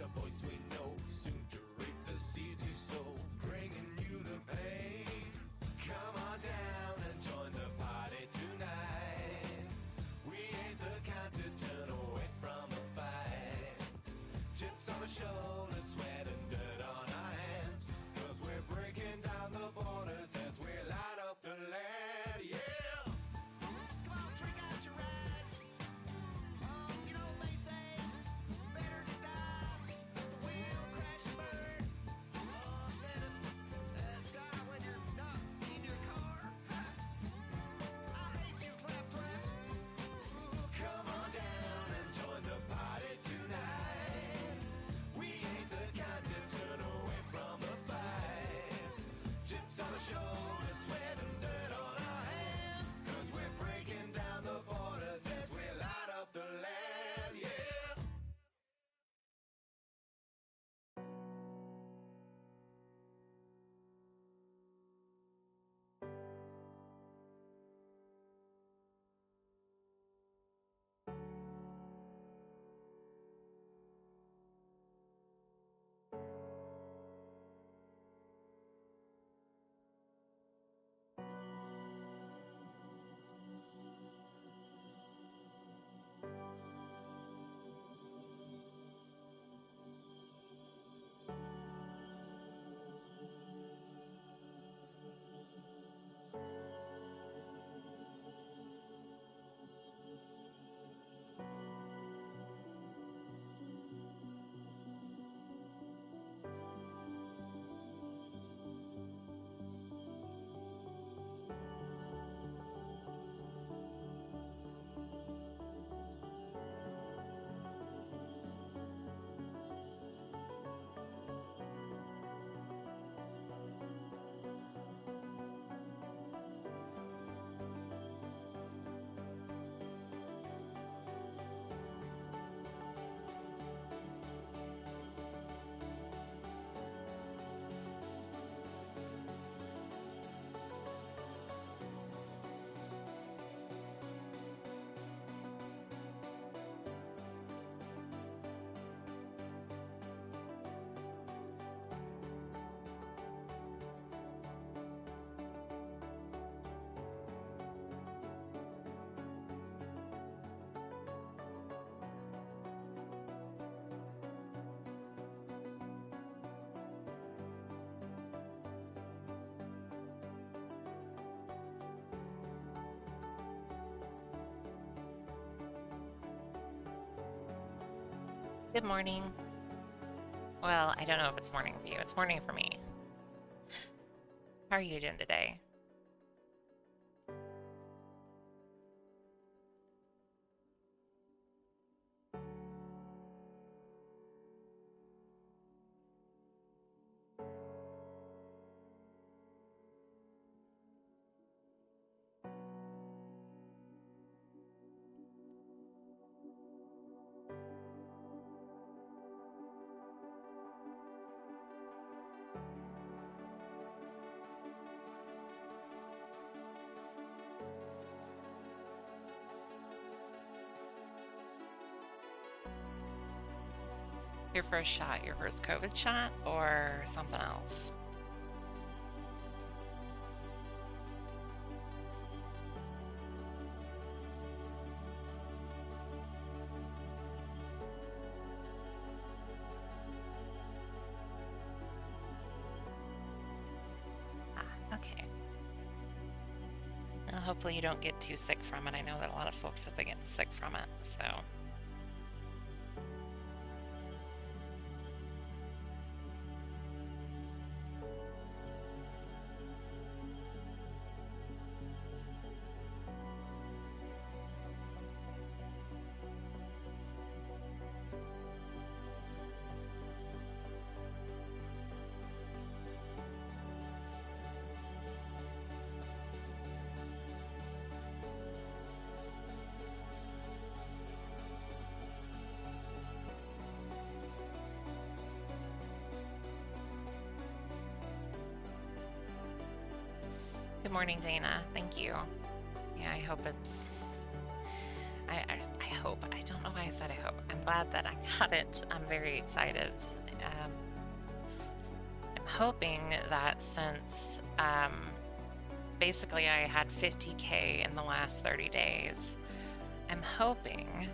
a voice we know, soon to reap the seeds you sow, bringing you the pain. Come on down and join the party tonight. We ain't the kind to turn away from a fight. Chips on the shoulder, sweat and dirt on our hands, 'cause we're breaking down the borders as we light up the land, yeah! Come on, drink out your ride. You know they say, better to die at the wheel, crash and burn, than die when you're not in your car. I hate you, Claptrap. Come on down and join the party tonight. We ain't the kind to turn away from a fight. Chips on the shoulder, sweat and dirt on our hands, 'cause we're breaking down the borders as we light up the land, yeah! Good morning. Well, I don't know if it's morning for you. It's morning for me. How are you doing today? Your first shot, your first COVID shot, or something else? Okay. Well, hopefully you don't get too sick from it. I know that a lot of folks have been getting sick from it, so. Good morning, Dana. Thank you. Yeah, I I hope. I don't know why I said I hope. I'm glad that I got it. I'm very excited. Um, I'm hoping that since basically I had 50K in the last 30 days, I'm hoping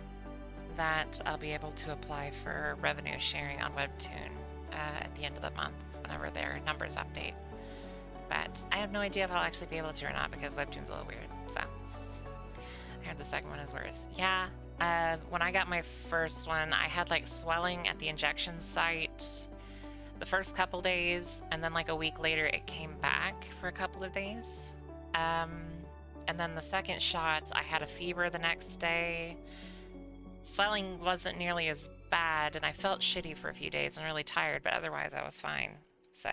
that I'll be able to apply for revenue sharing on Webtoon at the end of the month whenever their numbers update. But I have no idea if I'll actually be able to or not because Webtoon's a little weird. So I heard the second one is worse. Yeah, when I got my first one, I had like swelling at the injection site the first couple days, and then like a week later, it came back for a couple of days. And then the second shot, I had a fever the next day. Swelling wasn't nearly as bad, and I felt shitty for a few days and really tired, but otherwise I was fine. So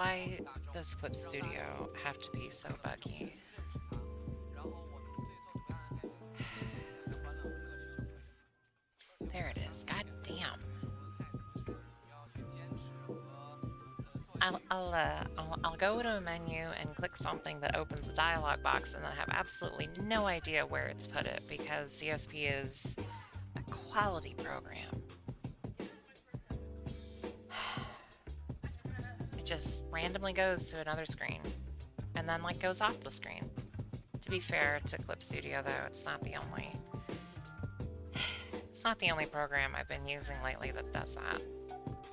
Why does Clip Studio have to be so buggy? There it is. God damn. I'll go to a menu and click something that opens a dialog box and then have absolutely no idea where it's put it because CSP is a quality program. It just randomly goes to another screen and then like goes off the screen. To be fair to Clip Studio though, it's not the only program I've been using lately that does that.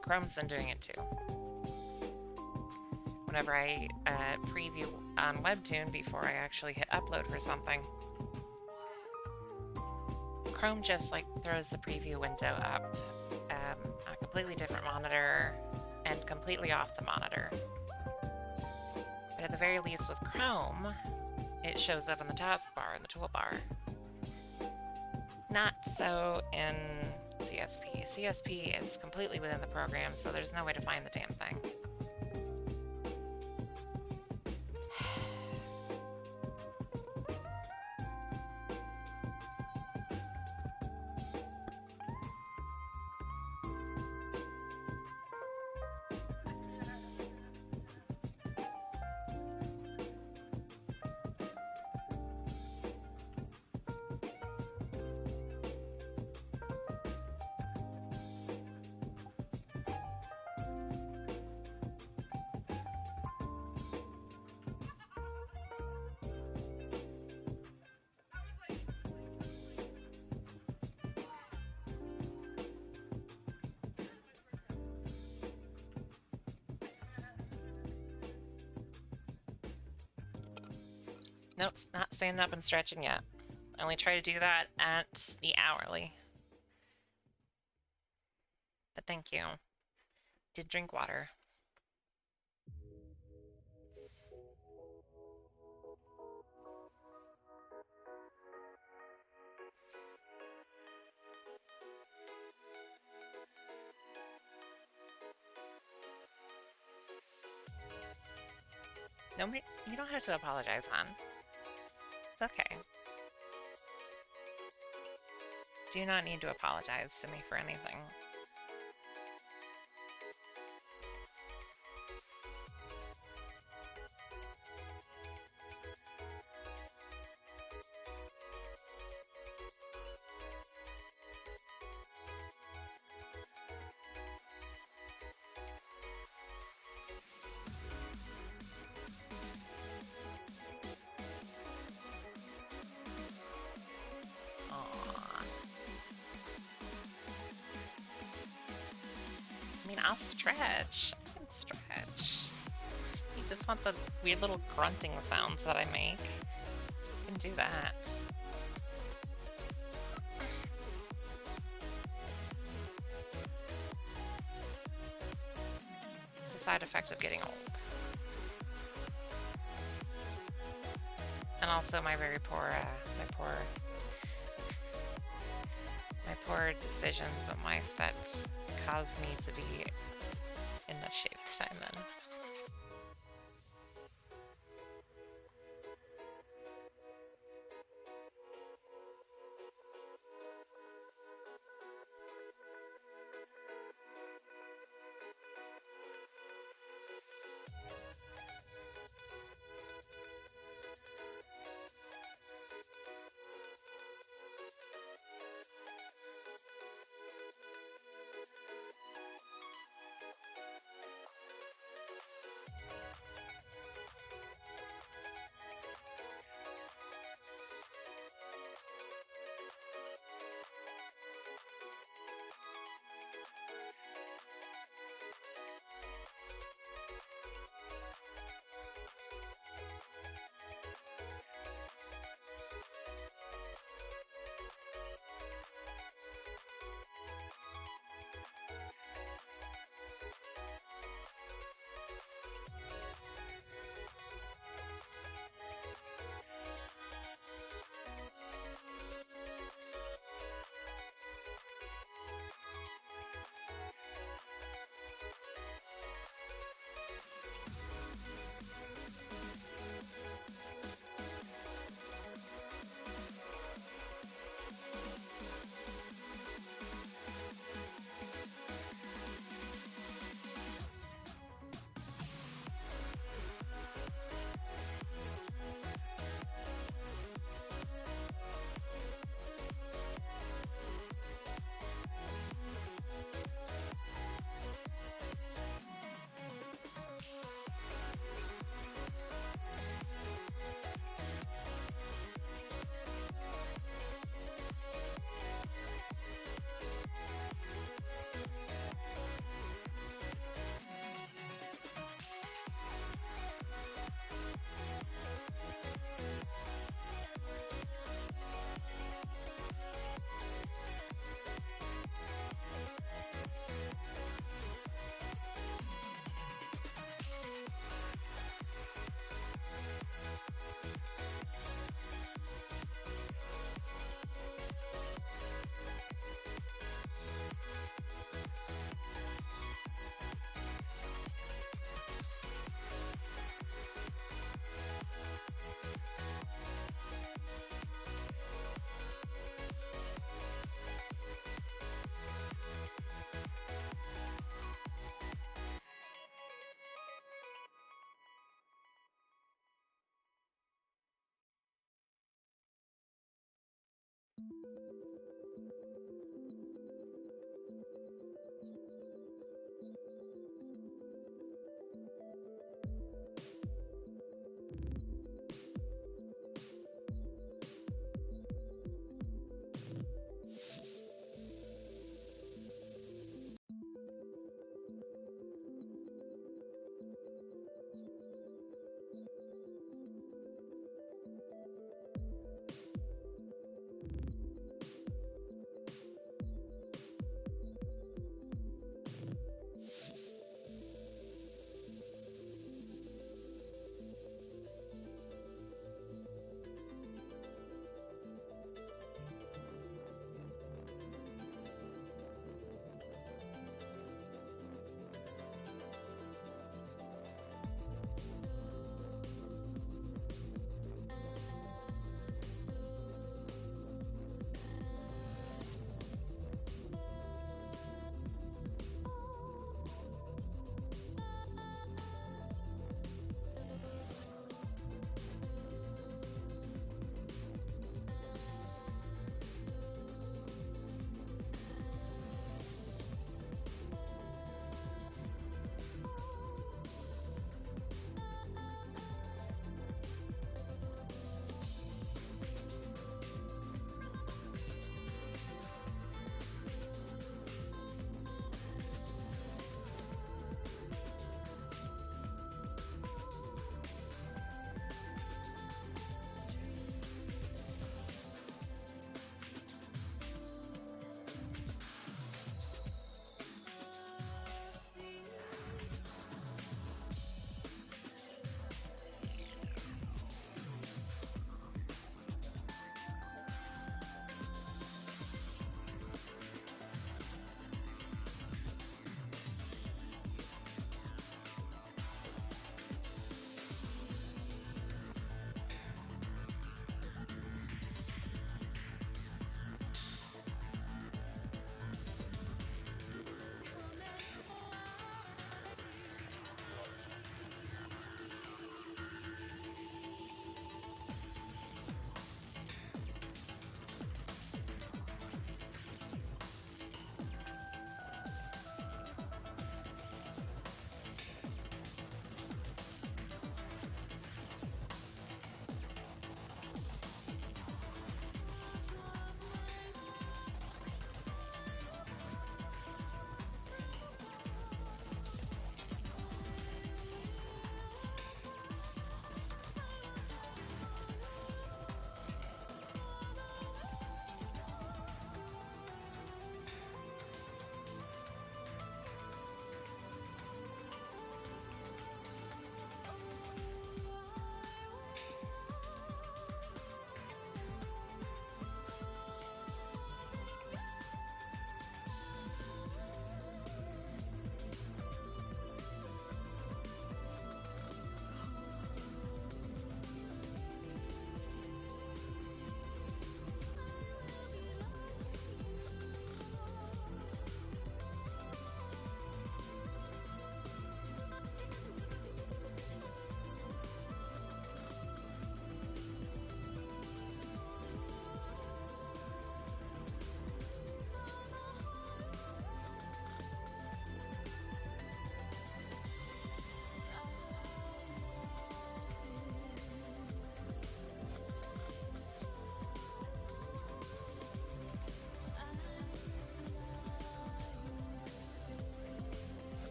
Chrome's been doing it too. Whenever I preview on Webtoon before I actually hit upload for something, Chrome just like throws the preview window up on a completely different monitor and completely off the monitor. But at the very least with Chrome, it shows up in the taskbar, in the toolbar. Not so in CSP. CSP, it's completely within the program, so there's no way to find the damn thing. Nope, not standing up and stretching yet. I only try to do that at the hourly. But thank you. Did drink water. Nobody, you don't have to apologize, hon. It's okay. Do not need to apologize to me for anything. I'll stretch. I can stretch. You just want the weird little grunting sounds that I make. I can do that. It's a side effect of getting old. And also my very poor, my poor decisions in life that caused me to be in the shape that I'm in.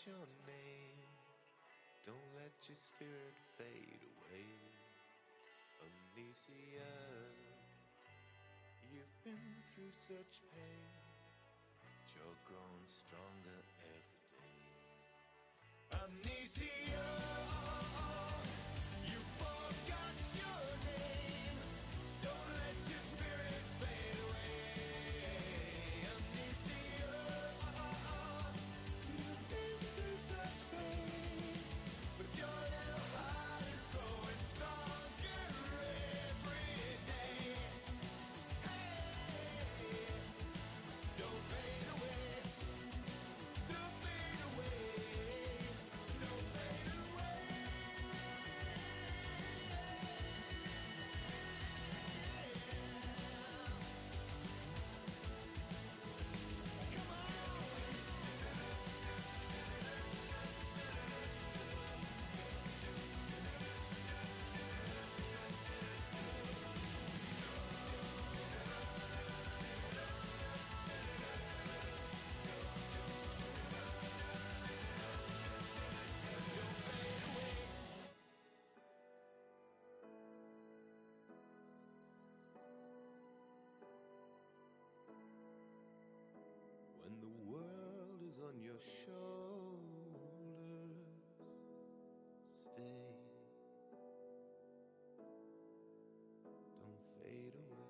your name. Don't let your spirit fade away. Amnesia, you've been through such pain, but you're growing stronger every day. Amnesia, you forgot your name. Don't let your spirit fade away. Amnesia, you've been through such pain, but your little heart is growing stronger every day. Hey, don't fade away. Don't fade away. Don't fade away. Come on. When the world is on your shoulders, stay. Don't fade away.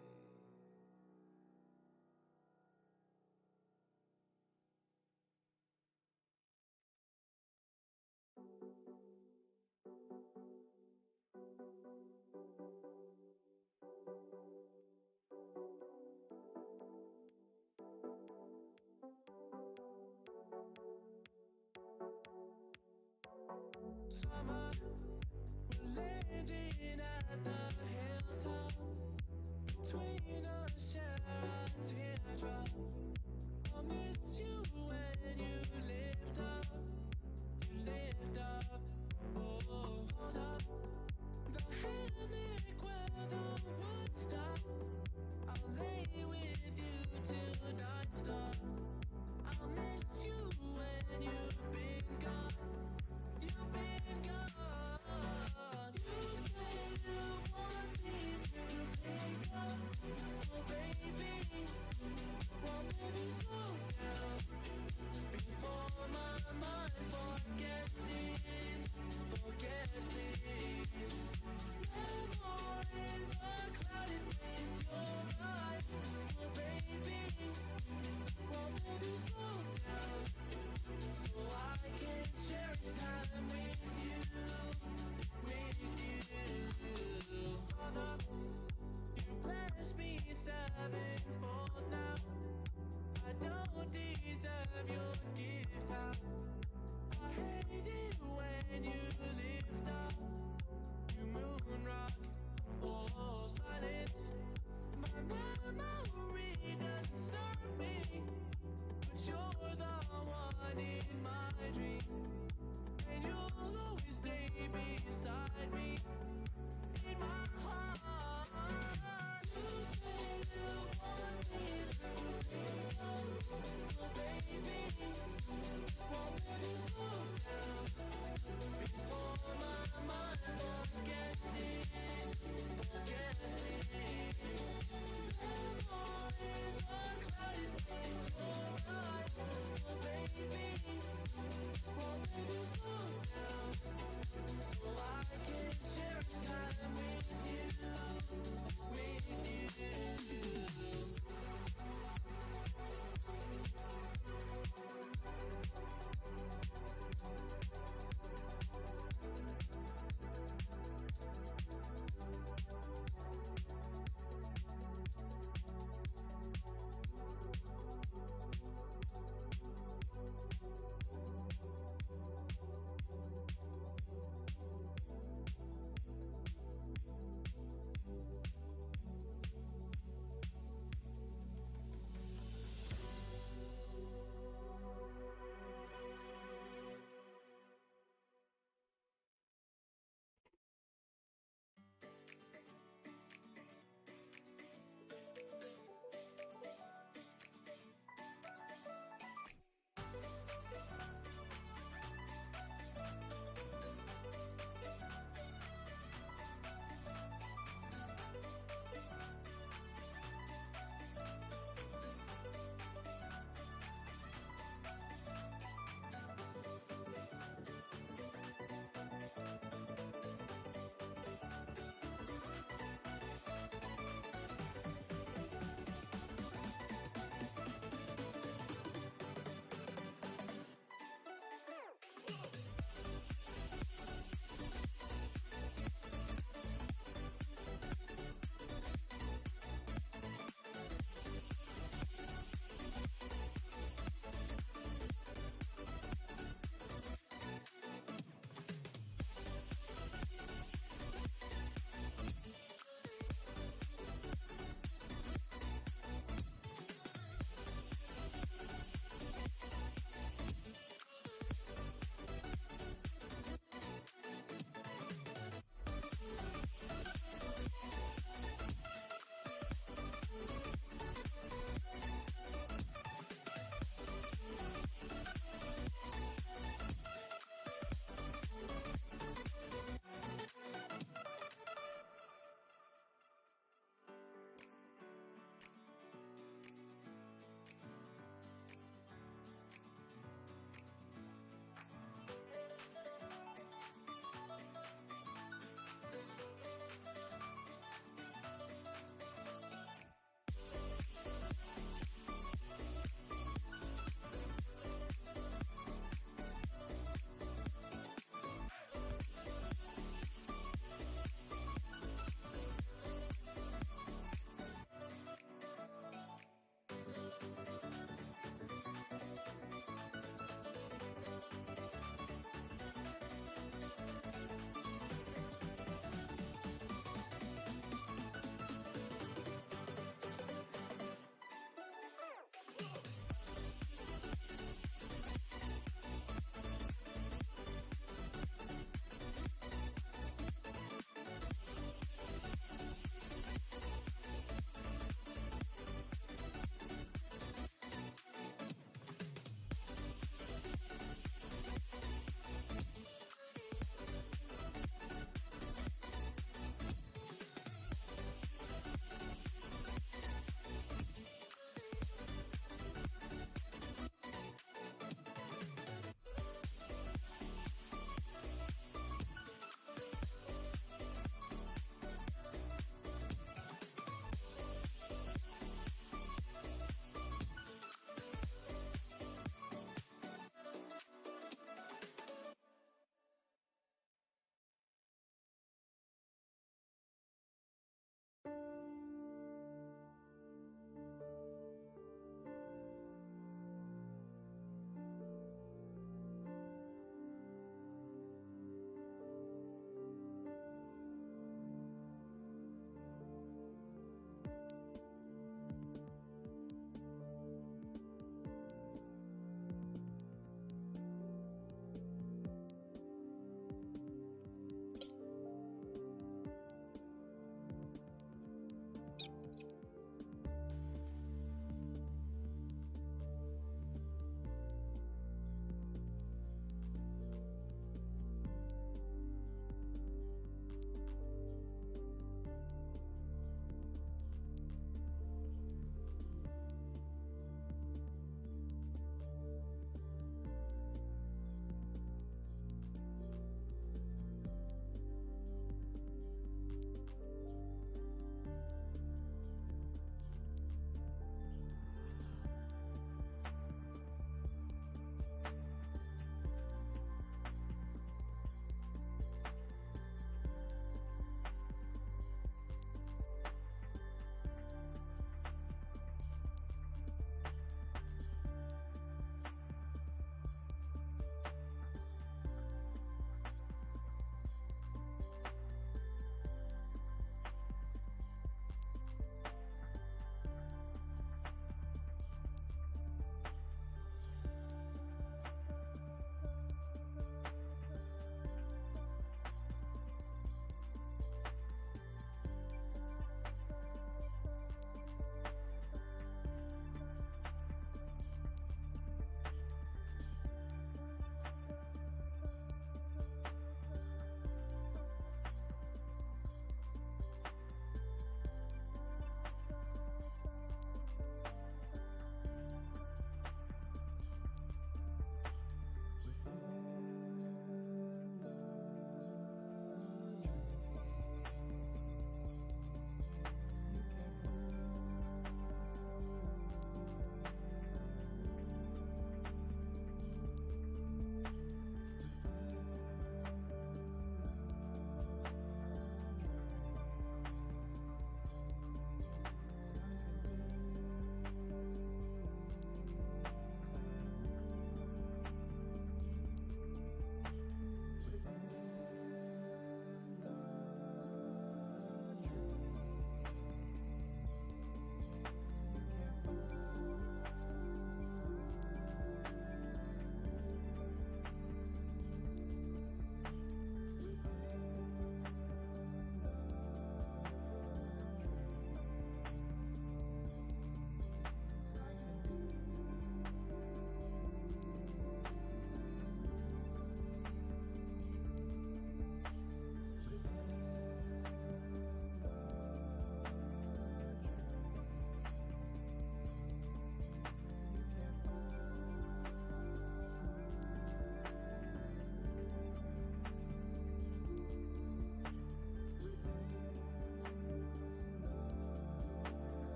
Summer, we're landing at the hilltop. Between us, share a teardrop. I'll miss you when you lift up. You lift up. Oh, hold up. The hammock where the wood stop. I'll lay with you till night stop. I'll miss you when you've been gone. You've been gone. You say you want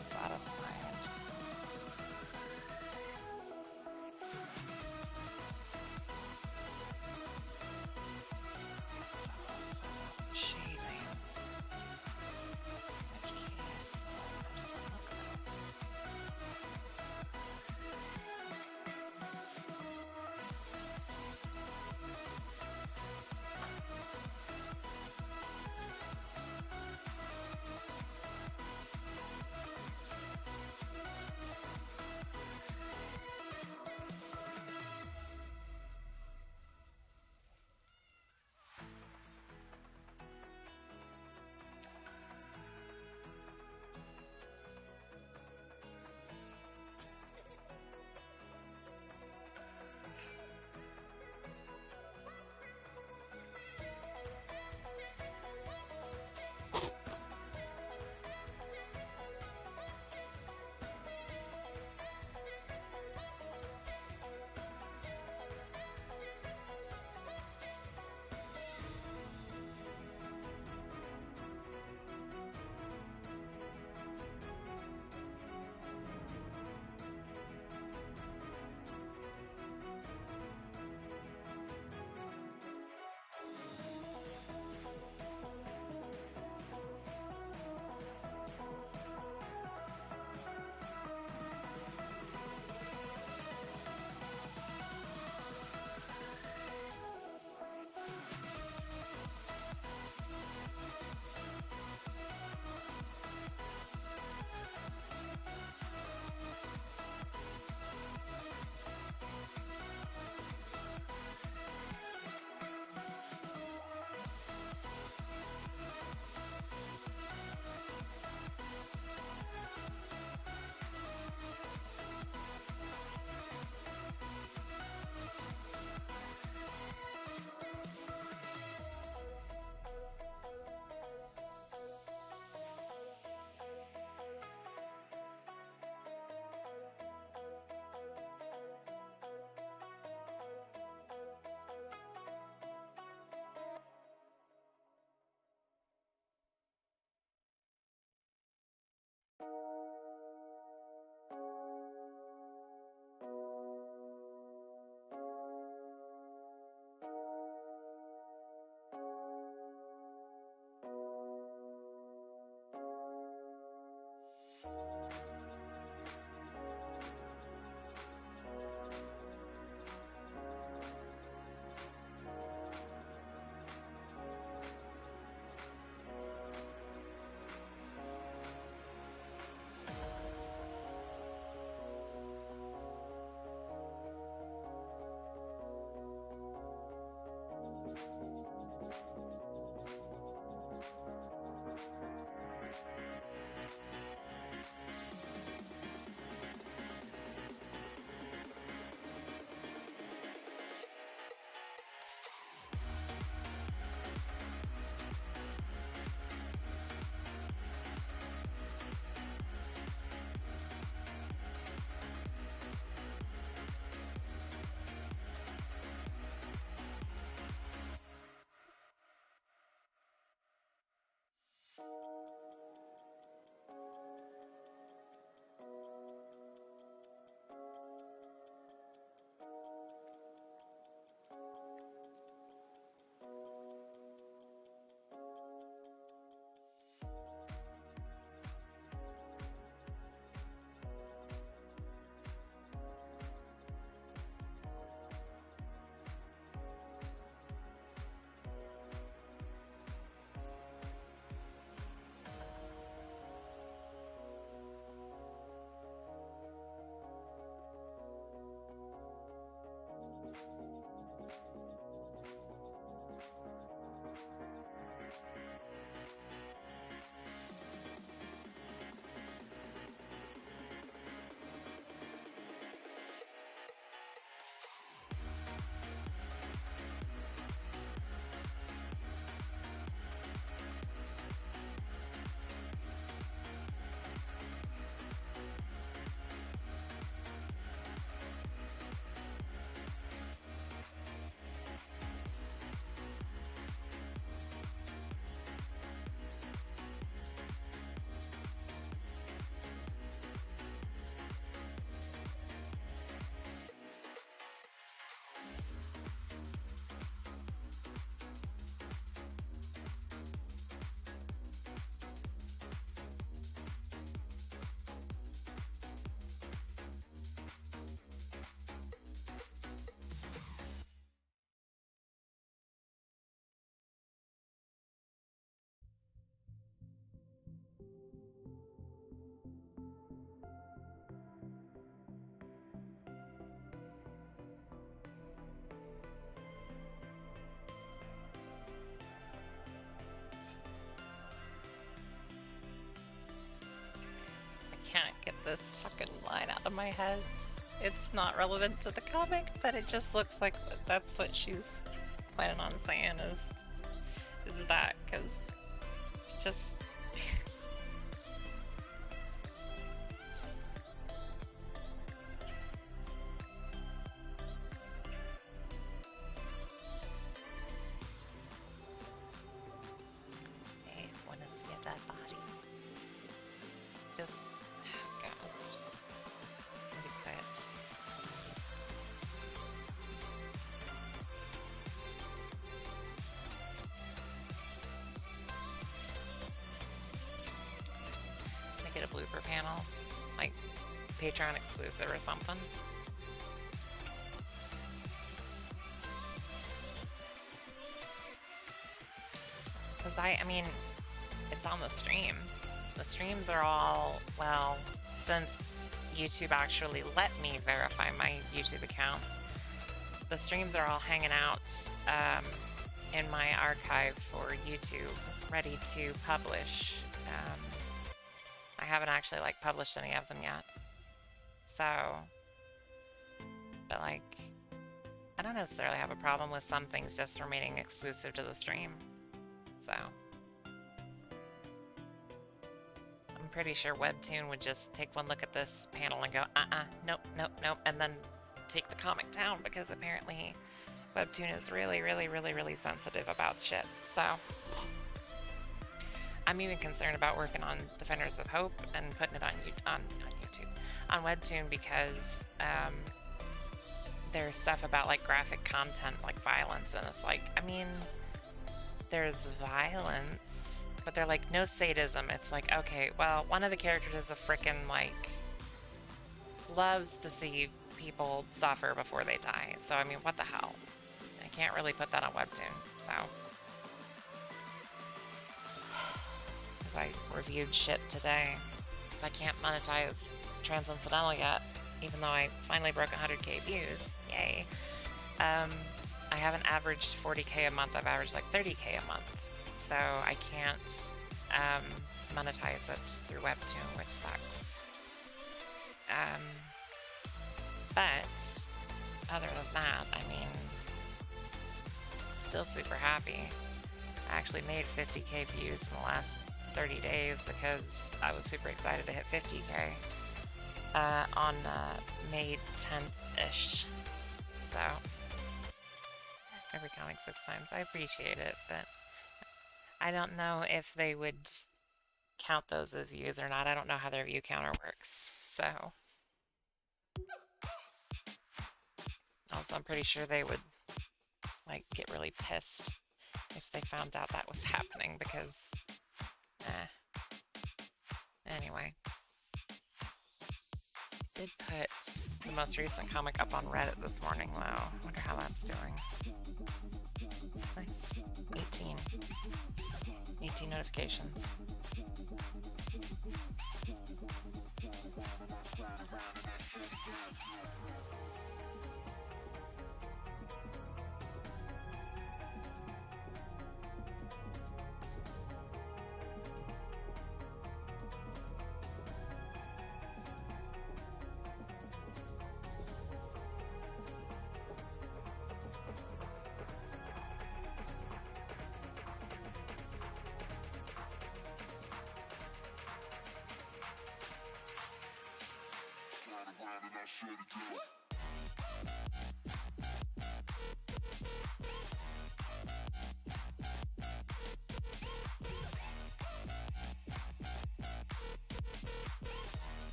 Satisfied. Shading. Case. What does that look like? Can't get this fucking line out of my head. It's not relevant to the comic, but it just looks like that's what she's planning on saying is that, because it's just I wanna see a dead body. Just God. Let me quit. Make it a blooper panel, like Patreon exclusive or something. Because I mean, it's on the stream. The streams are all, well, since YouTube actually let me verify my YouTube account, the streams are all hanging out in my archive for YouTube, ready to publish. I haven't actually like published any of them yet. So, but like, I don't necessarily have a problem with some things just remaining exclusive to the stream. So, I'm pretty sure Webtoon would just take one look at this panel and go, nope, nope, nope, and then take the comic down, because apparently Webtoon is really, really, really, really sensitive about shit. So, I'm even concerned about working on Defenders of Hope and putting it on YouTube, on Webtoon, because there's stuff about like graphic content, like violence, and it's like, I mean, there's violence, but they're like, no sadism. It's like, okay, well, one of the characters is a frickin' like loves to see people suffer before they die. So I mean, what the hell? I can't really put that on Webtoon. So because I reviewed shit today, because I can't monetize Transcendental yet, even though I finally broke 100k views. Yay. I haven't averaged 40k a month. I've averaged like 30k a month. So I can't monetize it through Webtoon, which sucks. But other than that, I mean, still super happy. I actually made 50k views in the last 30 days because I was super excited to hit 50k on May 10th-ish. So, every comic 6 times. I appreciate it, but I don't know if they would count those as views or not. I don't know how their view counter works, so. Also, I'm pretty sure they would, like, get really pissed if they found out that was happening because, Anyway. Did put the most recent comic up on Reddit this morning, though. Wonder how that's doing. Nice. 18 notifications.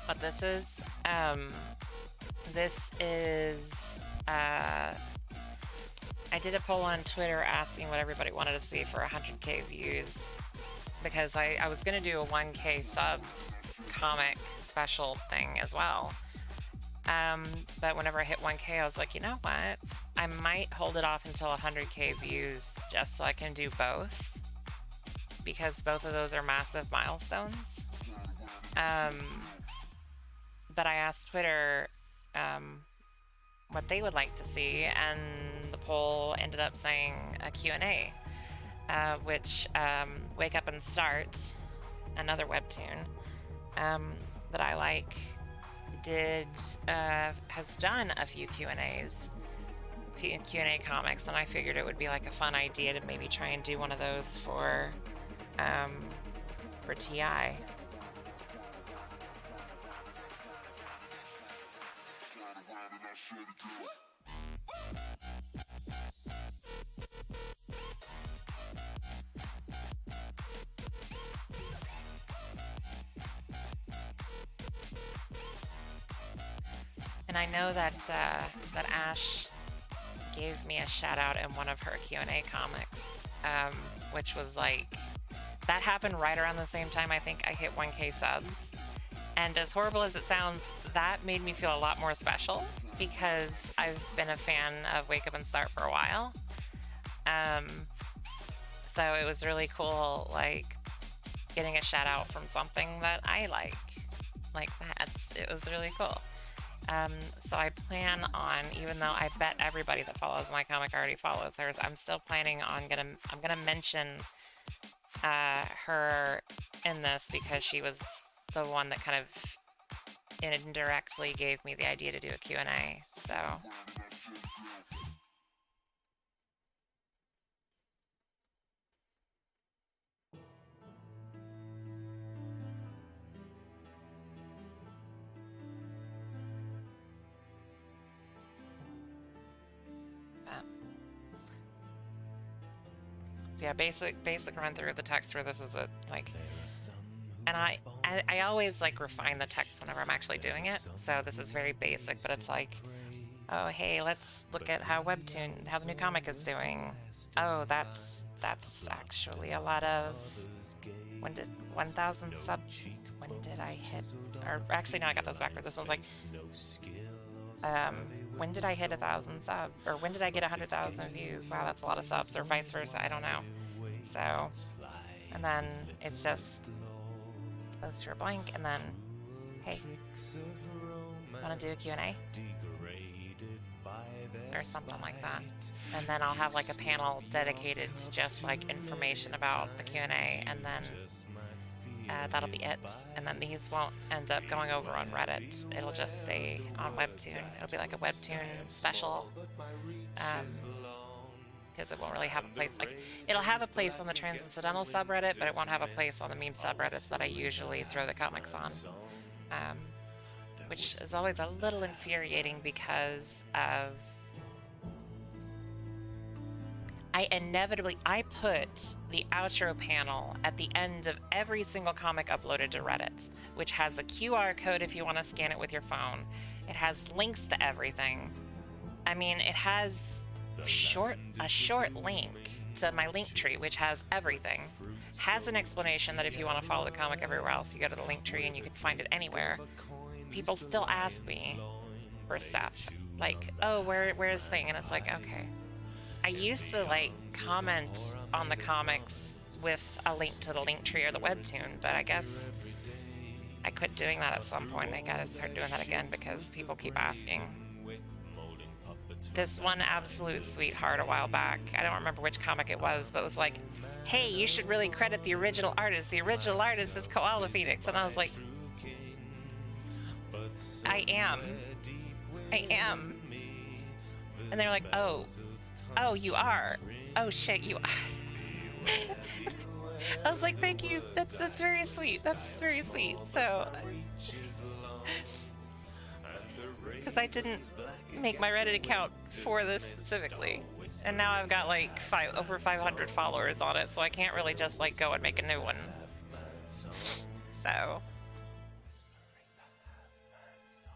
What this is, I did a poll on Twitter asking what everybody wanted to see for 100k views, because I was going to do a 1k subs comic special thing as well. But whenever I hit 1k, I was like, you know what? I might hold it off until 100k views just so I can do both, because both of those are massive milestones. But I asked Twitter what they would like to see, and the poll ended up saying a Q&A, which Wake Up and Start, another webtoon that I like, has done a few Q&As, Q&A comics, and I figured it would be like a fun idea to maybe try and do one of those for TI. And I know that that Ash gave me a shout out in one of her Q&A comics, which was like, that happened right around the same time I think I hit 1k subs. And as horrible as it sounds, that made me feel a lot more special, because I've been a fan of Wake Up and Start for a while. So it was really cool, like, getting a shout out from something that I like that. It was really cool. So I plan on, even though I bet everybody that follows my comic already follows hers, I'm still planning on I'm gonna mention her in this, because she was the one that kind of indirectly gave me the idea to do a Q&A. So yeah, basic run through of the text for this is and I always like refine the text whenever I'm actually doing it. So this is very basic, but it's like, Oh, hey, let's look at how Webtoon, how the new comic is doing. Oh, that's actually a lot of. When did 1,000 sub? When did I hit? Or actually, no, I got those backward. This one's like, um, when did I hit 1,000 sub? Or when did I get 100,000 views? Wow, that's a lot of subs, or vice versa. I don't know. So, and then it's just those two are blank, and then, hey, want to do a Q&A? Or something like that. And then I'll have like a panel dedicated to just like information about the Q&A, and then that'll be it. And then these won't end up going over on Reddit. It'll just stay on Webtoon. It'll be like a Webtoon special. Because it won't really have a place, like, it'll have a place on the Transincidental subreddit, but it won't have a place on the meme subreddits that I usually throw the comics on. Which is always a little infuriating because of I put the outro panel at the end of every single comic uploaded to Reddit, which has a QR code if you want to scan it with your phone. It has links to everything. I mean, it has a short link to my link tree, which has everything. Has an explanation that if you want to follow the comic everywhere else, you go to the link tree and you can find it anywhere. People still ask me for stuff. Like, oh, where's thing? And it's like, okay. I used to like comment on the comics with a link to the link tree or the webtoon, but I guess I quit doing that at some point. I gotta start doing that again because people keep asking. This one absolute sweetheart a while back, I don't remember which comic it was, but it was like, hey, you should really credit the original artist. The original artist is Koala Phoenix. And I was like, I am. And they're like, oh, you are. Oh shit, you are. I was like, thank you. That's very sweet. That's very sweet. So, because I didn't make my Reddit account for this specifically, and now I've got like over 500 followers on it, so I can't really just like go and make a new one. So,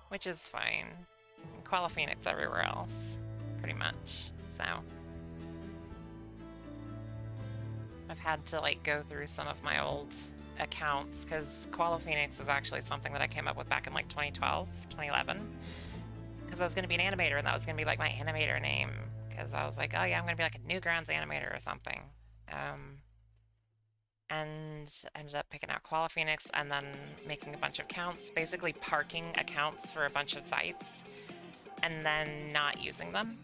which is fine. Koala Phoenix everywhere else, pretty much. So I've had to like go through some of my old accounts because Koala Phoenix is actually something that I came up with back in like 2012, 2011, because I was going to be an animator and that was going to be like my animator name, because I was like, oh yeah, I'm going to be like a Newgrounds animator or something. And ended up picking out Koala Phoenix and then making a bunch of accounts, basically parking accounts for a bunch of sites and then not using them.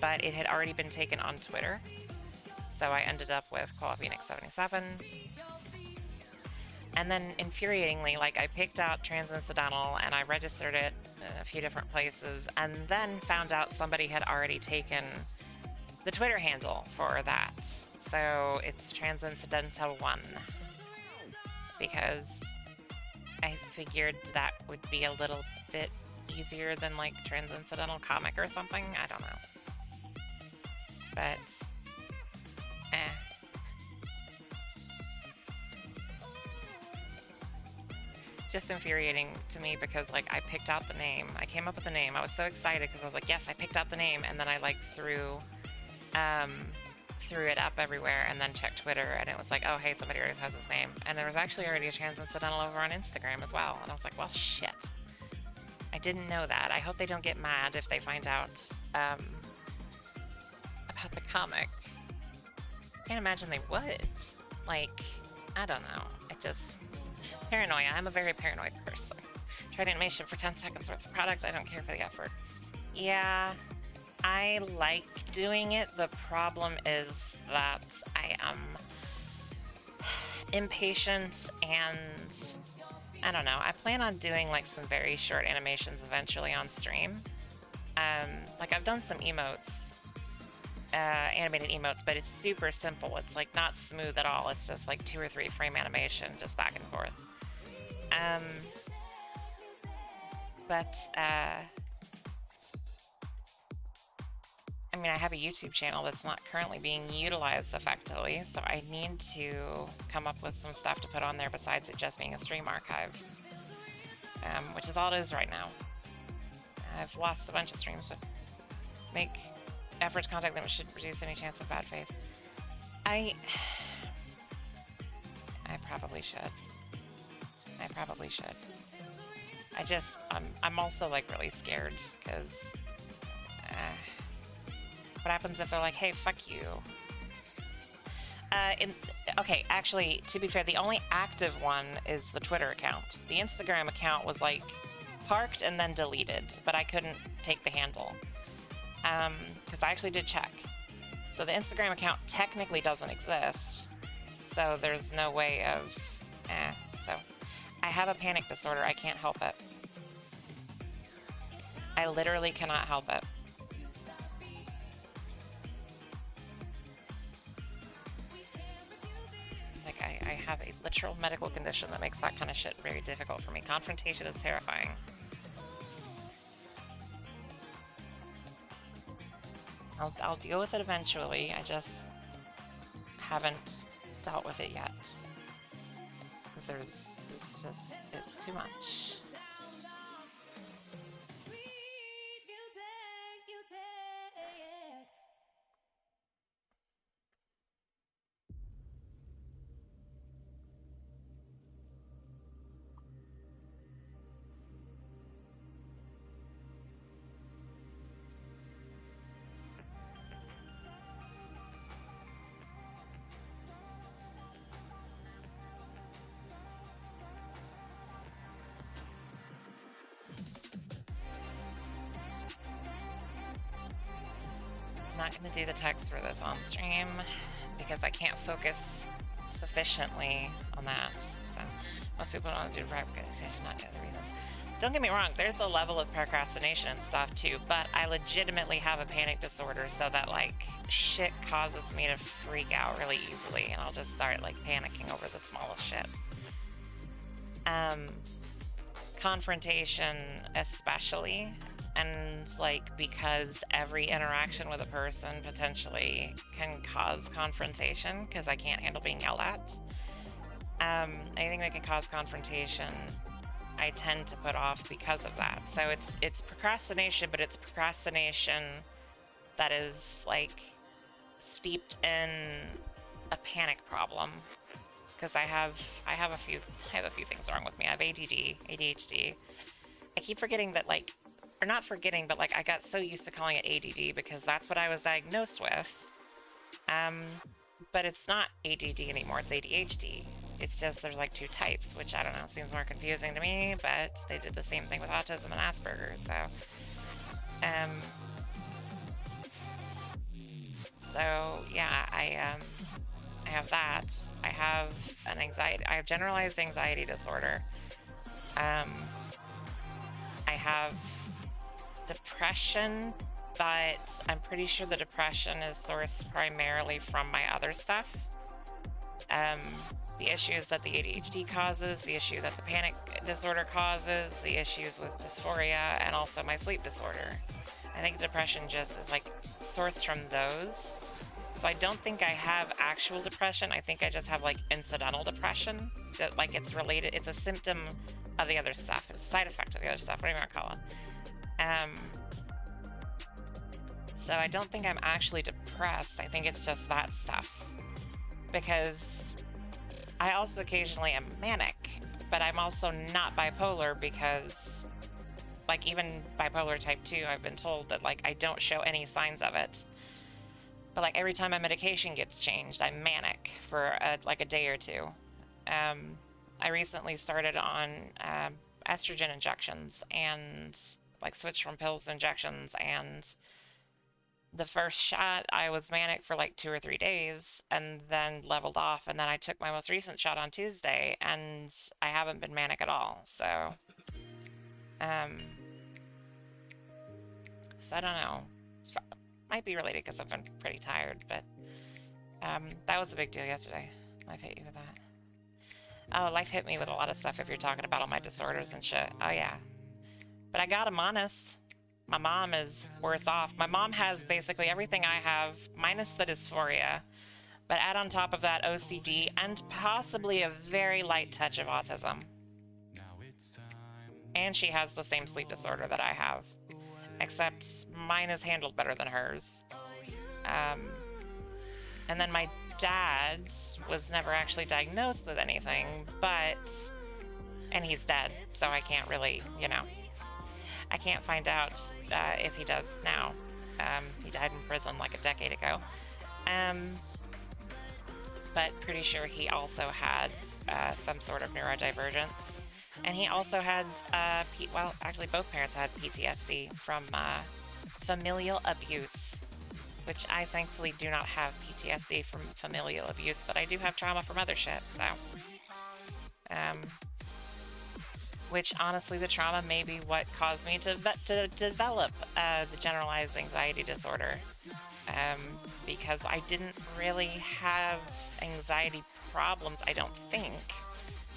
But it had already been taken on Twitter, so I ended up with Koala Phoenix 77. And then, infuriatingly, like, I picked out Transincidental and I registered it in a few different places, and then found out somebody had already taken the Twitter handle for that. So it's Transincidental1, because I figured that would be a little bit easier than like Transincidental Comic or something. I don't know. But, just infuriating to me because like I picked out the name. I came up with the name. I was so excited because I was like, yes, I picked out the name. And then I like threw it up everywhere and then checked Twitter and it was like, oh, hey, somebody already has his name. And there was actually already a Transincidental over on Instagram as well. And I was like, well, shit. I didn't know that. I hope they don't get mad if they find out about the comic. Can't imagine they would. Like, I don't know. It just... Paranoia. I'm a very paranoid person. Tried animation for 10 seconds worth of product. I don't care for the effort. Yeah, I like doing it. The problem is that I am impatient and... I don't know. I plan on doing like some very short animations eventually on stream. Like I've done some emotes, animated emotes, but it's super simple. It's like not smooth at all. It's just like 2 or 3 frame animation, just back and forth. I mean, I have a YouTube channel that's not currently being utilized effectively, so I need to come up with some stuff to put on there besides it just being a stream archive, which is all it is right now. I've lost a bunch of streams, but make effort to contact them should reduce any chance of bad faith. I probably should. I probably should. I'm also like really scared because what happens if they're like, hey, fuck you? Okay, actually, to be fair, the only active one is the Twitter account. The Instagram account was like parked and then deleted, but I couldn't take the handle because I actually did check. So the Instagram account technically doesn't exist, so there's no way of so I have a panic disorder. I can't help it. I literally cannot help it. Like, I have a literal medical condition that makes that kind of shit very difficult for me. Confrontation is terrifying. I'll deal with it eventually. I just haven't dealt with it yet. Because it's too much. I'm not going to do the text for this on stream because I can't focus sufficiently on that. So most people don't do procrastination, not the other reasons. Don't get me wrong, there's a level of procrastination and stuff too, but I legitimately have a panic disorder, so that like shit causes me to freak out really easily, and I'll just start like panicking over the smallest shit. Confrontation especially. And like, because every interaction with a person potentially can cause confrontation because I can't handle being yelled at. Anything that can cause confrontation, I tend to put off because of that. So it's procrastination, but it's procrastination that is like steeped in a panic problem. Because I have a few things wrong with me. I have ADD, ADHD. I keep forgetting that like. Or not forgetting, but like I got so used to calling it ADD because that's what I was diagnosed with. But it's not ADD anymore, it's ADHD. It's just there's like two types, which I don't know, seems more confusing to me, but they did the same thing with autism and Asperger's, so. So yeah, I have that. I have generalized anxiety disorder. I have depression, but I'm pretty sure the depression is sourced primarily from my other stuff. The issues that the ADHD causes, the issue that the panic disorder causes, the issues with dysphoria, and also my sleep disorder. I think depression just is like sourced from those. So I don't think I have actual depression. I think I just have like incidental depression. Just, like it's related, it's a symptom of the other stuff. It's a side effect of the other stuff, whatever you want to call it. So I don't think I'm actually depressed. I think it's just that stuff. Because I also occasionally am manic, but I'm also not bipolar because, like, even bipolar type 2, I've been told that, like, I don't show any signs of it. But, like, every time my medication gets changed, I'm manic for, like, a day or two. I recently started on estrogen injections and like switched from pills to injections, and the first shot I was manic for like 2 or 3 days and then leveled off, and then I took my most recent shot on Tuesday and I haven't been manic at all. So I don't know, might be related because I've been pretty tired, but that was a big deal yesterday. Life hit you with that. Oh, life hit me with a lot of stuff if you're talking about all my disorders and shit. Oh yeah. But I got them honest. My mom is worse off. My mom has basically everything I have, minus the dysphoria. But add on top of that OCD and possibly a very light touch of autism. And she has the same sleep disorder that I have. except mine is handled better than hers. And then my dad was never actually diagnosed with anything, and he's dead, so I can't really, I can't find out if he does now. He died in prison like a decade ago. But pretty sure he also had some sort of neurodivergence. And he also had, well, actually both parents had PTSD from familial abuse, which I thankfully do not have PTSD from familial abuse, but I do have trauma from other shit, so. Which honestly, the trauma may be what caused me to develop the generalized anxiety disorder. Because I didn't really have anxiety problems, I don't think,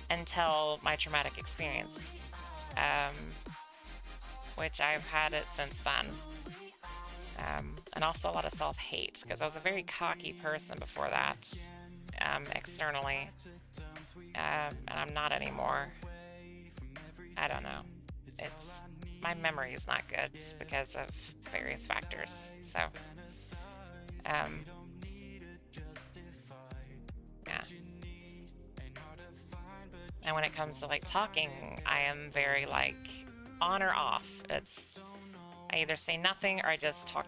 until my traumatic experience. Which I've had it since then. And also a lot of self-hate, because I was a very cocky person before that, externally. And I'm not anymore. I don't know. My memory is not good because of various factors, so. Yeah. And when it comes to talking, I am very on or off. I either say nothing or I just talk,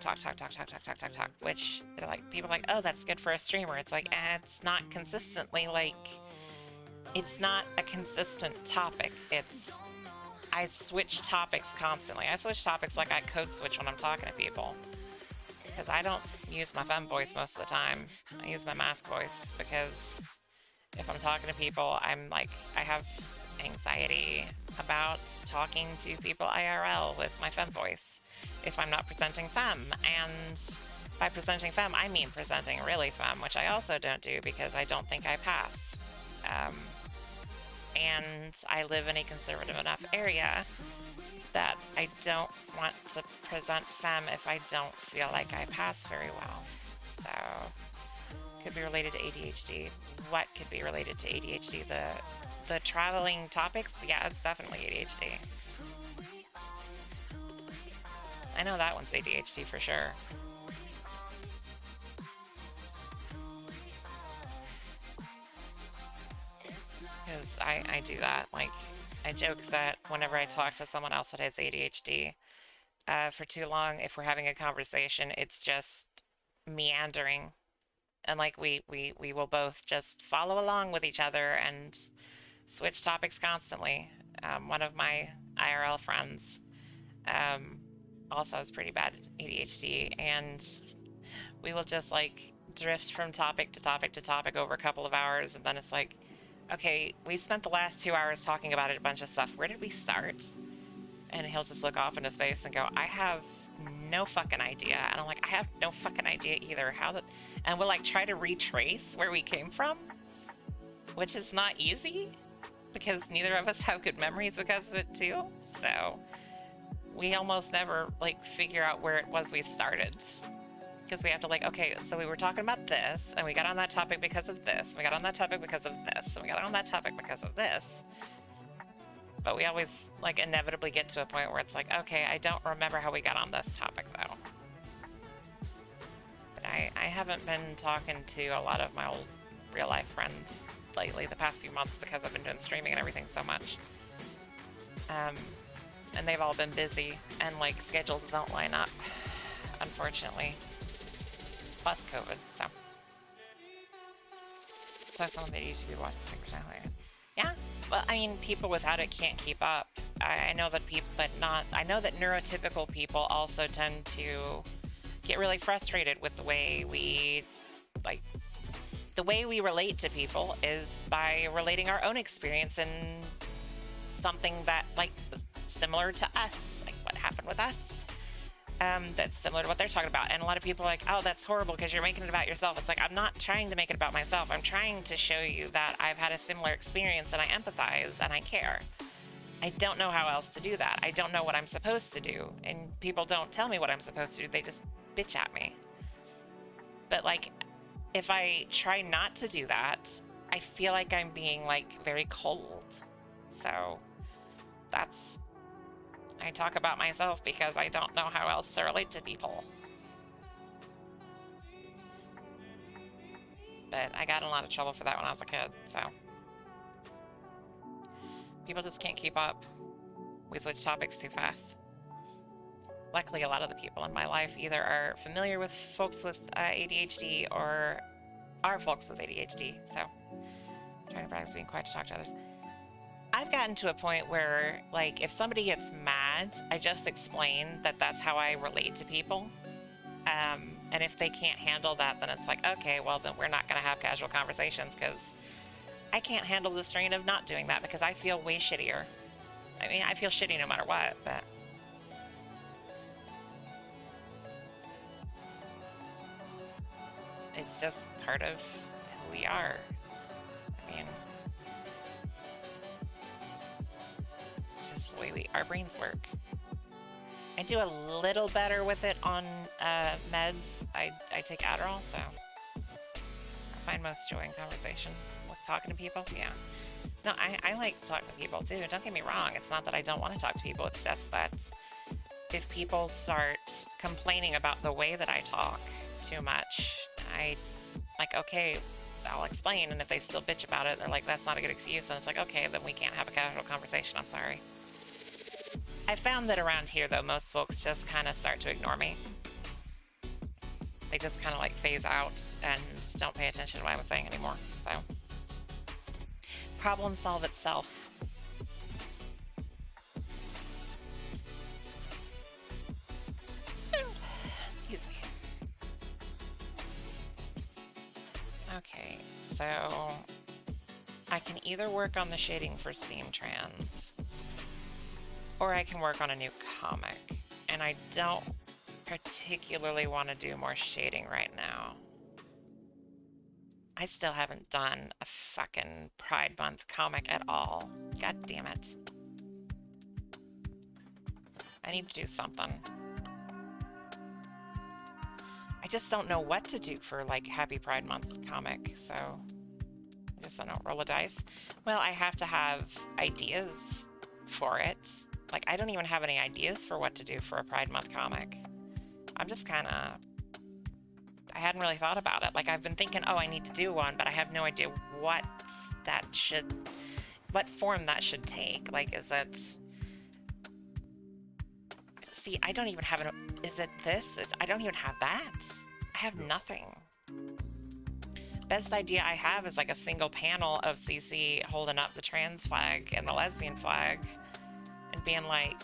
which they're people are oh, that's good for a streamer. It's it's not consistently it's not a consistent topic. I switch topics constantly. I switch topics like I code switch when I'm talking to people. Because I don't use my femme voice most of the time. I use my mask voice because if I'm talking to people, I have anxiety about talking to people IRL with my femme voice if I'm not presenting femme. And by presenting femme, I mean presenting really femme, which I also don't do because I don't think I pass. And I live in a conservative enough area that I don't want to present femme if I don't feel like I pass very well. So, could be related to ADHD. What could be related to ADHD? The traveling topics? Yeah, it's definitely ADHD. I know that one's ADHD for sure. Because I do that. I joke that whenever I talk to someone else that has ADHD, for too long, if we're having a conversation, it's just meandering. And we will both just follow along with each other and switch topics constantly. One of my IRL friends also has pretty bad ADHD, and we will just drift from topic to topic to topic over a couple of hours, and then it's okay, we spent the last 2 hours talking about a bunch of stuff. Where did we start? And he'll just look off in his face and go, I have no fucking idea. And I'm I have no fucking idea either. And we'll try to retrace where we came from, which is not easy because neither of us have good memories because of it too. So we almost never figure out where it was we started. Because we have to okay, so we were talking about this, and we got on that topic because of this, and we got on that topic because of this, and we got on that topic because of this. But we always, inevitably get to a point where it's okay, I don't remember how we got on this topic, though. But I haven't been talking to a lot of my old real-life friends lately, the past few months, because I've been doing streaming and everything so much. And they've all been busy, and, schedules don't line up, unfortunately. Plus COVID, so. So someone that used to be watching Secret Later. Yeah, well, I mean, people without it can't keep up. I know that I know that neurotypical people also tend to get really frustrated with the way we, the way we relate to people is by relating our own experience in something that, similar to us, what happened with us. That's similar to what they're talking about. And a lot of people are oh, that's horrible because you're making it about yourself. It's I'm not trying to make it about myself. I'm trying to show you that I've had a similar experience and I empathize and I care. I don't know how else to do that. I don't know what I'm supposed to do. And people don't tell me what I'm supposed to do. They just bitch at me. But if I try not to do that, I feel like I'm being very cold. So that's I talk about myself because I don't know how else to relate to people. But I got in a lot of trouble for that when I was a kid, so. People just can't keep up. We switch topics too fast. Luckily, a lot of the people in my life either are familiar with folks with ADHD or are folks with ADHD, so. Trying to practice being quiet to talk to others. I've gotten to a point where, like, if somebody gets mad, I just explain that that's how I relate to people. And if they can't handle that, then it's like, okay, well, then we're not going to have casual conversations because I can't handle the strain of not doing that because I feel way shittier. I mean, I feel shitty no matter what, but... it's just part of who we are. I mean... it's just the way our brains work. I do a little better with it on meds. I take Adderall, so I find most joy in conversation with talking to people. Yeah. No, I like talking to people too. Don't get me wrong. It's not that I don't want to talk to people. It's just that if people start complaining about the way that I talk too much, I like, okay, I'll explain. And if they still bitch about it, they're like, that's not a good excuse. And it's like, okay, then we can't have a casual conversation. I'm sorry. I found that around here, though, most folks just kind of start to ignore me. They just kind of like phase out and don't pay attention to what I'm saying anymore. So, problem solve itself. Excuse me. Okay, so I can either work on the shading for Seam Trans, or I can work on a new comic, and I don't particularly want to do more shading right now. I still haven't done a fucking Pride Month comic at all. God damn it. I need to do something. I just don't know what to do for, like, Happy Pride Month comic, so I just don't know. Roll a dice. Well, I have to have ideas for it. Like, I don't even have any ideas for what to do for a Pride Month comic. I'm just kind of... I hadn't really thought about it. Like, I've been thinking, oh, I need to do one, but I have no idea what that should... what form that should take. Like, is it... See, I don't even have an... Is it this? I don't even have that. I have nothing. Best idea I have is, like, a single panel of CC holding up the trans flag and the lesbian flag and being like...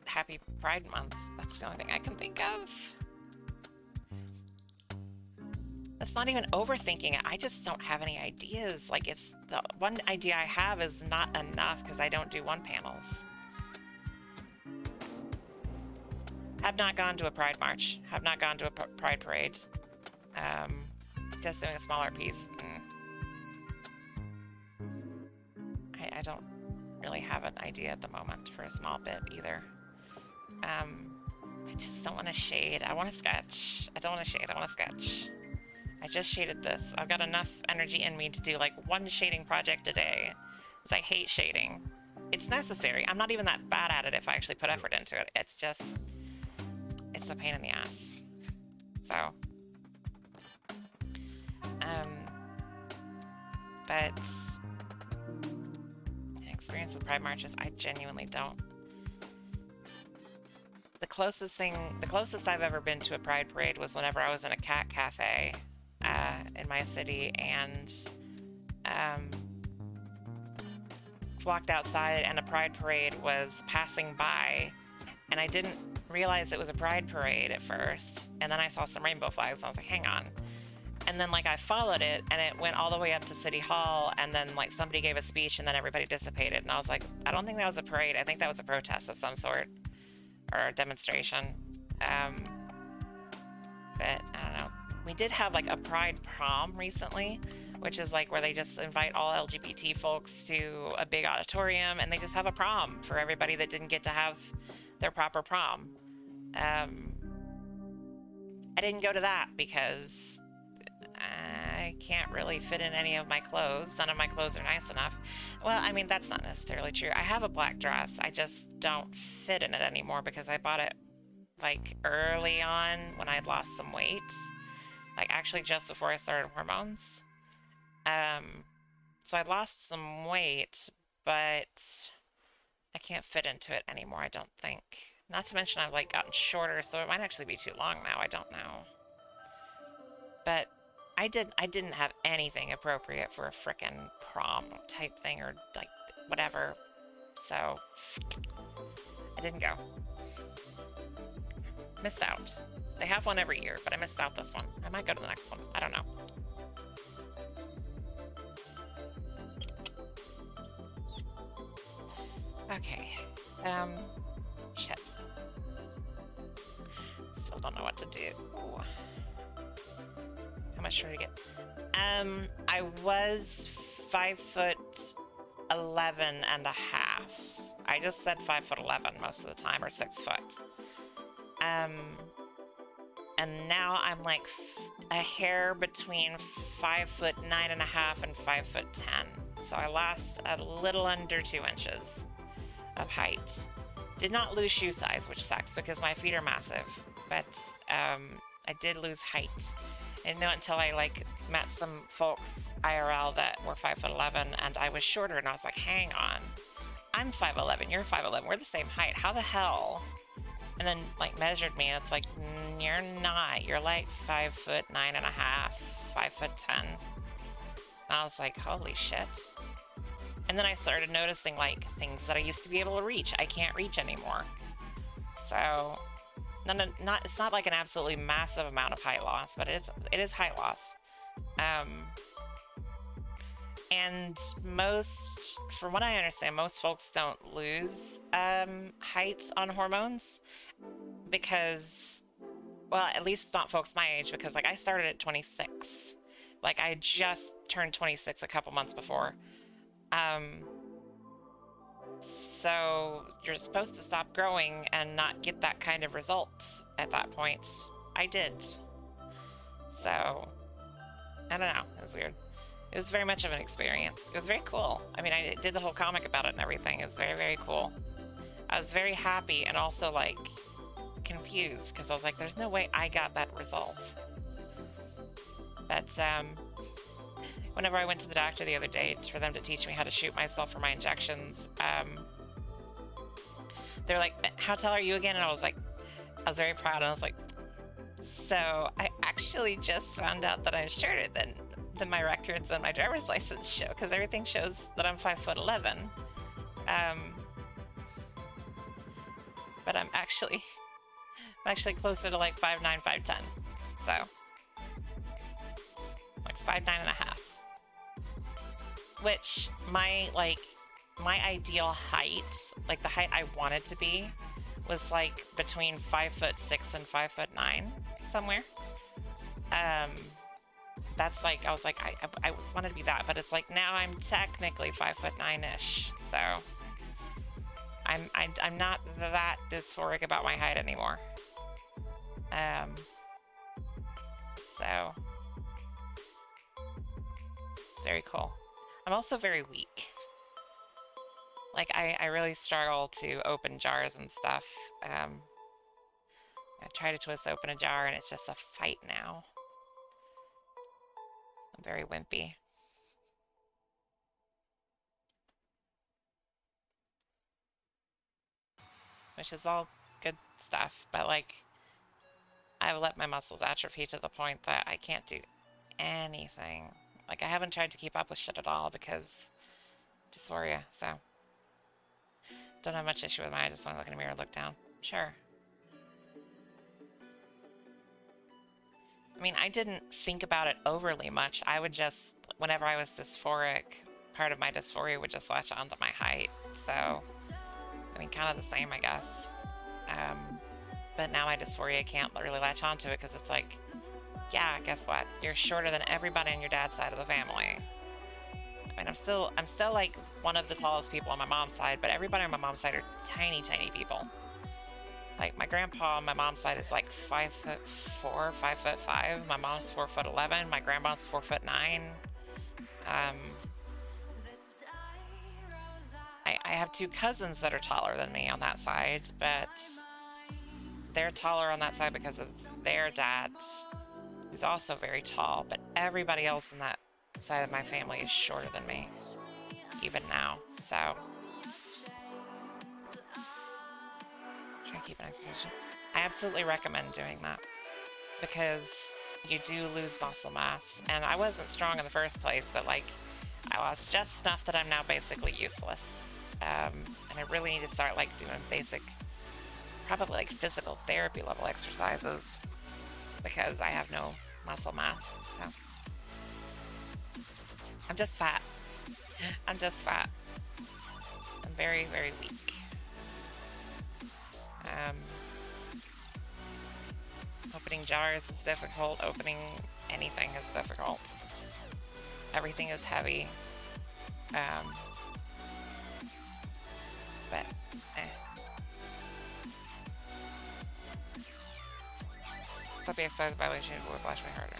Happy Pride Month. That's the only thing I can think of. It's not even overthinking it. I just don't have any ideas. Like, it's the one idea I have is not enough because I don't do one panels. Have not gone to a Pride March. Have not gone to a Pride Parade. Just doing a smaller piece. I don't really have an idea at the moment for a small bit either. I just don't want to shade. I want to sketch. I don't want to shade. I want to sketch. I just shaded this. I've got enough energy in me to do like one shading project a day, because I hate shading. It's necessary. I'm not even that bad at it if I actually put effort into it. It's just, it's a pain in the ass. So, but experience with Pride Marches, I genuinely don't. The closest I've ever been to a Pride Parade was whenever I was in a cat cafe in my city, and walked outside and a Pride Parade was passing by, and I didn't realize it was a Pride Parade at first, and then I saw some rainbow flags, and I was like, hang on. And then, like, I followed it, and it went all the way up to City Hall, and then, like, somebody gave a speech, and then everybody dissipated, and I was like, I don't think that was a parade. I think that was a protest of some sort, or a demonstration. But I don't know. We did have, like, a Pride prom recently, which is, like, where they just invite all LGBT folks to a big auditorium, and they just have a prom for everybody that didn't get to have their proper prom. I didn't go to that because I I can't really fit in any of my clothes. None of my clothes are nice enough. Well, I mean, that's not necessarily true. I have a black dress. I just don't fit in it anymore because I bought it like early on when I had lost some weight. Like actually just before I started hormones. So I lost some weight, but I can't fit into it anymore, I don't think. Not to mention I've like gotten shorter, so it might actually be too long now, I don't know. But I didn't have anything appropriate for a frickin' prom type thing or like whatever. So I didn't go. Missed out. They have one every year, but I missed out this one. I might go to the next one. I don't know. Okay. Shit. Still don't know what to do. Ooh. How much should I get? I was 5'11" and a half. I just said 5'11" most of the time, or 6 foot. And now I'm like a hair between 5'9" and a half and 5'10". So I lost a little under 2 inches of height. Did not lose shoe size, which sucks because my feet are massive, but I did lose height. I didn't know until I like met some folks IRL that were 5'11" and I was shorter, and I was like, hang on, I'm 5'11", you're 5'11", we're the same height, how the hell? And then like measured me, and it's like, you're not, you're like 5'9" and a half, 5'10". And I was like, holy shit. And then I started noticing like things that I used to be able to reach, I can't reach anymore. So it's not like an absolutely massive amount of height loss, but it is height loss. And most, from what I understand, most folks don't lose height on hormones because, well, at least not folks my age, because like I started at 26. Like I just turned 26 a couple months before. So you're supposed to stop growing and not get that kind of result at that point. I did. So, I don't know. It was weird. It was very much of an experience. It was very cool. I mean, I did the whole comic about it and everything. It was very, very cool. I was very happy and also, like, confused because I was like, there's no way I got that result. But, whenever I went to the doctor the other day for them to teach me how to shoot myself for my injections, they're like, how tall are you again? And I was very proud. And I was like, so I actually just found out that I'm shorter than my records and my driver's license show, because everything shows that I'm 5'11". But I'm actually closer to like 5'9", 5'10". So like 5'9" and a half. Which my ideal height, like the height I wanted to be, was like between 5'6" and 5'9", somewhere. That's like, I was like, I wanted to be that, but it's like now I'm technically 5'9"-ish, so I'm not that dysphoric about my height anymore. So it's very cool. I'm also very weak. Like, I really struggle to open jars and stuff. I try to twist open a jar and it's just a fight now. I'm very wimpy. Which is all good stuff, but like, I've let my muscles atrophy to the point that I can't do anything. Like, I haven't tried to keep up with shit at all because dysphoria, so. Don't have much issue with mine, I just want to look in the mirror and look down. Sure. I mean, I didn't think about it overly much. I would just, whenever I was dysphoric, part of my dysphoria would just latch onto my height. So, I mean, kind of the same, I guess. But now my dysphoria can't really latch onto it because it's like, yeah, guess what? You're shorter than everybody on your dad's side of the family. I mean, I'm still like one of the tallest people on my mom's side, but everybody on my mom's side are tiny, tiny people. Like my grandpa on my mom's side is like 5'4", 5'5". My mom's 4'11". My grandma's 4'9". I have two cousins that are taller than me on that side, but they're taller on that side because of their dad, who's also very tall. But everybody else in that side of my family is shorter than me, even now. So try to keep an exercise. I absolutely recommend doing that because you do lose muscle mass. And I wasn't strong in the first place, but like I lost just enough that I'm now basically useless. And I really need to start like doing basic, probably like physical therapy level exercises because I have no muscle mass. So I'm just fat. I'm just fat. I'm very, very weak. Opening jars is difficult. Opening anything is difficult. Everything is heavy. But, Except the exercise violation will flash me harder.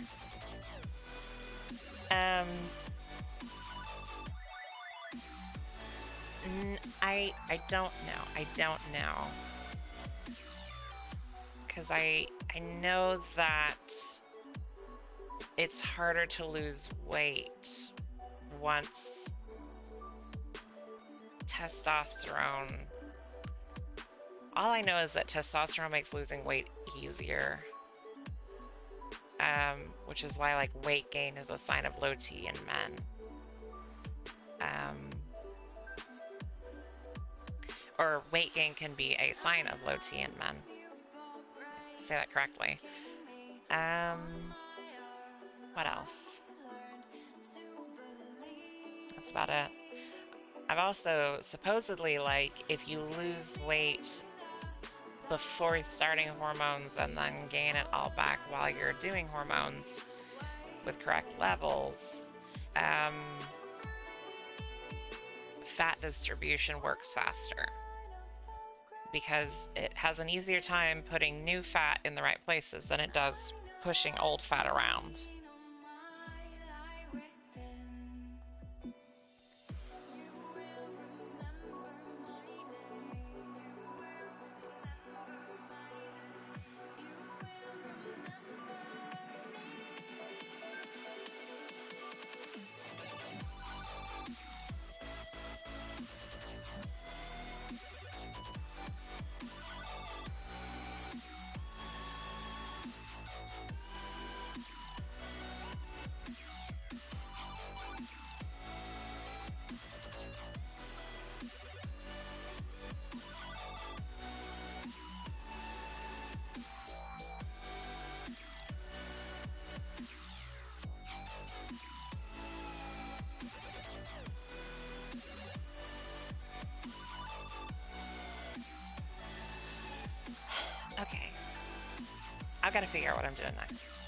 I don't know. I don't know. Because I know that it's harder to lose weight once testosterone. All I know is that testosterone makes losing weight easier. Which is why like weight gain is a sign of low T in men. Or weight gain can be a sign of low T in men. Say that correctly. What else? That's about it. I've also supposedly, like, if you lose weight before starting hormones and then gain it all back while you're doing hormones with correct levels, fat distribution works faster because it has an easier time putting new fat in the right places than it does pushing old fat around. Okay, I've got to figure out what I'm doing next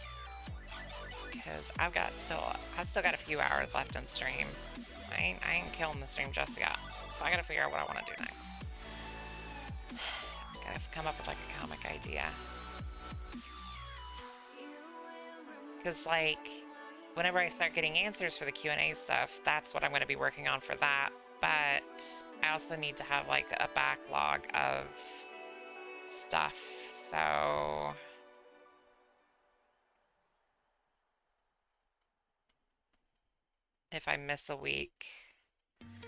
because I've still got a few hours left in stream. I ain't killing the stream just yet, so I got to figure out what I want to do next. Gotta come up with like a comic idea because like whenever I start getting answers for the Q&A stuff, that's what I'm going to be working on for that. But I also need to have like a backlog of stuff. So if I miss a week,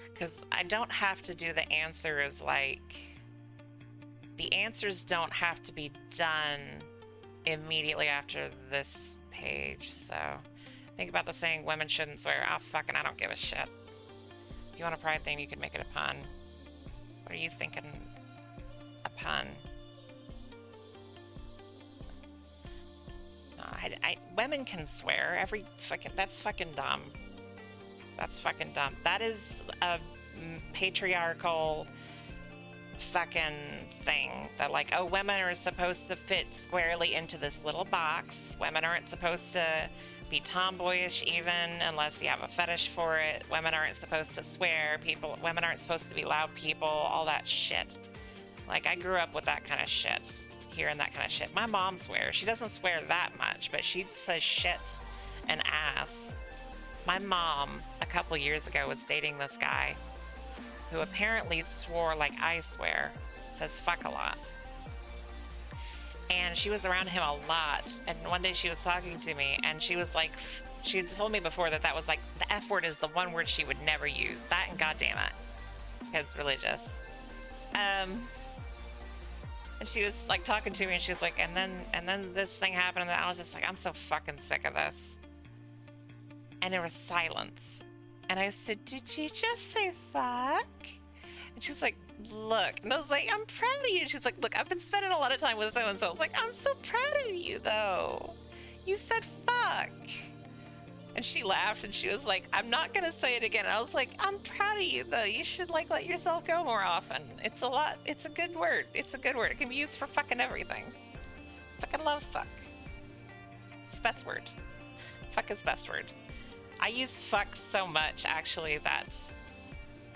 because I don't have to do the answers, like the answers don't have to be done immediately after this page. So think about the saying women shouldn't swear. Oh fucking I don't give a shit. If you want a pride thing, you can make it a pun. What are you thinking? A pun? Women can swear. That's fucking dumb. That's fucking dumb. That is a patriarchal fucking thing that like, oh, women are supposed to fit squarely into this little box. Women aren't supposed to be tomboyish even unless you have a fetish for it. Women aren't supposed to swear. Women aren't supposed to be loud people. All that shit. Like, I grew up with that kind of shit, hearing that kind of shit. My mom swears. She doesn't swear that much, but she says shit and ass. My mom, a couple years ago, was dating this guy who apparently swore like I swear, says fuck a lot. And she was around him a lot. And one day she was talking to me, and she was like, she had told me before that was like, the F word is the one word she would never use. That and goddamn it. Because religious. And she was like talking to me, and she was like, and then this thing happened, and I was just like, I'm so fucking sick of this. And there was silence. And I said, did you just say fuck? And she's like, look. And I was like, I'm proud of you. And she's like, look, I've been spending a lot of time with so-and-so. I was like, I'm so proud of you, though. You said fuck. And she laughed, and she was like, I'm not going to say it again. And I was like, I'm proud of you, though. You should, like, let yourself go more often. It's a lot. It's a good word. It's a good word. It can be used for fucking everything. Fucking love fuck. It's the best word. Fuck is best word. I use fuck so much, actually, that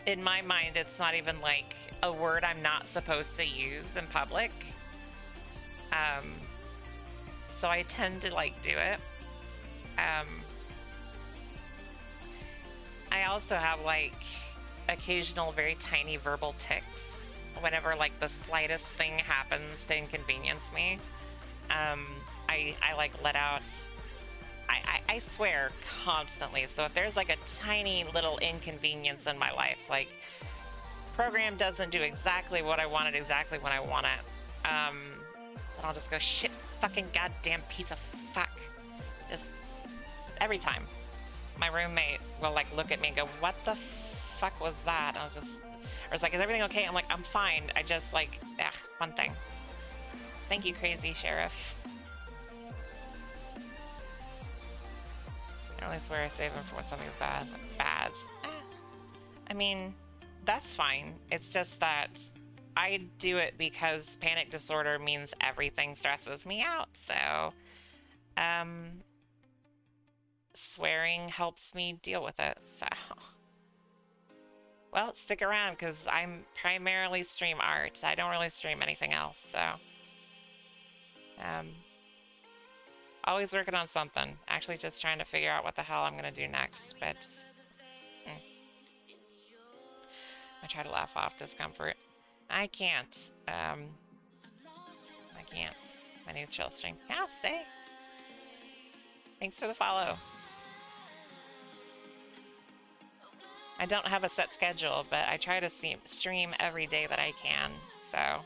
in my mind, it's not even like a word I'm not supposed to use in public. So I tend to like do it. I also have like occasional very tiny verbal tics whenever like the slightest thing happens to inconvenience me. I like let out, I swear constantly. So if there's like a tiny little inconvenience in my life, like program doesn't do exactly what I wanted exactly when I want it, then I'll just go, shit, fucking goddamn piece of fuck. Just every time. My roommate will like look at me and go, what the fuck was that? And I was just, or it's like, is everything okay? I'm like, I'm fine. I just like, one thing. Thank you, crazy sheriff. I only swear I save them for when something's bad. Bad. I mean, that's fine. It's just that I do it because panic disorder means everything stresses me out. So, swearing helps me deal with it. So, well, stick around because I'm primarily stream art. I don't really stream anything else. So, always working on something. Actually, just trying to figure out what the hell I'm gonna do next. But I try to laugh off discomfort. I can't. I can't. My new chill stream. Yeah, stay. Thanks for the follow. I don't have a set schedule, but I try to stream every day that I can, so. I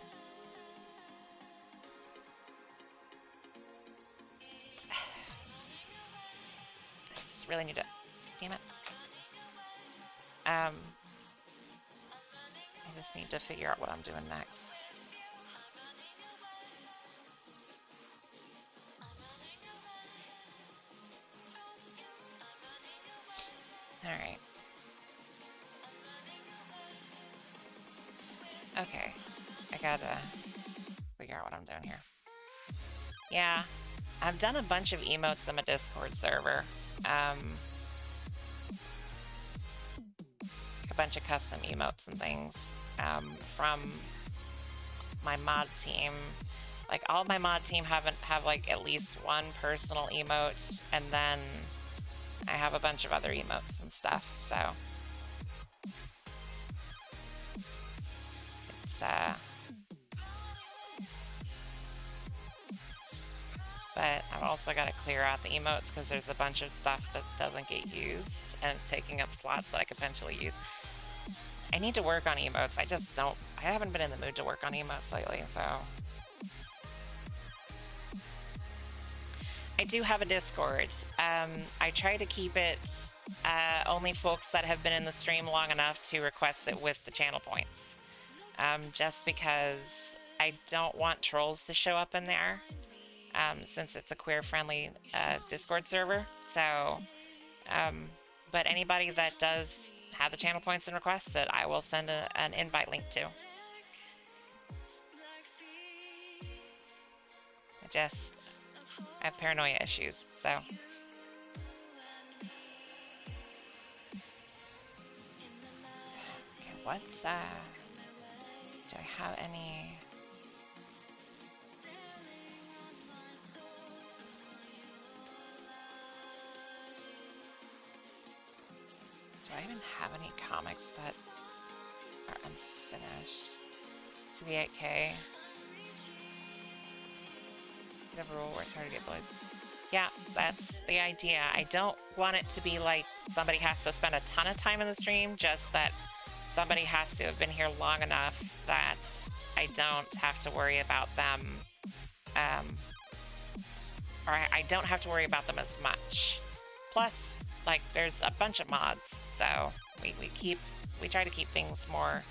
just really need to, damn it. I just need to figure out what I'm doing next. All right. Okay, I gotta figure out what I'm doing here. Yeah, I've done a bunch of emotes in my Discord server. A bunch of custom emotes and things from my mod team. Like all my mod team have like at least one personal emote, and then I have a bunch of other emotes and stuff. So. But I've also got to clear out the emotes because there's a bunch of stuff that doesn't get used and it's taking up slots that I could potentially use. I need to work on emotes. I haven't been in the mood to work on emotes lately, so. I do have a Discord. I try to keep it only folks that have been in the stream long enough to request it with the channel points. Just because I don't want trolls to show up in there, since it's a queer-friendly Discord server. So, but anybody that does have the channel points and requests it, I will send an invite link to. I have paranoia issues, so. Okay, what's Do I have any? Do I even have any comics that are unfinished? To the 8K. Get a rule where it's hard to get boys. Yeah, that's the idea. I don't want it to be like somebody has to spend a ton of time in the stream, just that somebody has to have been here long enough that I don't have to worry about them, or I don't have to worry about them as much. Plus, like, there's a bunch of mods, so we try to keep things more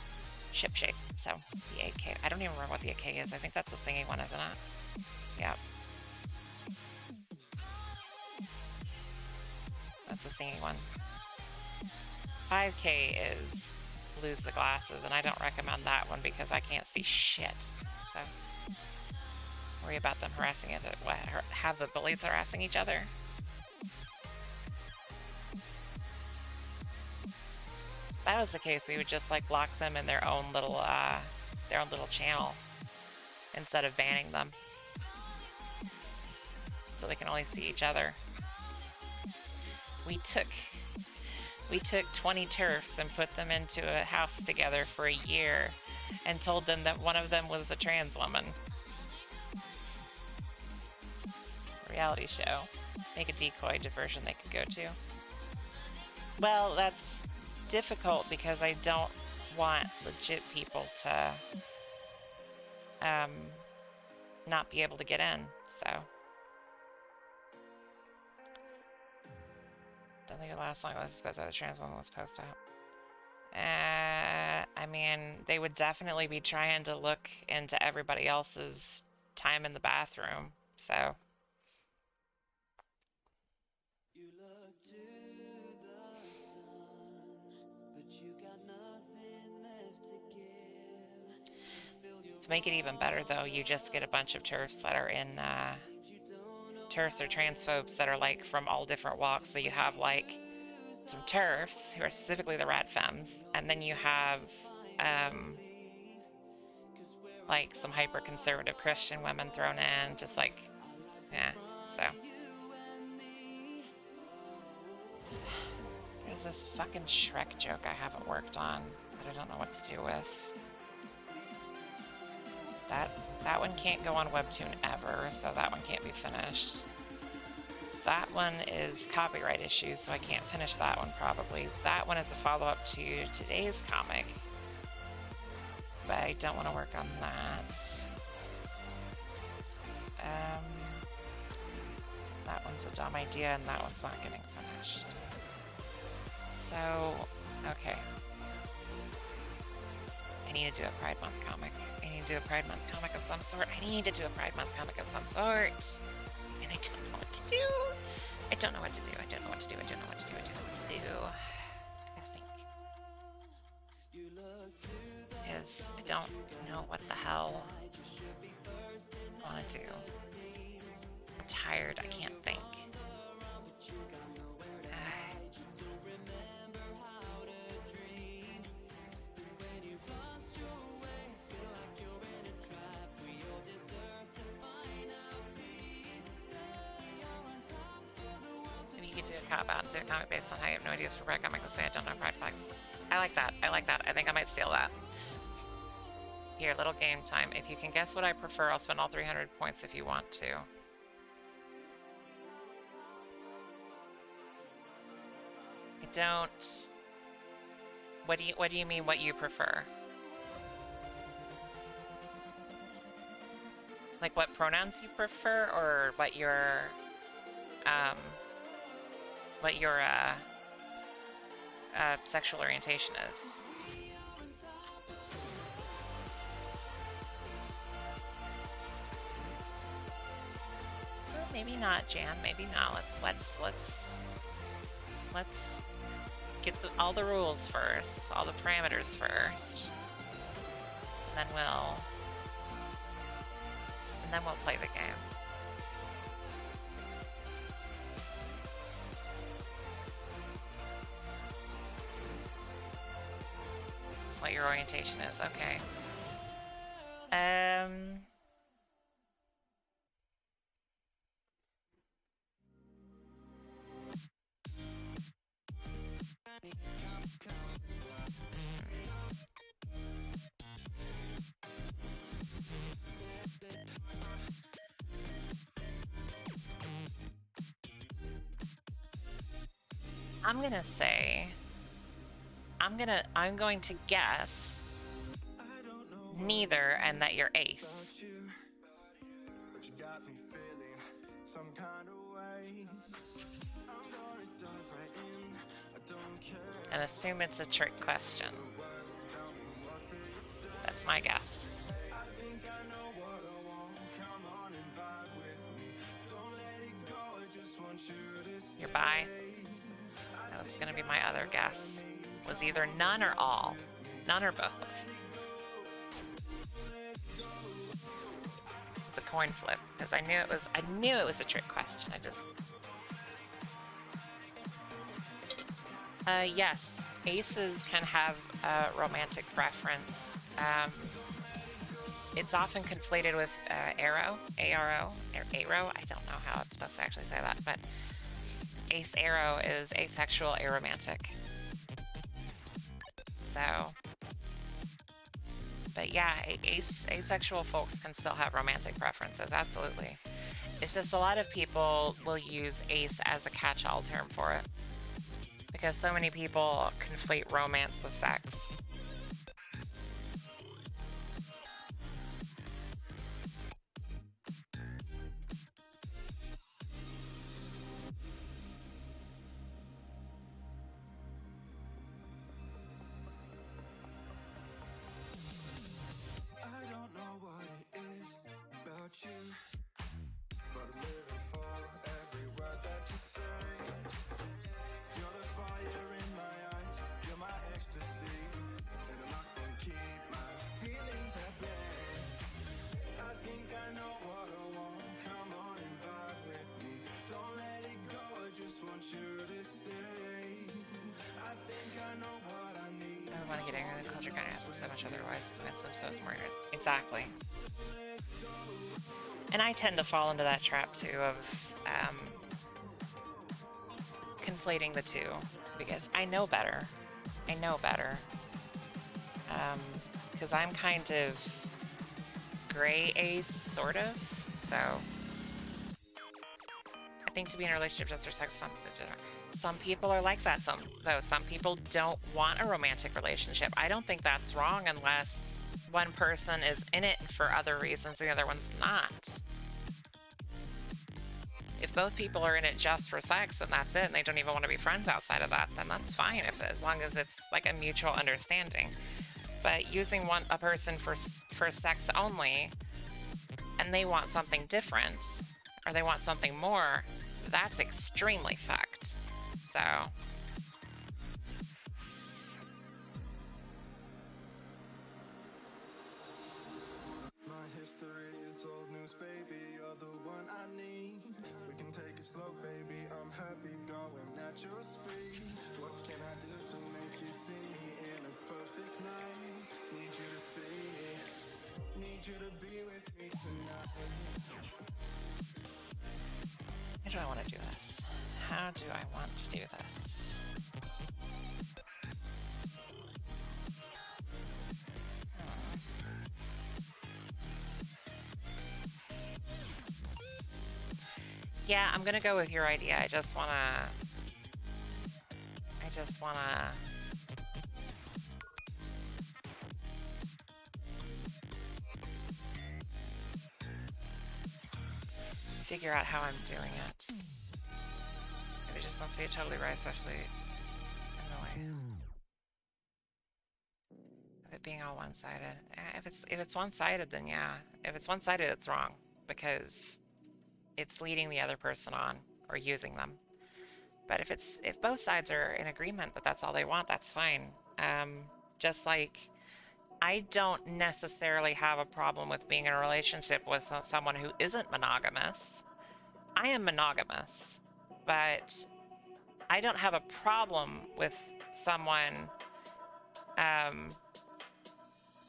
shipshape. So the 8K, I don't even remember what the 8K is. I think that's the singing one, isn't it? Yeah. That's the singing one. 5K is lose the glasses, and I don't recommend that one because I can't see shit. So worry about them harassing each other. What? Have the bullies harassing each other? If that was the case, we would just like lock them in their own little channel instead of banning them, so they can only see each other. We took 20 TERFs and put them into a house together for a year and told them that one of them was a trans woman. Reality show. Make a decoy diversion they could go to. Well, that's difficult because I don't want legit people to not be able to get in, so. Don't think it'll last long unless it's the trans woman was post out. I mean, they would definitely be trying to look into everybody else's time in the bathroom, so. You look to the sun, but you got nothing left to give. To make it even better, though, you just get a bunch of TERFs that are in, TERFs or transphobes that are like from all different walks. So you have like some TERFs who are specifically the rad femmes, and then you have like some hyper conservative Christian women thrown in, just like, yeah. So there's this fucking Shrek joke I haven't worked on that I don't know what to do with. That one can't go on Webtoon ever, so that one can't be finished. That one is copyright issues, so I can't finish that one probably. That one is a follow-up to today's comic, but I don't want to work on that. That one's a dumb idea, and that one's not getting finished. So, okay. I need to do a Pride Month comic. I need to do a Pride Month comic of some sort. I need to do a Pride Month comic of some sort. And I don't know what to do. I don't know what to do. I don't know what to do. I don't know what to do. I don't know what to do. I gotta think. Because I don't know what the hell I want to do. I'm tired. I can't think. Do a cop out and do a comic based on how you have no ideas for Pride comic. Let's say I don't know Pride flags. I like that. I like that. I think I might steal that. Here, little game time. If you can guess what I prefer, I'll spend all 300 points if you want to. I don't. What do you mean what you prefer? Like what pronouns you prefer, or what your sexual orientation is. Well, maybe not, Jan. Maybe not. Let's get all the rules first, all the parameters first, and then we'll play the game. What your orientation is, okay. Um, I'm gonna say, I'm going to guess neither, and that you're ace. But you got me feeling some kind of way. I'm gonna dive right in. I don't care. And assume it's a trick question. That's my guess. I think I know what I want. Come on and vibe with me. Don't let it go. I just want you to stay. You're bi. That was gonna be my other guess. Was either none or all. None or both. It's a coin flip because I knew it was a trick question. Yes, aces can have a romantic preference. It's often conflated with arrow, A-R-O, or aro. I don't know how it's supposed to actually say that, but ace arrow is asexual, aromantic. So, but yeah, asexual folks can still have romantic preferences, absolutely. It's just a lot of people will use ace as a catch-all term for it because so many people conflate romance with sex. I don't know what it is about you, but I'm living for every word that you say. You're the fire in my eyes, you're my ecstasy, and I'm not gonna keep my feelings at bay. I think I know what I want. Come on and vibe with me. Don't let it go. I just want you to stay. I think I know what I need. I don't want to get angry. The culture kind of asks so much otherwise. It's so smart. Exactly. And I tend to fall into that trap too of conflating the two because I know better. I know better. Because I'm kind of gray ace, sort of. So I think to be in a relationship just for sex, some people are like that. Some people don't want a romantic relationship. I don't think that's wrong unless one person is in it for other reasons, the other one's not. If both people are in it just for sex and that's it, and they don't even want to be friends outside of that, then that's fine, as long as it's like a mutual understanding. But using a person for sex only, and they want something different, or they want something more, that's extremely fucked. So My history is old news, baby. You're the one I need. We can take it slow, baby. I'm happy going at your speed. What can I do to make you see me in a perfect night? Need you to see me. Need you to be with me tonight. how do I want to do this? How do I want to do this? Yeah, I'm gonna go with your idea. I just wanna figure out how I'm doing it. I just don't see it totally right, especially in the way of it being all one-sided. If it's one-sided, then yeah. If it's one-sided, it's wrong because it's leading the other person on or using them. But if both sides are in agreement that that's all they want, that's fine. Just like I don't necessarily have a problem with being in a relationship with someone who isn't monogamous. I am monogamous, but I don't have a problem with someone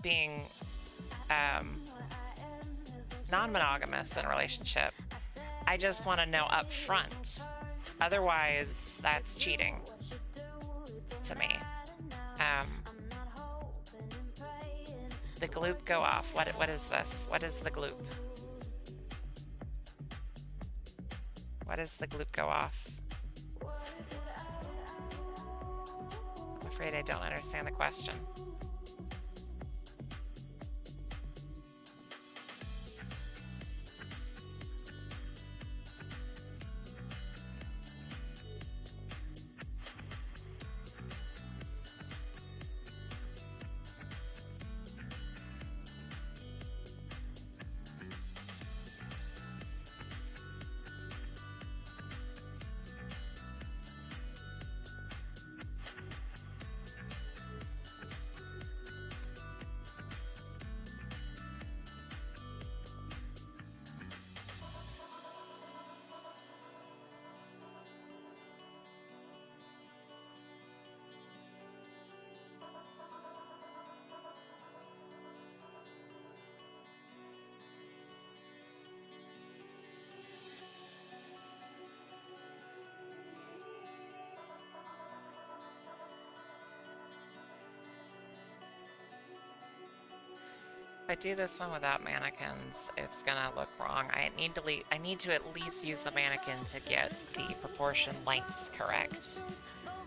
being non-monogamous in a relationship, I just want to know up front. Otherwise, that's cheating to me. The gloop go off. What is this? What is the gloop? What is the gloop go off? I'm afraid I don't understand the question. If I do this one without mannequins, it's gonna look wrong. I need to at least use the mannequin to get the proportion lengths correct.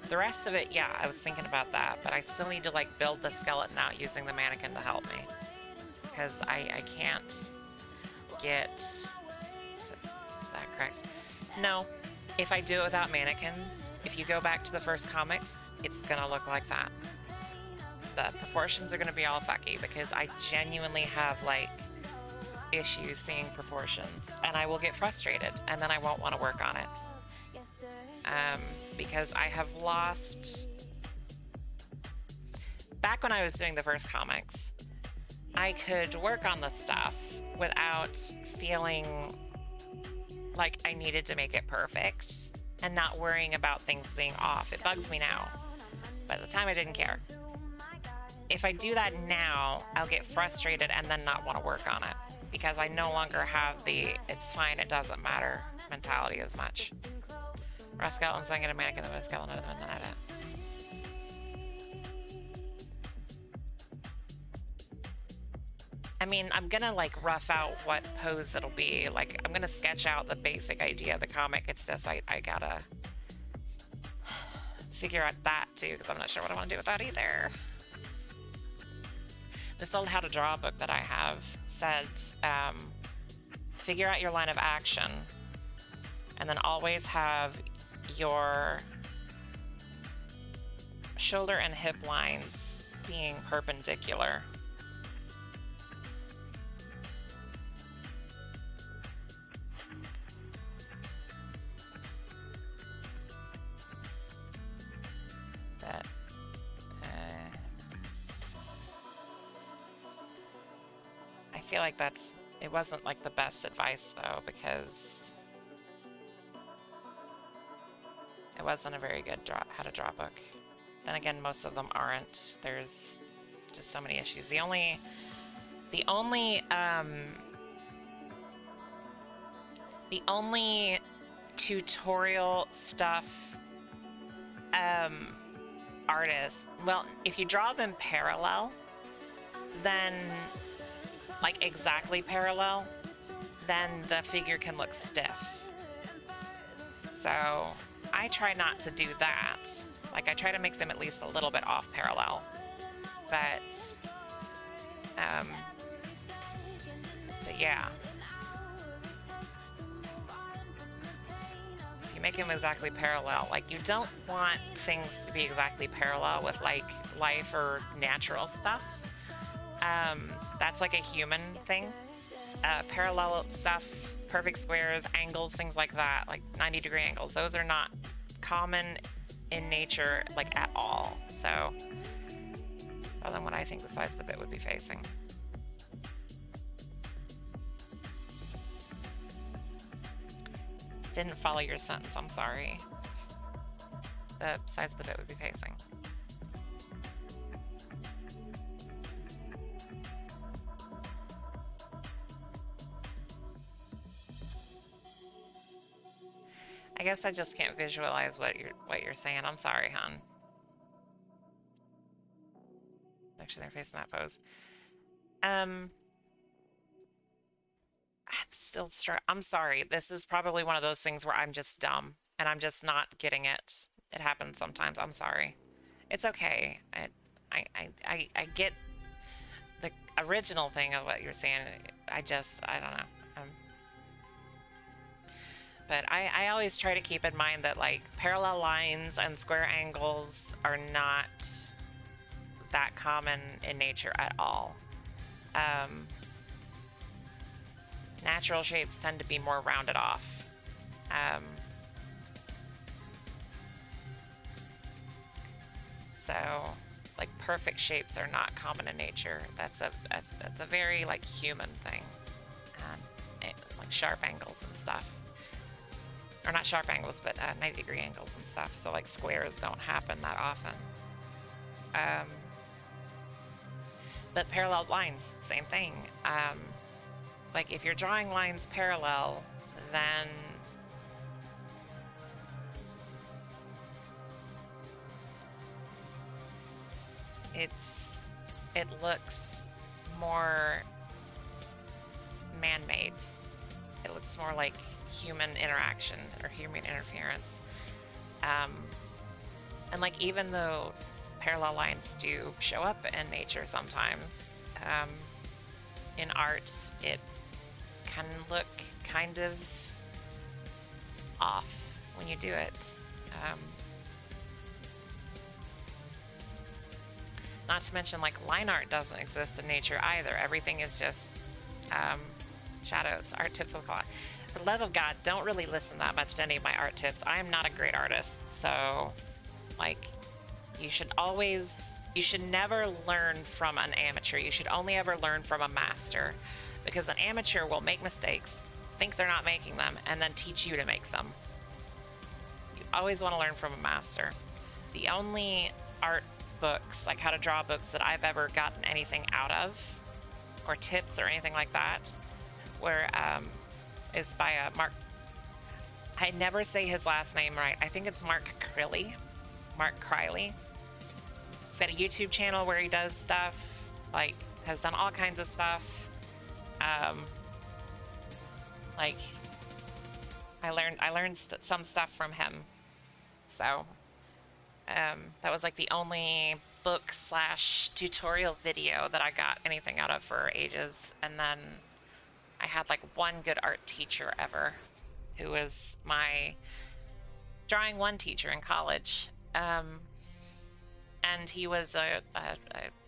The rest of it, yeah, I was thinking about that, but I still need to like build the skeleton out using the mannequin to help me. Because I can't get that correct. No, if I do it without mannequins, if you go back to the first comics, it's gonna look like that. The proportions are going to be all fucky because I genuinely have like issues seeing proportions, and I will get frustrated and then I won't want to work on it because I have lost. Back when I was doing the first comics, I could work on the stuff without feeling like I needed to make it perfect and not worrying about things being off. It bugs me now, but at the time I didn't care. If I do that now, I'll get frustrated and then not want to work on it because I no longer have the "it's fine, it doesn't matter" mentality as much. Raw skeletons, I get a mannequin, then a skeleton, and then edit. I mean, I'm gonna like rough out what pose it'll be. Like, I'm gonna sketch out the basic idea of the comic. It's just I gotta figure out that too because I'm not sure what I want to do with that either. This old how to draw book that I have said, figure out your line of action and then always have your shoulder and hip lines being perpendicular. That I feel like it wasn't like the best advice though, because it wasn't a very good how to draw book. Then again, most of them aren't. There's just so many issues. The only tutorial stuff artists, well, if you draw them parallel, then like exactly parallel, then the figure can look stiff. So I try not to do that. Like I try to make them at least a little bit off parallel. But yeah. If you make them exactly parallel, like you don't want things to be exactly parallel with like life or natural stuff. That's like a human thing. Parallel stuff, perfect squares, angles, things like that, like 90-degree angles. Those are not common in nature, like at all. So, other than what I think the size of the bit would be facing. Didn't follow your sentence, I'm sorry. The size of the bit would be facing. I guess I just can't visualize what you're saying. I'm sorry, hon. Actually, they're facing that pose. I'm sorry. This is probably one of those things where I'm just dumb and I'm just not getting it. It happens sometimes. I'm sorry. It's okay. I get the original thing of what you're saying. I don't know. But I always try to keep in mind that like parallel lines and square angles are not that common in nature at all. Natural shapes tend to be more rounded off. So like perfect shapes are not common in nature. That's a very like human thing. Like sharp angles and stuff. Or not sharp angles, but 90-degree angles and stuff. So like squares don't happen that often. But parallel lines, same thing. Like if you're drawing lines parallel, then it looks more man-made. It looks more like human interaction or human interference. And like even though parallel lines do show up in nature sometimes, in art it can look kind of off when you do it. Not to mention like line art doesn't exist in nature either. Everything is just shadows. Art tips with color. For the love of God, don't really listen that much to any of my art tips. I am not a great artist, so like you should never learn from an amateur. You should only ever learn from a master, because an amateur will make mistakes, think they're not making them, and then teach you to make them. You always want to learn from a master. The only art books, like how to draw books, that I've ever gotten anything out of, or tips or anything like that, where is by Mark. I never say his last name right. I think it's Mark Crilly. Mark Criley. He's got a YouTube channel where he does stuff, like has done all kinds of stuff. Like I learned some stuff from him. So that was like the only book / tutorial video that I got anything out of for ages. And then I had like one good art teacher ever, who was my drawing 1 teacher in college. And he was a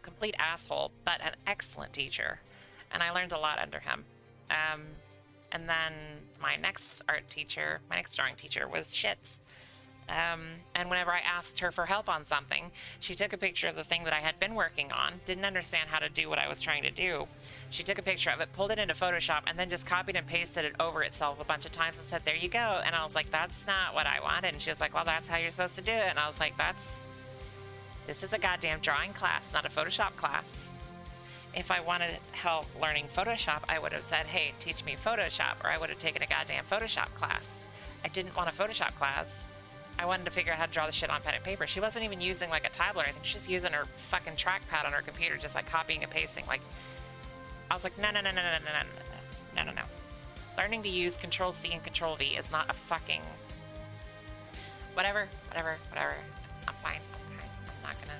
complete asshole, but an excellent teacher. And I learned a lot under him. And then my next drawing teacher was shit. And whenever I asked her for help on something, she took a picture of the thing that I had been working on, didn't understand how to do what I was trying to do. She took a picture of it, pulled it into Photoshop, and then just copied and pasted it over itself a bunch of times and said, there you go. And I was like, that's not what I wanted. And she was like, well, that's how you're supposed to do it. And I was like, this is a goddamn drawing class, not a Photoshop class. If I wanted help learning Photoshop, I would have said, hey, teach me Photoshop, or I would have taken a goddamn Photoshop class. I didn't want a Photoshop class. I wanted to figure out how to draw the shit on pen and paper. She wasn't even using like a tablet or anything. She's just using her fucking trackpad on her computer, just like copying and pasting. Like, I was like, no. Learning to use Control-C and Control-V is not a fucking... Whatever. I'm fine. I'm not gonna...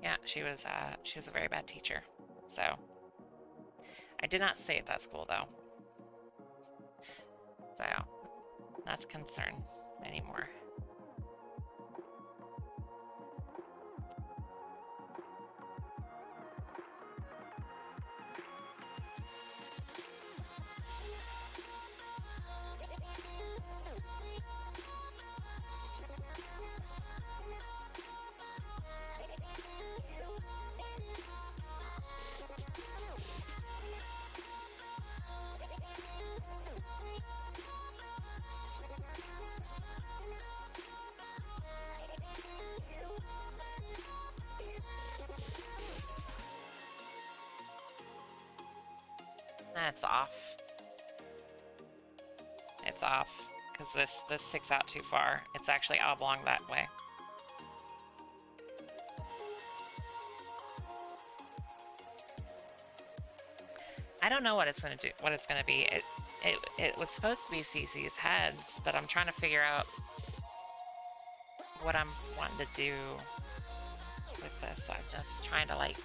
Yeah, she was a very bad teacher. So I did not stay at that school though. So not a concern anymore. It's off. It's off because this sticks out too far. It's actually oblong that way. I don't know what it's gonna do. What it's gonna be. It was supposed to be Cece's heads, but I'm trying to figure out what I'm wanting to do with this. I'm just trying to like.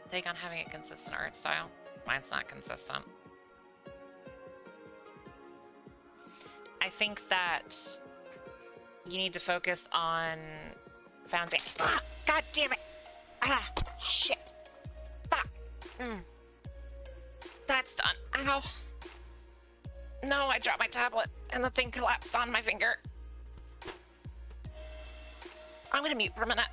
Take on having a consistent art style. Mine's not consistent. I think that you need to focus on foundation. Ah, God damn it! Ah, shit! Fuck! That's done. Ow! No, I dropped my tablet and the thing collapsed on my finger. I'm gonna mute for a minute.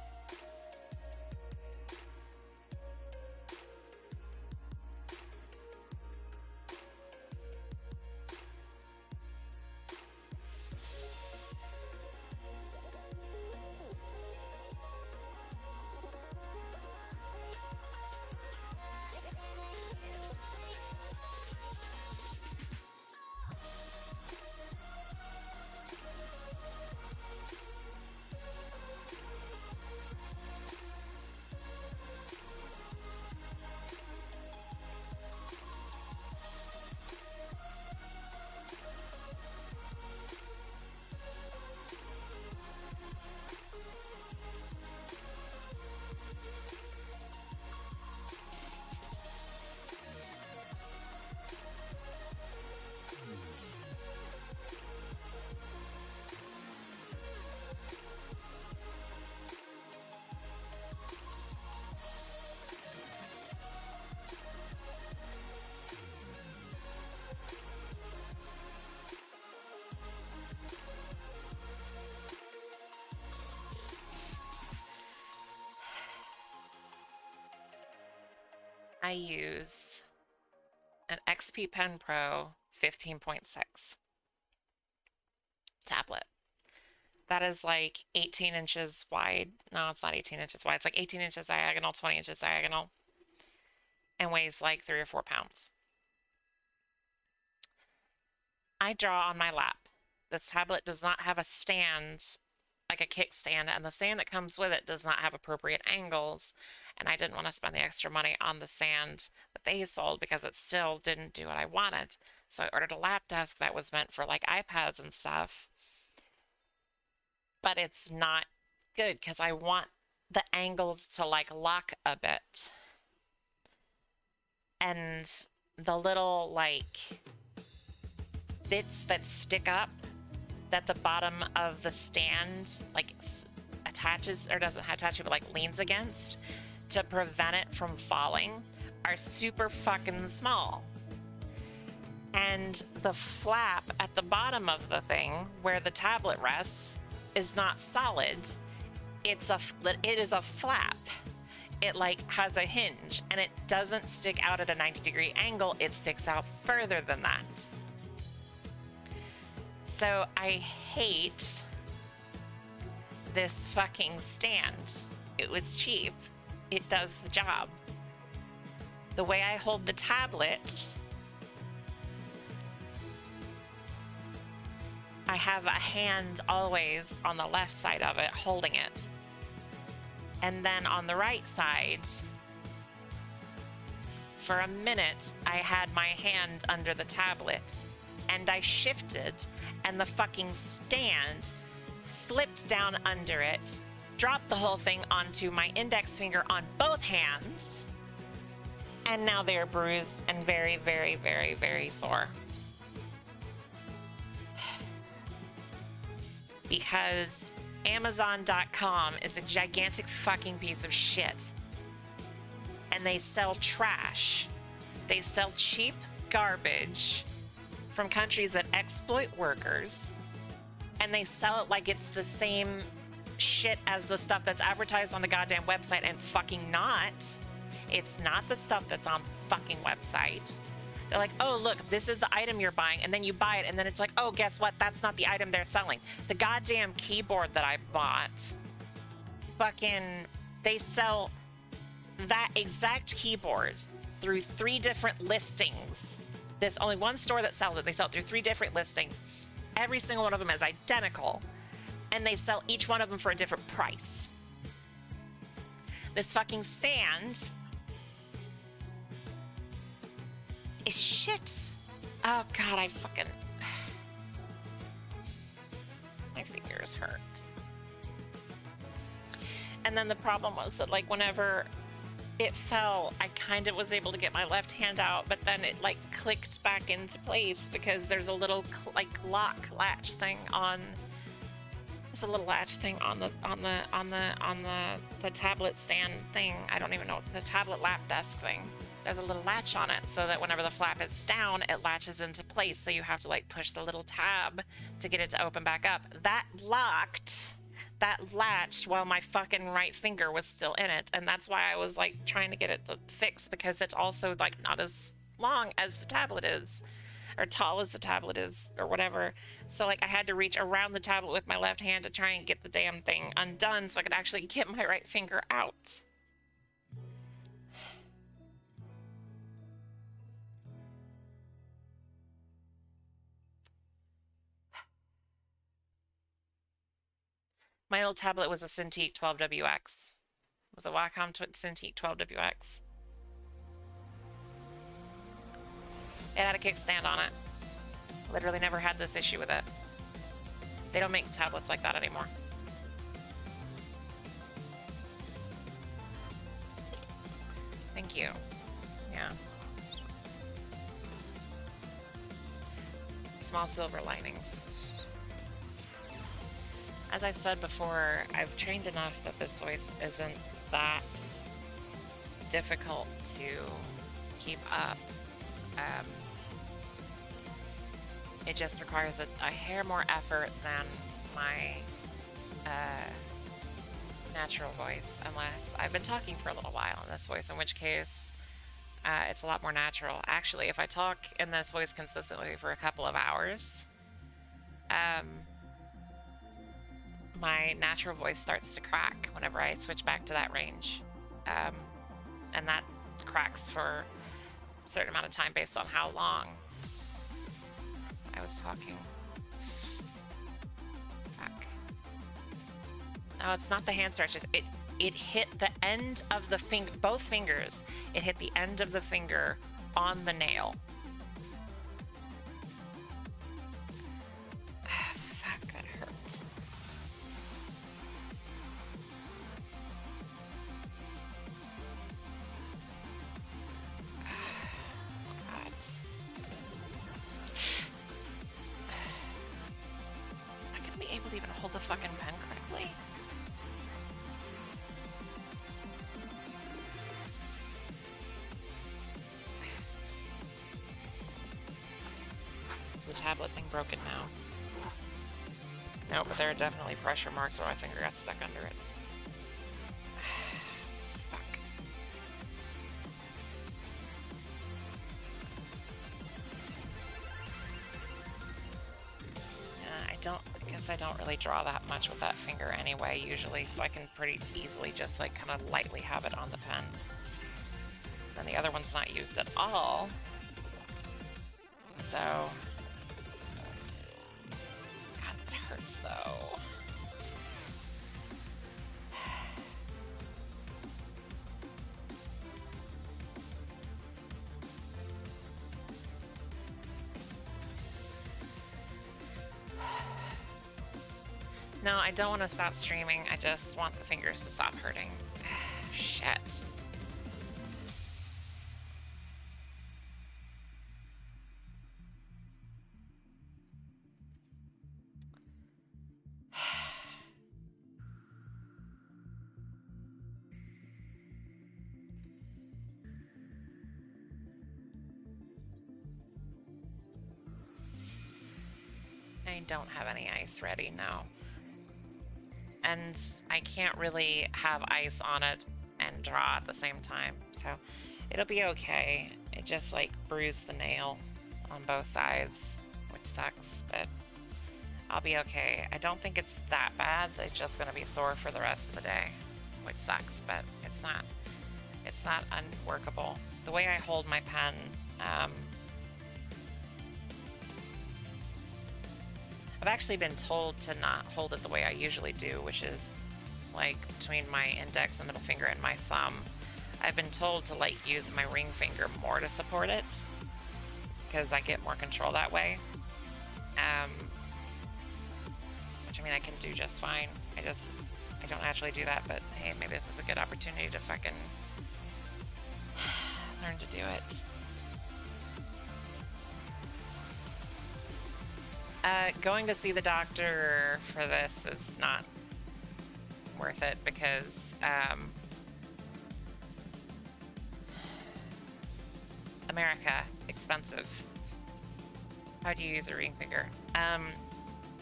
I use an XP Pen Pro 15.6 tablet. That is like 18 inches wide. No, it's not 18 inches wide. It's like 18 inches diagonal, 20 inches diagonal, and weighs like 3 or 4 pounds. I draw on my lap. This tablet does not have a stand, like a kickstand, and the stand that comes with it does not have appropriate angles. And I didn't want to spend the extra money on the stand that they sold because it still didn't do what I wanted. So I ordered a lap desk that was meant for like iPads and stuff. But it's not good because I want the angles to like lock a bit. And the little like bits that stick up that the bottom of the stand like attaches, or doesn't attach, but like leans against to prevent it from falling, are super fucking small. And the flap at the bottom of the thing where the tablet rests is not solid. It is a flap. It like has a hinge and it doesn't stick out at a 90-degree angle. It sticks out further than that. So I hate this fucking stand. It was cheap. It does the job. The way I hold the tablet, I have a hand always on the left side of it holding it. And then on the right side, for a minute, I had my hand under the tablet and I shifted and the fucking stand flipped down under it, dropped the whole thing onto my index finger on both hands, and now they're bruised and very, very, very, very sore. Because Amazon.com is a gigantic fucking piece of shit. And they sell trash. They sell cheap garbage from countries that exploit workers. And they sell it like it's the same shit as the stuff that's advertised on the goddamn website, and it's fucking not. It's not the stuff that's on the fucking website. They're like, oh, look, this is the item you're buying. And then you buy it. And then it's like, oh, guess what? That's not the item they're selling. The goddamn keyboard that I bought, fucking, they sell that exact keyboard through 3 different listings. There's only one store that sells it. They sell it through 3 different listings. Every single one of them is identical. And they sell each one of them for a different price. This fucking stand is shit. Oh god, I fucking... my fingers hurt. And then the problem was that, like, whenever it fell, I kind of was able to get my left hand out, but then it, like, clicked back into place because there's a little, like, lock latch thing on... There's a little latch thing on the tablet stand thing. I don't even know, the tablet lap desk thing. There's a little latch on it so that whenever the flap is down, it latches into place. So you have to like push the little tab to get it to open back up. That latched while my fucking right finger was still in it. And that's why I was like trying to get it to fix, because it's also like not as long as the tablet is, or tall as the tablet is, or whatever. So like I had to reach around the tablet with my left hand to try and get the damn thing undone so I could actually get my right finger out. My old tablet was a Cintiq 12WX. It was a Wacom Cintiq 12WX. It had a kickstand on it. Literally never had this issue with it. They don't make tablets like that anymore. Thank you. Yeah. Small silver linings. As I've said before, I've trained enough that this voice isn't that difficult to keep up. It just requires a hair more effort than my natural voice, unless I've been talking for a little while in this voice, in which case it's a lot more natural. Actually, if I talk in this voice consistently for a couple of hours, my natural voice starts to crack whenever I switch back to that range. And that cracks for a certain amount of time based on how long I was talking. Back. No, it's not the hand stretches. It hit the end of the finger, both fingers. It hit the end of the finger on the nail. Fuck, that hurt. Able to even hold the fucking pen correctly. Is the tablet thing broken now? No, but there are definitely pressure marks where my finger got stuck under it. Fuck. I don't really draw that much with that finger anyway, usually, so I can pretty easily just like kind of lightly have it on the pen. Then the other one's not used at all. So... God, that hurts though. No, I don't want to stop streaming. I just want the fingers to stop hurting. Shit. I don't have any ice ready, no. And I can't really have ice on it and draw at the same time, so it'll be okay. It just like bruised the nail on both sides, which sucks, but I'll be okay. I don't think it's that bad. It's just gonna be sore for the rest of the day, which sucks, but it's not unworkable. The way I hold my pen, I've actually been told to not hold it the way I usually do, which is like between my index and middle finger and my thumb. I've been told to like use my ring finger more to support it because I get more control that way. Which I mean I can do just fine. I don't naturally do that, but hey, maybe this is a good opportunity to fucking learn to do it. Going to see the doctor for this is not worth it because America, expensive. How do you use a ring finger?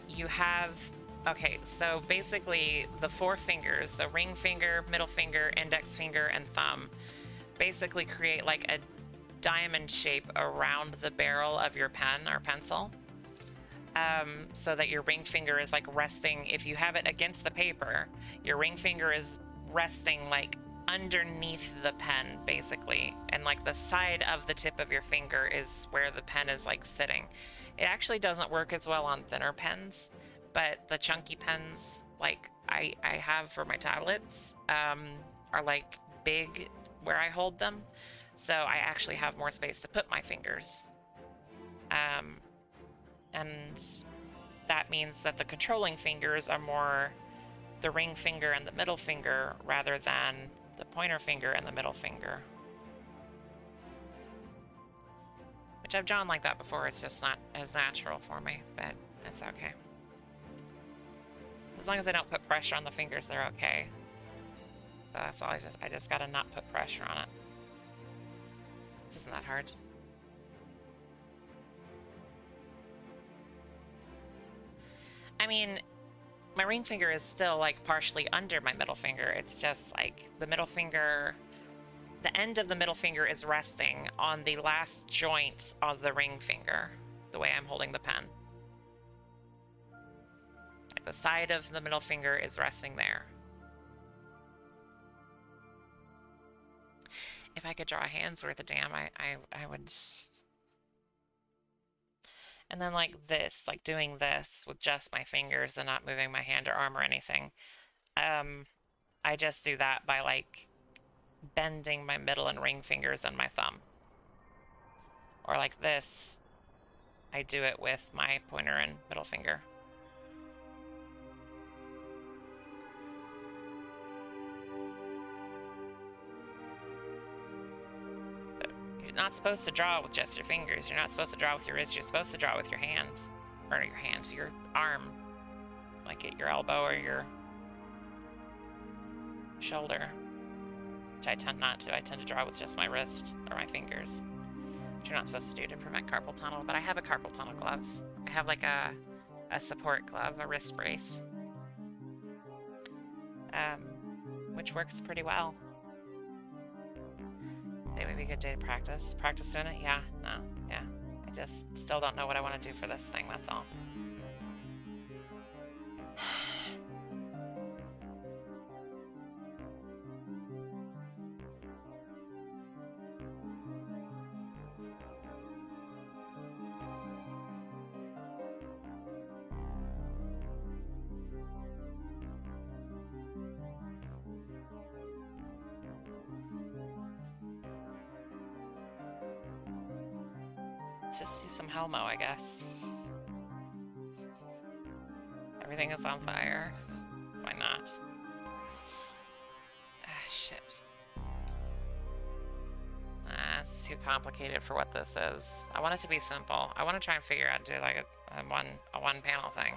You have, okay, so basically the 4 fingers, so ring finger, middle finger, index finger, and thumb, basically create like a diamond shape around the barrel of your pen or pencil. So that your ring finger is like resting, if you have it against the paper, your ring finger is resting like underneath the pen basically, and like the side of the tip of your finger is where the pen is like sitting. It actually doesn't work as well on thinner pens, but the chunky pens like I have for my tablets are like big where I hold them, so I actually have more space to put my fingers. And that means that the controlling fingers are more the ring finger and the middle finger rather than the pointer finger and the middle finger. Which I've drawn like that before, it's just not as natural for me, but it's okay. As long as I don't put pressure on the fingers, they're okay. So that's all, I just gotta not put pressure on it. It isn't that hard. I mean, my ring finger is still like partially under my middle finger. It's just like the middle finger, the end of the middle finger is resting on the last joint of the ring finger, the way I'm holding the pen. Like the side of the middle finger is resting there. If I could draw a hand's worth of damn, I would. And then like this, like doing this with just my fingers and not moving my hand or arm or anything. I just do that by like bending my middle and ring fingers and my thumb. Or like this, I do it with my pointer and middle finger. You're not supposed to draw with just your fingers. You're not supposed to draw with your wrist. You're supposed to draw with your hand. Or your hand, your arm. Like at your elbow or your shoulder. Which I tend not to. I tend to draw with just my wrist or my fingers. Which you're not supposed to do to prevent carpal tunnel. But I have a carpal tunnel glove. I have like a support glove, a wrist brace. Which works pretty well. It would be a good day to practice. Practice doing it? Yeah, no, yeah. I just still don't know what I want to do for this thing, that's all. Just do some Helmo, I guess. Everything is on fire. Why not? Ah, shit. It's too complicated for what this is. I want it to be simple. I want to try and figure out to do like a one panel thing.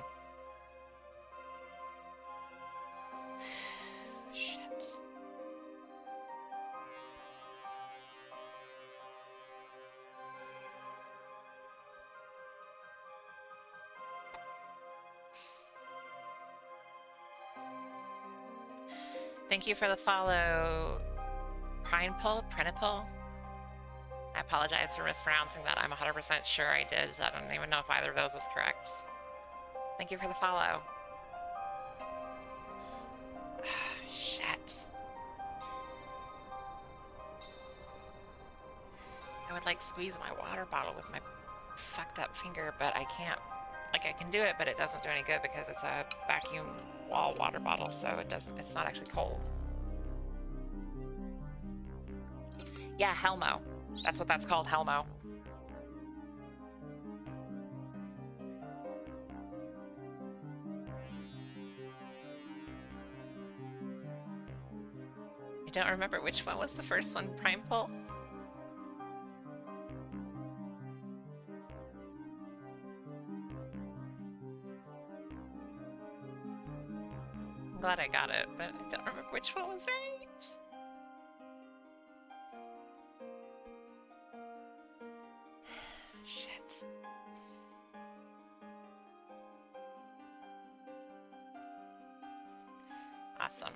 Shit. Thank you for the follow, Prinepul. I apologize for mispronouncing that. I'm 100% sure I did. I don't even know if either of those is correct. Thank you for the follow. Shit. I would like squeeze my water bottle with my fucked up finger, but I can't. Like I can do it, but it doesn't do any good because it's a vacuum wall water bottle, so it's not actually cold. Yeah, Helmo. That's what that's called, Helmo. I don't remember which one was the first one, Prinepul. I'm glad I got it, but I don't remember which one was right. Shit. Awesome.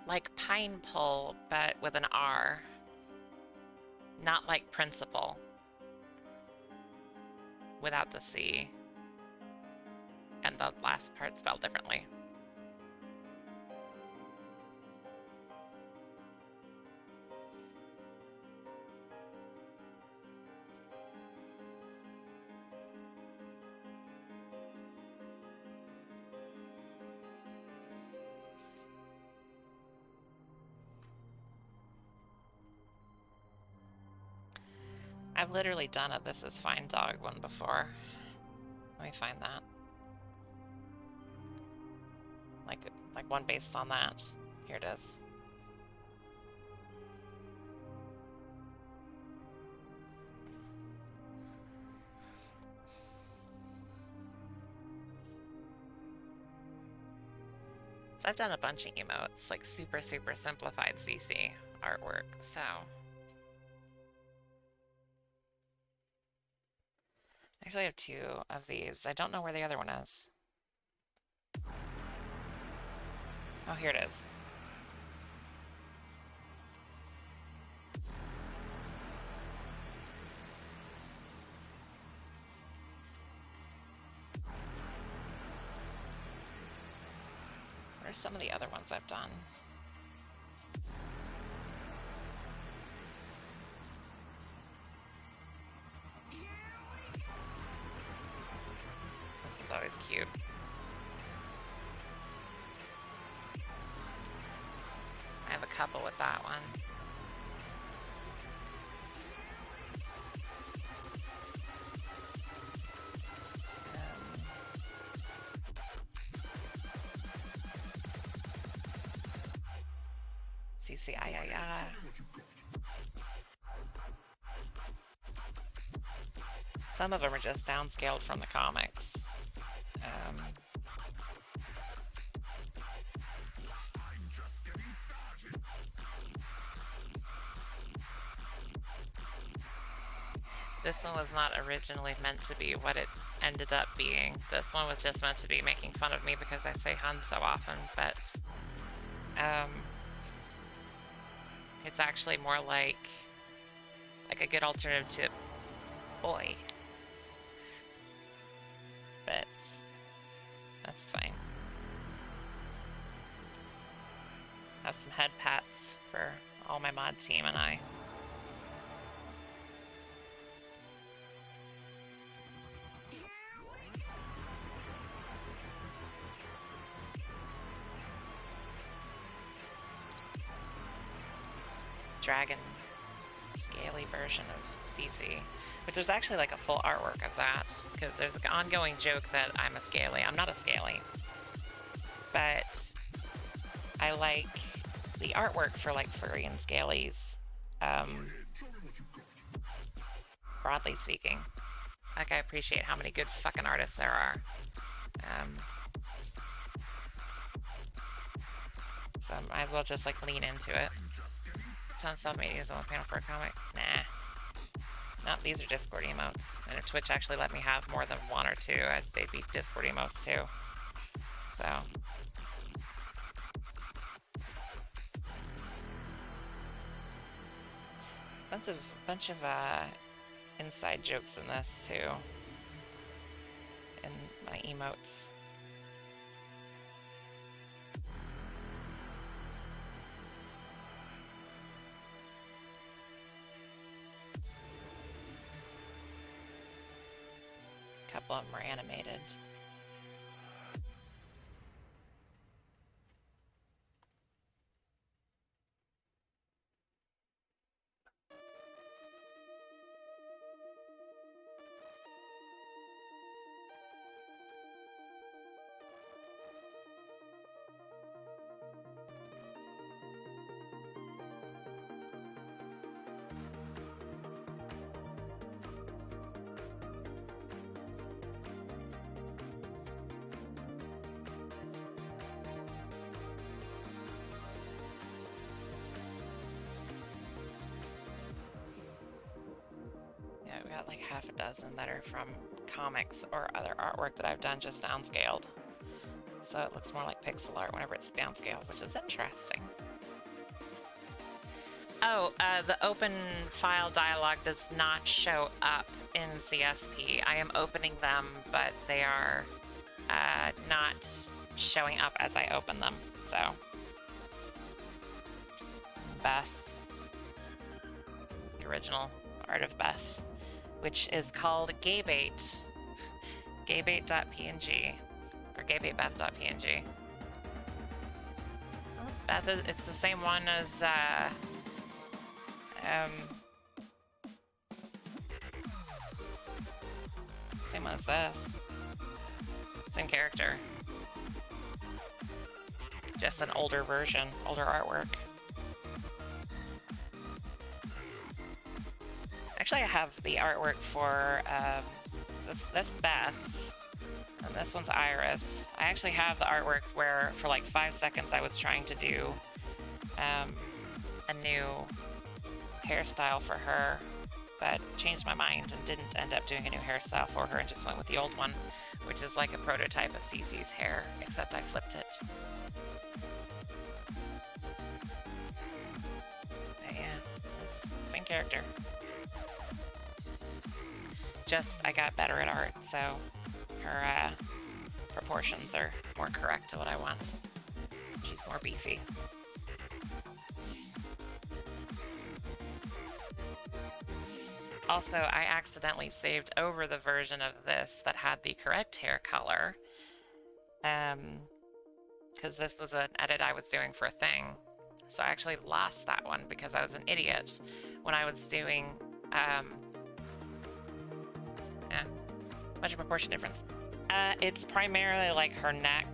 Like Pinepul, but with an R. Not like principal. Without the C. And the last part spelled differently. I've literally done a This Is Fine Dog one before. Let me find that. Like one based on that. Here it is. So I've done a bunch of emotes, like super simplified CC artwork, so. Actually, I have 2 of these. I don't know where the other one is. Oh, here it is. Where's some of the other ones I've done? This one's always cute. I have a couple with that one. CCIII. Some of them are just downscaled from the comics. This one was not originally meant to be what it ended up being. This one was just meant to be making fun of me because I say hun so often, but it's actually more like a good alternative to boy. But that's fine. Have some head pats for all my mod team and I. dragon scaly version of Cece, which there's actually like a full artwork of that, because there's an ongoing joke that I'm a scaly. I'm not a scaly, but I like the artwork for like furry and scalies, broadly speaking. Like, I appreciate how many good fucking artists there are. So I might as well just like lean into it. Ton of self-made is on the panel for a comic. Nah. Nope, these are Discord emotes. And if Twitch actually let me have more than one or two, they'd be Discord emotes too. So. Bunch of inside jokes in this too. In my emotes. A couple of them are animated. We got like half a dozen that are from comics or other artwork that I've done just downscaled. So it looks more like pixel art whenever it's downscaled, which is interesting. Oh, the open file dialog does not show up in CSP. I am opening them, but they are not showing up as I open them, so. Beth. The original art of Beth, which is called Gaybait. Gaybait.png. Or gaybaitbeth.png. Beth, it's the same one as, same one as this. Same character. Just an older version, older artwork. Actually, I have the artwork for, that's Beth, and this one's Iris. I actually have the artwork where, for like 5 seconds, I was trying to do a new hairstyle for her, but changed my mind and didn't end up doing a new hairstyle for her and just went with the old one, which is like a prototype of Cece's hair, except I flipped it. But yeah, it's the same character. Just, I got better at art, so her proportions are more correct to what I want. She's more beefy. Also, I accidentally saved over the version of this that had the correct hair color, because this was an edit I was doing for a thing. So I actually lost that one because I was an idiot when I was doing, much of proportion difference. It's primarily like her neck,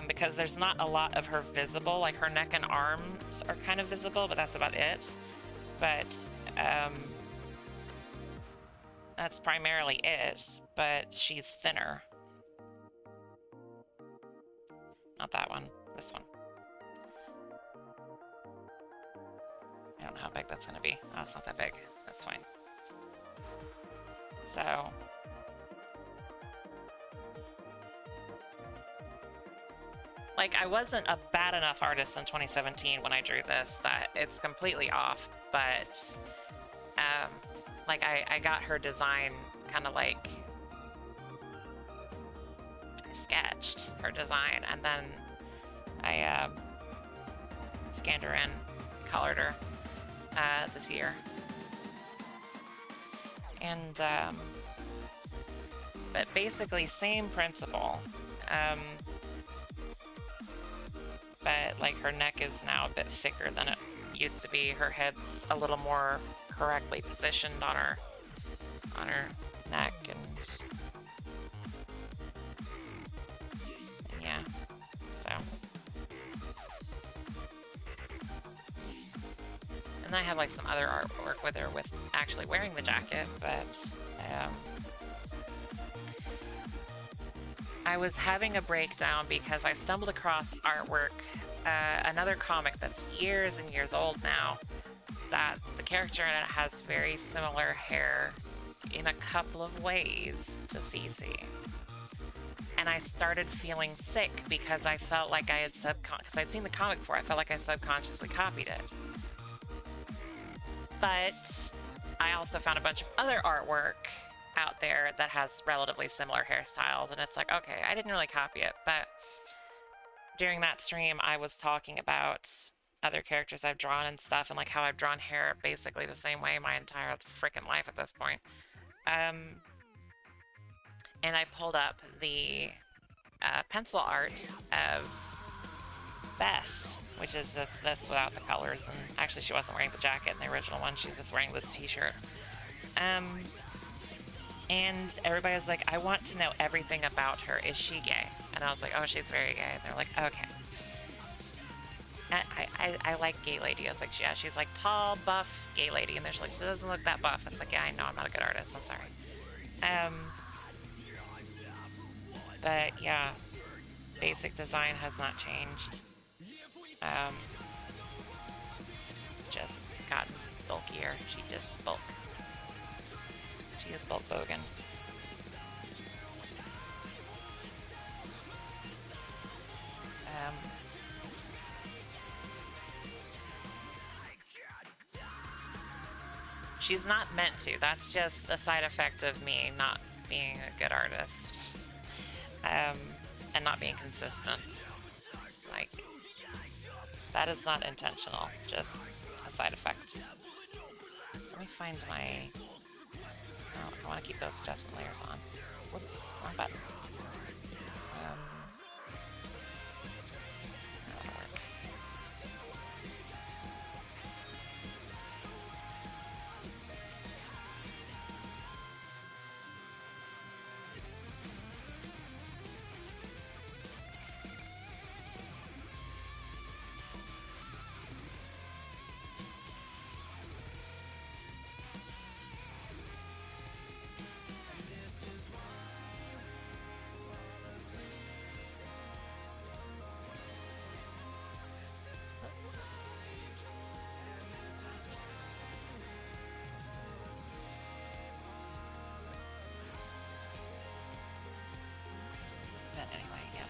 because there's not a lot of her visible. Like her neck and arms are kind of visible, but that's about it. But that's primarily it, but she's thinner. Not that one, this one. I don't know how big that's gonna be. Oh, it's not that big, that's fine. So, like, I wasn't a bad enough artist in 2017 when I drew this that it's completely off, but like I got her design kind of like, I sketched her design and then I scanned her in, colored her this year. And, but basically same principle. But like her neck is now a bit thicker than it used to be. Her head's a little more correctly positioned on her neck, and yeah, so. And then I have like some other artwork with her with actually wearing the jacket, but I was having a breakdown because I stumbled across artwork, another comic that's years and years old now, that the character in it has very similar hair in a couple of ways to Cece. And I started feeling sick because I felt like I had because I'd seen the comic before, I felt like I subconsciously copied it. But I also found a bunch of other artwork out there that has relatively similar hairstyles, and it's like, okay, I didn't really copy it, but during that stream I was talking about other characters I've drawn and stuff, and like how I've drawn hair basically the same way my entire freaking life at this point. And I pulled up the pencil art of Beth, which is just this without the colors, and actually she wasn't wearing the jacket in the original one, she's just wearing this t-shirt. And everybody was like, I want to know everything about her. Is she gay? And I was like, oh, she's very gay. And they're like, okay. I like gay lady. I was like, yeah, she's like tall, buff, gay lady. And they're like, she doesn't look that buff. It's like, yeah, I know, I'm not a good artist. I'm sorry. But yeah, basic design has not changed. Just gotten bulkier. She just bulk. She is bulk bogan. She's not meant to. That's just a side effect of me not being a good artist. And not being consistent. Like, that is not intentional, just a side effect. Let me find my... Oh, I want to keep those adjustment layers on. Whoops, wrong button. That'll work. But anyway, yeah,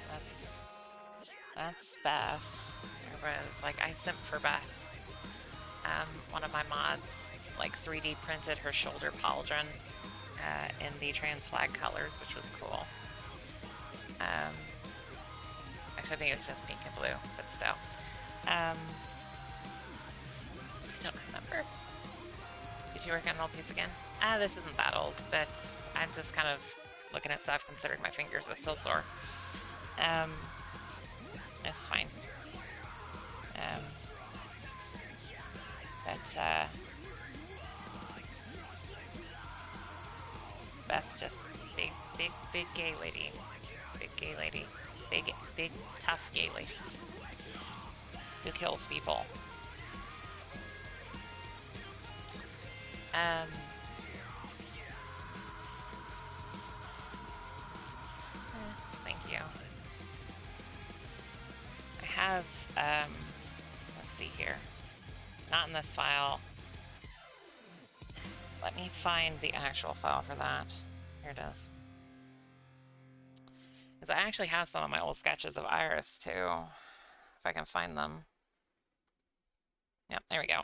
that's Beth. Everybody's like, I simp for Beth. One of my mods like 3D printed her shoulder pauldron in the trans flag colors, which was cool. Actually, I think it was just pink and blue, but still. I don't remember. Did you work on an old piece again? This isn't that old, but I'm just kind of looking at stuff considering my fingers are still sore. It's fine. But Beth just big gay lady. Big gay lady. Big tough gay lady. Who kills people. Thank you. I have, let's see here. Not in this file. Let me find the actual file for that. Here it is. Because I actually have some of my old sketches of Iris, too. If I can find them. Yep, there we go.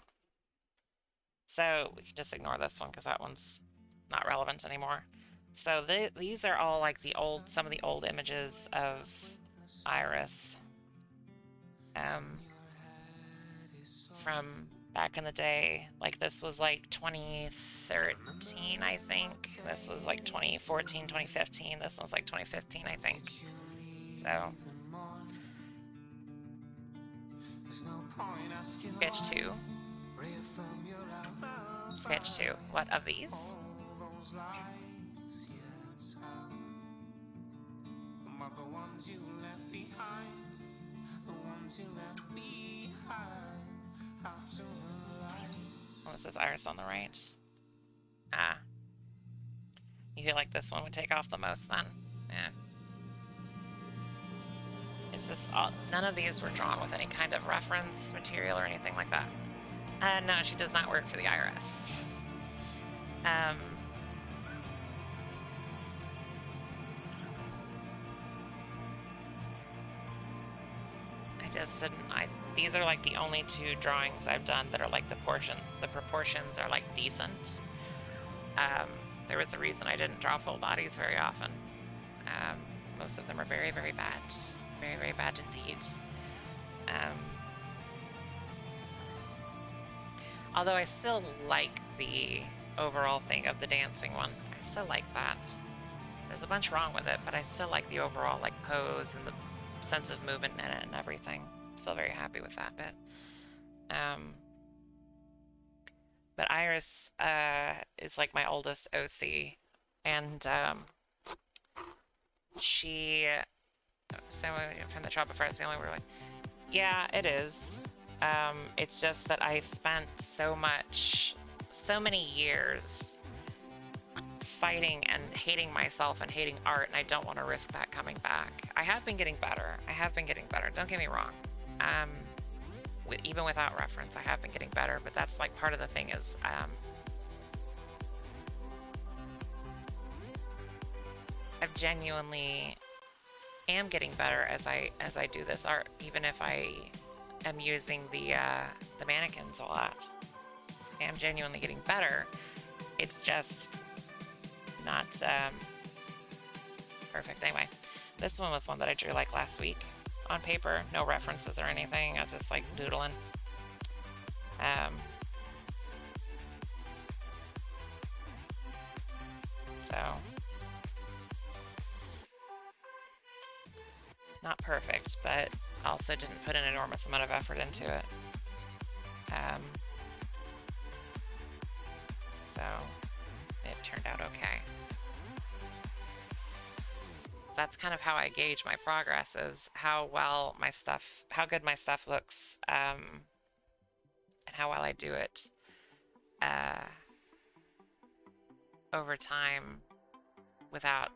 So we can just ignore this one because that one's not relevant anymore. So these are all like the old, some of the old images of Iris. From back in the day. Like this was like 2013, I think. This was like 2014, 2015. This one's like 2015, I think. So Sketch 2. Sketch 2. What of these? Oh, it says Iris on the right. Ah. You feel like this one would take off the most then? Yeah. It's just none of these were drawn with any kind of reference material or anything like that. No, she does not work for the IRS. I just didn't. These are like the only two drawings I've done that are like the proportions are like decent. There was a reason I didn't draw full bodies very often. Most of them are very, very bad. Very, very bad indeed. Although I still like the overall thing of the dancing one. I still like that. There's a bunch wrong with it, but I still like the overall like pose and the sense of movement in it and everything. I'm still very happy with that bit. But Iris is like my oldest OC, and she. So from the trial before, it's the only word. Like, yeah, it is. It's just that I spent so many years fighting and hating myself and hating art, and I don't want to risk that coming back. I have been getting better. Don't get me wrong. Even without reference, I have been getting better, but that's like part of the thing is I've genuinely am getting better as I do this art, even if I am using the mannequins a lot. I am genuinely getting better. It's just not perfect. Anyway, this one was one that I drew like last week on paper, no references or anything. I was just like doodling. So not perfect, but also didn't put an enormous amount of effort into it. So it turned out okay. So that's kind of how I gauge my progress, is how good my stuff looks, and how well I do it over time without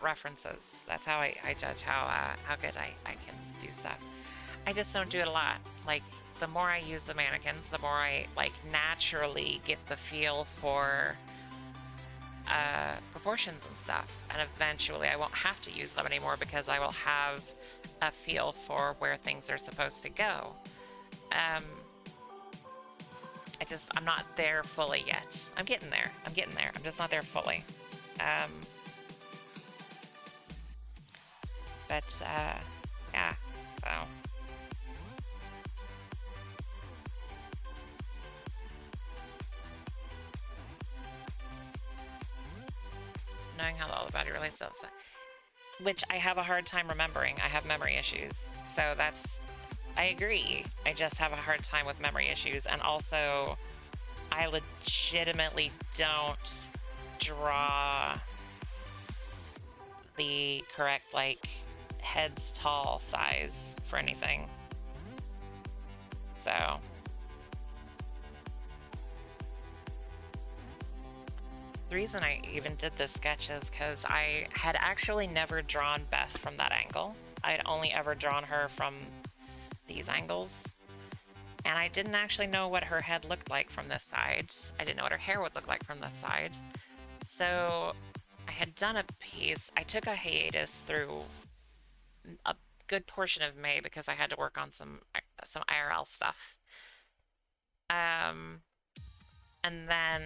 references. That's how I judge how good I can do stuff. I just don't do it a lot. Like, the more I use the mannequins, the more I like naturally get the feel for proportions and stuff, and eventually I won't have to use them anymore because I will have a feel for where things are supposed to go. I'm not there fully yet. I'm getting there. I'm just not there fully. Yeah, so. Knowing how all the body relates to stuff, which I have a hard time remembering. I have memory issues, so I agree. I just have a hard time with memory issues, and also I legitimately don't draw the correct like heads tall size for anything. So the reason I even did this sketch is because I had actually never drawn Beth from that angle. I had only ever drawn her from these angles, and I didn't actually know what her head looked like from this side. I didn't know what her hair would look like from this side. So I had done a piece. I took a hiatus through a good portion of May because I had to work on some IRL stuff. And then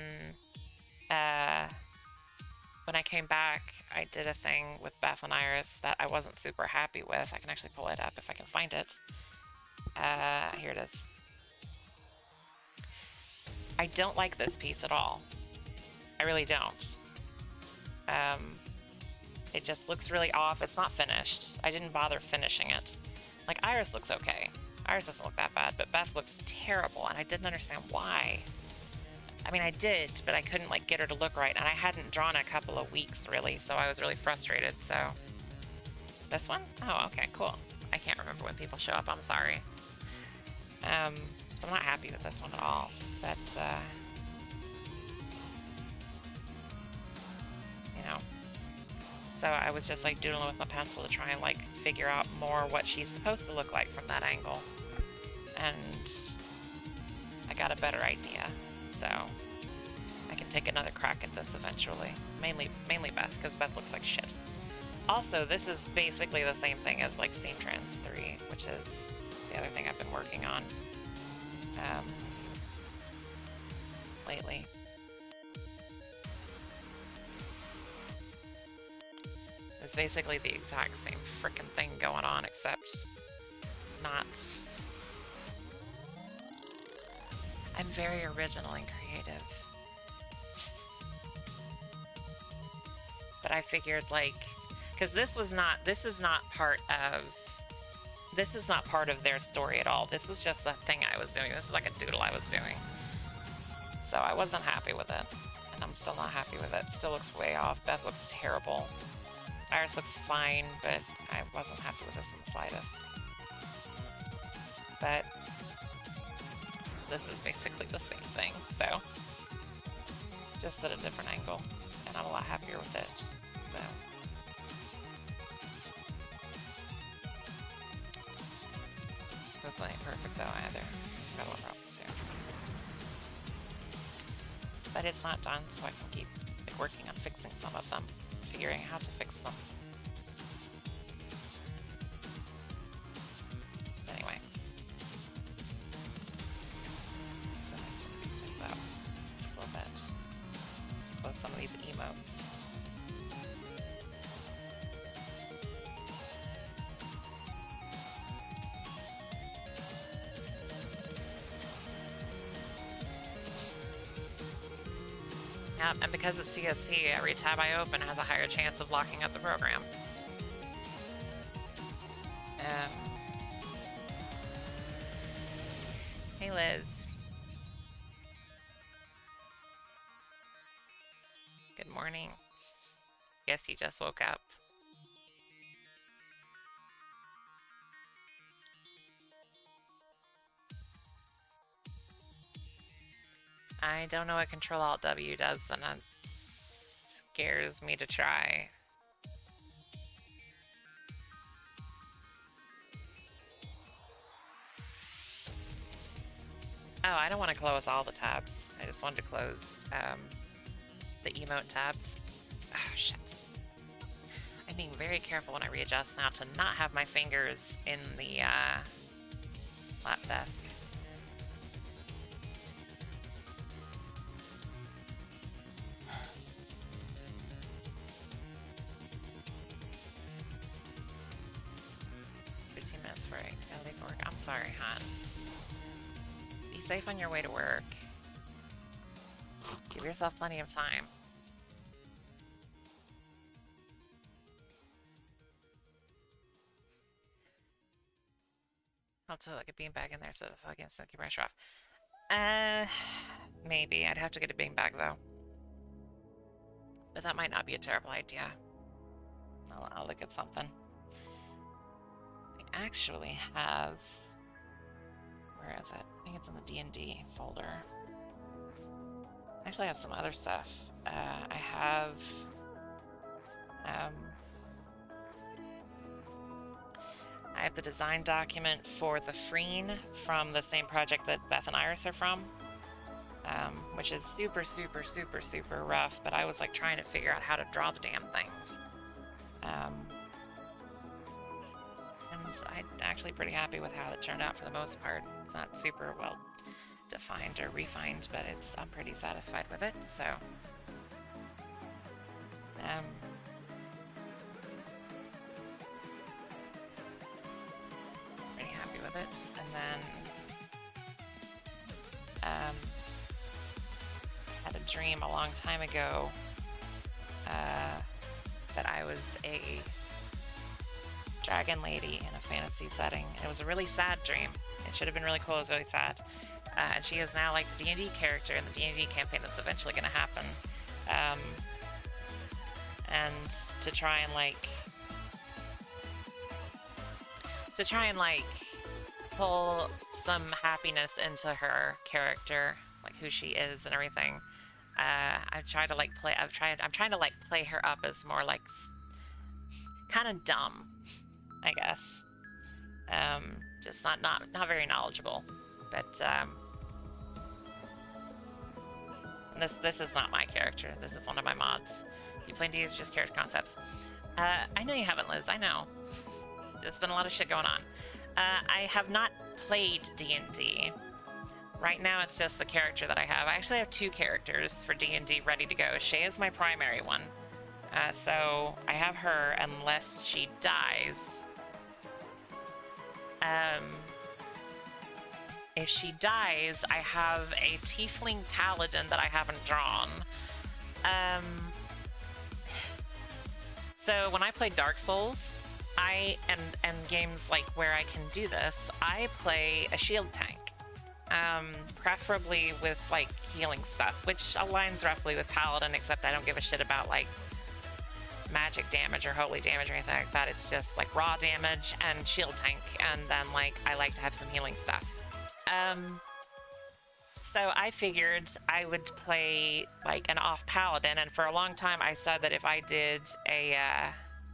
when I came back, I did a thing with Beth and Iris that I wasn't super happy with. I can actually pull it up if I can find it. Here it is. I don't like this piece at all. I really don't. It just looks really off. It's not finished. I didn't bother finishing it. Like, Iris looks okay. Iris doesn't look that bad, but Beth looks terrible, and I didn't understand why. I mean, I did, but I couldn't like get her to look right, and I hadn't drawn a couple of weeks really, so I was really frustrated. So this one? Oh, okay, cool. I can't remember when people show up. I'm sorry. So I'm not happy with this one at all, but you know. So I was just like doodling with my pencil to try and like figure out more what she's supposed to look like from that angle, and I got a better idea. So I can take another crack at this eventually. Mainly Beth, because Beth looks like shit. Also, this is basically the same thing as like Scene Trans 3, which is the other thing I've been working on lately. It's basically the exact same frickin' thing going on, except not. I'm very original and creative. But I figured like, because this is not part of their story at all. This was just a thing I was doing. This is like a doodle I was doing. So I wasn't happy with it, and I'm still not happy with it. Still looks way off. Beth looks terrible. Iris looks fine, but I wasn't happy with this in the slightest. But this is basically the same thing, so just at a different angle, and I'm a lot happier with it. So this one ain't perfect though either. It's got a lot of problems too. But it's not done, so I can keep like, working on fixing some of them, figuring how to fix them. Anyway. So let me some of these things out a little bit. Let's close some of these emotes. Yeah, and because it's CSV, every tab I open has a higher chance of locking up the program. Hey Liz. Good morning. Guess you just woke up. I don't know what Control-Alt-W does, and it scares me to try. Oh, I don't want to close all the tabs. I just wanted to close the emote tabs. Oh, shit. I'm being very careful when I readjust now to not have my fingers in the lap desk. For LA work. I'm sorry, hon. Be safe on your way to work. Give yourself plenty of time. I'll tell like a beanbag in there so I can keep the pressure off. Maybe. I'd have to get a beanbag though. But that might not be a terrible idea. I'll look at something. Actually have, where is it? I think it's in the D&D folder. Actually, I have some other stuff. I have the design document for the Freen from the same project that Beth and Iris are from, which is super, super, super, super rough, but I was like trying to figure out how to draw the damn things. And I'm actually pretty happy with how it turned out for the most part. It's not super well defined or refined, but I'm pretty satisfied with it, so pretty happy with it. And then had a dream a long time ago that I was a dragon lady in a fantasy setting. It was a really sad dream. It should have been really cool. It was really sad. And she is now like the D&D character in the D&D campaign that's eventually going to happen. And to try and pull some happiness into her character, like who she is and everything. I'm trying to play her up as more like kind of dumb, I guess. Just not very knowledgeable. But this is not my character. This is one of my mods. You play D&D, just character concepts. I know you haven't, Liz. I know. There's been a lot of shit going on. I have not played D&D. Right now, it's just the character that I have. I actually have 2 characters for D&D ready to go. Shay is my primary one. So I have her unless she dies. If she dies, I have a tiefling paladin that I haven't drawn. So when I play Dark Souls, and games like where I can do this, I play a shield tank. Preferably with like healing stuff, which aligns roughly with paladin, except I don't give a shit about like magic damage or holy damage or anything like that. It's just like raw damage and shield tank, and then like I like to have some healing stuff. So I figured I would play like an off paladin, and for a long time I said that if I did a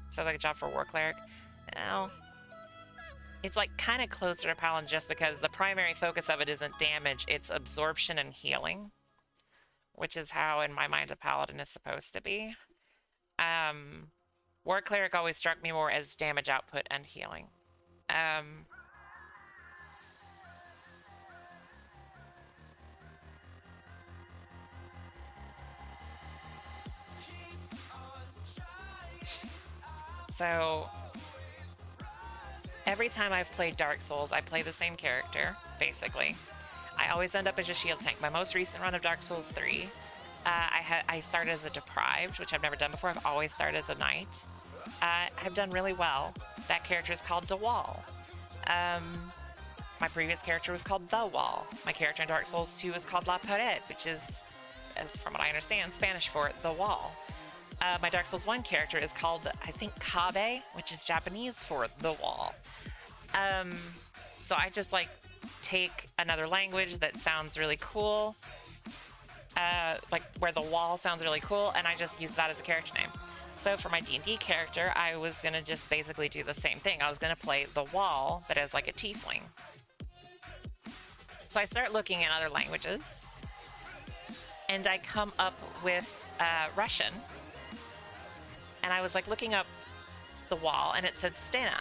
sounds like a job for war cleric. No, it's like kind of closer to paladin just because the primary focus of it isn't damage, it's absorption and healing, which is how in my mind a paladin is supposed to be. War cleric always struck me more as damage output and healing. So every time I've played Dark Souls, I play the same character, basically. I always end up as a shield tank. My most recent run of Dark Souls 3, I started as a deprived, which I've never done before. I've always started as a knight. I've done really well. That character is called DeWall. My previous character was called The Wall. My character in Dark Souls 2 is called La Pared, which is, as from what I understand, Spanish for the wall. My Dark Souls 1 character is called, I think, Kabe, which is Japanese for the wall. So I just like take another language that sounds really cool, like where the wall sounds really cool, and I just use that as a character name. So for my D&D character, I was going to just basically do the same thing. I was going to play the wall, but as like a tiefling. So I start looking at other languages, and I come up with Russian. And I was like looking up the wall, and it said Stena,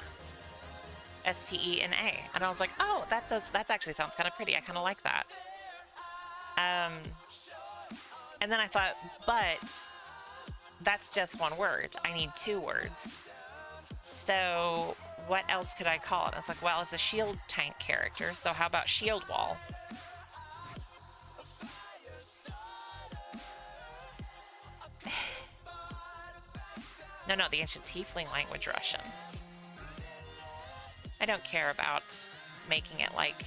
S-T-E-N-A, and I was like, oh, that actually sounds kind of pretty. I kind of like that. And then I thought, but that's just one word. I need 2 words. So what else could I call it? I was like, well, it's a shield tank character, so how about Shield Wall? No, the ancient tiefling language Russian. I don't care about making it like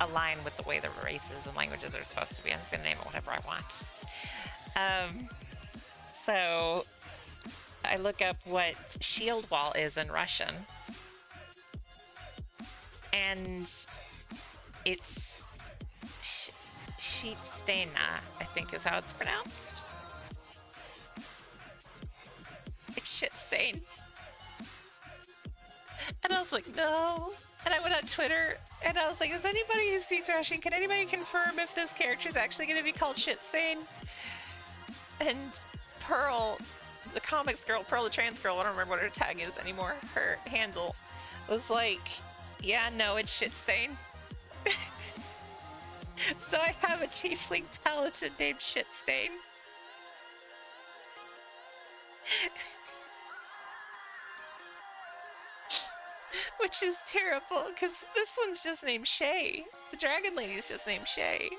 align with the way the races and languages are supposed to be. I'm just gonna name it whatever I want. So I look up what shield wall is in Russian, and it's Shitstena, I think is how it's pronounced. It's shit stain. And I was like, no. And I went on Twitter and I was like, is anybody who speaks Russian, can anybody confirm if this character is actually going to be called shit stain? And Pearl, the comics girl, Pearl the trans girl, I don't remember what her tag is anymore, her handle, was like, yeah, no, it's shit stain. So I have a tiefling paladin named shit stain. Which is terrible, because this one's just named Shay. The dragon lady's just named Shay.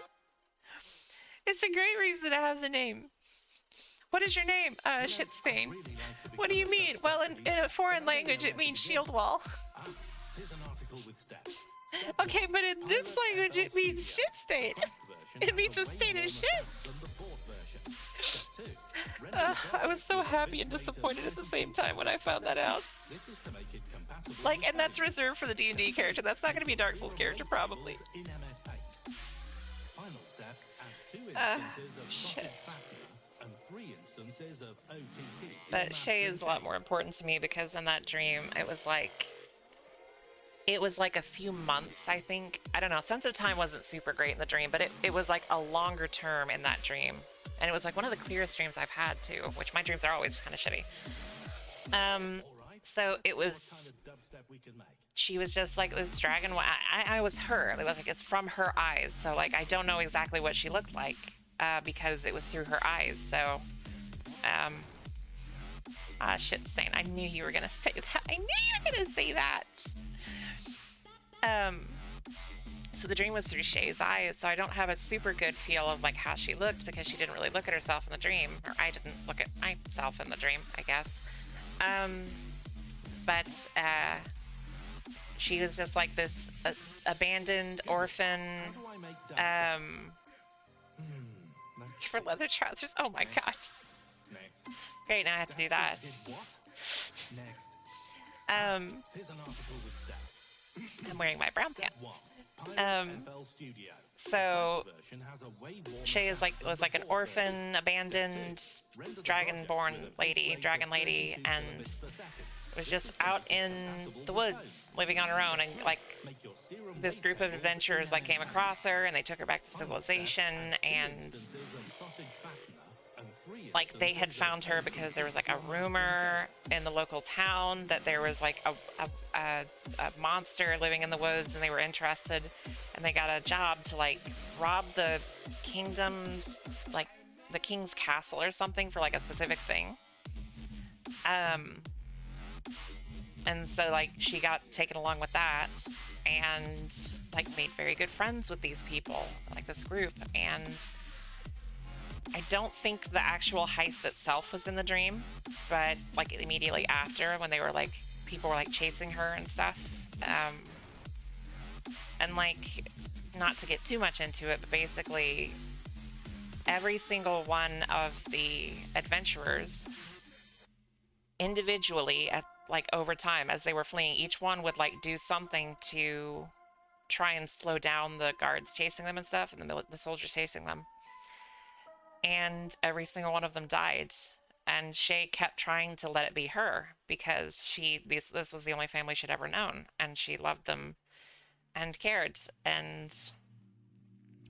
It's a great reason to have the name. What is your name? Shit stain. What do you mean? Well, in a foreign language, it means shield wall. Here's an article with stats. Okay, but in this language, it means shit stain. It means a stain of shit. I was so happy and disappointed at the same time when I found that out. This is to make it compatible Like, and that's reserved for the D&D character. That's not going to be a Dark Souls character, probably. in MS Paint. Final step, add 2 instances of shit. sausage fattener and 3 instances of OTT. in But MS Shay is a lot more important to me because in that dream, it was like a few months, I think. I don't know. Sense of time wasn't super great in the dream, but it was like a longer term in that dream. And it was like one of the clearest dreams I've had too, which my dreams are always kind of shitty. So it was, Dubstep we can make. she was just like this dragon. I was her. It was like, it's from her eyes. So like, I don't know exactly what she looked like because it was through her eyes. So, shit stain. I knew you were going to say that. I knew you were going to say that. So the dream was through Shay's eyes, so I don't have a super good feel of like how she looked because she didn't really look at herself in the dream, or I didn't look at myself in the dream, I guess. But she was just like this abandoned orphan How do I make dubstep? That's for leather trousers. Oh my god. next. Great, now I have to do that. Is what? Next. Here's an article with stats. I'm wearing my brown One. pants. Pilot FL Studio. So Version has a way warmer Shay is like was like an orphan, abandoned, dragon-born lady, dragon lady, and was just out in the woods, living on her own. And like Make your serum this group of adventurers like came across her, and they took her back to civilization. And instances of sausage fattener and 3 like they had found her because there was like a rumor in the local town that there was like a monster living in the woods, and they were interested, and they got a job to like rob the kingdom's, like the king's castle or something for like a specific thing. And so like she got taken along with that and like made very good friends with these people, like this group. And I don't think the actual heist itself was in the dream, but like immediately after, when they were like, people were like chasing her and stuff. And like, not to get too much into it, but basically every single one of the adventurers individually at like over time as they were fleeing, each one would like do something to try and slow down the guards chasing them and stuff, and the soldiers chasing them. And every single one of them died. And Shay kept trying to let it be her because this was the only family she'd ever known, and she loved them and cared. And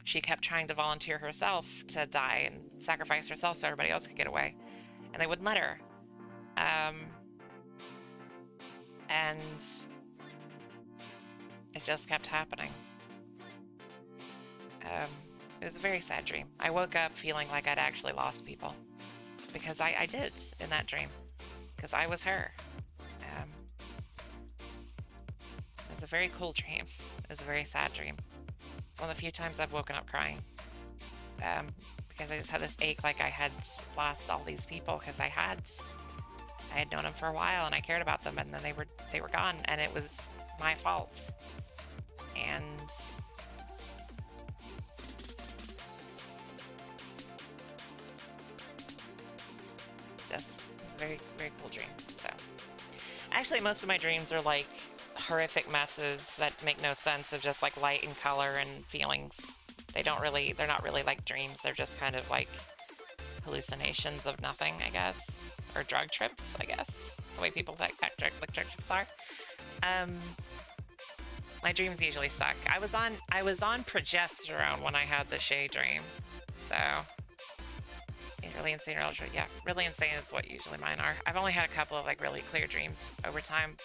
she kept trying to volunteer herself to die and sacrifice herself so everybody else could get away, and they wouldn't let her. And it just kept happening. It was a very sad dream. I woke up feeling like I'd actually lost people, because I did in that dream, because I was her. It was a very cool dream. It was a very sad dream. It's one of the few times I've woken up crying, because I just had this ache like I had lost all these people, because I had known them for a while and I cared about them, and then they were gone, and it was my fault. And just, it's a very, very cool dream. So actually most of my dreams are like horrific messes that make no sense, of just like light and color and feelings. They're not really like dreams. They're just kind of like hallucinations of nothing, I guess, or drug trips, I guess, the way people think like drug trips are. My dreams usually suck. I was on progesterone when I had the Shay dream, so really insane or ultra, yeah, really insane is what usually mine are. I've only had a couple of like really clear dreams over time.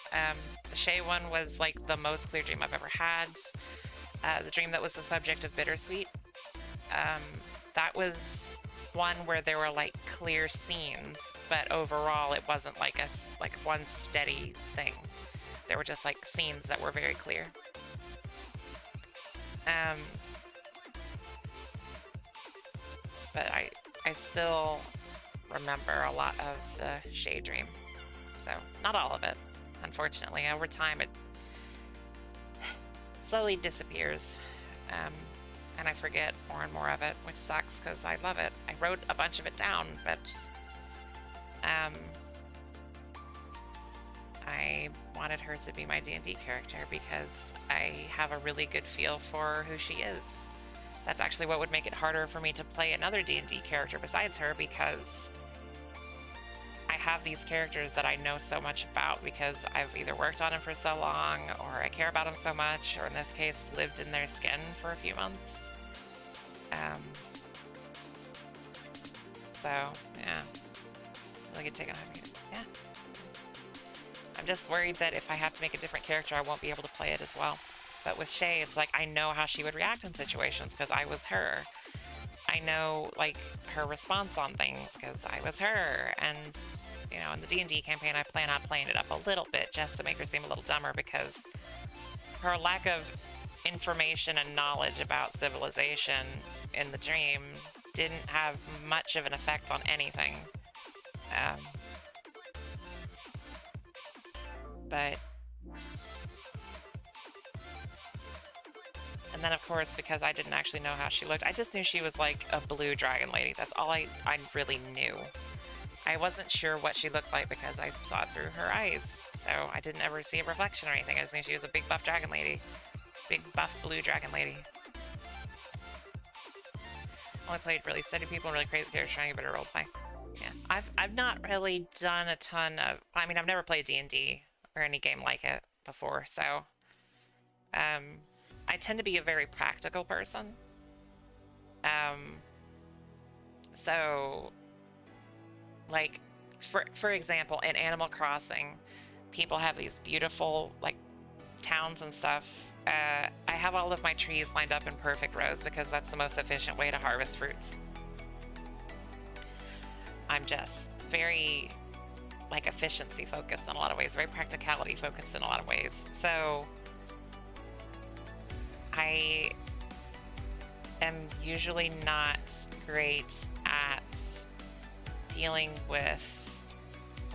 The Shay one was like the most clear dream I've ever had. The dream that was the subject of Bittersweet. That was one where there were like clear scenes, but overall it wasn't like one steady thing. There were just like scenes that were very clear. But I still remember a lot of the Shay dream. So, not all of it. Unfortunately, over time it slowly disappears. And I forget more and more of it, which sucks because I love it. I wrote a bunch of it down, but I wanted her to be my D&D character because I have a really good feel for who she is. That's actually what would make it harder for me to play another D&D character besides her, because I have these characters that I know so much about because I've either worked on them for so long, or I care about them so much, or in this case, lived in their skin for a few months. So, yeah. Really good take on having it. Yeah. I'm just worried that if I have to make a different character, I won't be able to play it as well. But with Shay, it's like I know how she would react in situations because I was her. I know, like, her response on things because I was her. And, you know, in the D&D campaign, I plan on playing it up a little bit just to make her seem a little dumber, because her lack of information and knowledge about civilization in the dream didn't have much of an effect on anything. But... And then, of course, because I didn't actually know how she looked, I just knew she was like a blue dragon lady. That's all I really knew. I wasn't sure what she looked like because I saw it through her eyes. So I didn't ever see a reflection or anything. I just knew she was a big buff dragon lady. Big buff blue dragon lady. Only played really steady people and really crazy characters trying to get better roleplay. Yeah, I've not really done a ton of... I mean, I've never played D&D or any game like it before, so... I tend to be a very practical person. So, like, for example, in Animal Crossing, people have these beautiful, like, towns and stuff. I have all of my trees lined up in perfect rows because that's the most efficient way to harvest fruits. I'm just very, like, efficiency focused in a lot of ways, very practicality focused in a lot of ways. So I am usually not great at dealing with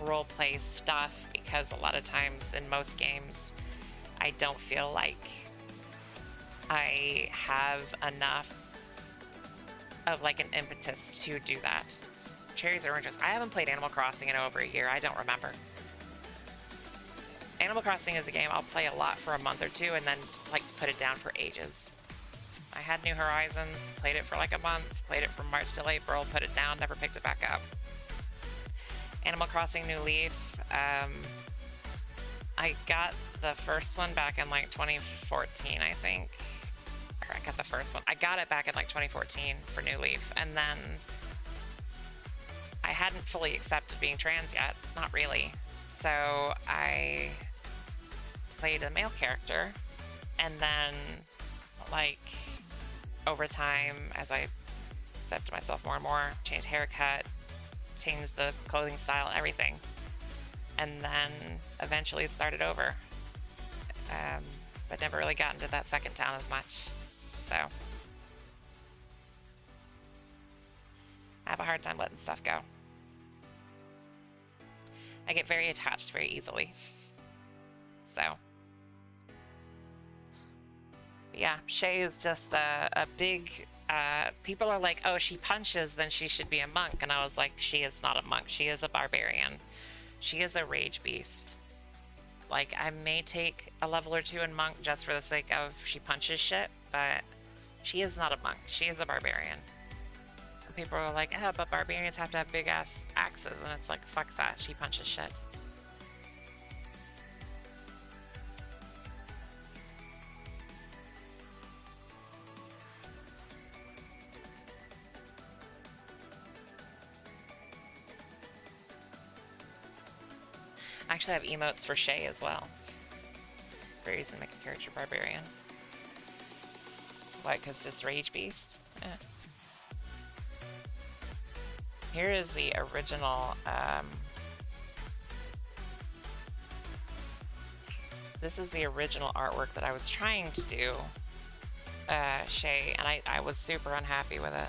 roleplay stuff because a lot of times in most games I don't feel like I have enough of like an impetus to do that. Cherries or oranges. I haven't played Animal Crossing in over a year. I don't remember. Animal Crossing is a game I'll play a lot for a month or two and then like put it down for ages. I had New Horizons, played it for like a month, played it from March till April, put it down, never picked it back up. Animal Crossing New Leaf, I got the first one back in like 2014, I think. Or I got the first one. I got it back in like 2014 for New Leaf, and then I hadn't fully accepted being trans yet, not really. So I played a male character, and then like over time, as I accepted myself more and more, changed haircut, changed the clothing style and everything, and then eventually started over, but never really got into that second town as much. So I have a hard time letting stuff go. I get very attached very easily. So, yeah, Shay is just a big... people are like, oh, she punches, then she should be a monk. And I was like, she is not a monk. She is a barbarian. She is a rage beast. Like, I may take a level or two in monk just for the sake of she punches shit, but she is not a monk. She is a barbarian. And people are like, oh, but barbarians have to have big ass axes. And it's like, fuck that. She punches shit. I actually have emotes for Shay as well. Very easy to make a character barbarian. What, because it's Rage Beast? Eh. Here is the original, this is the original artwork that I was trying to do, Shay, and I was super unhappy with it.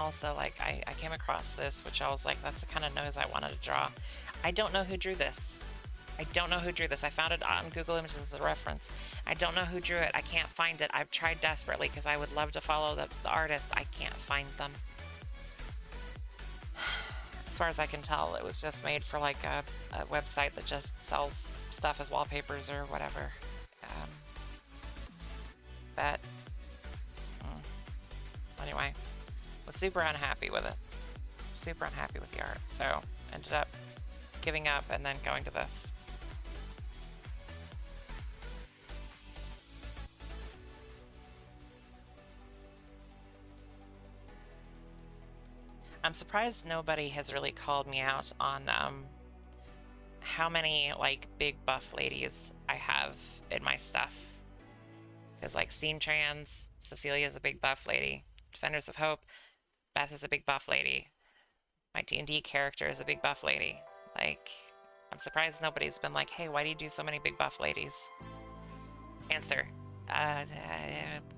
also, like, I came across this, which I was like, that's the kind of nose I wanted to draw. I don't know who drew this. I don't know who drew this. I found it on Google Images as a reference. I don't know who drew it. I can't find it. I've tried desperately because I would love to follow the artists. I can't find them. As far as I can tell, it was just made for like a website that just sells stuff as wallpapers or whatever. But anyway, was super unhappy with it. Super unhappy with the art. So ended up giving up and then going to this. I'm surprised nobody has really called me out on how many like big buff ladies I have in my stuff. Because like Steam Trans, Cecilia is a big buff lady. Defenders of Hope, Beth is a big buff lady. My D&D character is a big buff lady. Like, I'm surprised nobody's been like, hey, why do you do so many big buff ladies? Answer.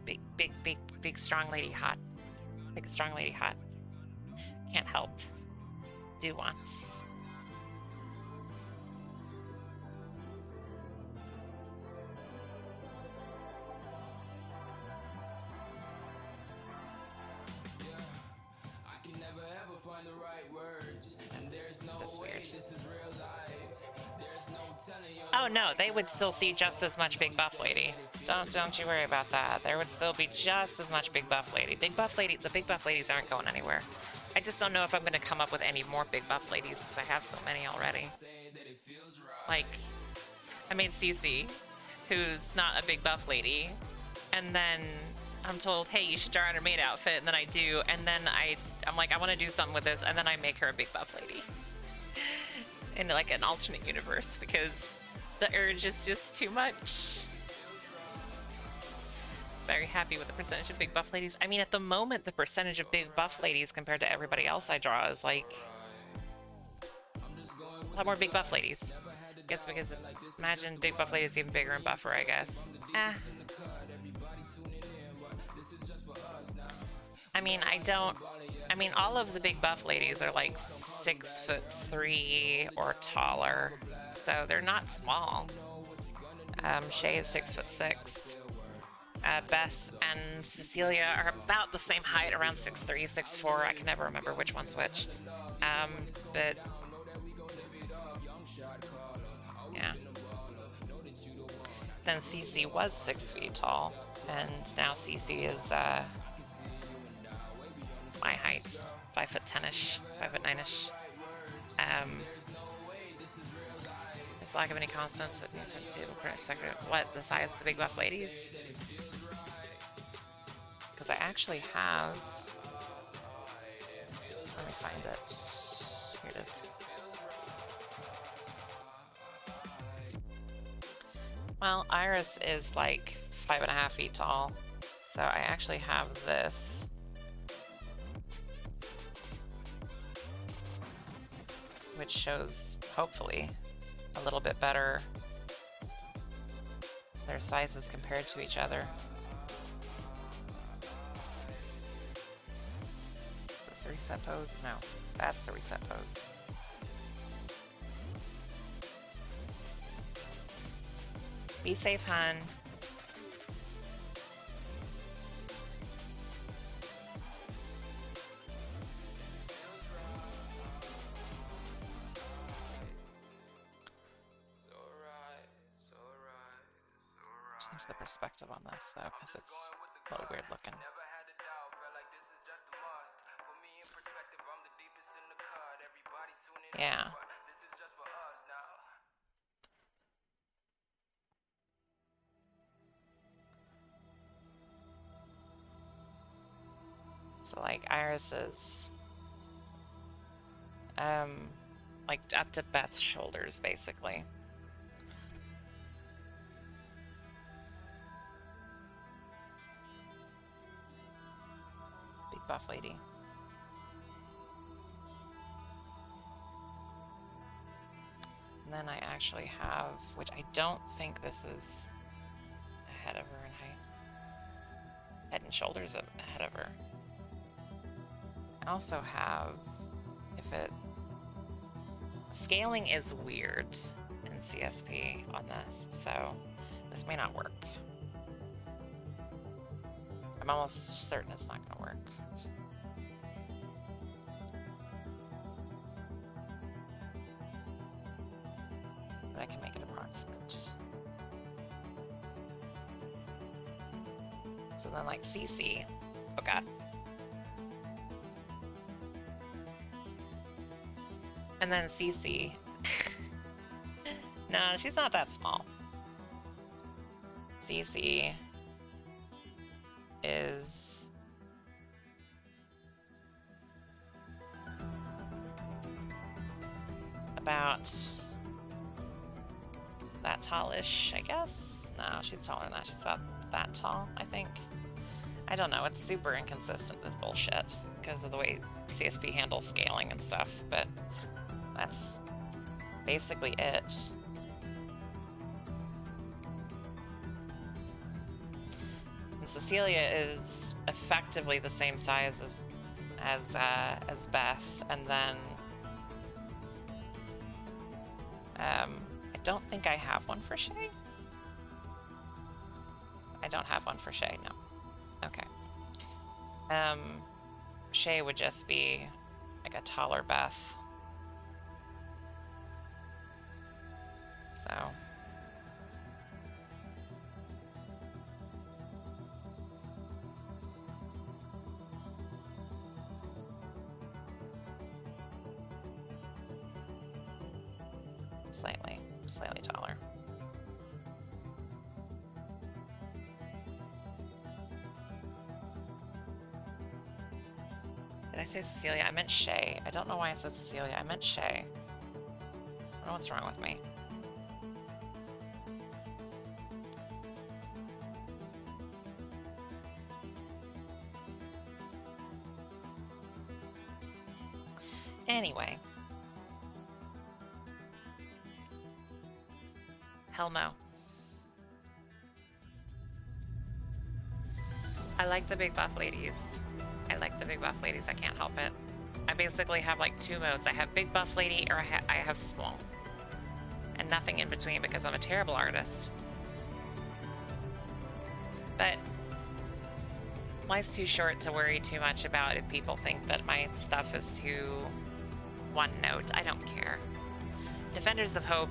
Big strong lady hot. Big strong lady hot. Can't help. Do want. That's weird. Oh no, they would still see just as much big buff lady. Don't you worry about that. There would still be just as much big buff lady. Big buff lady. The big buff ladies aren't going anywhere. I just don't know if I'm going to come up with any more big buff ladies because I have so many already. Like, I made Cece, who's not a big buff lady, and then I'm told, hey, you should draw her maid outfit, and then I do, and then I'm like, I want to do something with this, and then I make her a big buff lady. In like an alternate universe, because the urge is just too much. Very happy with the percentage of big buff ladies. I mean, at the moment, the percentage of big buff ladies compared to everybody else I draw is like a lot more big buff ladies. I guess because imagine big buff ladies even bigger and buffer, I guess. I mean, all of the big buff ladies are like 6'3" or taller, so they're not small. Shay is 6'6". Beth and Cecilia are about the same height, around 6'3", 6'4". I can never remember which one's which. But yeah. Then Cece was 6 feet tall, and now Cece is my height, 5'10"ish, 5'9"ish. This lack of any constants at the table. What, the size of the big buff ladies? Because I actually have. Let me find it. Here it is. Well, Iris is like 5.5 feet tall, so I actually have this. Which shows, hopefully, a little bit better their sizes compared to each other. Is this the reset pose? No, that's the reset pose. Be safe, hun. Change the perspective on this though, because it's a little weird looking. Yeah. So like Iris is like up to Beth's shoulders basically. Big buff lady. And then I actually have, which I don't think this is ahead of her in height. Head and shoulders ahead of her. I also have, if it, scaling is weird in CSP on this, so this may not work. I'm almost certain it's not going to work. But I can make it approximate. So then like CC, oh god. And then CC. Nah, she's not that small. CC is about that tallish, I guess. No, she's taller than that. She's about that tall, I think. I don't know. It's super inconsistent, this bullshit, because of the way CSP handles scaling and stuff, but that's basically it. And Cecilia is effectively the same size as Beth, and then I don't think I have one for Shay. I don't have one for Shay, no. Okay. Shay would just be like a taller Beth. So. Slightly taller. Did I say Cecilia? I meant Shay. I don't know why I said Cecilia. I meant Shay. I don't know what's wrong with me. Anyway. Helmo. I like the big buff ladies. I like the big buff ladies. I can't help it. I basically have like two modes. I have big buff lady or I have small. And nothing in between because I'm a terrible artist. But life's too short to worry too much about if people think that my stuff is too one note. I don't care. Defenders of Hope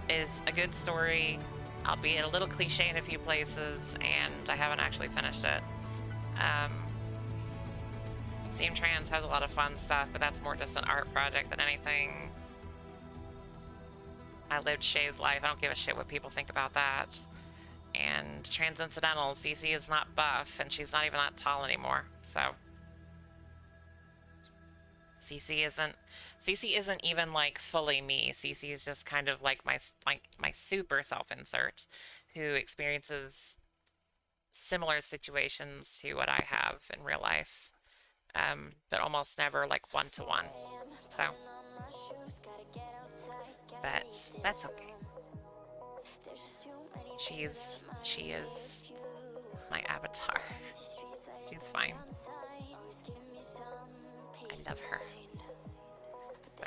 is a good story, albeit a little cliche in a few places, and I haven't actually finished it. Seam Trans has a lot of fun stuff, but that's more just an art project than anything. I lived Shay's life. I don't give a shit what people think about that. And Transincidental, CC is not buff, and she's not even that tall anymore, so. CC isn't even like fully me. CC is just kind of like my super self-insert who experiences similar situations to what I have in real life, but almost never like one-to-one. So, but that's okay. She is my avatar. She's fine. I love her. So,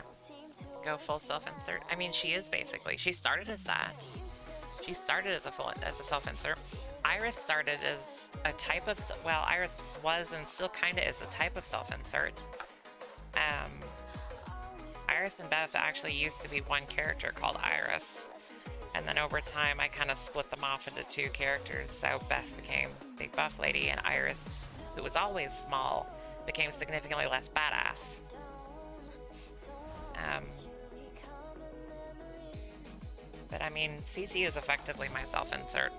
go full self-insert. I mean, she is basically. She started as that. She started as a self-insert. Iris started as a type of, well, Iris was and still kind of is a type of self-insert. Iris and Beth actually used to be one character called Iris. And then over time, I kind of split them off into two characters. So Beth became Big Buff Lady, and Iris, who was always small, became significantly less badass. But I mean, CC is effectively my self-insert.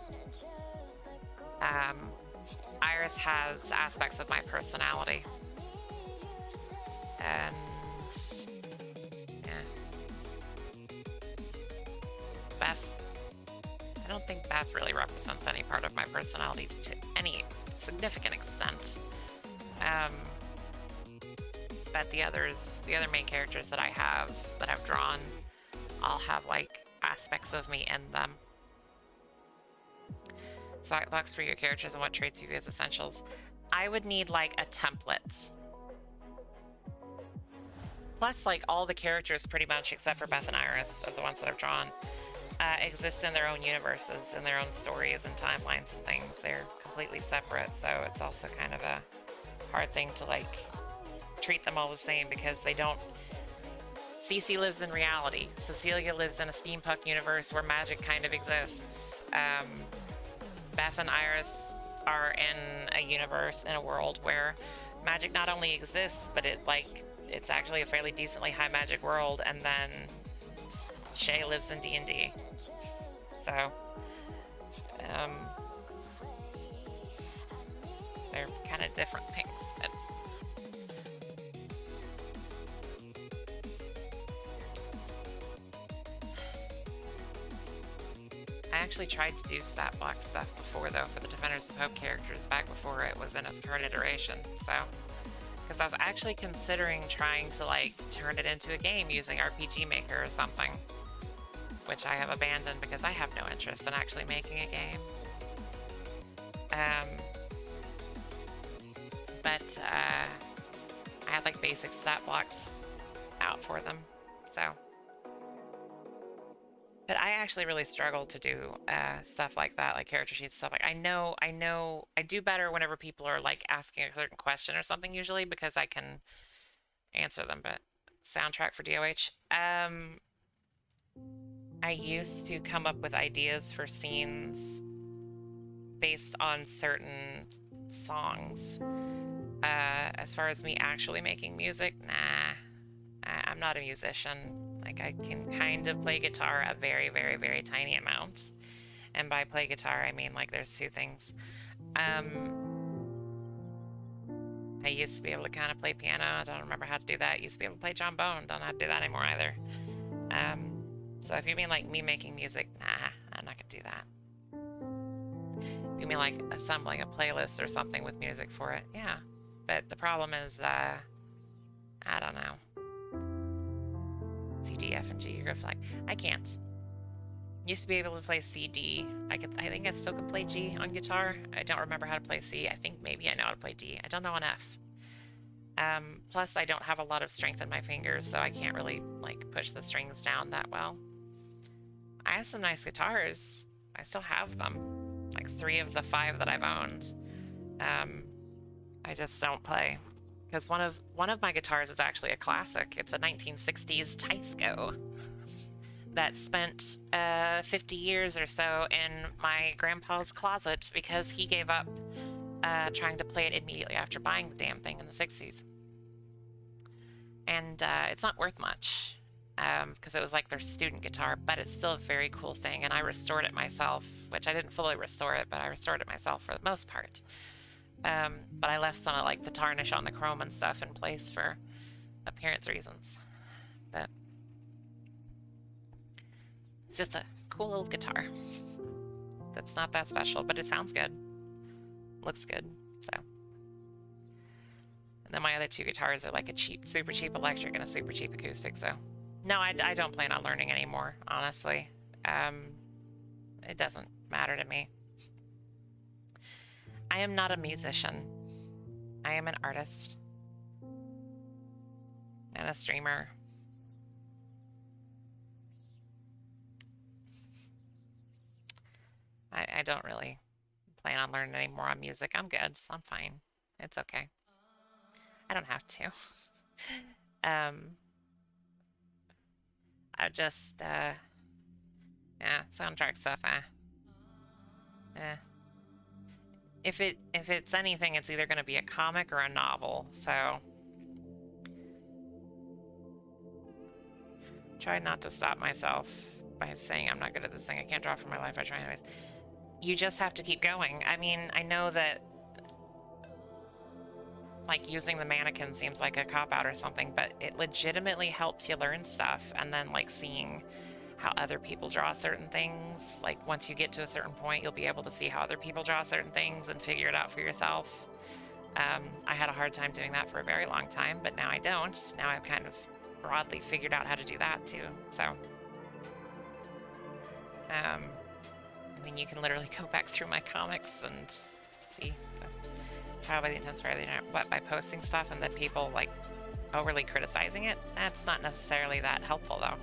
Iris has aspects of my personality. And yeah. Beth, I don't think Beth really represents any part of my personality to any significant extent. But the other main characters that I've drawn, all have like aspects of me in them. Sockbox for your characters and what traits you view as essentials. I would need like a template Plus, like, all the characters pretty much, except for Beth and Iris, of the ones that I've drawn, exist in their own universes, in their own stories and timelines and things. They're completely separate, so it's also kind of a hard thing to, like, treat them all the same because they don't... Cece lives in reality. Cecilia lives in a steampunk universe where magic kind of exists. Beth and Iris are in a universe, in a world where magic not only exists, but it's actually a fairly decently high magic world. And then Shay lives in D&D. So, they're kind of different things, but... I actually tried to do stat block stuff before, though, for the Defenders of Hope characters, back before it was in its current iteration, so... Because I was actually considering trying to, like, turn it into a game using RPG Maker or something. Which I have abandoned because I have no interest in actually making a game. But I had, like, basic stat blocks out for them, so... But I actually really struggle to do stuff like that, like character sheets, stuff like I know I do better whenever people are like asking a certain question or something usually because I can answer them. But soundtrack for DOH, I used to come up with ideas for scenes based on certain songs. As far as me actually making music, nah, I'm not a musician. Like, I can kind of play guitar a very, very, very tiny amount. And by play guitar, I mean, like, there's two things. I used to be able to kind of play piano. I don't remember how to do that. I used to be able to play trombone. Don't know how to do that anymore either. So if you mean, like, me making music, nah, I'm not gonna do that. If you mean, like, assembling a playlist or something with music for it, yeah. But the problem is, I don't know. C, D, F, and G, you're like, I can't. Used to be able to play C, D. I think I still can play G on guitar. I don't remember how to play C. I think maybe I know how to play D. I don't know on F. Plus, I don't have a lot of strength in my fingers, so I can't really, like, push the strings down that well. I have some nice guitars. I still have them. Like, 3 of the 5 that I've owned. I just don't play. Because one of my guitars is actually a classic. It's a 1960s Teisco that spent 50 years or so in my grandpa's closet because he gave up trying to play it immediately after buying the damn thing in the 60s. And it's not worth much because it was like their student guitar, but it's still a very cool thing. And I restored it myself, which I didn't fully restore it, but I restored it myself for the most part. But I left some of like the tarnish on the chrome and stuff in place for appearance reasons. But it's just a cool old guitar. That's not that special, but it sounds good. Looks good, so. And then my other 2 guitars are like a cheap, super cheap electric and a super cheap acoustic, so. No, I don't plan on learning anymore, honestly. It doesn't matter to me. I am not a musician. I am an artist. And a streamer. I don't really plan on learning any more on music. I'm good. So I'm fine. It's okay. I don't have to. I just, yeah, soundtrack stuff, If it's anything, it's either going to be a comic or a novel, so try not to stop myself by saying I'm not good at this thing. I can't draw for my life. I try anyways. You just have to keep going. I mean, I know that like using the mannequin seems like a cop-out or something, but it legitimately helps you learn stuff, and then like seeing how other people draw certain things. Like once you get to a certain point, you'll be able to see how other people draw certain things and figure it out for yourself. I had a hard time doing that for a very long time, but now I don't. Now I've kind of broadly figured out how to do that too. So, I mean, you can literally go back through my comics and see. So, how by the intense fire of the internet, what, by posting stuff and then people like overly criticizing it, that's not necessarily that helpful though.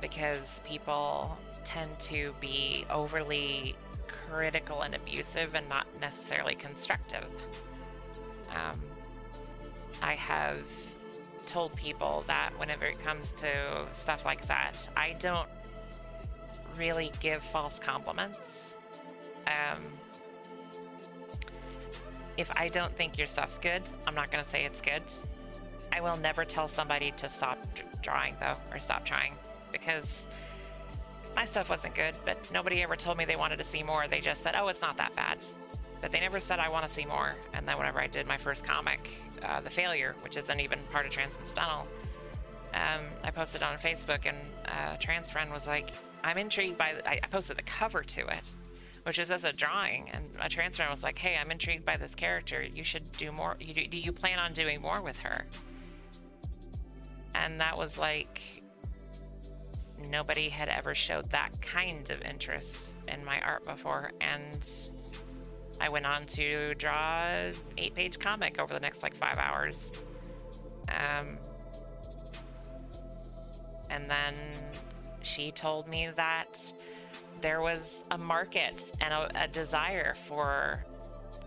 Because people tend to be overly critical and abusive and not necessarily constructive. I have told people that whenever it comes to stuff like that, I don't really give false compliments. If I don't think your stuff's good, I'm not going to say it's good. I will never tell somebody to stop drawing though, or stop trying, because my stuff wasn't good, but nobody ever told me they wanted to see more. They just said, oh, it's not that bad. But they never said, I want to see more. And then whenever I did my first comic, The Failure, which isn't even part of Transcendental, I posted on Facebook, and a trans friend was like, I'm intrigued by, I posted the cover to it, which is as a drawing, and a trans friend was like, hey, I'm intrigued by this character. You should do more. Do you plan on doing more with her? And that was like, nobody had ever showed that kind of interest in my art before. And I went on to draw an 8-page comic over the next like 5 hours. And then she told me that there was a market and a desire for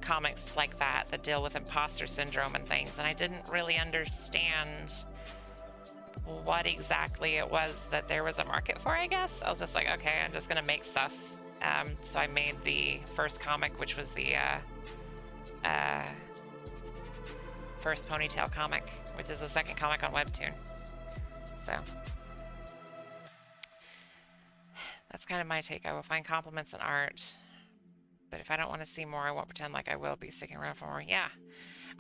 comics like that deal with imposter syndrome and things. And I didn't really understand what exactly it was that there was a market for, I guess. I was just like, okay, I'm just gonna make stuff. So I made the first comic, which was the first Ponytail comic, which is the second comic on Webtoon. So that's kind of my take. I will find compliments in art, but if I don't want to see more, I won't pretend like I will be sticking around for more. Yeah.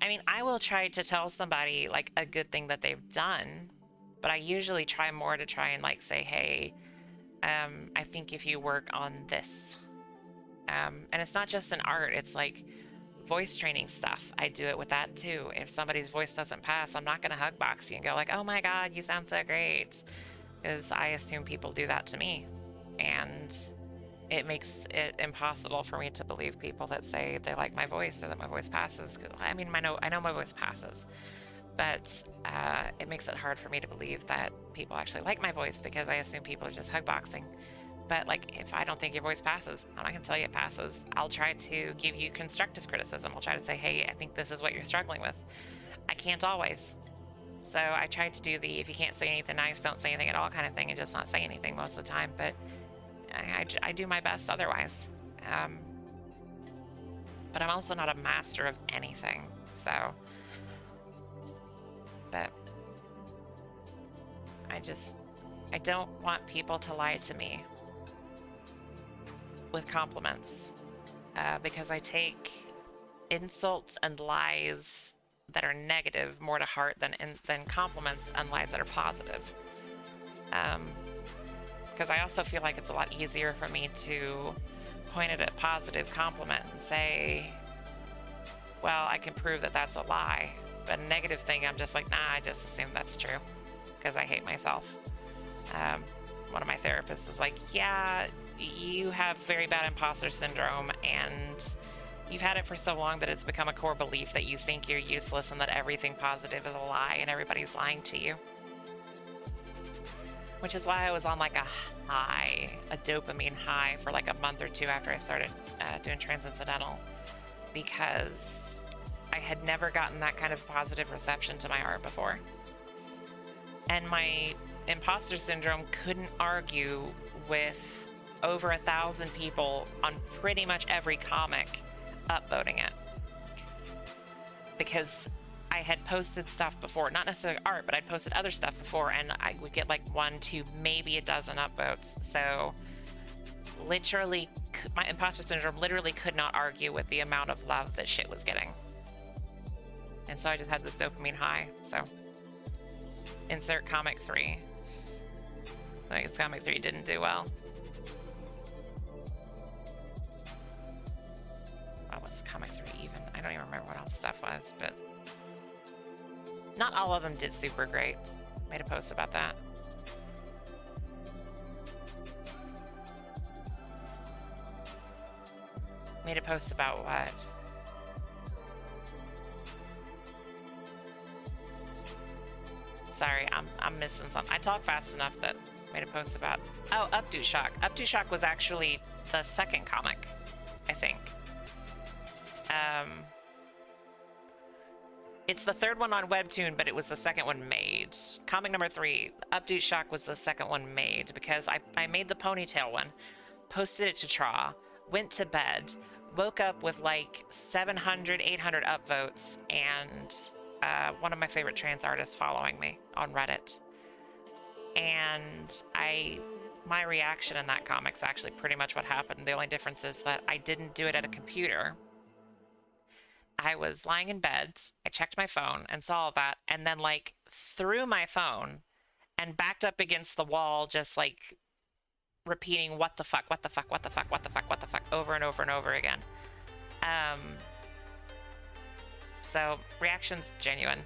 I mean, I will try to tell somebody like a good thing that they've done, but I usually try more to try and like say, hey, I think if you work on this, and it's not just in art, it's like voice training stuff. I do it with that too. If somebody's voice doesn't pass, I'm not going to hug box you and go like, oh my God, you sound so great. Because I assume people do that to me. And it makes it impossible for me to believe people that say they like my voice or that my voice passes. I mean, I know my voice passes, but it makes it hard for me to believe that people actually like my voice, because I assume people are just hug boxing. But like, if I don't think your voice passes, I'm not gonna tell you it passes. I'll try to give you constructive criticism. I'll try to say, hey, I think this is what you're struggling with. I can't always. So I tried to do the, if you can't say anything nice, don't say anything at all kind of thing, and just not say anything most of the time. But I do my best otherwise. But I'm also not a master of anything. So, but I don't want people to lie to me with compliments, because I take insults and lies that are negative more to heart than compliments and lies that are positive. Because I also feel like it's a lot easier for me to point at a positive compliment and say, well, I can prove that that's a lie. But a negative thing, I'm just like, nah, I just assume that's true because I hate myself. One of my therapists was like, yeah, you have very bad imposter syndrome, and you've had it for so long that it's become a core belief that you think you're useless and that everything positive is a lie and everybody's lying to you. Which is why I was on like a dopamine high for like a month or two after I started doing Transcendental, because I had never gotten that kind of positive reception to my art before. And my imposter syndrome couldn't argue with over 1,000 people on pretty much every comic upvoting it. Because I had posted stuff before, not necessarily art, but I'd posted other stuff before, and I would get like 1, 2, maybe a dozen upvotes. So literally, my imposter syndrome literally could not argue with the amount of love that shit was getting. And so I just had this dopamine high. So insert comic 3. I guess comic 3 didn't do well. What was comic 3 even? I don't even remember what all the stuff was, but not all of them did super great. Made a post about that. Made a post about what? Sorry, I'm missing something. I talk fast enough that I made a post about. Oh, Updo Shock. Updo Shock was actually the second comic, I think. It's the third one on Webtoon, but it was the second one made. Comic number 3, Updo Shock was the second one made because I made the ponytail one, posted it to Traw, went to bed, woke up with like 700, 800 upvotes, and one of my favorite trans artists following me on Reddit. And my reaction in that comic's actually pretty much what happened. The only difference is that I didn't do it at a computer. I was lying in bed, I checked my phone and saw all that, and then like threw my phone and backed up against the wall, just like repeating what the fuck, what the fuck, what the fuck, what the fuck, what the fuck, over and over and over again. So reaction's genuine.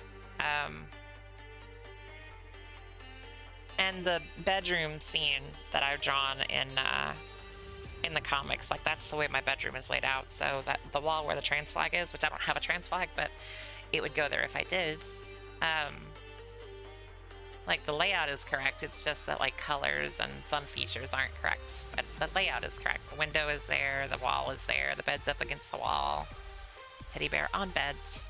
And the bedroom scene that I've drawn in the comics, like that's the way my bedroom is laid out. So that the wall where the trans flag is, which I don't have a trans flag, but it would go there if I did. Like the layout is correct. It's just that like colors and some features aren't correct, but the layout is correct. The window is there, the wall is there, the bed's up against the wall. Teddy bear on beds.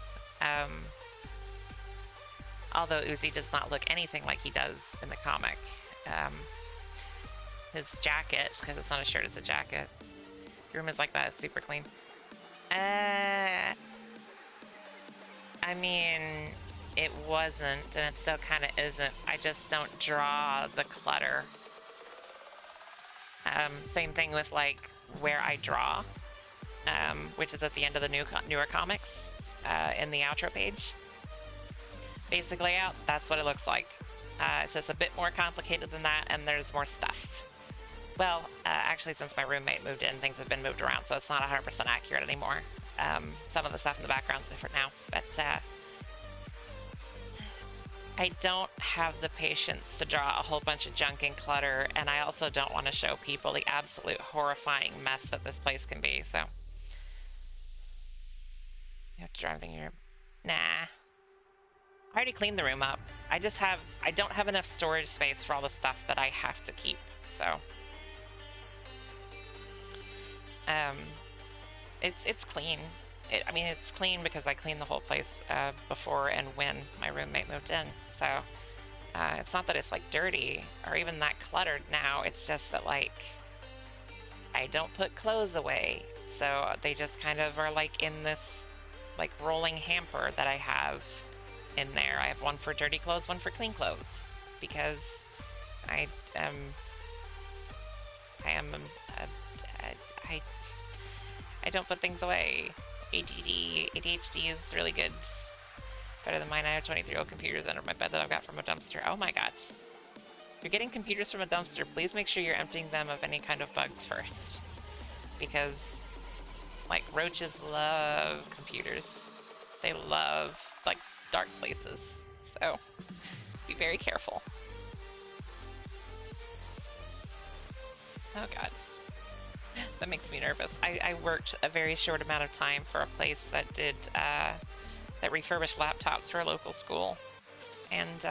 Although Uzi does not look anything like he does in the comic. His jacket, because it's not a shirt, it's a jacket. Your room is like that, it's super clean. I mean, it wasn't, and it still kind of isn't. I just don't draw the clutter. Same thing with like where I draw, which is at the end of the newer comics, in the outro page. Basic layout, that's what it looks like. It's just a bit more complicated than that, and there's more stuff. Well, actually, since my roommate moved in, things have been moved around, so it's not 100% accurate anymore. Some of the stuff in the background is different now, but I don't have the patience to draw a whole bunch of junk and clutter, and I also don't want to show people the absolute horrifying mess that this place can be, so. You have to draw everything in your room. Nah. I already cleaned the room up. I don't have enough storage space for all the stuff that I have to keep, so. It's clean. I mean, it's clean because I cleaned the whole place before and when my roommate moved in. So it's not that it's like dirty or even that cluttered now. It's just that like I don't put clothes away. So they just kind of are like in this like rolling hamper that I have in there. I have one for dirty clothes, one for clean clothes, because I don't put things away. ADHD is really good. Better than mine. I have 23-year-old computers under my bed that I've got from a dumpster. Oh my god. If you're getting computers from a dumpster, please make sure you're emptying them of any kind of bugs first. Because, like, roaches love computers. They love, like, dark places. So, just be very careful. Oh god. That makes me nervous. I worked a very short amount of time for a place that did, that refurbished laptops for a local school. And,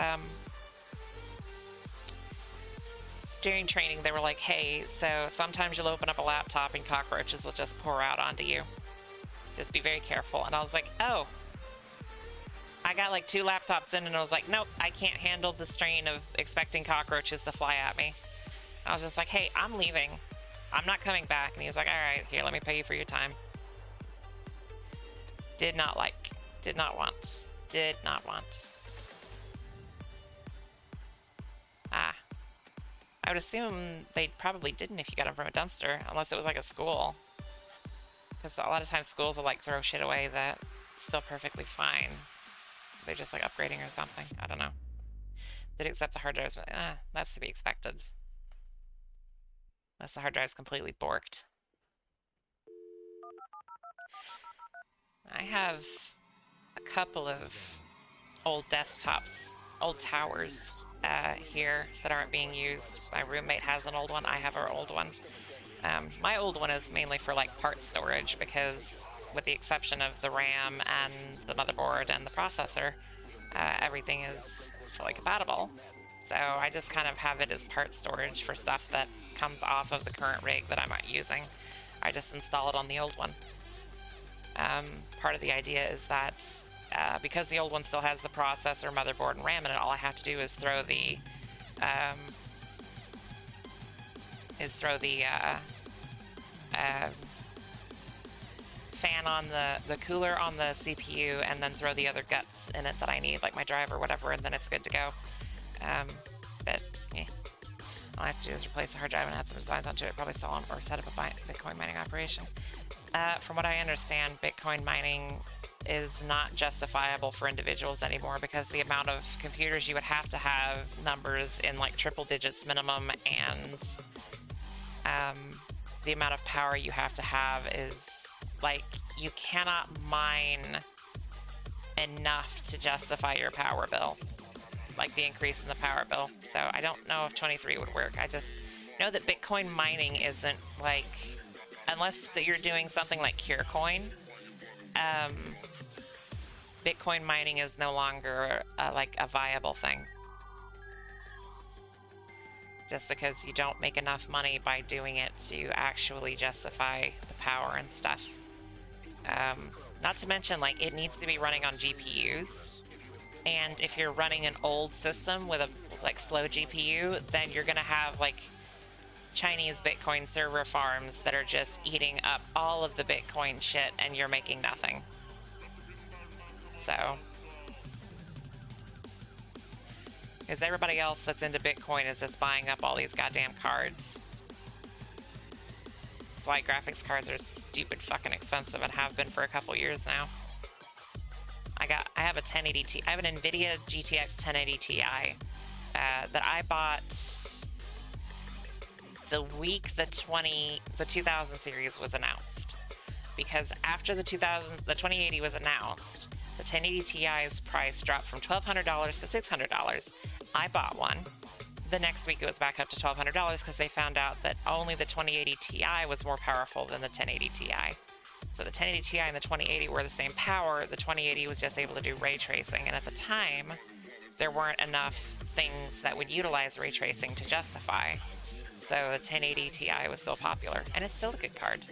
during training, they were like, hey, so sometimes you'll open up a laptop and cockroaches will just pour out onto you. Just be very careful. And I was like, oh. I got like 2 laptops in and I was like, nope, I can't handle the strain of expecting cockroaches to fly at me. I was just like, hey, I'm leaving. I'm not coming back. And he was like, all right, here, let me pay you for your time. Did not want. Ah. I would assume they probably didn't if you got them from a dumpster, unless it was like a school. Because a lot of times schools will like throw shit away that's still perfectly fine. They're just like upgrading or something. I don't know. Did accept the hard drives, but that's to be expected. Unless the hard drive's completely borked. I have a couple of old desktops, old towers here that aren't being used. My roommate has an old one. I have our old one. My old one is mainly for like part storage because with the exception of the RAM and the motherboard and the processor, everything is fully compatible. So I just kind of have it as part storage for stuff that comes off of the current rig that I'm not using. I just install it on the old one. Part of the idea is that because the old one still has the processor, motherboard, and RAM in it, all I have to do is throw the fan on the cooler on the CPU, and then throw the other guts in it that I need, like my drive or whatever, and then it's good to go. But yeah, all I have to do is replace the hard drive and add some designs onto it, probably sell them or set up a Bitcoin mining operation. From what I understand, Bitcoin mining is not justifiable for individuals anymore because the amount of computers you would have to have numbers in like triple digits minimum, and the amount of power you have to have is like, you cannot mine enough to justify your power bill, like the increase in the power bill. So I don't know if 23 would work. I just know that Bitcoin mining isn't like, unless that you're doing something like Curecoin, Bitcoin mining is no longer like a viable thing. Just because you don't make enough money by doing it to actually justify the power and stuff. Not to mention, like, it needs to be running on GPUs. And if you're running an old system with a like slow GPU, then you're gonna have like Chinese Bitcoin server farms that are just eating up all of the Bitcoin shit, and you're making nothing. So, because everybody else that's into Bitcoin is just buying up all these goddamn cards. That's why graphics cards are stupid fucking expensive and have been for a couple years now. I have a 1080 Ti. I have an NVIDIA GTX 1080 Ti that I bought the week the 2000 series was announced. Because after the 2080 was announced, the 1080 Ti's price dropped from $1,200 to $600. I bought one. The next week it was back up to $1,200 because they found out that only the 2080 Ti was more powerful than the 1080 Ti. So the 1080 Ti and the 2080 were the same power. The 2080 was just able to do ray tracing, and at the time, there weren't enough things that would utilize ray tracing to justify. So the 1080 Ti was still popular, and it's still a good card.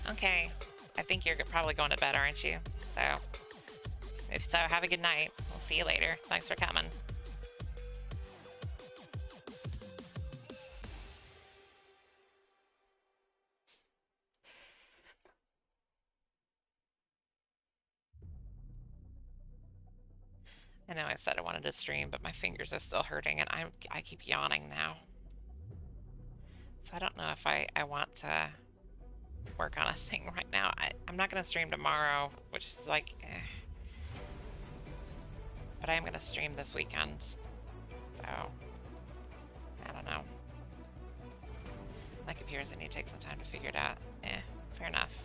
Okay, I think you're probably going to bed, aren't you? So, if so, have a good night. We'll see you later. Thanks for coming. I know I said I wanted to stream, but my fingers are still hurting, and I keep yawning now. So I don't know if I want to work on a thing right now. I'm not going to stream tomorrow, which is like, but I am going to stream this weekend. So, I don't know. My computer's going to take some time to figure it out. Fair enough.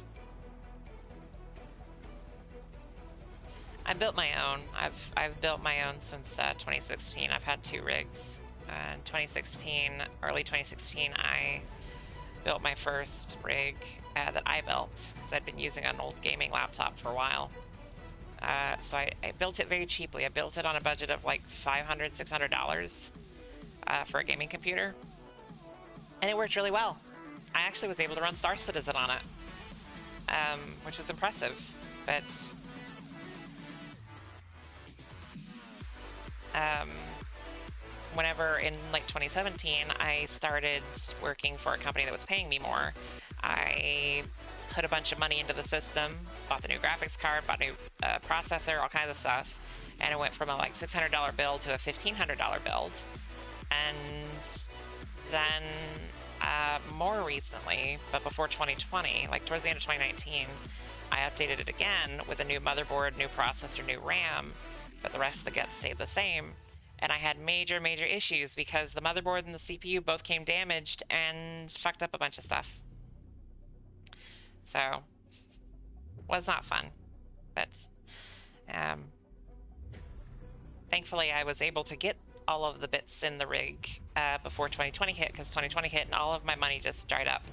I built my own. I've built my own since 2016. I've had 2 rigs. In 2016, early 2016, I built my first rig that I built because I'd been using an old gaming laptop for a while. So I built it very cheaply. I built it on a budget of like $500, $600 for a gaming computer, and it worked really well. I actually was able to run Star Citizen on it, which is impressive. But whenever in like 2017, I started working for a company that was paying me more, I put a bunch of money into the system, bought the new graphics card, bought a new processor, all kinds of stuff, and it went from a like $600 build to a $1,500 build. And then more recently, but before 2020, like towards the end of 2019, I updated it again with a new motherboard, new processor, new RAM, but the rest of the guts stayed the same. And I had major issues because the motherboard and the CPU both came damaged and fucked up a bunch of stuff. So, was not fun. But, thankfully I was able to get all of the bits in the rig before 2020 hit, because 2020 hit and all of my money just dried up.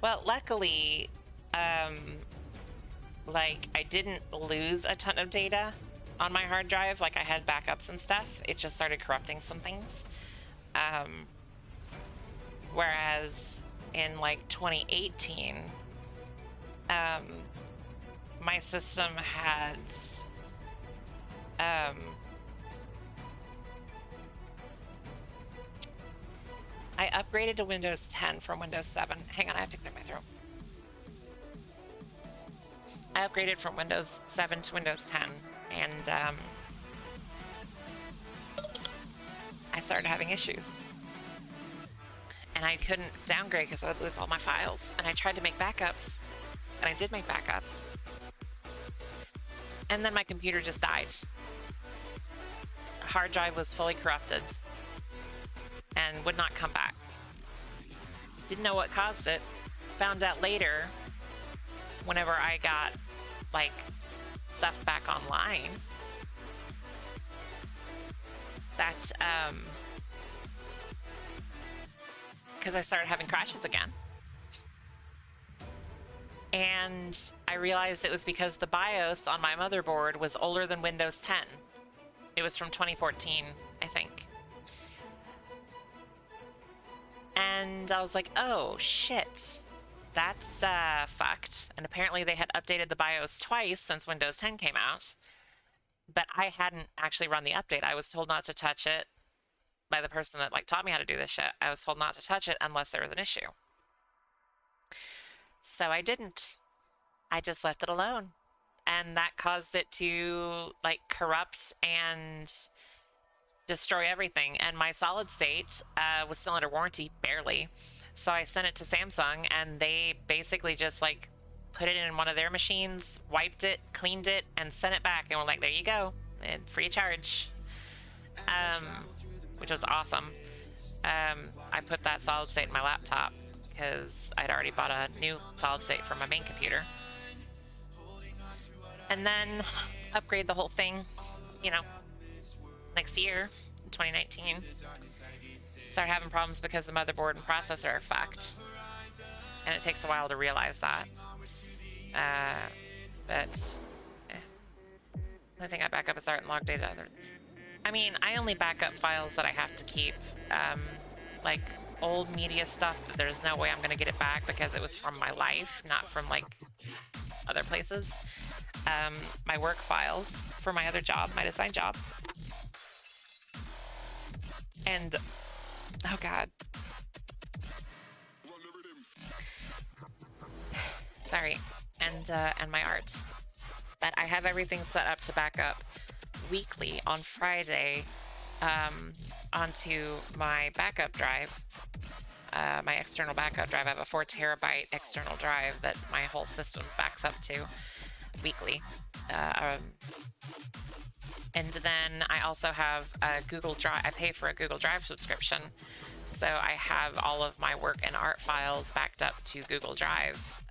Well, luckily, like, I didn't lose a ton of data on my hard drive. Like, I had backups and stuff. It just started corrupting some things. Whereas in like 2018, my system had I upgraded to Windows 10 from Windows 7. Hang on, I have to clear my throat. I upgraded from Windows 7 to Windows 10, and I started having issues. And I couldn't downgrade because I would lose all my files. And I tried to make backups, and I did make backups. And then my computer just died. The hard drive was fully corrupted and would not come back. Didn't know what caused it. Found out later, whenever I got like stuff back online, that because I started having crashes again. And I realized it was because the BIOS on my motherboard was older than Windows 10. It was from 2014, I think. And I was like, oh shit, that's fucked. And apparently they had updated the BIOS twice since Windows 10 came out, but I hadn't actually run the update. I was told not to touch it by the person that like taught me how to do this shit. I was told not to touch it unless there was an issue. So I didn't. I just left it alone. And that caused it to like corrupt and destroy everything. And my solid state was still under warranty, barely. So I sent it to Samsung, and they basically just like put it in one of their machines, wiped it, cleaned it, and sent it back. And we're like, there you go, and free of charge, which was awesome. I put that solid state in my laptop because I'd already bought a new solid state for my main computer. And then upgrade the whole thing, you know, next year, in 2019. Start having problems because the motherboard and processor are fucked. And it takes a while to realize that. But the only thing I back up is art and log data. I mean, I only back up files that I have to keep. Like old media stuff that there's no way I'm going to get it back because it was from my life, not from like other places. My work files for my other job, my design job. And oh god, sorry, and my art. But I have everything set up to back up weekly on Friday onto my backup drive, my external backup drive. I have a 4 terabyte external drive that my whole system backs up to weekly. And then I also have a Google Drive. I pay for a Google Drive subscription. So I have all of my work and art files backed up to Google Drive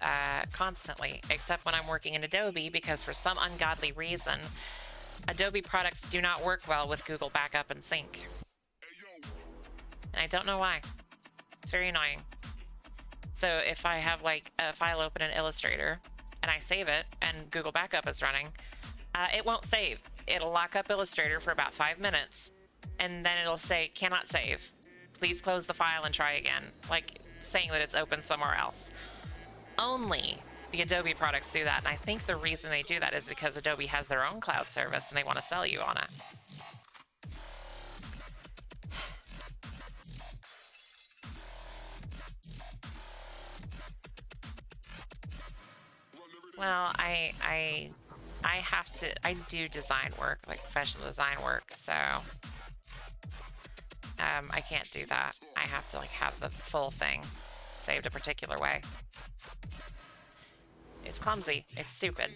constantly, except when I'm working in Adobe, because for some ungodly reason, Adobe products do not work well with Google Backup and Sync. And I don't know why. It's very annoying. So if I have like a file open in Illustrator and I save it and Google Backup is running, it won't save. It'll lock up Illustrator for about 5 minutes, and then it'll say, cannot save. Please close the file and try again, like saying that it's open somewhere else. Only the Adobe products do that, and I think the reason they do that is because Adobe has their own cloud service and they want to sell you on it. Well, I do design work, like professional design work, so I can't do that. I have to like have the full thing saved a particular way. It's clumsy. It's stupid.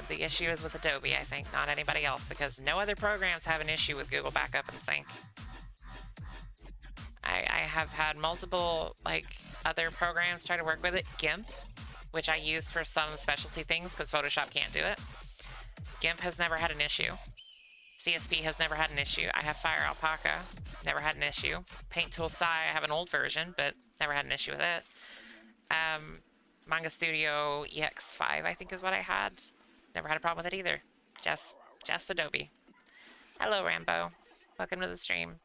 The issue is with Adobe, I think, not anybody else, because no other programs have an issue with Google Backup and Sync. I have had multiple like other programs try to work with it. GIMP, which I use for some specialty things because Photoshop can't do it. GIMP has never had an issue. CSP has never had an issue. I have Fire Alpaca, never had an issue. Paint Tool Sai, I have an old version, but never had an issue with it. Manga Studio EX5, I think is what I had. Never had a problem with it either. Just Adobe. Hello, Rambo. Welcome to the stream.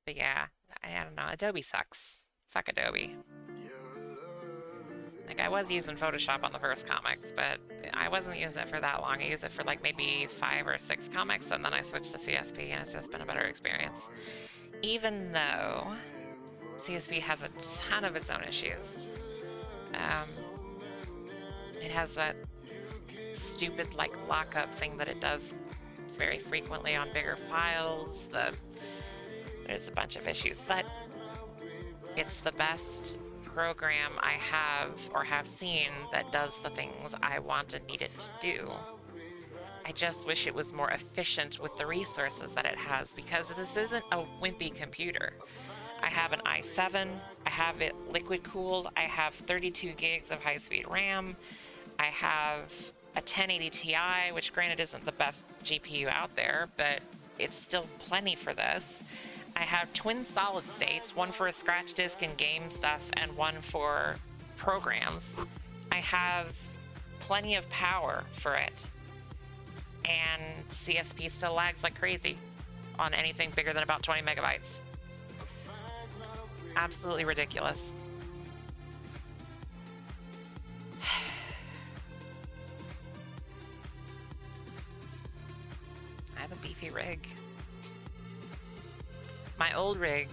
But yeah, I don't know. Adobe sucks. Fuck Adobe. Like, I was using Photoshop on the first comics, but I wasn't using it for that long. I used it for like maybe 5 or 6 comics, and then I switched to CSP, and it's just been a better experience. Even though CSP has a ton of its own issues. It has that stupid like lockup thing that it does very frequently on bigger files. There's a bunch of issues, but it's the best program I have or have seen that does the things I want and need it to do. I just wish it was more efficient with the resources that it has, because this isn't a wimpy computer. I have an i7, I have it liquid cooled, I have 32 gigs of high-speed RAM, I have a 1080 Ti, which granted isn't the best GPU out there, but it's still plenty for this. I have twin solid states, one for a scratch disk and game stuff, and one for programs. I have plenty of power for it. And CSP still lags like crazy on anything bigger than about 20 megabytes. Absolutely ridiculous. I have a beefy rig. My old rig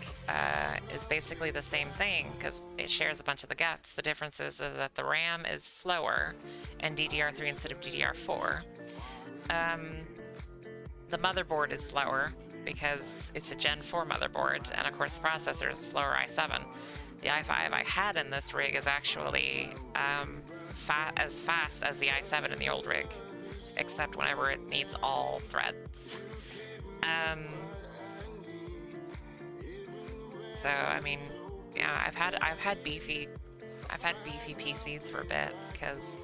is basically the same thing because it shares a bunch of the guts. The difference is that the RAM is slower and DDR3 instead of DDR4. The motherboard is slower because it's a Gen 4 motherboard, and of course the processor is a slower i7. The i5 I had in this rig is actually as fast as the i7 in the old rig, except whenever it needs all threads. So I mean, yeah, I've had beefy PCs for a bit because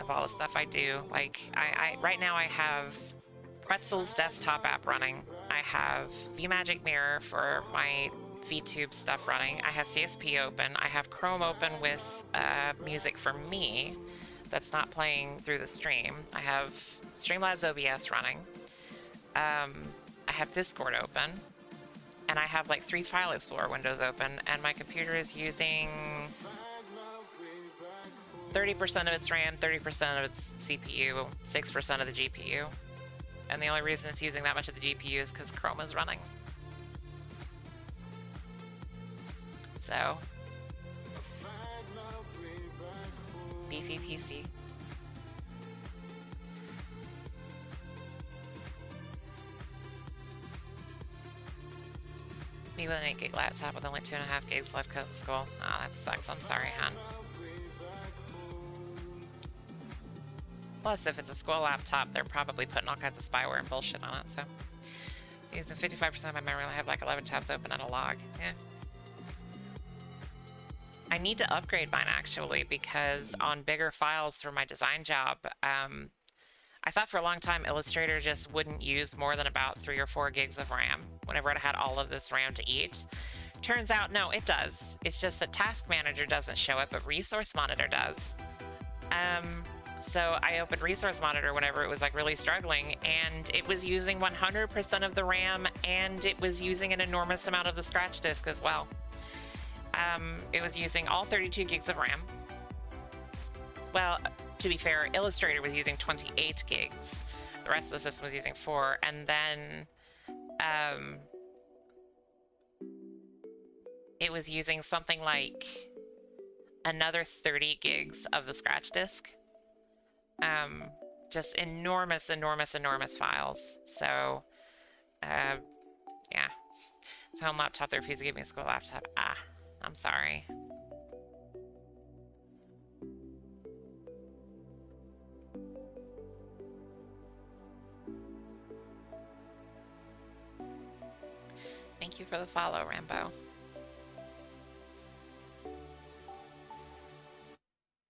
of all the stuff I do. Like I right now I have Pretzel's desktop app running. I have VMagic Mirror for my VTube stuff running. I have CSP open. I have Chrome open with music for me that's not playing through the stream. I have Streamlabs OBS running. I have Discord open. And I have like 3 File Explorer windows open, and my computer is using 30% of its RAM, 30% of its CPU, 6% of the GPU. And the only reason it's using that much of the GPU is because Chrome is running. So, beefy PC. Me with an 8 gig laptop with only 2.5 gigs left because of school. Oh, that sucks. I'm sorry, hon. Plus, if it's a school laptop, they're probably putting all kinds of spyware and bullshit on it, so. Using 55% of my memory, I have like 11 tabs open and a log. Yeah. I need to upgrade mine, actually, because on bigger files for my design job, I thought for a long time Illustrator just wouldn't use more than about 3 or 4 gigs of RAM whenever it had all of this RAM to eat. Turns out, no, it does. It's just that Task Manager doesn't show it, but Resource Monitor does. So I opened Resource Monitor whenever it was like really struggling, and it was using 100% of the RAM, and it was using an enormous amount of the scratch disk as well. It was using all 32 gigs of RAM. Well, to be fair, Illustrator was using 28 gigs. The rest of the system was using 4, and then it was using something like another 30 gigs of the scratch disk. Just enormous files. So, yeah. It's a home laptop. They refused to give me a school laptop. Ah, I'm sorry. Thank you for the follow, Rambo.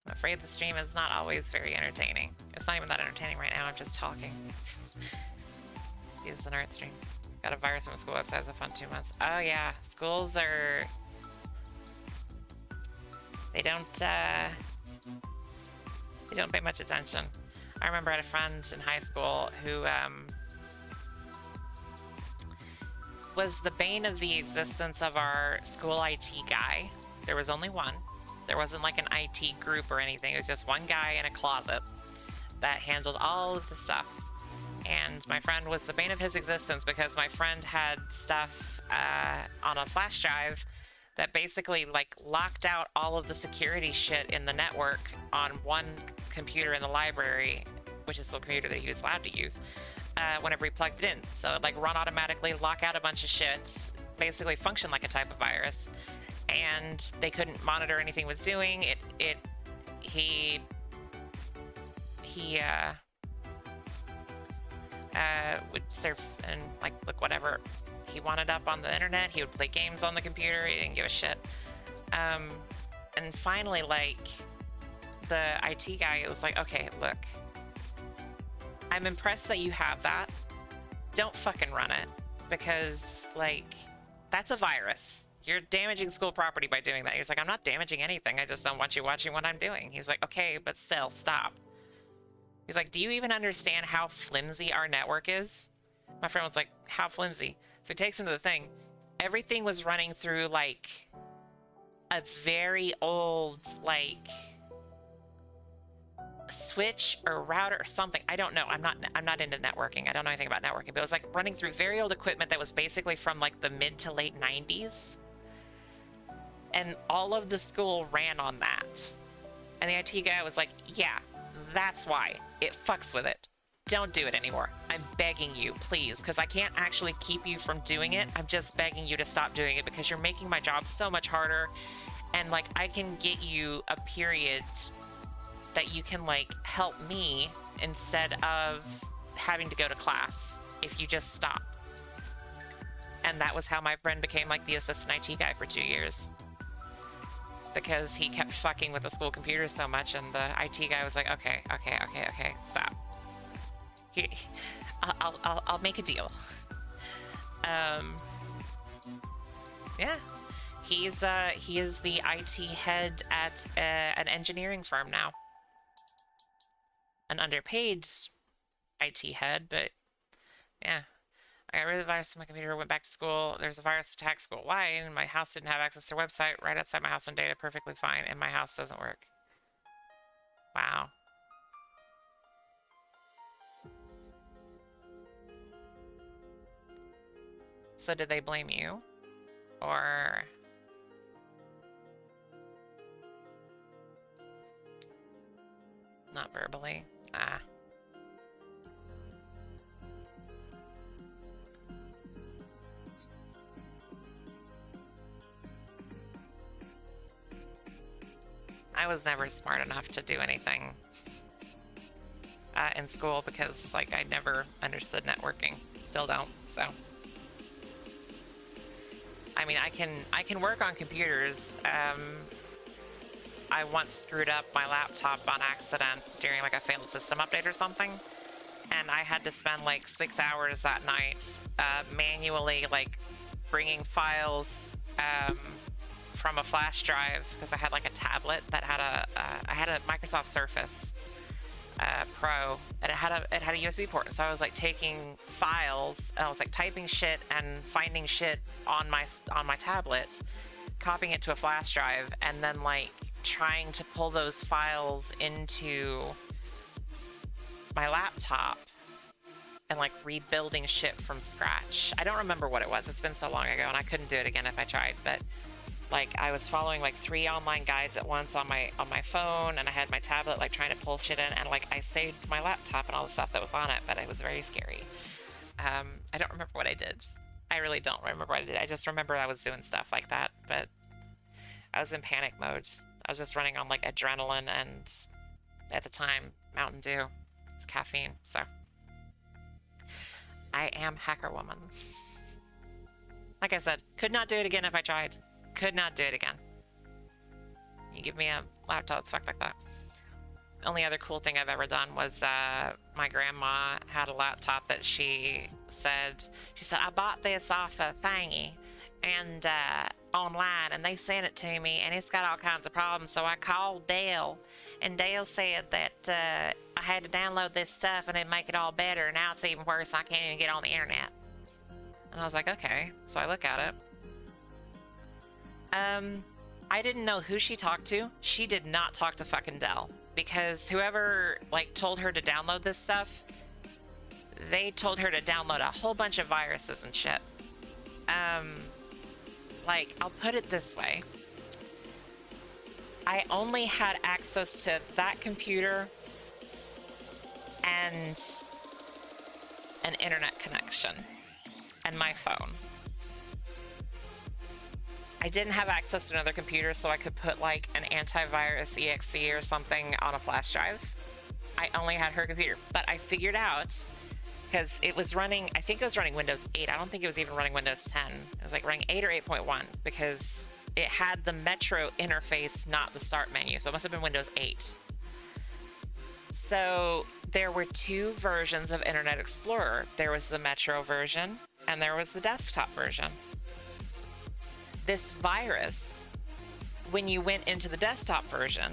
I'm afraid the stream is not always very entertaining. It's not even that entertaining right now, I'm just talking. This is an art stream. Got a virus from a school website. It's a fun 2 months. Oh yeah, schools are They don't pay much attention. I remember I had a friend in high school who was the bane of the existence of our school IT guy. There was only one. There wasn't like an IT group or anything. It was just one guy in a closet that handled all of the stuff. And my friend was the bane of his existence because my friend had stuff on a flash drive that basically like locked out all of the security shit in the network on one computer in the library, which is the computer that he was allowed to use, whenever he plugged it in. So it'd like run automatically, lock out a bunch of shit, basically function like a type of virus. And they couldn't monitor anything was doing. He would surf and like look whatever he wanted up on the internet. He would play games on the computer. He didn't give a shit. And finally, like, the IT guy was like, okay, look, I'm impressed that you have that. Don't fucking run it, because like that's a virus. You're damaging school property by doing that. He was like, I'm not damaging anything. I just don't want you watching what I'm doing. He was like, okay, but still, stop. He's like, do you even understand how flimsy our network is? My friend was like, how flimsy? So he takes him to the thing. Everything was running through like a very old like switch or router or something. I don't know. I'm not into networking. I don't know anything about networking, but it was like running through very old equipment that was basically from like the mid to late 90s. And all of the school ran on that. And the IT guy was like, yeah, that's why. It fucks with it. Don't do it anymore. I'm begging you, please, because I can't actually keep you from doing it. I'm just begging you to stop doing it because you're making my job so much harder. And like, I can get you a period that you can like help me instead of having to go to class if you just stop. And that was how my friend became like the assistant IT guy for 2 years. Because he kept fucking with the school computers so much, and the IT guy was like, okay, stop. I'll make a deal. Yeah, he is the IT head at an engineering firm now. An underpaid IT head, but yeah. I got rid of the virus on my computer, went back to school. There's a virus attack school. Why? And my house didn't have access to their website. Right outside my house on data, perfectly fine. And my house doesn't work. Wow. So did they blame you? Or... not verbally? Ah. I was never smart enough to do anything in school because, like, I never understood networking. Still don't, so. I mean, I can work on computers. I once screwed up my laptop on accident during, like, a failed system update or something. And I had to spend, like, 6 hours that night manually, like, bringing files from a flash drive, because I had like a tablet that had I had a Microsoft Surface Pro, and it had a USB port. So I was like taking files, and I was like typing shit and finding shit on my tablet, copying it to a flash drive, and then like trying to pull those files into my laptop and like rebuilding shit from scratch. I don't remember what it was. It's been so long ago, and I couldn't do it again if I tried, but like I was following like 3 online guides at once on my phone, and I had my tablet like trying to pull shit in, and like I saved my laptop and all the stuff that was on it, but it was very scary. I don't remember what I did. I really don't remember what I did. I just remember I was doing stuff like that, but I was in panic mode. I was just running on like adrenaline and at the time Mountain Dew. It's caffeine, so I am Hacker Woman. Like I said, could not do it again if I tried. Could not do it again. You give me a laptop that's fucked like that. Only other cool thing I've ever done was my grandma had a laptop that she said, I bought this off of Thingy, and online and they sent it to me and it's got all kinds of problems. So I called Dale and Dale said that I had to download this stuff and it'd make it all better. And now it's even worse. I can't even get on the internet. And I was like, okay. So I look at it. I didn't know who she talked to. She did not talk to fucking Dell, because whoever like told her to download this stuff, they told her to download a whole bunch of viruses and shit. Like, I'll put it this way. I only had access to that computer and an internet connection and my phone. I didn't have access to another computer, so I could put like an antivirus exe or something on a flash drive. I only had her computer, but I figured out, because it was running, I think it was running Windows 8. I don't think it was even running Windows 10. It was like running 8 or 8.1, because it had the Metro interface, not the start menu. So it must have been Windows 8. So there were two versions of Internet Explorer. There was the Metro version and there was the desktop version. This virus, when you went into the desktop version,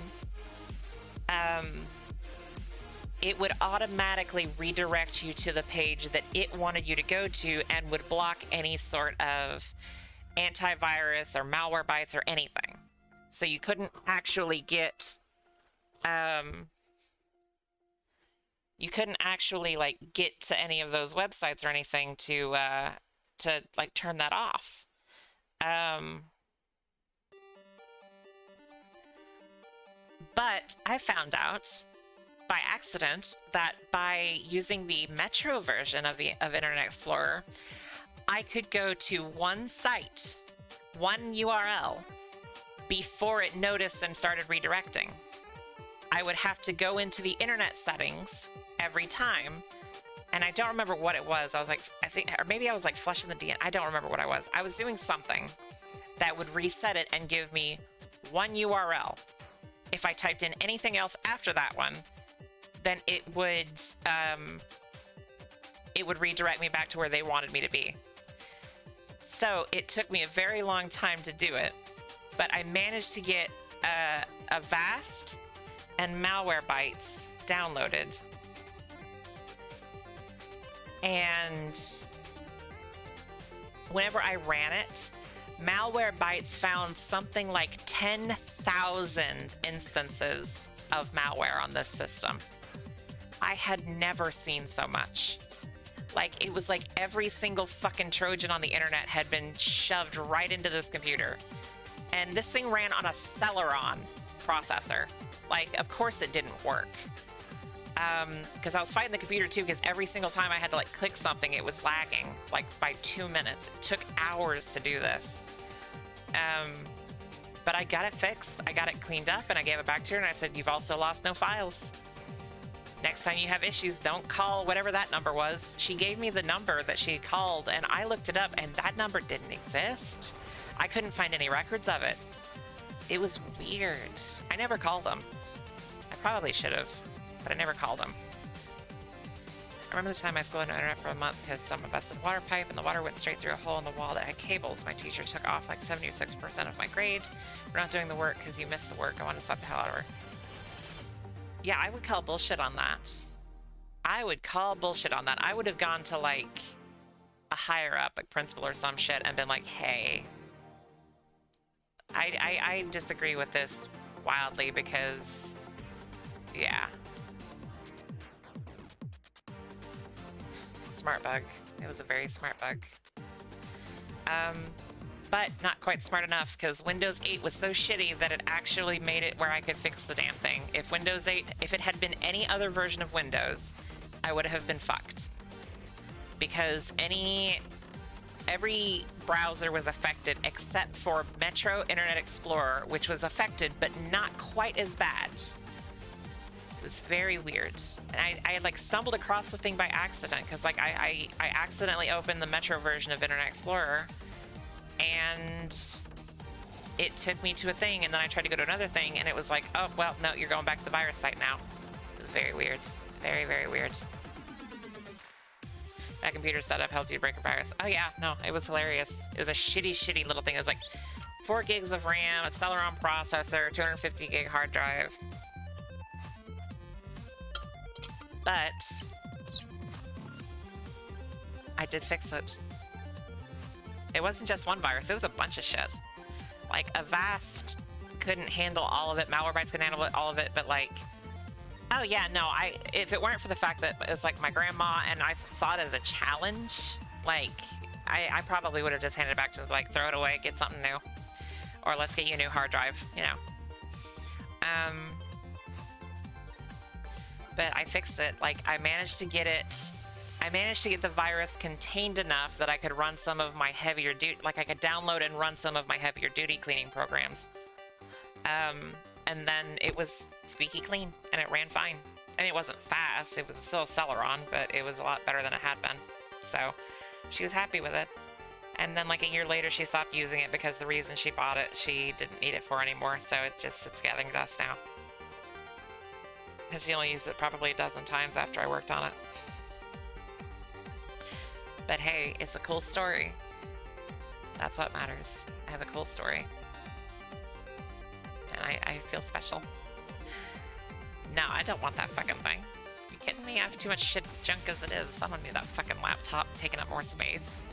it would automatically redirect you to the page that it wanted you to go to and would block any sort of antivirus or Malwarebytes or anything. So you couldn't actually get, like get to any of those websites or anything to like turn that off. But I found out by accident that by using the Metro version of Internet Explorer, I could go to one site, one URL, before it noticed and started redirecting. I would have to go into the internet settings every time, and I don't remember what it was. I was like, or maybe I was like flushing the DNS. I don't remember what I was. I was doing something that would reset it and give me one URL. If I typed in anything else after that one, then it would redirect me back to where they wanted me to be. So it took me a very long time to do it, but I managed to get Avast and Malwarebytes downloaded. And whenever I ran it, Malwarebytes found something like 10,000 instances of malware on this system. I had never seen so much. Like, it was like every single fucking Trojan on the internet had been shoved right into this computer. And this thing ran on a Celeron processor. Like, of course it didn't work. Because I was fighting the computer too, because every single time I had to like click something, it was lagging like by 2 minutes. It took hours to do this. But I got it fixed. I got it cleaned up and I gave it back to her and I said, you've also lost no files. Next time you have issues, don't call whatever that number was. She gave me the number that she called and I looked it up and that number didn't exist. I couldn't find any records of it. It was weird. I never called them. I probably should have, but I never called them. I remember the time I schooled on the internet for a month because someone busted a water pipe and the water went straight through a hole in the wall that had cables. My teacher took off like 76% of my grade. We're not doing the work because you missed the work. I want to slap the hell out of her. Yeah, I would call bullshit on that. I would call bullshit on that. I would have gone to like a higher up, like principal or some shit, and been like, hey, I disagree with this wildly because, yeah. Smart bug. It was a very smart bug. But not quite smart enough because Windows 8 was so shitty that it actually made it where I could fix the damn thing. If Windows 8, if it had been any other version of Windows, I would have been fucked. Because every browser was affected except for Metro Internet Explorer, which was affected, but not quite as bad. It was very weird. And I like stumbled across the thing by accident because like I accidentally opened the Metro version of Internet Explorer and it took me to a thing and then I tried to go to another thing and it was like, oh, well, no, you're going back to the virus site now. It was very weird. Very, very weird. That computer setup helped you break a virus. Oh yeah, no, it was hilarious. It was a shitty, shitty little thing. It was like 4 gigs of RAM, a Celeron processor, 250 gig hard drive. But I did fix it. It wasn't just one virus, it was a bunch of shit. Like, Avast couldn't handle all of it, Malwarebytes couldn't handle all of it, but like, oh yeah, no, if it weren't for the fact that it was like my grandma and I saw it as a challenge, like, I probably would have just handed it back to just like, throw it away, get something new. Or let's get you a new hard drive, you know. But I fixed it. Like, I managed to get the virus contained enough that I could run some of my heavier duty, like I could download and run some of my heavier duty cleaning programs. And then it was squeaky clean and it ran fine. I mean, it wasn't fast, it was still a Celeron, but it was a lot better than it had been. So she was happy with it. And then like a year later, she stopped using it because the reason she bought it, she didn't need it for anymore. So it just sits gathering dust now. And she only used it probably a dozen times after I worked on it. But hey, it's a cool story. That's what matters. I have a cool story. And I feel special. No, I don't want that fucking thing. You kidding me? I have too much shit junk as it is. I don't need that fucking laptop taking up more space.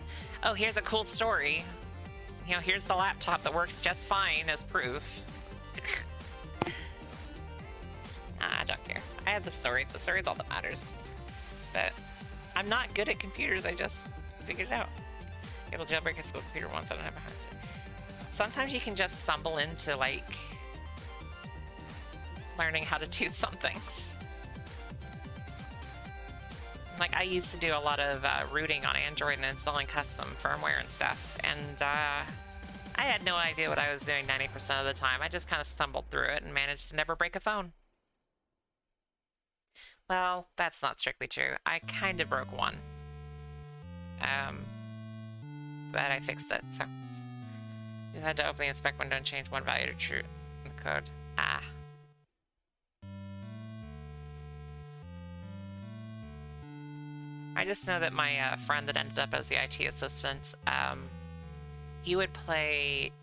Oh, here's a cool story. You know, here's the laptop that works just fine as proof. I don't care. I have the story. The story's all that matters. But I'm not good at computers. I just figured it out. Able to jailbreak a school computer once. I don't have a hard. Sometimes you can just stumble into like learning how to do some things. Like, I used to do a lot of rooting on Android and installing custom firmware and stuff, and I had no idea what I was doing 90% of the time. I just kind of stumbled through it and managed to never break a phone. Well, that's not strictly true. I kind of broke one. But I fixed it, so. You had to open the inspect window and change one value to true in the code. Ah. I just know that my friend that ended up as the IT assistant, he would play,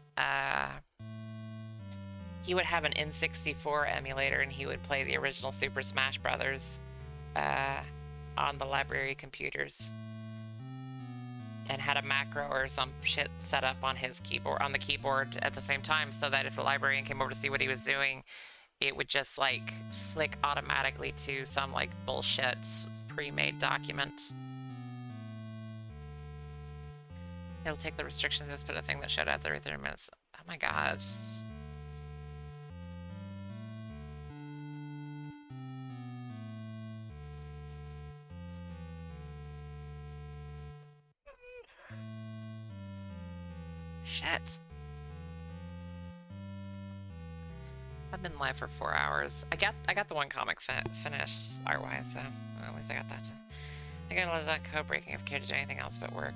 he would have an N64 emulator and he would play the original Super Smash Brothers on the library computers. And had a macro or some shit set up on his keyboard, on the keyboard at the same time, so that if the librarian came over to see what he was doing, it would just like flick automatically to some like bullshit pre-made document. It'll take the restrictions, just put a thing that showed ads every 30 minutes. Oh my god. Shit. I've been live for 4 hours. I got the one comic finished art-wise, so at least I got that. I got a lot of code breaking if I cared to do anything else but work.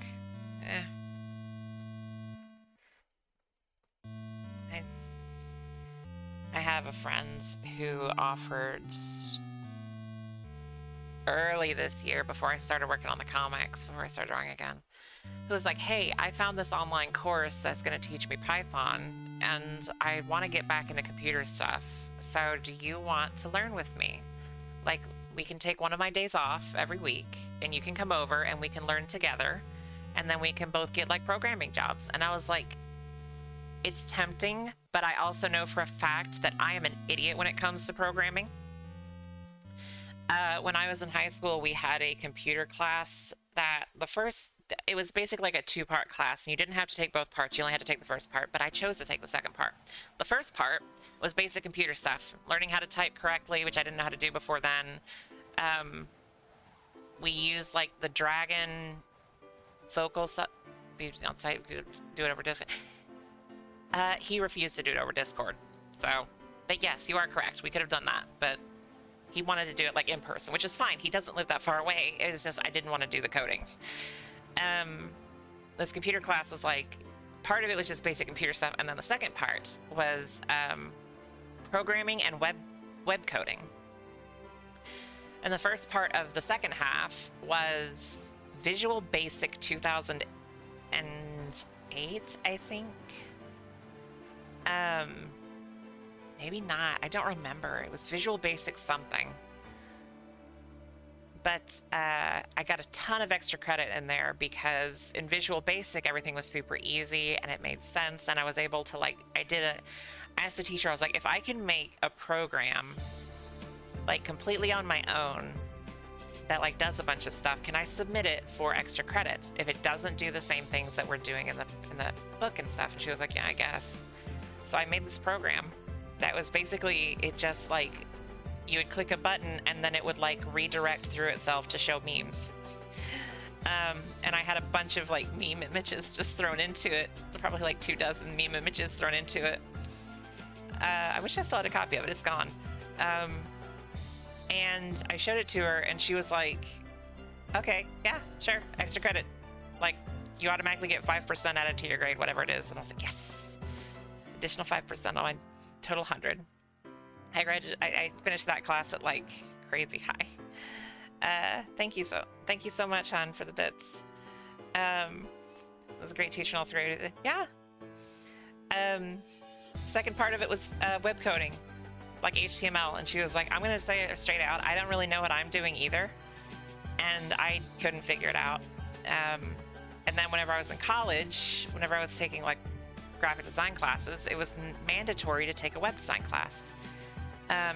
I have a friend who offered early this year, before I started working on the comics, before I started drawing again, who was like, hey, I found this online course that's going to teach me Python, and I want to get back into computer stuff. So do you want to learn with me? Like, we can take one of my days off every week, and you can come over, and we can learn together, and then we can both get, like, programming jobs. And I was like, it's tempting, but I also know for a fact that I am an idiot when it comes to programming. When I was in high school, we had a computer class that it was basically like a 2-part class, and you didn't have to take both parts, you only had to take the first part, but I chose to take the second part. The first part was basic computer stuff, learning how to type correctly, which I didn't know how to do before then. We used like the Dragon vocal stuff, on site, do it over Discord. He refused to do it over Discord, so, but yes, you are correct, we could have done that, but he wanted to do it like in person, which is fine. He doesn't live that far away. It was just I didn't want to do the coding. This computer class was like, part of it was just basic computer stuff, and then the second part was programming and web coding. And the first part of the second half was Visual Basic 2008, I think. Um, maybe not. I don't remember. It was Visual Basic something. But I got a ton of extra credit in there because in Visual Basic, everything was super easy and it made sense. And I was able to, like, I asked the teacher, I was like, if I can make a program, like, completely on my own that, like, does a bunch of stuff, can I submit it for extra credit if it doesn't do the same things that we're doing in the book and stuff? And she was like, yeah, I guess. So I made this program that was basically, it just, like, you would click a button and then it would, like, redirect through itself to show memes. And I had a bunch of, like, meme images just thrown into it, probably like 24 meme images thrown into it. I wish I still had a copy of it. It's gone. And I showed it to her and she was like, okay, yeah, sure, extra credit. Like, you automatically get 5% added to your grade, whatever it is. And I was like, yes, additional 5% on my total 100. I finished that class at, like, crazy high. Thank you so much, Han, for the bits. It was a great teacher and also great. Yeah. Second part of it was web coding, like HTML, and she was like, I'm gonna say it straight out, I don't really know what I'm doing either, and I couldn't figure it out. And then whenever I was in college, whenever I was taking, like, graphic design classes, it was mandatory to take a web design class.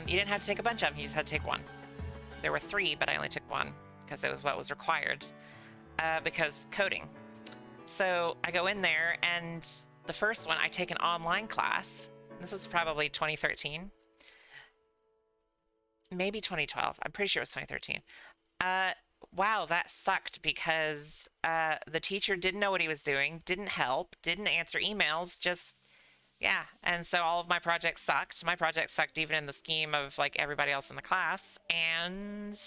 You didn't have to take a bunch of them, you just had to take one. There were 3, but I only took 1 because it was what was required, because coding. So I go in there, and the first one, I take an online class. This was probably 2013, maybe 2012. I'm pretty sure it was 2013. Wow, that sucked because the teacher didn't know what he was doing, didn't help, didn't answer emails, just, yeah. And so all of my projects sucked. My project sucked even in the scheme of, like, everybody else in the class. And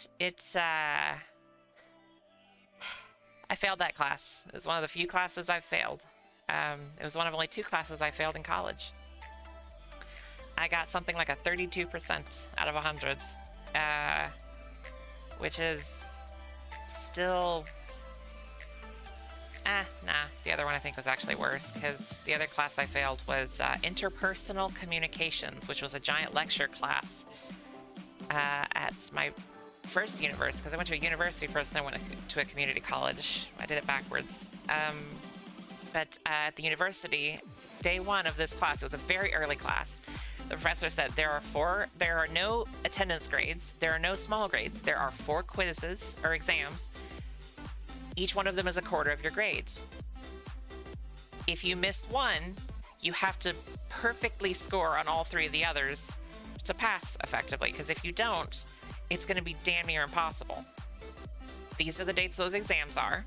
I failed that class. It was one of the few classes I've failed. It was one of only 2 classes I failed in college. I got something like a 32% out of 100, which is still, nah. The other one I think was actually worse because the other class I failed was interpersonal communications, which was a giant lecture class at my first university, because I went to a university first and then went to a community college. I did it backwards. But at the university, day 1 of this class, it was a very early class. The professor said there are no attendance grades, there are no small grades, there are 4 quizzes or exams. Each one of them is a quarter of your grades. If you miss one, you have to perfectly score on all 3 of the others to pass effectively, because if you don't, it's going to be damn near impossible. These are the dates those exams are.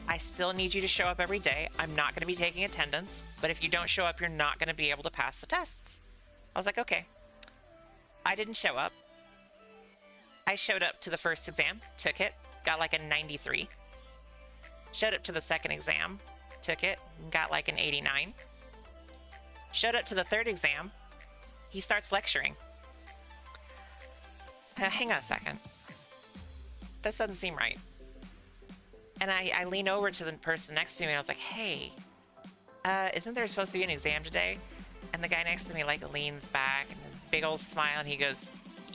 I still need you to show up every day. I'm not going to be taking attendance, but if you don't show up, you're not going to be able to pass the tests. I was like, okay. I didn't show up. I showed up to the first exam, took it, got like a 93. Showed up to the second exam, took it, got like an 89. Showed up to the third exam, he starts lecturing. Hang on a second. This doesn't seem right. And I lean over to the person next to me and I was like, hey, isn't there supposed to be an exam today? And the guy next to me, like, leans back and a big old smile and he goes,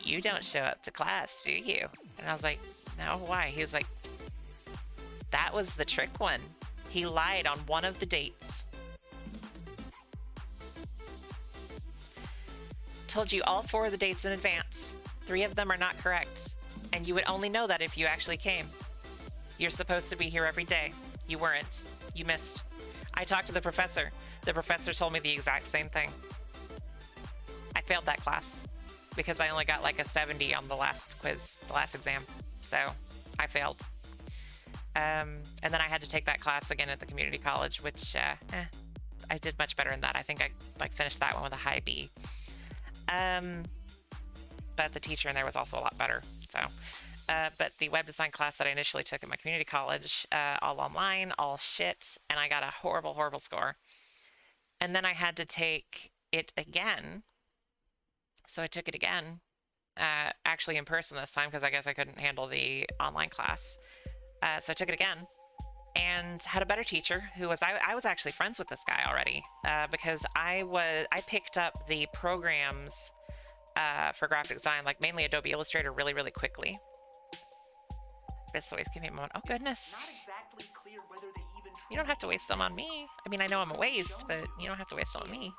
you don't show up to class, do you? And I was like, no, why? He was like, that was the trick one. He lied on one of the dates. Told you all 4 of the dates in advance. 3 of them are not correct. And you would only know that if you actually came. You're supposed to be here every day. You weren't. You missed. I talked to the professor. The professor told me the exact same thing. I failed that class because I only got like a 70 on the last quiz, the last exam. So I failed. And then I had to take that class again at the community college, which I did much better in that. I think I like finished that one with a high B. But the teacher in there was also a lot better. So, but the web design class that I initially took at my community college, all online, all shit, and I got a horrible, horrible score. And then I had to take it again. So I took it again, actually in person this time, because I guess I couldn't handle the online class. So I took it again, and had a better teacher who was I was actually friends with this guy already because I picked up the programs for graphic design, like mainly Adobe Illustrator, really, really quickly. This always give me a moment. Oh goodness. You don't have to waste them on me. I mean, I know I'm a waste, but you don't have to waste them on me.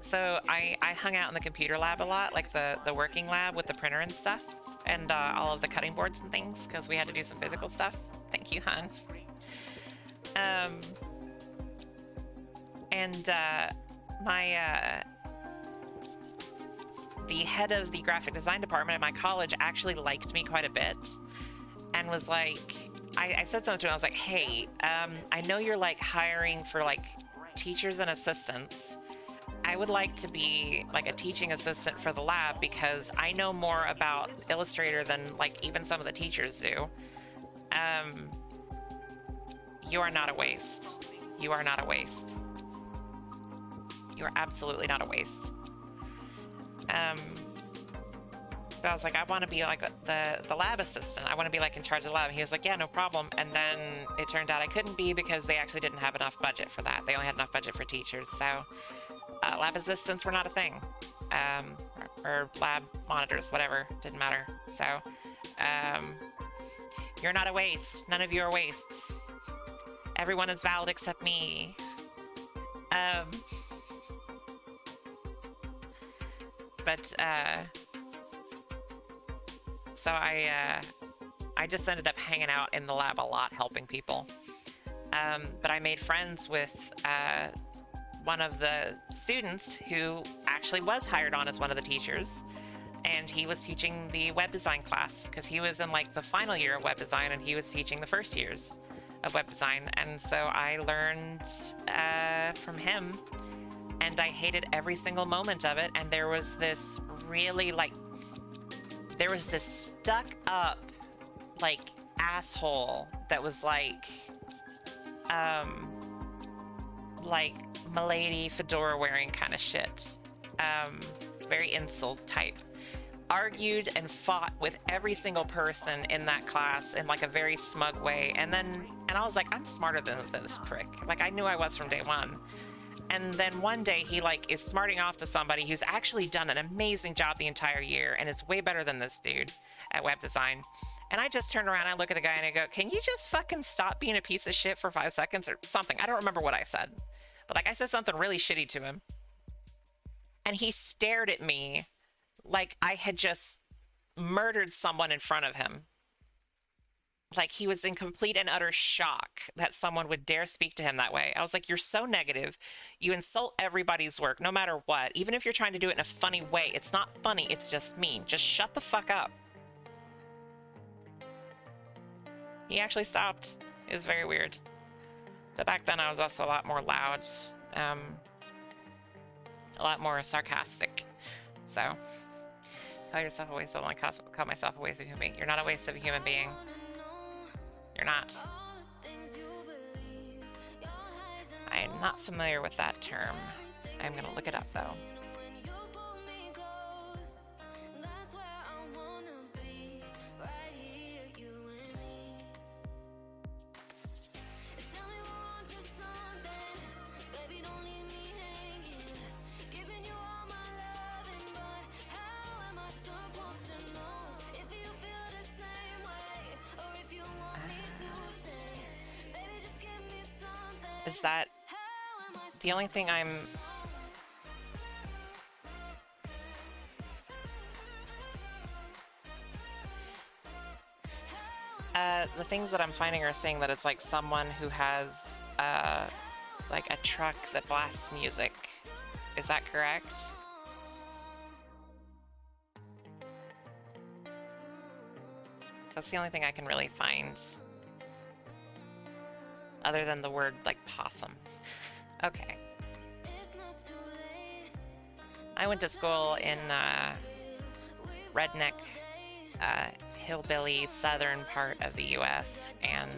So I hung out in the computer lab a lot, like the working lab with the printer and stuff, and all of the cutting boards and things, because we had to do some physical stuff. Thank you, hon. The head of the graphic design department at my college actually liked me quite a bit, and was like, I said something to him. I was like, hey, I know you're like hiring for like teachers and assistants. I would like to be like a teaching assistant for the lab because I know more about Illustrator than like even some of the teachers do. You are not a waste. You are not a waste. You are absolutely not a waste. But I was like, I want to be like the lab assistant. I want to be like in charge of the lab. He was like, yeah, no problem. And then it turned out I couldn't be because they actually didn't have enough budget for that. They only had enough budget for teachers. So lab assistants were not a thing. Or lab monitors, whatever, didn't matter. So you're not a waste. None of you are wastes. Everyone is valid except me. So I just ended up hanging out in the lab a lot, helping people. But I made friends with one of the students who actually was hired on as one of the teachers, and he was teaching the web design class because he was in like the final year of web design, and he was teaching the first years of web design. And so I learned from him, and I hated every single moment of it. And there was this really stuck up like asshole that was like milady fedora wearing kind of shit, very insult type, argued and fought with every single person in that class in like a very smug way. And I was like, I'm smarter than this prick. Like, I knew I was from day one. And then one day he like is smarting off to somebody who's actually done an amazing job the entire year and is way better than this dude at web design. And I just turned around, I look at the guy and I go, can you just fucking stop being a piece of shit for 5 seconds or something? I don't remember what I said, but like I said something really shitty to him. And he stared at me like I had just murdered someone in front of him. Like he was in complete and utter shock that someone would dare speak to him that way. I was like, you're so negative. You insult everybody's work, no matter what. Even if you're trying to do it in a funny way, it's not funny, it's just mean. Just shut the fuck up. He actually stopped. It was very weird. But back then I was also a lot more loud, a lot more sarcastic. So, call yourself a waste of, I call myself a waste of a human being. You're not a waste of a human being. You're not. I am not familiar with that term. I'm gonna look it up though. Is that the only thing I'm... the things that I'm finding are saying that it's like someone who has like a truck that blasts music. Is that correct? That's the only thing I can really find. Other than the word, like, possum. Okay. I went to school in redneck, hillbilly, southern part of the U.S., and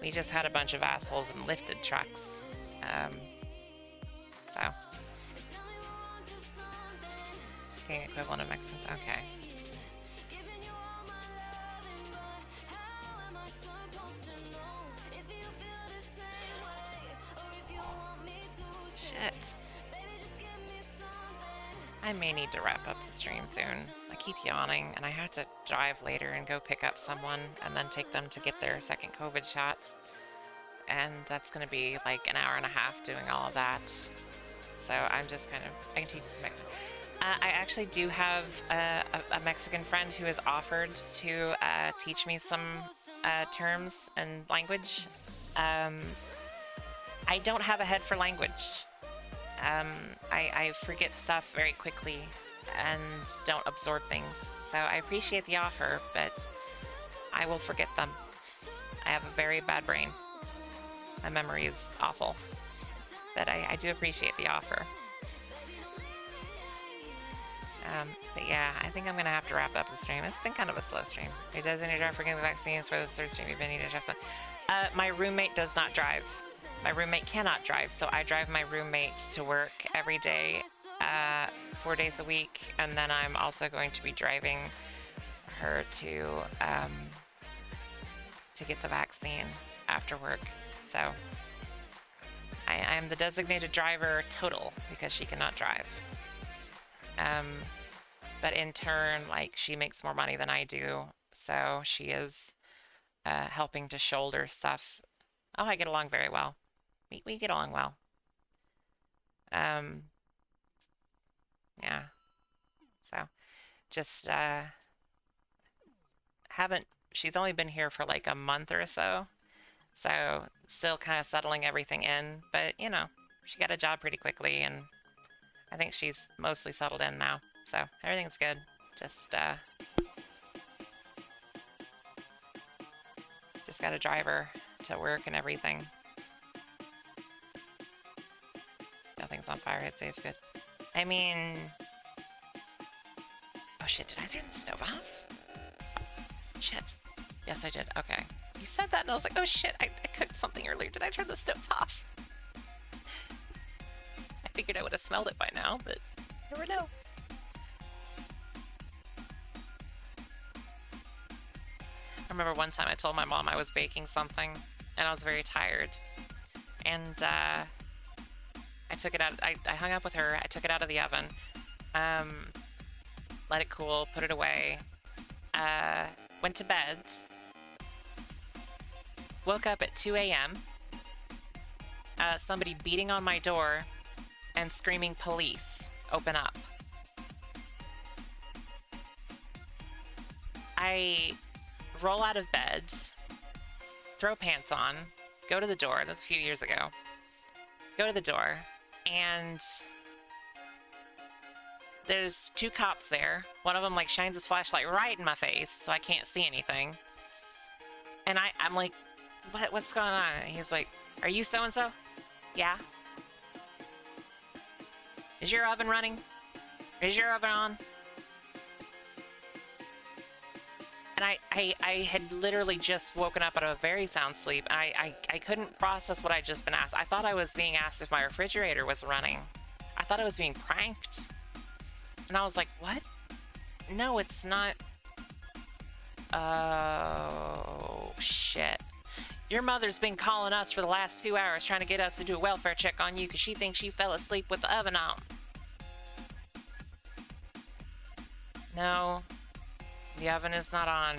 we just had a bunch of assholes in lifted trucks. So. Okay, equivalent of Mexicans. Okay. I may need to wrap up the stream soon. I keep yawning, and I have to drive later and go pick up someone and then take them to get their second COVID shot. And that's going to be like an hour and a half doing all of that. So I'm just kind of, I can teach some Mexican. I actually do have a Mexican friend who has offered to teach me some terms and language. I don't have a head for language. I forget stuff very quickly and don't absorb things. So I appreciate the offer, but I will forget them. I have a very bad brain. My memory is awful. But I do appreciate the offer. But yeah, I think I'm going to have to wrap up the stream. It's been kind of a slow stream. It does need to drive for getting the vaccines for this third stream. You've been needing to drive some. My roommate does not drive. My roommate cannot drive, so I drive my roommate to work every day, 4 days a week, and then I'm also going to be driving her to get the vaccine after work. So I'm the designated driver total because she cannot drive. But in turn, like, she makes more money than I do, so she is helping to shoulder stuff. Oh, I get along very well. We get along well. Yeah. So, just haven't. She's only been here for like a month or so, so still kind of settling everything in. But you know, she got a job pretty quickly, and I think she's mostly settled in now. So everything's good. Just got to drive her to work and everything. Nothing's on fire. I'd say it's good. I mean, oh shit! Did I turn the stove off? Shit. Yes, I did. Okay. You said that, and I was like, oh shit! I cooked something earlier. Did I turn the stove off? I figured I would have smelled it by now, but you never know. I remember one time I told my mom I was baking something, and I was very tired, and I took it out. I hung up with her. I took it out of the oven, let it cool, put it away, went to bed, woke up at 2 a.m., somebody beating on my door and screaming, "Police, open up." I roll out of bed, throw pants on, go to the door. That was a few years ago. Go to the door, and there's two cops there. One of them like shines his flashlight right in my face, so I can't see anything. And I'm like, what's going on? And he's like, "Are you so-and-so?" "Yeah." "Is your oven running? Is your oven on?" And I had literally just woken up out of a very sound sleep. I couldn't process what I'd just been asked. I thought I was being asked if my refrigerator was running. I thought I was being pranked. And I was like, what? No, it's not. Oh, shit. Your mother's been calling us for the last 2 hours trying to get us to do a welfare check on you because she thinks you fell asleep with the oven on. No. The oven is not on.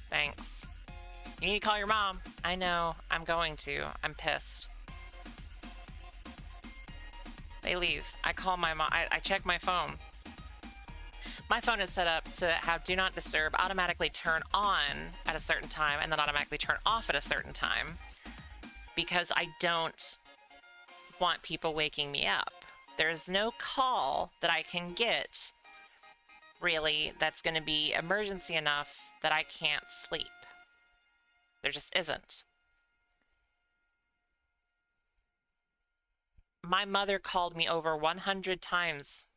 Thanks. You need to call your mom. I know. I'm going to. I'm pissed. They leave. I call my mom. I check my phone. My phone is set up to have Do Not Disturb automatically turn on at a certain time and then automatically turn off at a certain time because I don't want people waking me up. There's no call that I can get really that's going to be emergency enough that I can't sleep. There just isn't. My mother called me over 100 times.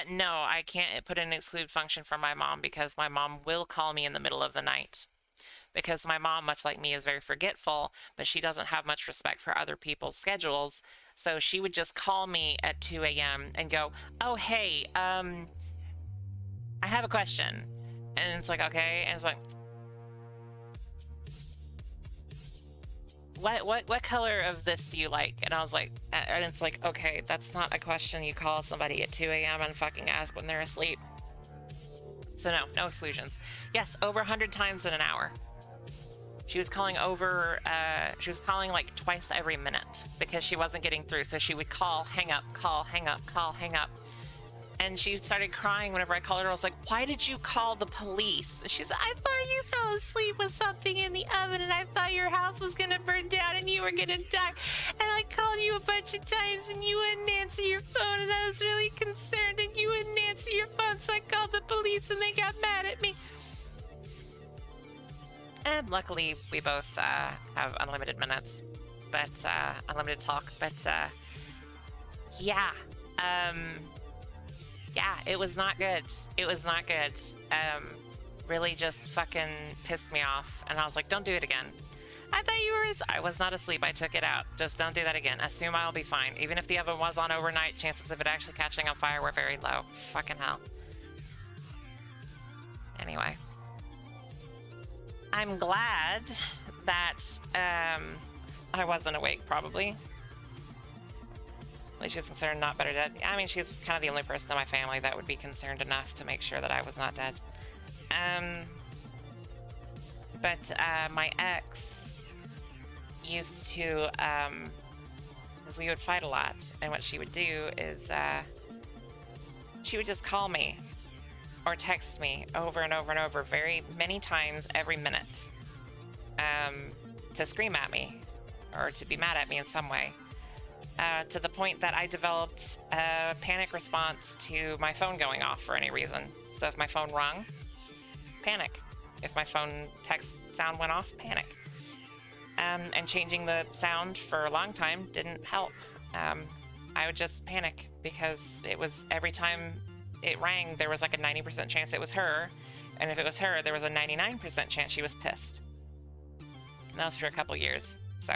No, I can't put in an exclude function for my mom because my mom will call me in the middle of the night. Because my mom, much like me, is very forgetful, but she doesn't have much respect for other people's schedules. So she would just call me at 2 a.m. and go, "Oh, hey, I have a question." And it's like, okay. And it's like, what color of this do you like? And I was like, and it's like, okay, that's not a question you call somebody at 2 a.m. and fucking ask when they're asleep. So no exclusions. Yes, over 100 times in an hour. She was calling she was calling like twice every minute because she wasn't getting through. So she would call, hang up, call, hang up, call, hang up. And she started crying whenever I called her. I was like, why did you call the police? She said, I thought you fell asleep with something in the oven and I thought your house was going to burn down and you were going to die. And I called you a bunch of times and you wouldn't answer your phone and I was really concerned and you wouldn't answer your phone. So I called the police and they got mad at me. And luckily we both have unlimited minutes, but unlimited talk. But yeah. Yeah, it was not good. It was not good. Really just fucking pissed me off. And I was like, don't do it again. I thought you were... I was not asleep. I took it out. Just don't do that again. Assume I'll be fine. Even if the oven was on overnight, chances of it actually catching on fire were very low. Fucking hell. Anyway. I'm glad that I wasn't awake, probably. At least she's concerned, not better dead. I mean, she's kind of the only person in my family that would be concerned enough to make sure that I was not dead. But my ex used to, because we would fight a lot, and what she would do is she would just call me or text me over and over and over many times every minute to scream at me or to be mad at me in some way. To the point that I developed a panic response to my phone going off for any reason. So if my phone rung, panic. If my phone text sound went off, panic. And changing the sound for a long time didn't help. I would just panic because it was every time it rang, there was like a 90% chance it was her. And if it was her, there was a 99% chance she was pissed. And that was for a couple years. So,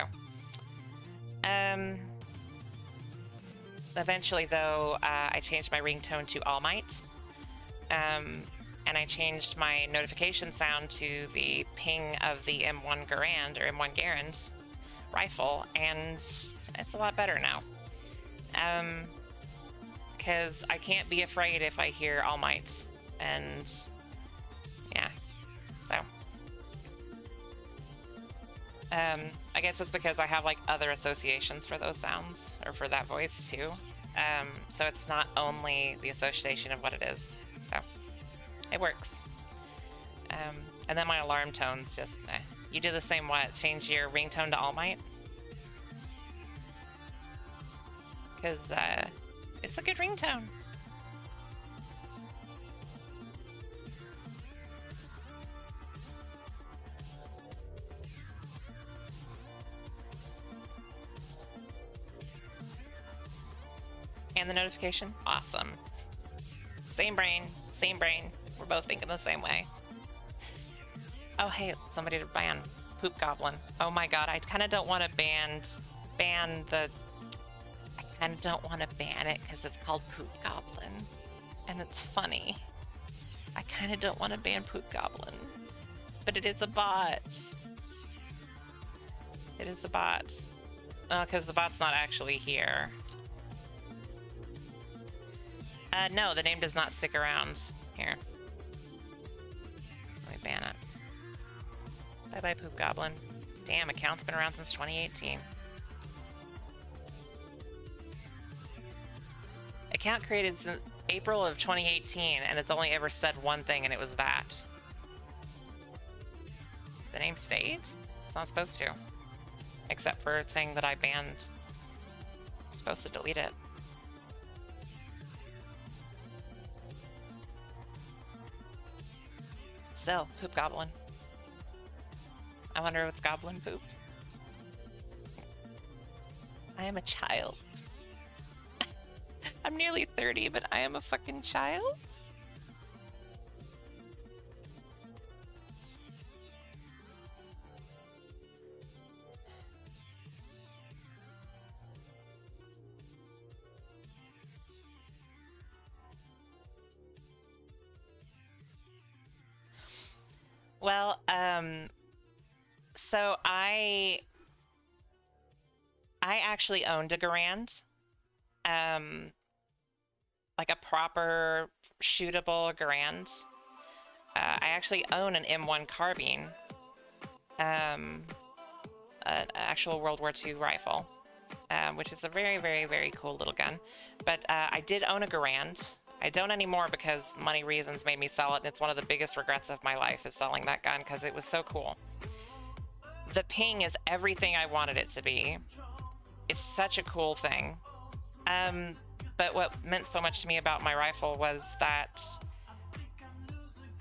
eventually, though, I changed my ringtone to All Might, and I changed my notification sound to the ping of the M1 Garand, or M1 Garand rifle, and it's a lot better now. Because I can't be afraid if I hear All Might, and yeah, so. I guess it's because I have like other associations for those sounds or for that voice too. So it's not only the association of what it is. So it works. And then my alarm tone's just, You do the same what? Change your ringtone to All Might? Because it's a good ringtone. And the notification? Awesome. Same brain, same brain. We're both thinking the same way. Oh, hey, somebody to ban Poop Goblin. Oh my god, I kind of don't want to ban the... I kind of don't want to ban it because it's called Poop Goblin. And it's funny. I kind of don't want to ban Poop Goblin. But it is a bot. It is a bot. Because the bot's not actually here. No, the name does not stick around. Here. Let me ban it. Bye-bye, Poop Goblin. Damn, account's been around since 2018. Account created since April of 2018, and it's only ever said one thing, and it was that. The name stayed? It's not supposed to. Except for saying that I banned... I'm supposed to delete it. Still, Poop Goblin. I wonder what's goblin poop. I am a child. I'm nearly 30, but I am a fucking child? Well, so I I actually owned a Garand, like a proper shootable Garand. I actually own an M1 carbine, an actual World War II rifle, which is a very, very, very cool little gun. But I did own a Garand. I don't anymore because money reasons made me sell it, and it's one of the biggest regrets of my life is selling that gun because it was so cool. The ping is everything I wanted it to be. It's such a cool thing. But what meant so much to me about my rifle was that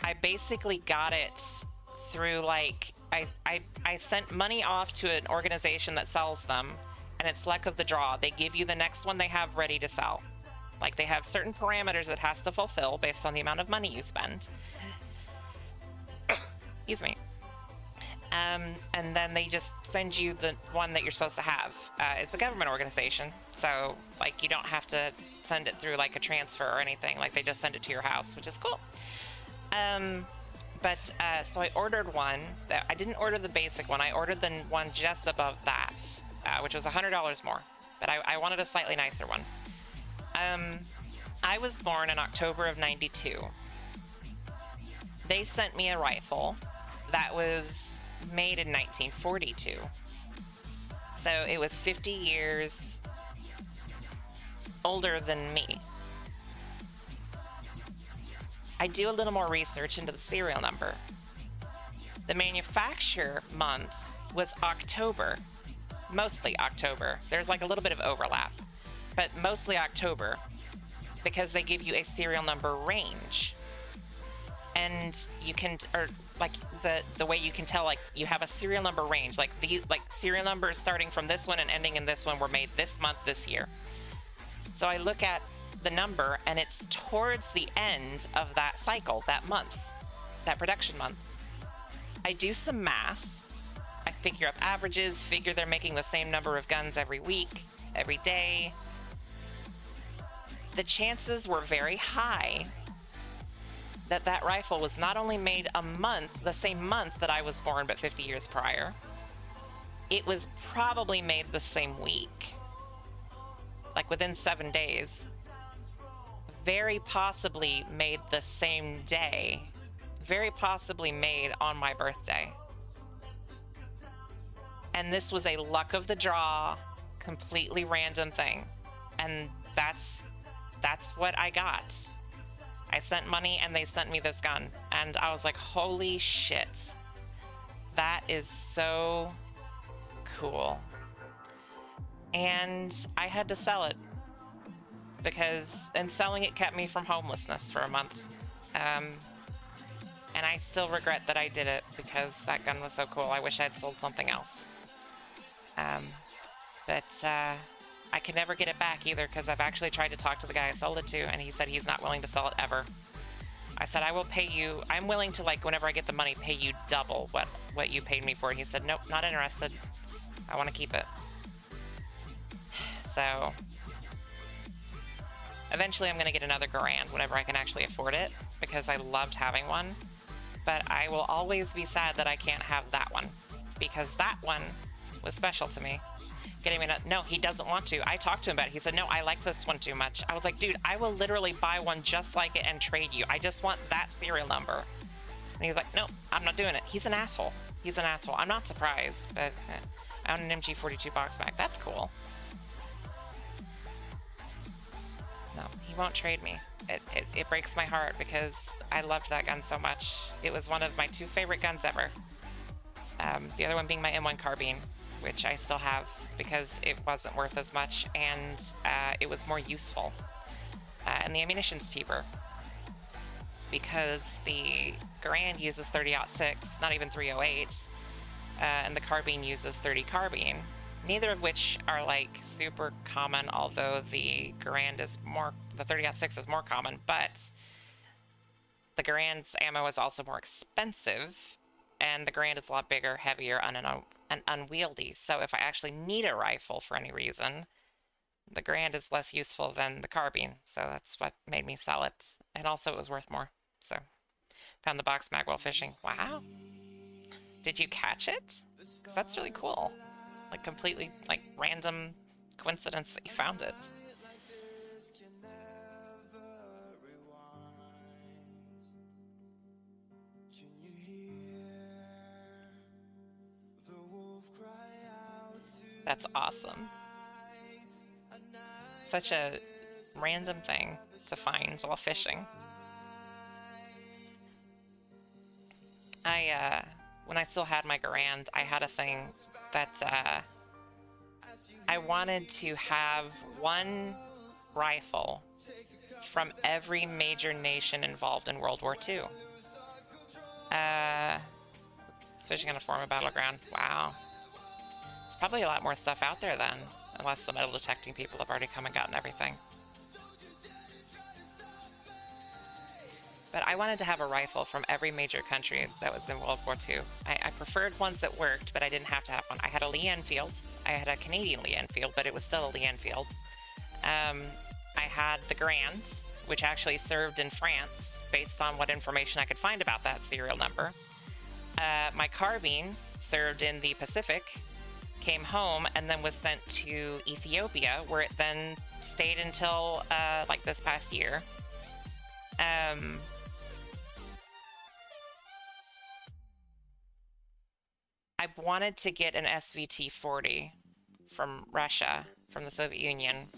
I basically got it through, like, I sent money off to an organization that sells them, and it's luck of the draw. They give you the next one they have ready to sell. Like, they have certain parameters it has to fulfill based on the amount of money you spend. Excuse me. And then they just send you the one that you're supposed to have. It's a government organization, so, like, you don't have to send it through, like, a transfer or anything. Like, they just send it to your house, which is cool. So I ordered one. I didn't order the basic one. I ordered the one just above that, which was $100 more. But I wanted a slightly nicer one. I was born in October of '92. They sent me a rifle that was made in 1942. So it was 50 years older than me. I do a little more research into the serial number. The manufacture month was October, mostly October. There's like a little bit of overlap, but mostly October, because they give you a serial number range. And you can, or like the way you can tell, like, you have a serial number range, like serial numbers starting from this one and ending in this one were made this month, this year. So I look at the number and it's towards the end of that cycle, that month, that production month. I do some math. I figure up averages, figure they're making the same number of guns every week, every day. The chances were very high that that rifle was not only made a month, the same month that I was born, but 50 years prior. It was probably made the same week, like within 7 days. Very possibly made the same day. Very possibly made on my birthday. And this was a luck of the draw, completely random thing. And that's what I got. I sent money and they sent me this gun. And I was like, holy shit. That is so cool. And I had to sell it. And selling it kept me from homelessness for a month. And I still regret that I did it because that gun was so cool. I wish I'd sold something else. But I can never get it back either because I've actually tried to talk to the guy I sold it to, and he said he's not willing to sell it ever. I said, I will pay you. I'm willing to, like, whenever I get the money, pay you double what you paid me for it. He said, nope, not interested. I want to keep it. So eventually I'm going to get another Garand whenever I can actually afford it because I loved having one. But I will always be sad that I can't have that one because that one was special to me. No, he doesn't want to. I talked to him about it. He said, no, I like this one too much. I was like, dude, I will literally buy one just like it and trade you. I just want that serial number. And he was like, no, I'm not doing it. He's an asshole. He's an asshole. I'm not surprised, but I own an MG42 box mag. That's cool. No, he won't trade me. It breaks my heart because I loved that gun so much. It was one of my 2 favorite guns ever. The other one being my M1 carbine, which I still have because it wasn't worth as much and it was more useful. And the ammunition's cheaper because the Garand uses 30-06, not even 308, and the carbine uses 30 carbine. Neither of which are like super common, although the Garand is more, the 30-06 is more common, but the Garand's ammo is also more expensive, and the Garand is a lot bigger, heavier, and unwieldy. So if I actually need a rifle for any reason, the Garand is less useful than the carbine. So that's what made me sell it. And also it was worth more. So found the box mag while fishing. Wow. Did you catch it? Because that's really cool. Like completely like random coincidence that you found it. That's awesome. Such a random thing to find while fishing. When I still had my Garand, I had a thing that I wanted to have one rifle from every major nation involved in World War II. It's fishing on a former battleground. Wow. There's probably a lot more stuff out there then, unless the metal detecting people have already come and gotten everything. But I wanted to have a rifle from every major country that was in World War II. I preferred ones that worked, but I didn't have to have one. I had a Lee Enfield. I had a Canadian Lee Enfield, but it was still a Lee Enfield. I had the Garand, which actually served in France, based on what information I could find about that serial number. My carbine served in the Pacific, came home, and then was sent to Ethiopia, where it then stayed until like this past year. I wanted to get an SVT-40 from Russia, from the Soviet Union,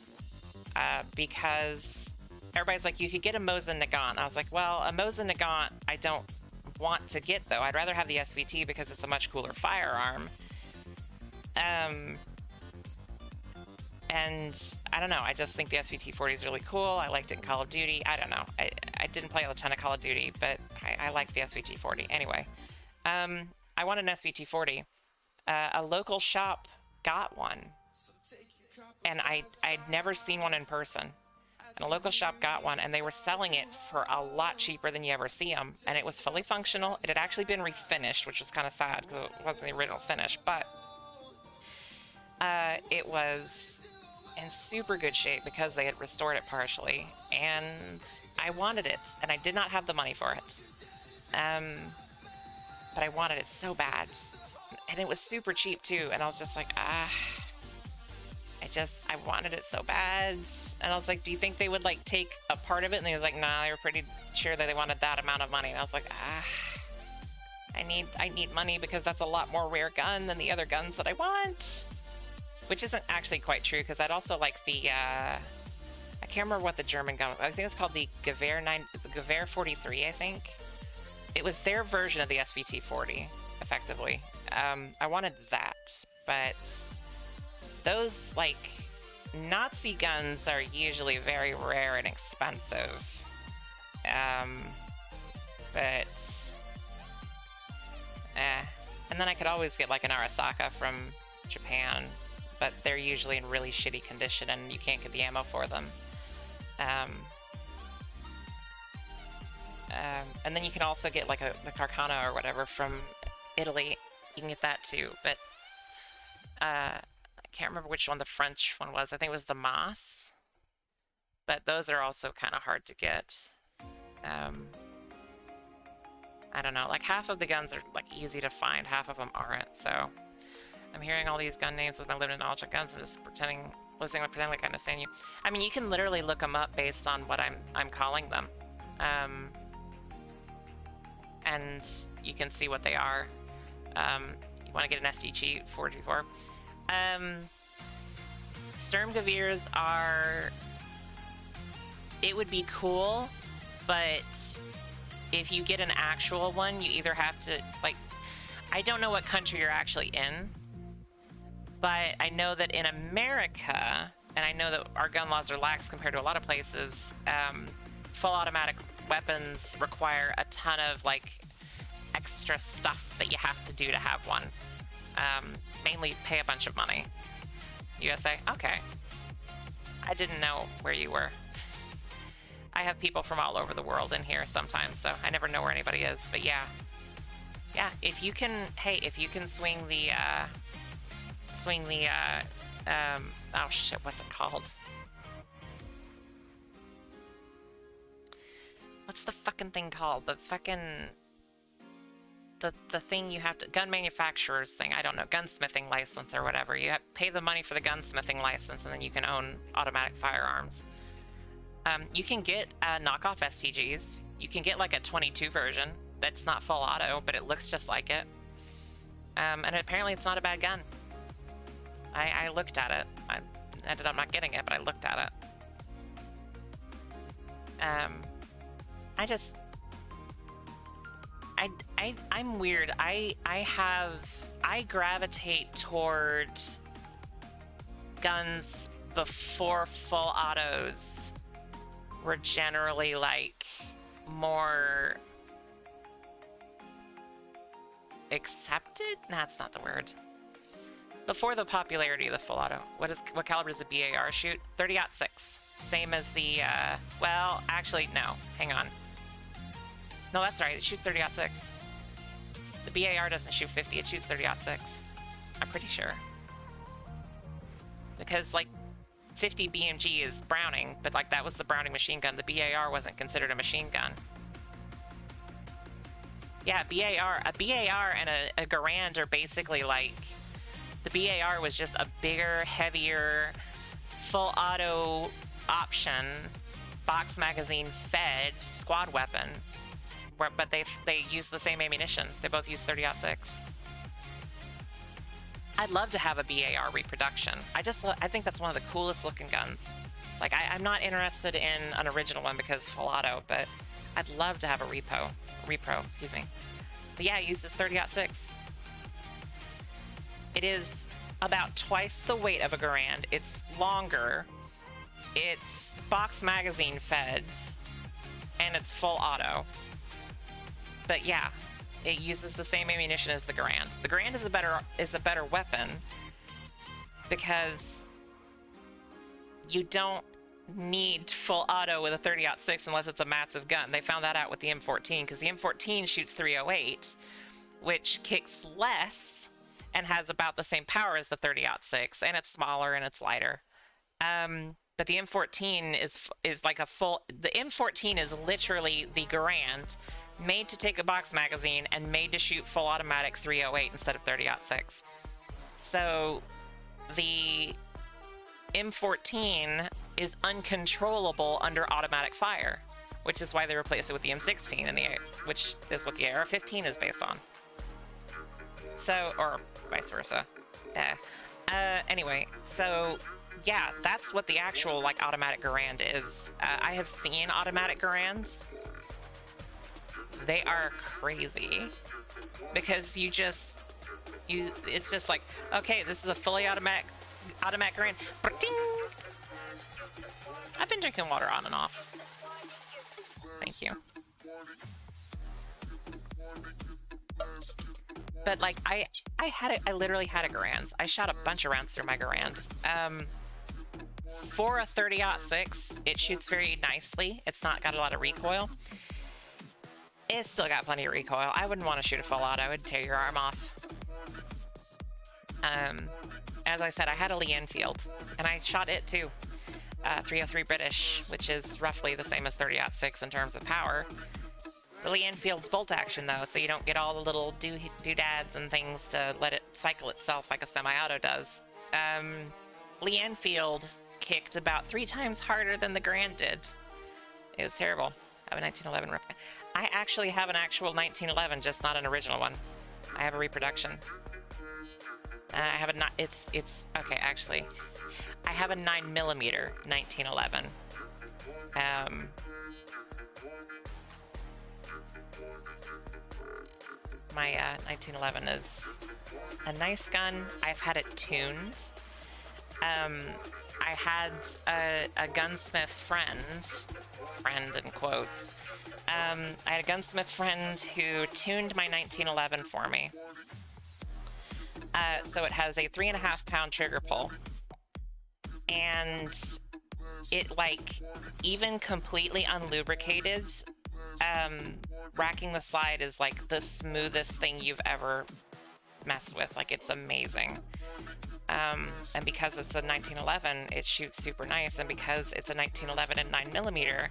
because everybody's like, you could get a Mosin Nagant. I was like, well, a Mosin Nagant I don't want to get, though. I'd rather have the SVT because it's a much cooler firearm. And I don't know, I just think the SVT-40 is really cool. I liked it in Call of Duty. I don't know. I didn't play a ton of Call of Duty, but I liked the SVT-40. Anyway, I wanted an SVT-40. A local shop got one, and I'd never seen one in person. And a local shop got one, and they were selling it for a lot cheaper than you ever see them. And it was fully functional. It had actually been refinished, which was kind of sad because it wasn't the original finish, but it was in super good shape because they had restored it partially, and I wanted it, and I did not have the money for it. But I wanted it so bad, and it was super cheap too, and I was just like, I wanted it so bad. And I was like, do you think they would like take a part of it? And he was like, nah, they were pretty sure that they wanted that amount of money. And I was like, I need money because that's a lot more rare gun than the other guns that I want. Which isn't actually quite true, because I'd also like the, I can't remember what the German gun was. I think it's called the Gewehr 43, I think. It was their version of the SVT-40, effectively. I wanted that, but those, like, Nazi guns are usually very rare and expensive. And then I could always get, like, an Arasaka from Japan, but they're usually in really shitty condition and you can't get the ammo for them. And then you can also get like the Carcano or whatever from Italy. You can get that too, but I can't remember which one the French one was. I think it was the Mas, but those are also kind of hard to get. I don't know, like half of the guns are like easy to find, half of them aren't, so I'm hearing all these gun names with my limited knowledge of guns. I'm just listening and pretending like I understand you. I mean, you can literally look them up based on what I'm calling them. And you can see what they are. You want to get an STG 44. Sturmgewehrs are... It would be cool, but if you get an actual one, you either have to, like... I don't know what country you're actually in, but I know that in America, and I know that our gun laws are lax compared to a lot of places, full automatic weapons require a ton of like extra stuff that you have to do to have one. Mainly pay a bunch of money. USA? Okay. I didn't know where you were. I have people from all over the world in here sometimes, so I never know where anybody is, but yeah. Yeah, if you can, hey, if you can swing the, oh shit, what's it called? What's the fucking thing called? The fucking... the thing you have to, gun manufacturer's thing, I don't know, gunsmithing license or whatever. You have pay the money for the gunsmithing license, and then you can own automatic firearms. You can get knockoff STGs. You can get like a 22 version that's not full auto, but it looks just like it. And apparently it's not a bad gun. I looked at it. I ended up not getting it, but I looked at it. I'm weird. I gravitate towards guns before full autos were generally like more accepted. That's not the word. Before the popularity of the full auto. What caliber does the BAR shoot? 30-06. Same as the well, actually no. Hang on. No, that's right. It shoots 30-06. The BAR doesn't shoot 50. It shoots 30-06. I'm pretty sure. Because, like, 50 BMG is Browning, but, like, that was the Browning machine gun. The BAR wasn't considered a machine gun. Yeah, a BAR and a Garand are basically, like... The BAR was just a bigger, heavier, full auto option, box magazine fed squad weapon. But they use the same ammunition. They both use 30-06. I'd love to have a BAR reproduction. I think that's one of the coolest looking guns. Like, I'm not interested in an original one because full auto, but I'd love to have a repro, excuse me. But yeah, it uses 30-06. It is about twice the weight of a Garand. It's longer. It's box magazine fed, and it's full auto. But yeah, it uses the same ammunition as the Garand. The Garand is a better weapon because you don't need full auto with a 30-06 unless it's a massive gun. They found that out with the M14 because the M14 shoots 308, which kicks less and has about the same power as the 30-06, and it's smaller and it's lighter. But the M14 is like a full... The M14 is literally the Garand made to take a box magazine and made to shoot full automatic 308 instead of 30-06. So the M14 is uncontrollable under automatic fire, which is why they replaced it with the M16, which is what the AR-15 is based on. So, or vice versa. Anyway, so yeah, that's what the actual like automatic Garand is. I have seen automatic Garands. They are crazy because it's just like, okay, this is a fully automatic Garand. Ding! I've been drinking water on and off. Thank you. But like I literally had a Garand. I shot a bunch of rounds through my Garand. For a 30-06, it shoots very nicely. It's not got a lot of recoil. It's still got plenty of recoil. I wouldn't want to shoot a full auto. It would tear your arm off. As I said, I had a Lee Enfield, and I shot it too. 303 British, which is roughly the same as 30-06 in terms of power. The Lee Enfield's bolt action, though, so you don't get all the little doodads and things to let it cycle itself like a semi-auto does. Lee Enfield kicked about 3 times harder than the Garand did. It was terrible. I have a 1911 replica. I actually have an actual 1911, just not an original one. I have a reproduction. I have okay, actually. I have a 9mm 1911. My 1911 is a nice gun. I've had it tuned. I had a gunsmith friend in quotes. I had a gunsmith friend who tuned my 1911 for me. So it has a 3.5-pound trigger pull. And it, like, even completely unlubricated, racking the slide is, like, the smoothest thing you've ever messed with. Like, it's amazing. And because it's a 1911, it shoots super nice. And because it's a 1911 and 9mm,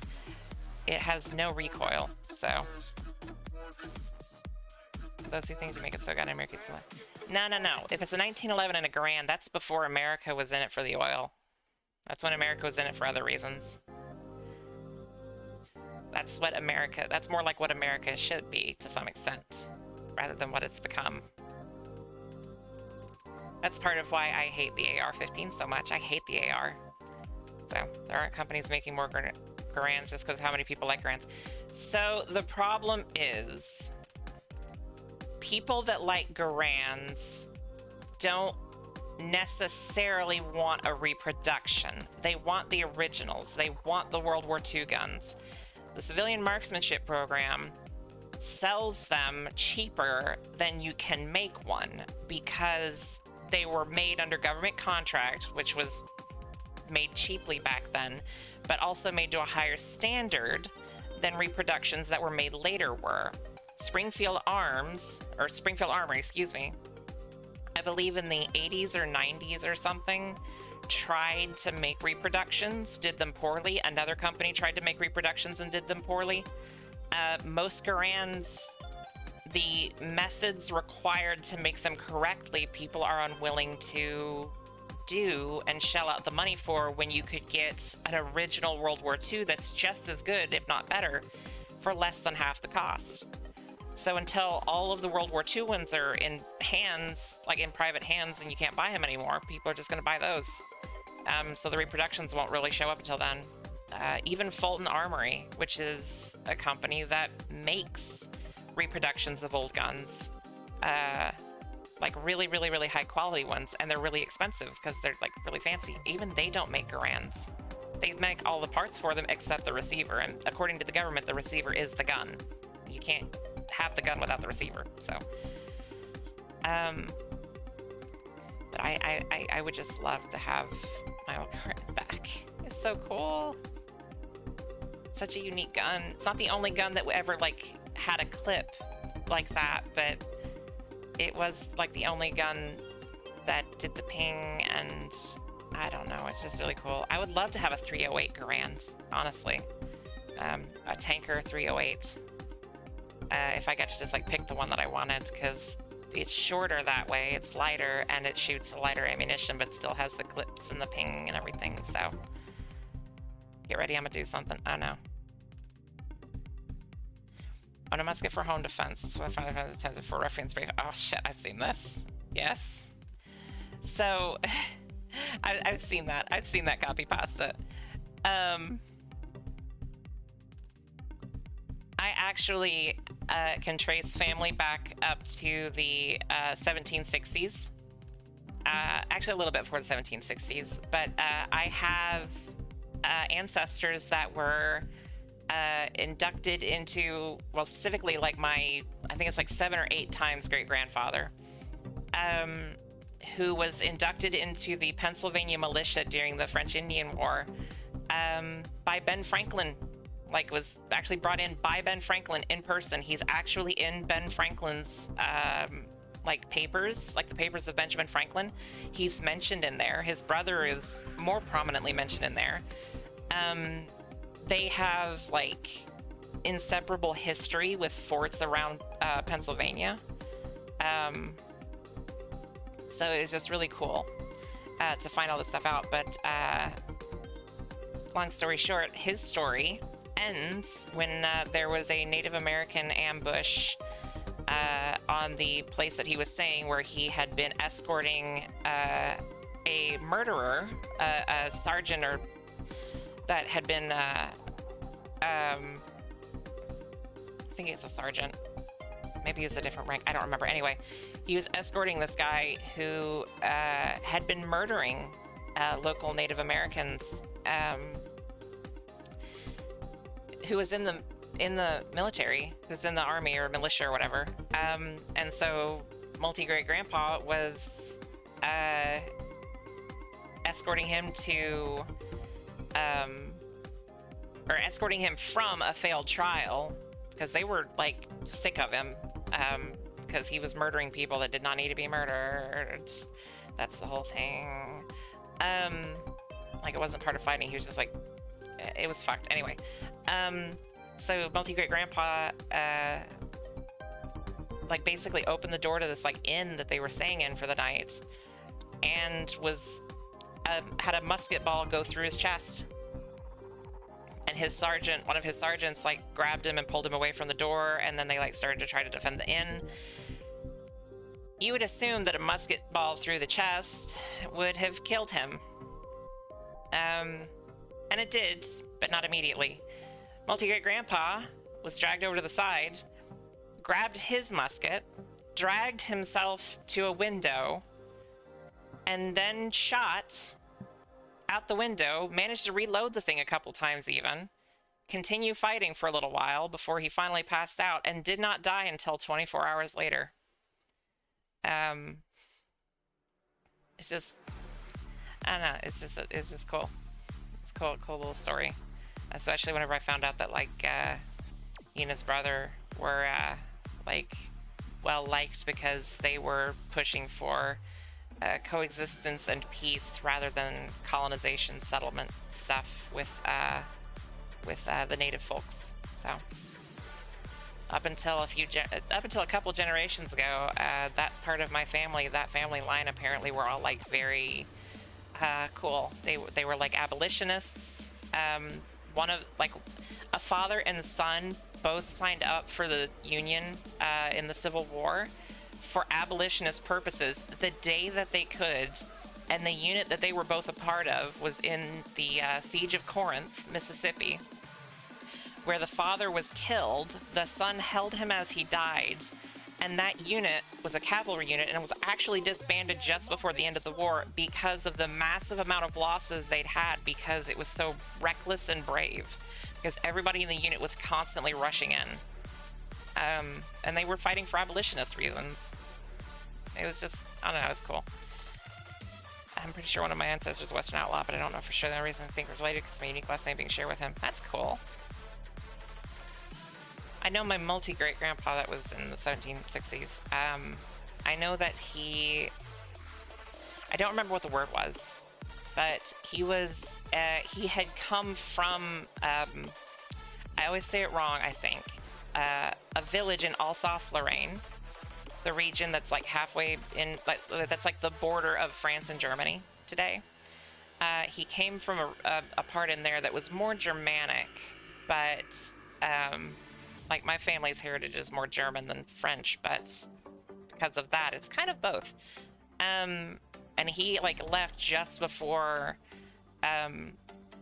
it has no recoil. So those two things you make it so goddamn American. No. If it's a 1911 and a grand, that's before America was in it for the oil. That's when America was in it for other reasons. That's more like what America should be to some extent, rather than what it's become. That's part of why I hate the AR-15 so much. I hate the AR. So there aren't companies making more Garands just because of how many people like Garands. So the problem is people that like Garands don't necessarily want a reproduction. They want the originals. They want the World War II guns. The civilian marksmanship program sells them cheaper than you can make one because they were made under government contract, which was made cheaply back then, but also made to a higher standard than reproductions that were made later were. Springfield Armory, excuse me, I believe in the 80s or 90s or something, tried to make reproductions, did them poorly. Another company tried to make reproductions and did them poorly. Most Garands, the methods required to make them correctly, people are unwilling to do and shell out the money for when you could get an original World War II that's just as good, if not better, for less than half the cost. So until all of the World War II ones are in hands, like in private hands, and you can't buy them anymore, people are just going to buy those. So the reproductions won't really show up until then. Even Fulton Armory, which is a company that makes reproductions of old guns, like really, really, really high quality ones, and they're really expensive because they're like really fancy. Even they don't make Garands. They make all the parts for them except the receiver, and according to the government, the receiver is the gun. You can't have the gun without the receiver. So, but I would just love to have my old Garand back. It's so cool. Such a unique gun. It's not the only gun that ever like had a clip like that, but it was like the only gun that did the ping, and I don't know, it's just really cool. I would love to have a 308 Garand, honestly. A tanker 308. If I get to just like pick the one that I wanted, because it's shorter that way, it's lighter, and it shoots lighter ammunition, but still has the clips and the ping and everything, so. Get ready, I'm gonna do something. Oh no. On a musket for home defense. That's what I find intended for reference. Oh shit, I've seen this. Yes. So, I've seen that. I've seen that copy pasta. I actually can trace family back up to the 1760s. Actually, a little bit before the 1760s, but I have ancestors that were inducted into, well, specifically like I think it's like 7 or 8 times great-grandfather, who was inducted into the Pennsylvania militia during the French Indian War by Ben Franklin. Like, was actually brought in by Ben Franklin in person. He's actually in Ben Franklin's like papers, like the papers of Benjamin Franklin. He's mentioned in there. His brother is more prominently mentioned in there. They have like inseparable history with forts around Pennsylvania. So it's just really cool to find all this stuff out. But long story short, his story ends when there was a Native American ambush on the place that he was staying, where he had been escorting a murderer, a sergeant, or that had been I think it's a sergeant, maybe it's a different rank, I don't remember. Anyway, he was escorting this guy who had been murdering local Native Americans, who was in the military, who's in the army or militia or whatever. And so multi-great-grandpa was escorting him to or escorting him from a failed trial, because they were like sick of him, because he was murdering people that did not need to be murdered. That's the whole thing. Like, it wasn't part of fighting, he was just like, it was fucked. Anyway, so multi-great-grandpa like basically opened the door to this like inn that they were staying in for the night, and was had a musket ball go through his chest. And his sergeant, one of his sergeants, like grabbed him and pulled him away from the door, and then they like started to try to defend the inn. You would assume that a musket ball through the chest would have killed him. And it did, but not immediately. Multi-great-grandpa was dragged over to the side, grabbed his musket, dragged himself to a window, and then shot out the window, managed to reload the thing a couple times even, continue fighting for a little while before he finally passed out, and did not die until 24 hours later. It's just, I don't know, it's just cool. It's a cool little story. Especially whenever I found out that, like, he and his brother were, like, well-liked because they were pushing for coexistence and peace rather than colonization settlement stuff with the native folks. So up until a couple generations ago, that part of my family, that family line, apparently were all like very cool. They were like abolitionists. One of like a father and son both signed up for the Union in the Civil War for abolitionist purposes the day that they could, and the unit that they were both a part of was in the Siege of Corinth, Mississippi, where the father was killed. The son held him as he died, and that unit was a cavalry unit, and it was actually disbanded just before the end of the war because of the massive amount of losses they'd had, because it was so reckless and brave, because everybody in the unit was constantly rushing in. And they were fighting for abolitionist reasons. It was just, I don't know, it was cool. I'm pretty sure one of my ancestors was a Western outlaw, but I don't know for sure. The only reason I think it was related because my unique last name being shared with him. That's cool. I know my multi-great-grandpa that was in the 1760s. I know that I don't remember what the word was, but he had come from, I always say it wrong, I think, a village in Alsace-Lorraine, the region that's like halfway in, that's like the border of France and Germany today. He came from a part in there that was more Germanic, but like my family's heritage is more German than French, but because of that, it's kind of both. And he like left just before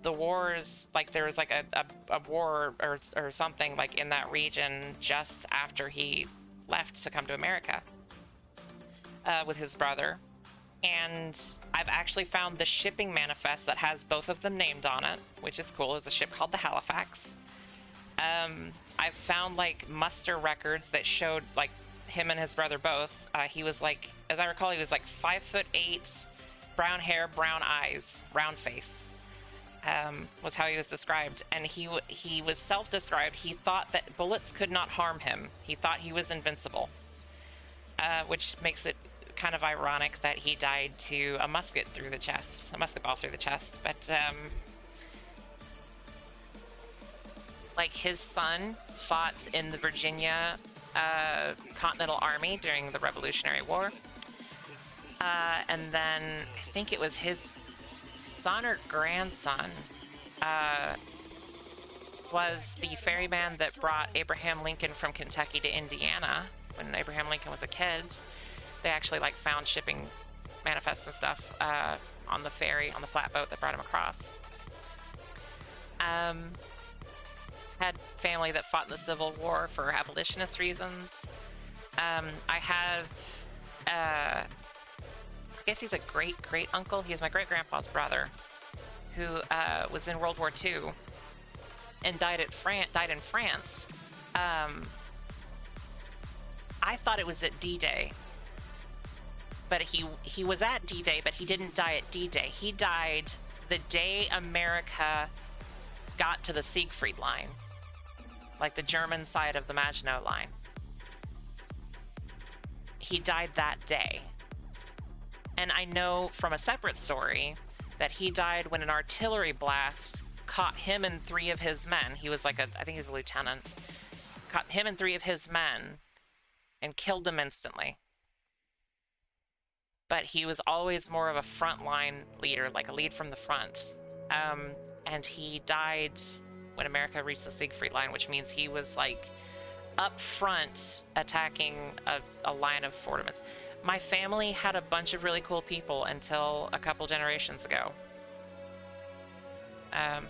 the wars, like there was like a war or something like in that region just after he left to come to America with his brother. And I've actually found the shipping manifest that has both of them named on it, which is cool. It's a ship called the Halifax. I've found like muster records that showed like him and his brother both. He was like, as I recall, he was like 5'8", brown hair, brown eyes, round face. Was how he was described, and he was self-described. He thought that bullets could not harm him. He thought he was invincible, which makes it kind of ironic that he died to a musket ball through the chest. But like his son fought in the Virginia Continental Army during the Revolutionary War, and then I think it was his son or grandson was the ferryman that brought Abraham Lincoln from Kentucky to Indiana when Abraham Lincoln was a kid. They actually like found shipping manifests and stuff on the ferry, on the flatboat that brought him across. Had family that fought in the Civil War for abolitionist reasons. I have I guess he's a great uncle. He's my great grandpa's brother, who was in World War II and died in France. I thought it was at D-Day, but he was at D-Day, but he didn't die at D-Day. He died the day America got to the Siegfried Line, like the German side of the Maginot Line. He died that day. And I know from a separate story that he died when an artillery blast caught him and 3 of his men. He was like I think he was a lieutenant. Caught him and 3 of his men and killed them instantly. But he was always more of a frontline leader, like a lead from the front. And he died when America reached the Siegfried Line, which means he was like up front attacking a line of fortiments. My family had a bunch of really cool people until a couple generations ago. I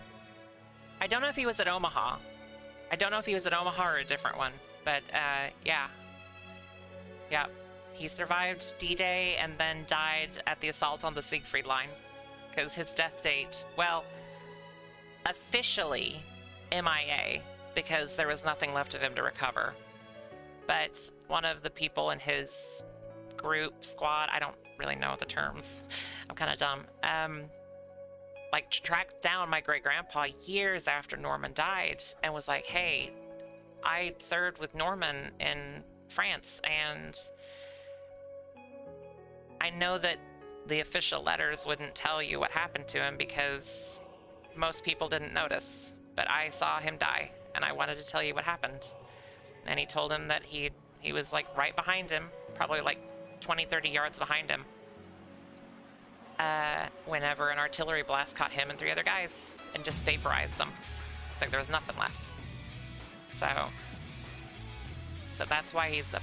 don't know if he was at Omaha. I don't know if he was at Omaha or a different one, but yeah. Yeah. He survived D-Day and then died at the assault on the Siegfried Line, because his death date, well, officially MIA, because there was nothing left of him to recover. But one of the people in his group, squad, I don't really know the terms, I'm kind of dumb, like tracked down my great-grandpa years after Norman died and was like, hey, I served with Norman in France, and I know that the official letters wouldn't tell you what happened to him because most people didn't notice, but I saw him die and I wanted to tell you what happened. And he told him that he was like right behind him, probably like 20, 30 yards behind him, whenever an artillery blast caught him and 3 other guys and just vaporized them. It's like there was nothing left. So that's why he's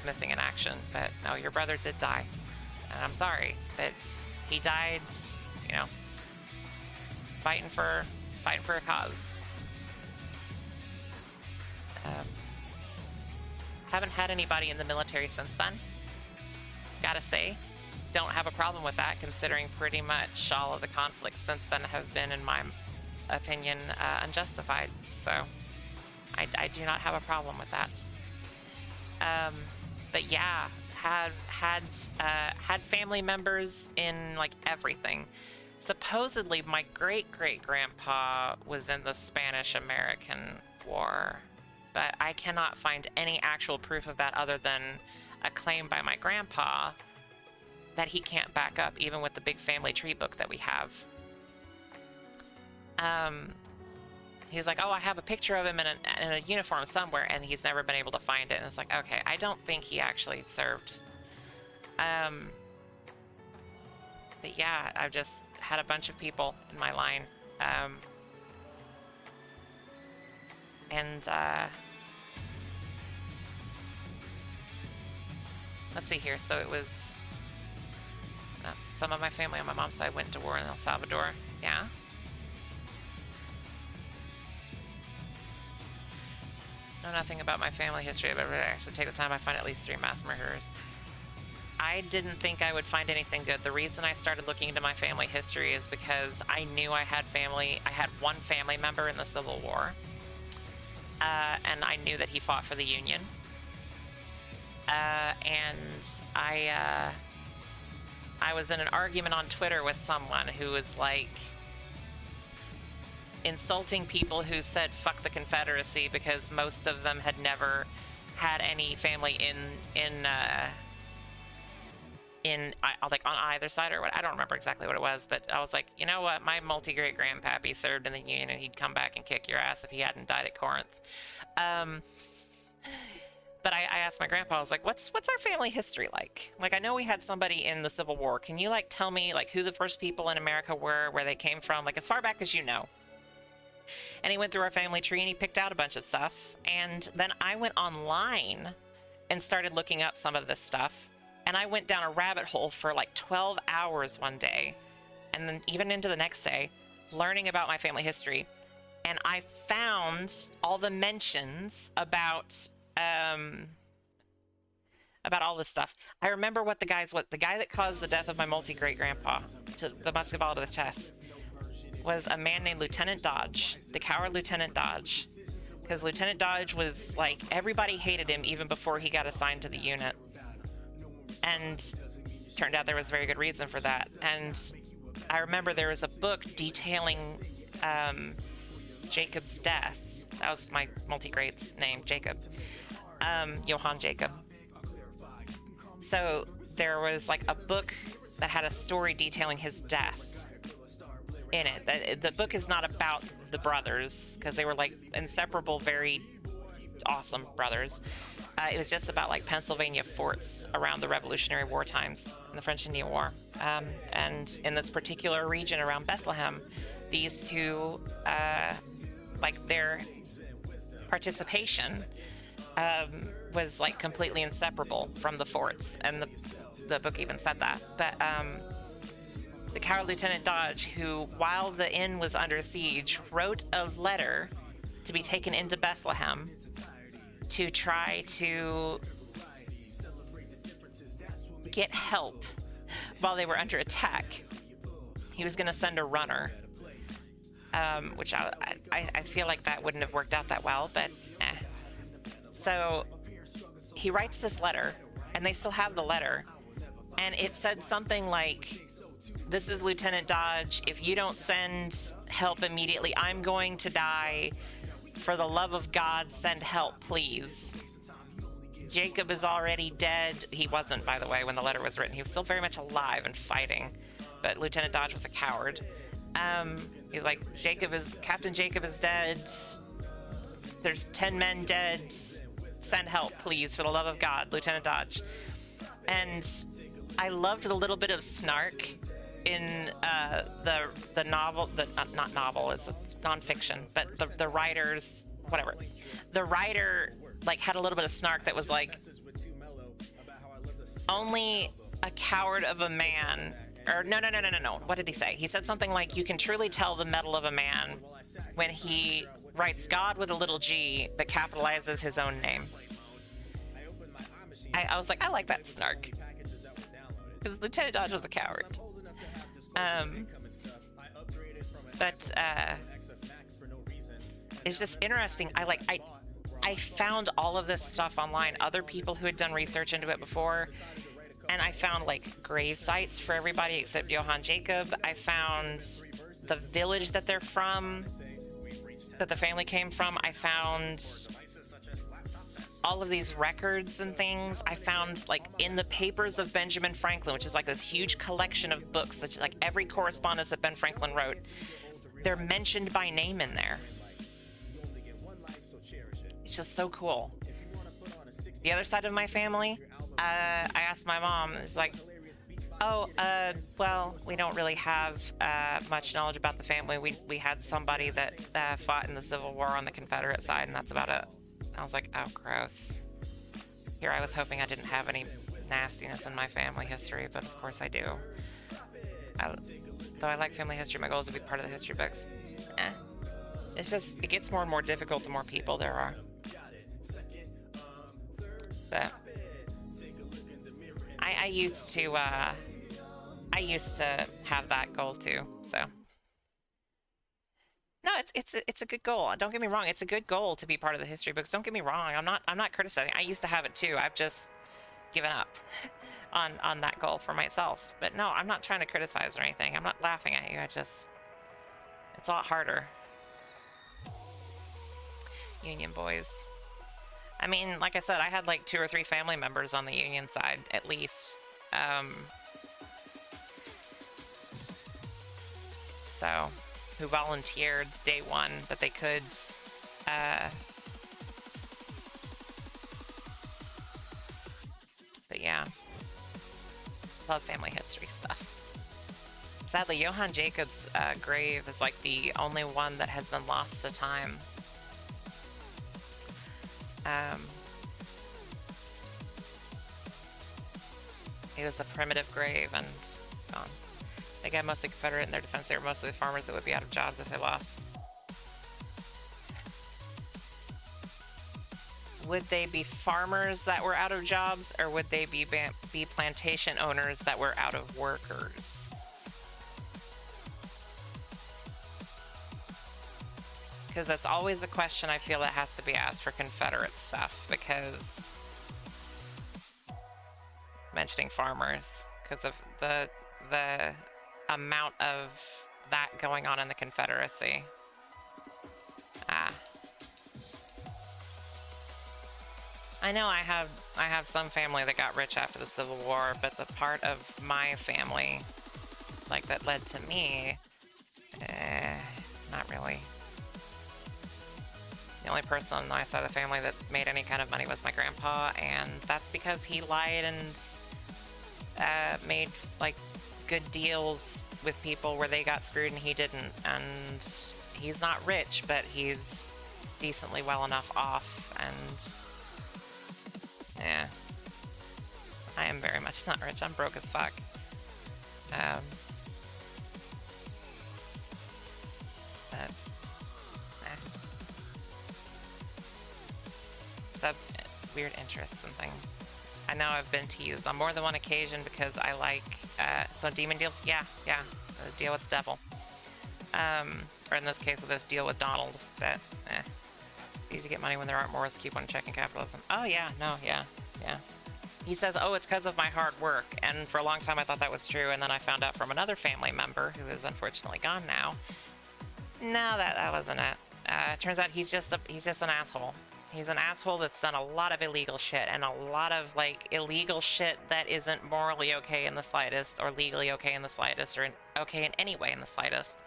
missing in action. But no, your brother did die. And I'm sorry, but he died, you know, fighting for a cause. Haven't had anybody in the military since then. Gotta say, don't have a problem with that, considering pretty much all of the conflicts since then have been, in my opinion, unjustified. So I do not have a problem with that. But yeah, had family members in like everything. Supposedly my great-great-grandpa was in the Spanish-American War, but I cannot find any actual proof of that other than a claim by my grandpa that he can't back up, even with the big family tree book that we have. He's like, oh, I have a picture of him in a uniform somewhere, and he's never been able to find it. And it's like, okay, I don't think he actually served. But yeah, I've just had a bunch of people in my line. Let's see here. So it was some of my family on my mom's side went to war in El Salvador. Yeah. Know nothing about my family history, but I actually take the time. I find at least 3 mass murderers. I didn't think I would find anything good. The reason I started looking into my family history is because I knew I had one family member in the Civil War, and I knew that he fought for the Union. And I was in an argument on Twitter with someone who was like insulting people who said fuck the Confederacy because most of them had never had any family like on either side or what. I don't remember exactly what it was, but I was like, you know what, my multi-great-grandpappy served in the Union and he'd come back and kick your ass if he hadn't died at Corinth. But I asked my grandpa, I was like, what's our family history like? Like, I know we had somebody in the Civil War. Can you like tell me like who the first people in America were, where they came from, like as far back as you know? And he went through our family tree and he picked out a bunch of stuff. And then I went online and started looking up some of this stuff. And I went down a rabbit hole for like 12 hours one day, and then even into the next day, learning about my family history. And I found all the mentions about all this stuff. I remember what the guy that caused the death of my multi-great-grandpa, to the musket ball to the chest, was a man named Lieutenant Dodge, the coward Lieutenant Dodge. Because Lieutenant Dodge was like, everybody hated him even before he got assigned to the unit. And turned out there was a very good reason for that. And I remember there was a book detailing Jacob's death. That was my multi-great's name, Jacob. Johann Jacob. So there was like a book that had a story detailing his death in it. The book is not about the brothers, because they were like inseparable, very awesome brothers. It was just about like Pennsylvania forts around the Revolutionary War times in the French Indian War. And in this particular region around Bethlehem, these two, like their participation was like completely inseparable from the forts. And the book even said that. But the coward Lieutenant Dodge, who while the inn was under siege, wrote a letter to be taken into Bethlehem to try to get help while they were under attack. He was going to send a runner, which I feel like that wouldn't have worked out that well, but So he writes this letter, and they still have the letter, and it said something like, "This is Lieutenant Dodge. If you don't send help immediately, I'm going to die. For the love of God, send help, please. Jacob is already dead." He wasn't, by the way, when the letter was written. He was still very much alive and fighting, but Lieutenant Dodge was a coward. He's like, Captain Jacob is dead. There's 10 men dead. Send help, please, for the love of God, Lieutenant Dodge. And I loved the little bit of snark in the novel, not novel, it's a nonfiction, but the writers, whatever. The writer like had a little bit of snark that was like, only a coward of a man, or no. What did he say? He said something like, you can truly tell the mettle of a man when he writes God with a little g, but capitalizes his own name. I was like, I like that snark. Because Lieutenant Dodge was a coward. But it's just interesting. I found all of this stuff online. Other people who had done research into it before. And I found like grave sites for everybody except Johann Jacob. I found the village that they're from, that the family came from. I found all of these records and things. I found like in the papers of Benjamin Franklin, which is like this huge collection of books, such like every correspondence that Ben Franklin wrote, they're mentioned by name in there. It's just so cool. The other side of my family, I asked my mom, it's like, well, we don't really have much knowledge about the family. We had somebody that fought in the Civil War on the Confederate side, and that's about it. I was like, oh, gross. Here I was hoping I didn't have any nastiness in my family history, but of course I do. Though I like family history, my goal is to be part of the history books. It's just, it gets more and more difficult the more people there are. But I used to have that goal too, so. No, it's a good goal. Don't get me wrong. It's a good goal to be part of the history books. Don't get me wrong. I'm not criticizing. I used to have it too. I've just given up on that goal for myself. But no, I'm not trying to criticize or anything. I'm not laughing at you. It's a lot harder. Union boys. I mean, like I said, I had like 2 or 3 family members on the Union side, at least. So, who volunteered day one that they could, but yeah, love family history stuff. Sadly, Johann Jacob's grave is like the only one that has been lost to time. It was a primitive grave and it's gone. They got mostly Confederate in their defense. They were mostly the farmers that would be out of jobs if they lost. Would they be farmers that were out of jobs, or would they be plantation owners that were out of workers? Because that's always a question I feel that has to be asked for Confederate stuff, because mentioning farmers, because of the amount of that going on in the Confederacy. I know I have some family that got rich after the Civil War, but the part of my family, like, that led to me, not really. The only person on my side of the family that made any kind of money was my grandpa, and that's because he lied and made like good deals with people where they got screwed and he didn't. And he's not rich, but he's decently well enough off. And yeah, I am very much not rich. I'm broke as fuck. But, sub weird interests and things. I know I've been teased on more than one occasion because I like so demon deals. Yeah, deal with the devil. Or in this case, with this deal with Donald. That it's easy to get money when there aren't more. Keep on checking capitalism. Oh yeah, no, yeah. He says, oh, it's because of my hard work. And for a long time I thought that was true, and then I found out from another family member who is unfortunately gone now. No, that wasn't it. Turns out he's just an asshole. He's an asshole that's done a lot of illegal shit, and a lot of like illegal shit that isn't morally okay in the slightest, or legally okay in the slightest, or okay in any way in the slightest.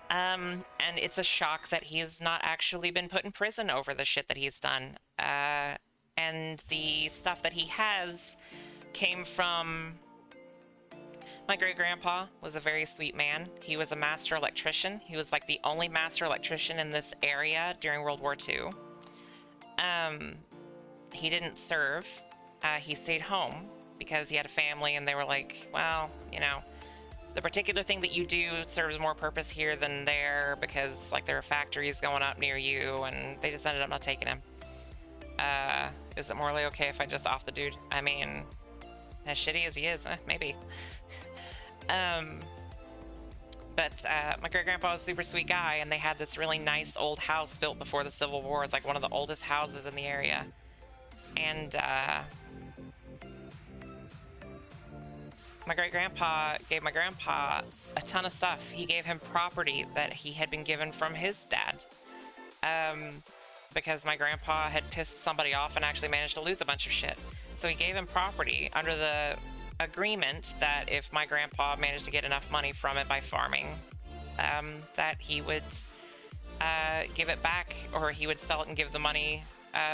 And it's a shock that he's not actually been put in prison over the shit that he's done. And the stuff that he has came from... My great-grandpa was a very sweet man. He was a master electrician. He was like the only master electrician in this area during World War II. He didn't serve. He stayed home because he had a family, and they were like, well, you know, the particular thing that you do serves more purpose here than there, because like there are factories going up near you, and they just ended up not taking him. Is it morally okay if I just off the dude? I mean, as shitty as he is, maybe. But my great-grandpa was a super sweet guy, and they had this really nice old house built before the Civil War. It's like one of the oldest houses in the area. And my great-grandpa gave my grandpa a ton of stuff. He gave him property that he had been given from his dad. Because my grandpa had pissed somebody off and actually managed to lose a bunch of shit. So he gave him property under the agreement that if my grandpa managed to get enough money from it by farming, that he would give it back, or he would sell it and give the money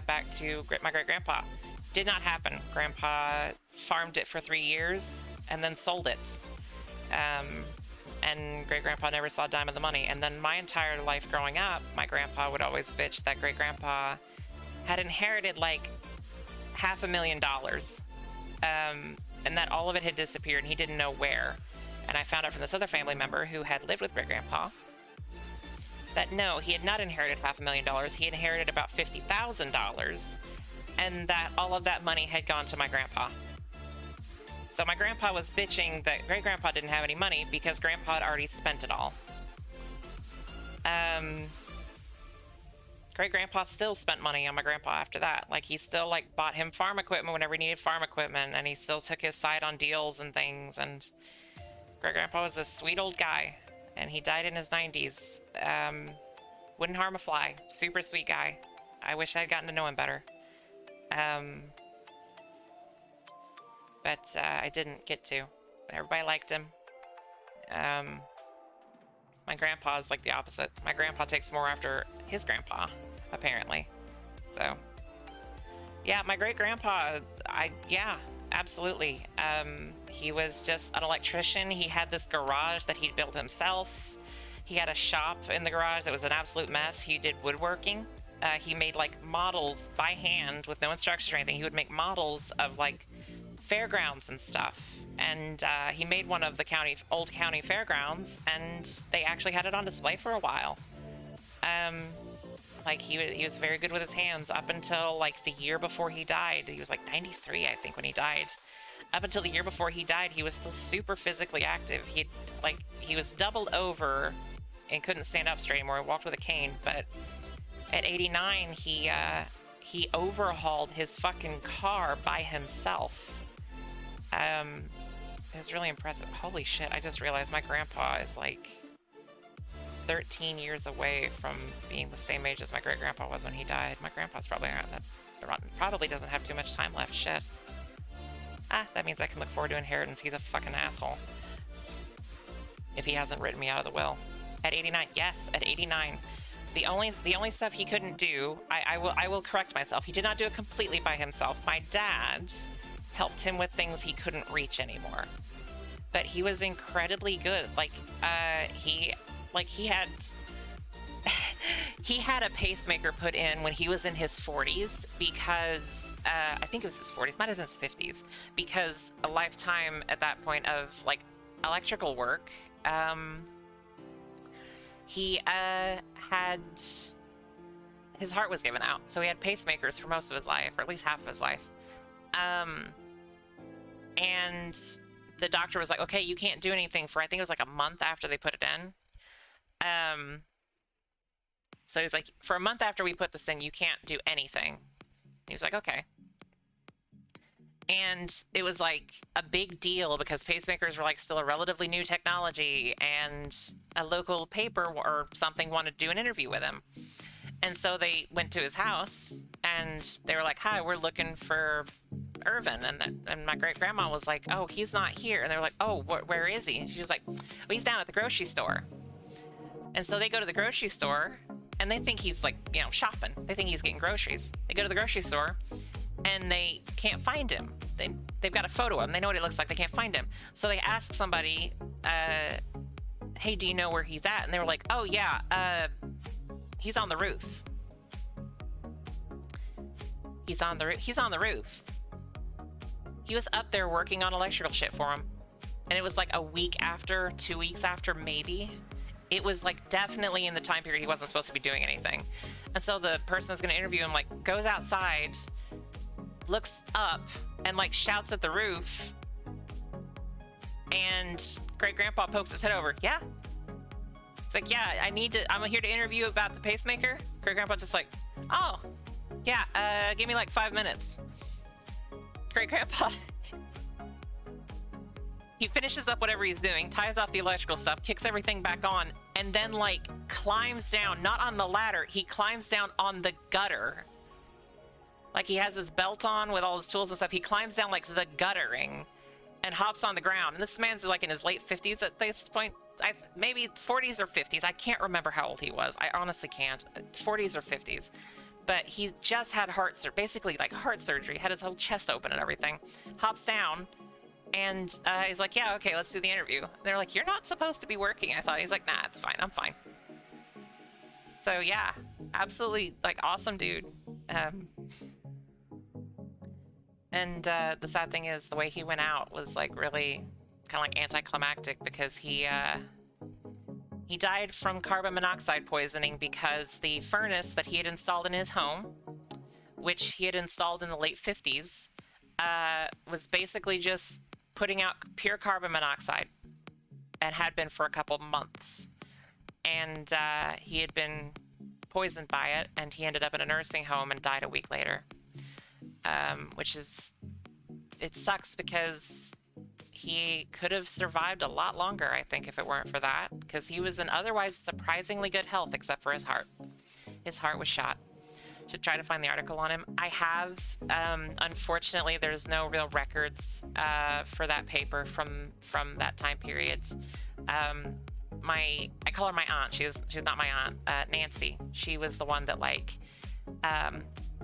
back to my great-grandpa. Did not happen. Grandpa farmed it for 3 years and then sold it. And great-grandpa never saw a dime of the money. And then my entire life growing up, my grandpa would always bitch that great-grandpa had inherited like $500,000. And that all of it had disappeared and he didn't know where. And I found out from this other family member who had lived with great-grandpa that no, he had not inherited $500,000. He inherited about $50,000, and that all of that money had gone to my grandpa. So my grandpa was bitching that great-grandpa didn't have any money because grandpa had already spent it all. Great-grandpa still spent money on my grandpa after that. Like, he still, like, bought him farm equipment whenever he needed farm equipment, and he still took his side on deals and things, and great-grandpa was a sweet old guy, and he died in his 90s. Wouldn't harm a fly. Super sweet guy. I wish I'd gotten to know him better. But I didn't get to. Everybody liked him. My grandpa's like the opposite. My grandpa takes more after his grandpa, apparently. So, yeah, my great-grandpa, yeah, absolutely. He was just an electrician. He had this garage that he'd built himself. He had a shop in the garage that was an absolute mess. He did woodworking. He made, like, models by hand with no instructions or anything. He would make models of, like, fairgrounds and stuff. And he made one of the old county fairgrounds, and they actually had it on display for a while. Like, he was very good with his hands up until, like, the year before he died. He was, like, 93, I think, when he died. Up until the year before he died, he was still super physically active. He was doubled over and couldn't stand up straight anymore. He walked with a cane, but at 89, he overhauled his fucking car by himself. It was really impressive. Holy shit, I just realized my grandpa is like 13 years away from being the same age as my great-grandpa was when he died. My grandpa's probably doesn't have too much time left. Shit. That means I can look forward to inheritance. He's a fucking asshole. If he hasn't written me out of the will. At 89, yes, at 89. the only stuff he couldn't do, I will correct myself. He did not do it completely by himself. My dad helped him with things he couldn't reach anymore. But he was incredibly good. He had he had a pacemaker put in when he was in his 40s because I think it was his 40s, might have been his 50s, because a lifetime at that point of like electrical work. He had his heart was given out, so he had pacemakers for most of his life, or at least half of his life. And the doctor was like, okay, you can't do anything for, I think it was like a month after they put it in. So he's like, for a month after we put this in, you can't do anything. He was like, okay. And it was like a big deal because pacemakers were like still a relatively new technology, and a local paper or something wanted to do an interview with him. And so they went to his house and they were like, hi, we're looking for Irvin. And my great grandma was like, oh, he's not here. And they were like, oh, where is he? And she was like, well, he's down at the grocery store. And so they go to the grocery store and they think he's like, shopping. They think he's getting groceries. They go to the grocery store and they can't find him. They've got a photo of him. They know what he looks like. They can't find him. So they ask somebody, hey, do you know where he's at? And they were like, oh, yeah, he's on the roof. He's on the roof. He was up there working on electrical shit for him. And it was like a week after, 2 weeks after, maybe. It was like definitely in the time period he wasn't supposed to be doing anything. And so the person that's going to interview him like goes outside, looks up, and like shouts at the roof. And great grandpa pokes his head over. Yeah. It's like, yeah, I'm here to interview you about the pacemaker. Great grandpa just like, oh, yeah, give me like 5 minutes. Great grandpa. He finishes up whatever he's doing, ties off the electrical stuff, kicks everything back on, and then like climbs down, not on the ladder, he climbs down on the gutter. Like he has his belt on with all his tools and stuff. He climbs down like the guttering and hops on the ground. And this man's like in his late 50s at this point. Maybe 40s or 50s. I can't remember how old he was. I honestly can't. 40s or 50s. But he just had basically like heart surgery, had his whole chest open and everything. Hops down and he's like, yeah, okay, let's do the interview. And they're like, you're not supposed to be working, I thought. He's like, nah, it's fine. I'm fine. So yeah, absolutely like awesome dude. And the sad thing is the way he went out was like really kind of like anticlimactic because he died from carbon monoxide poisoning because the furnace that he had installed in his home, which he had installed in the late 50s, was basically just putting out pure carbon monoxide and had been for a couple months. And he had been poisoned by it, and he ended up in a nursing home and died a week later. It sucks because he could have survived a lot longer, I think, if it weren't for that, because he was in otherwise surprisingly good health except for his heart. His heart was shot. Should try to find the article on him. I have, unfortunately, there's no real records for that paper from that time period. I call her my aunt. She's not my aunt. Nancy. She was the one that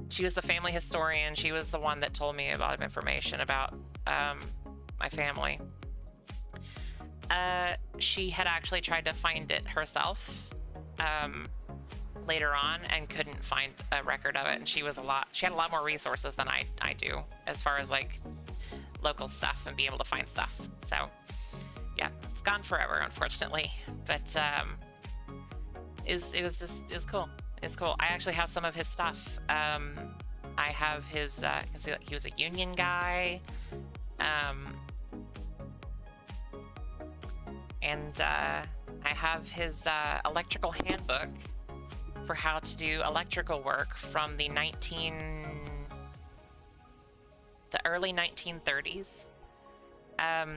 she was the family historian. She was the one that told me a lot of information about my family. She had actually tried to find it herself later on and couldn't find a record of it. And she had a lot more resources than I do as far as like local stuff and be able to find stuff. So yeah, it's gone forever, unfortunately. But it was cool. It's cool. I actually have some of his stuff. I have his, he was a union guy. And I have his electrical handbook for how to do electrical work from the early 1930s at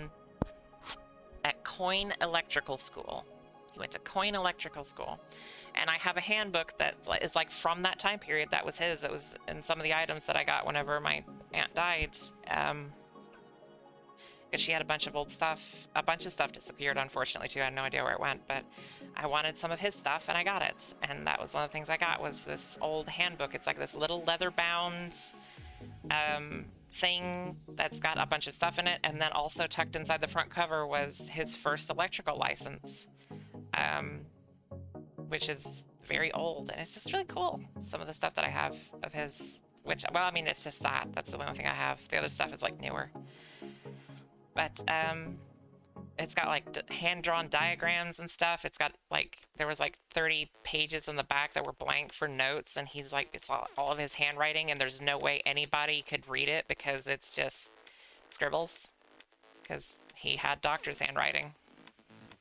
Coyne Electrical School. He went to Coyne Electrical School. And I have a handbook that is like from that time period. That was his. It was in some of the items that I got whenever my aunt died. because she had a bunch of old stuff. A bunch of stuff disappeared, unfortunately, too. I had no idea where it went, but I wanted some of his stuff, and I got it. And that was one of the things I got, was this old handbook. It's like this little leather-bound thing that's got a bunch of stuff in it, and then also tucked inside the front cover was his first electrical license, which is very old, and it's just really cool, some of the stuff that I have of his, which, well, I mean, it's just that. That's the only thing I have. The other stuff is, like, newer. But, it's got, like, hand-drawn diagrams and stuff. It's got, like, there was, like, 30 pages in the back that were blank for notes, and he's, like, it's all of his handwriting, and there's no way anybody could read it because it's just scribbles, because he had doctor's handwriting.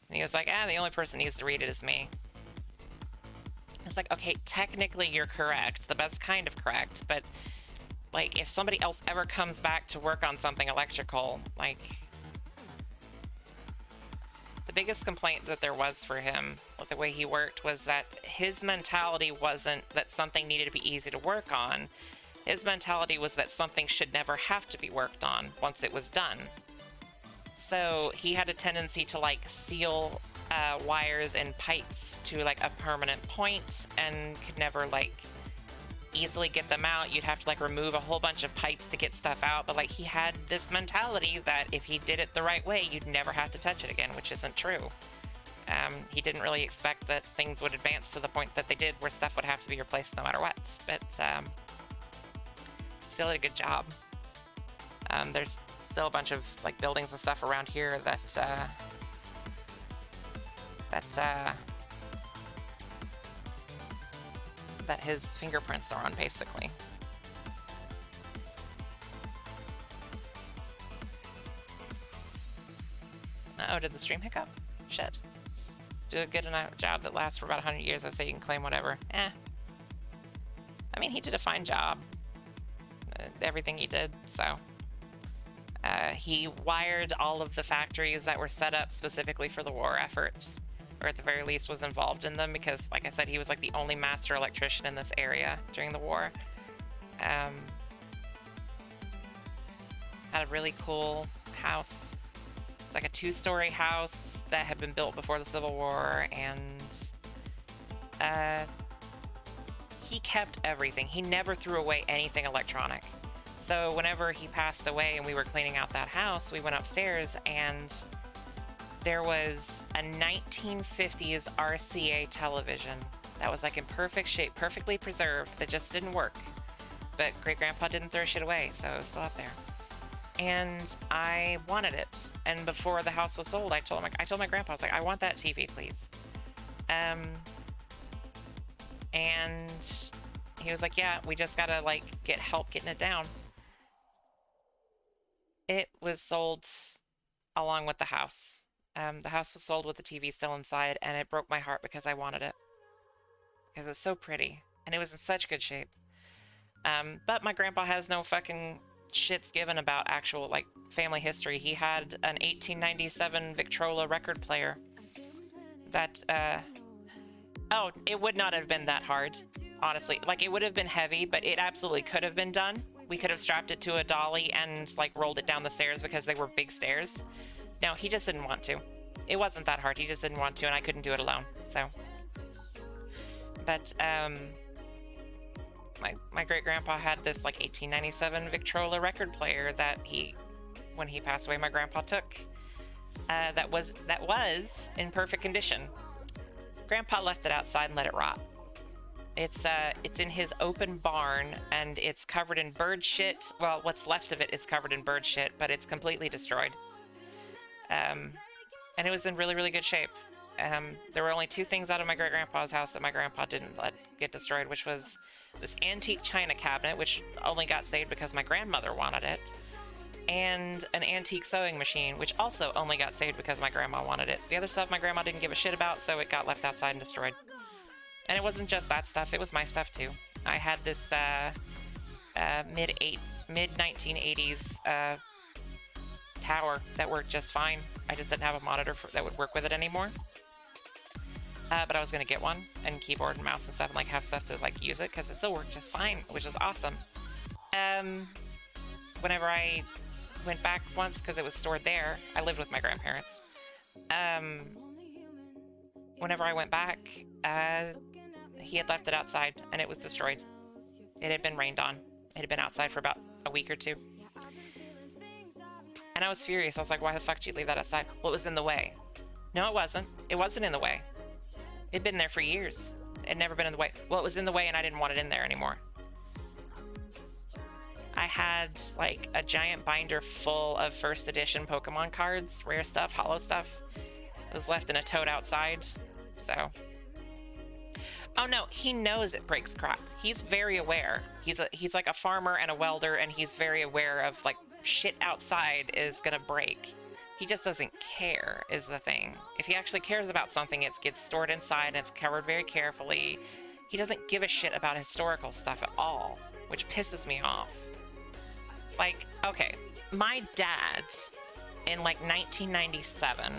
And he was like, the only person who needs to read it is me. It's like, okay, technically you're correct, the best kind of correct, but, like, if somebody else ever comes back to work on something electrical, like, the biggest complaint that there was for him with the way he worked was that his mentality wasn't that something needed to be easy to work on. His mentality was that something should never have to be worked on once it was done. So he had a tendency to, like, seal wires and pipes to, like, a permanent point, and could never, like, easily get them out. You'd have to, like, remove a whole bunch of pipes to get stuff out, but, like, he had this mentality that if he did it the right way, you'd never have to touch it again, which isn't true. He didn't really expect that things would advance to the point that they did, where stuff would have to be replaced no matter what, but still did a good job. There's still a bunch of, like, buildings and stuff around here that that his fingerprints are on, basically. Uh-oh, did the stream hiccup? Shit. Do a good enough job that lasts for about 100 years. I say you can claim whatever. I mean, he did a fine job. Everything he did, so. He wired all of the factories that were set up specifically for the war efforts, or at the very least was involved in them, because, like I said, he was, like, the only master electrician in this area during the war. Had a really cool house. It's like a 2-story house that had been built before the Civil War, and he kept everything. He never threw away anything electronic. So whenever he passed away and we were cleaning out that house, we went upstairs, and there was a 1950s RCA television that was, like, in perfect shape, perfectly preserved, that just didn't work. But Great-Grandpa didn't throw shit away, so it was still up there. And I wanted it. And before the house was sold, I told my grandpa, I was like, I want that TV, please. And he was like, yeah, we just gotta, like, get help getting it down. It was sold along with the house. The house was sold with the TV still inside, and it broke my heart because I wanted it. Because it was so pretty, and it was in such good shape. But my grandpa has no fucking shits given about actual, like, family history. He had an 1897 Victrola record player that, oh, it would not have been that hard, honestly. Like, it would have been heavy, but it absolutely could have been done. We could have strapped it to a dolly and, like, rolled it down the stairs because they were big stairs. No, he just didn't want to. It wasn't that hard. He just didn't want to, and I couldn't do it alone. So, but my great-grandpa had this, like, 1897 Victrola record player that when he passed away, my grandpa took. That was in perfect condition. Grandpa left it outside and let it rot. It's in his open barn, and it's covered in bird shit. Well, what's left of it is covered in bird shit, but it's completely destroyed. And it was in really, really good shape. There were only 2 things out of my great-grandpa's house that my grandpa didn't let get destroyed, which was this antique china cabinet, which only got saved because my grandmother wanted it, and an antique sewing machine, which also only got saved because my grandma wanted it. The other stuff my grandma didn't give a shit about, so it got left outside and destroyed. And it wasn't just that stuff, it was my stuff too. I had this mid-1980s tower that worked just fine. I just didn't have a monitor that would work with it anymore. But I was gonna get one, and keyboard and mouse and stuff, and, like, have stuff to, like, use it, because it still worked just fine, which is awesome. Whenever I went back once because it was stored there. I lived with my grandparents. Whenever I went back, he had left it outside and it was destroyed. It had been rained on. It had been outside for about a week or two. And I was furious. I was like, why the fuck did you leave that outside? Well, it was in the way. No, it wasn't. It wasn't in the way. It'd been there for years. It had never been in the way. Well, it was in the way and I didn't want it in there anymore. I had like a giant binder full of first edition Pokemon cards, rare stuff, hollow stuff. It was left in a tote outside, so. Oh no, he knows it breaks crap. He's very aware. He's like a farmer and a welder, and he's very aware of like shit outside is gonna break. He just doesn't care is the thing. If he actually cares about something, it gets stored inside and it's covered very carefully. He doesn't give a shit about historical stuff at all, which pisses me off. Like, okay, my dad in like 1997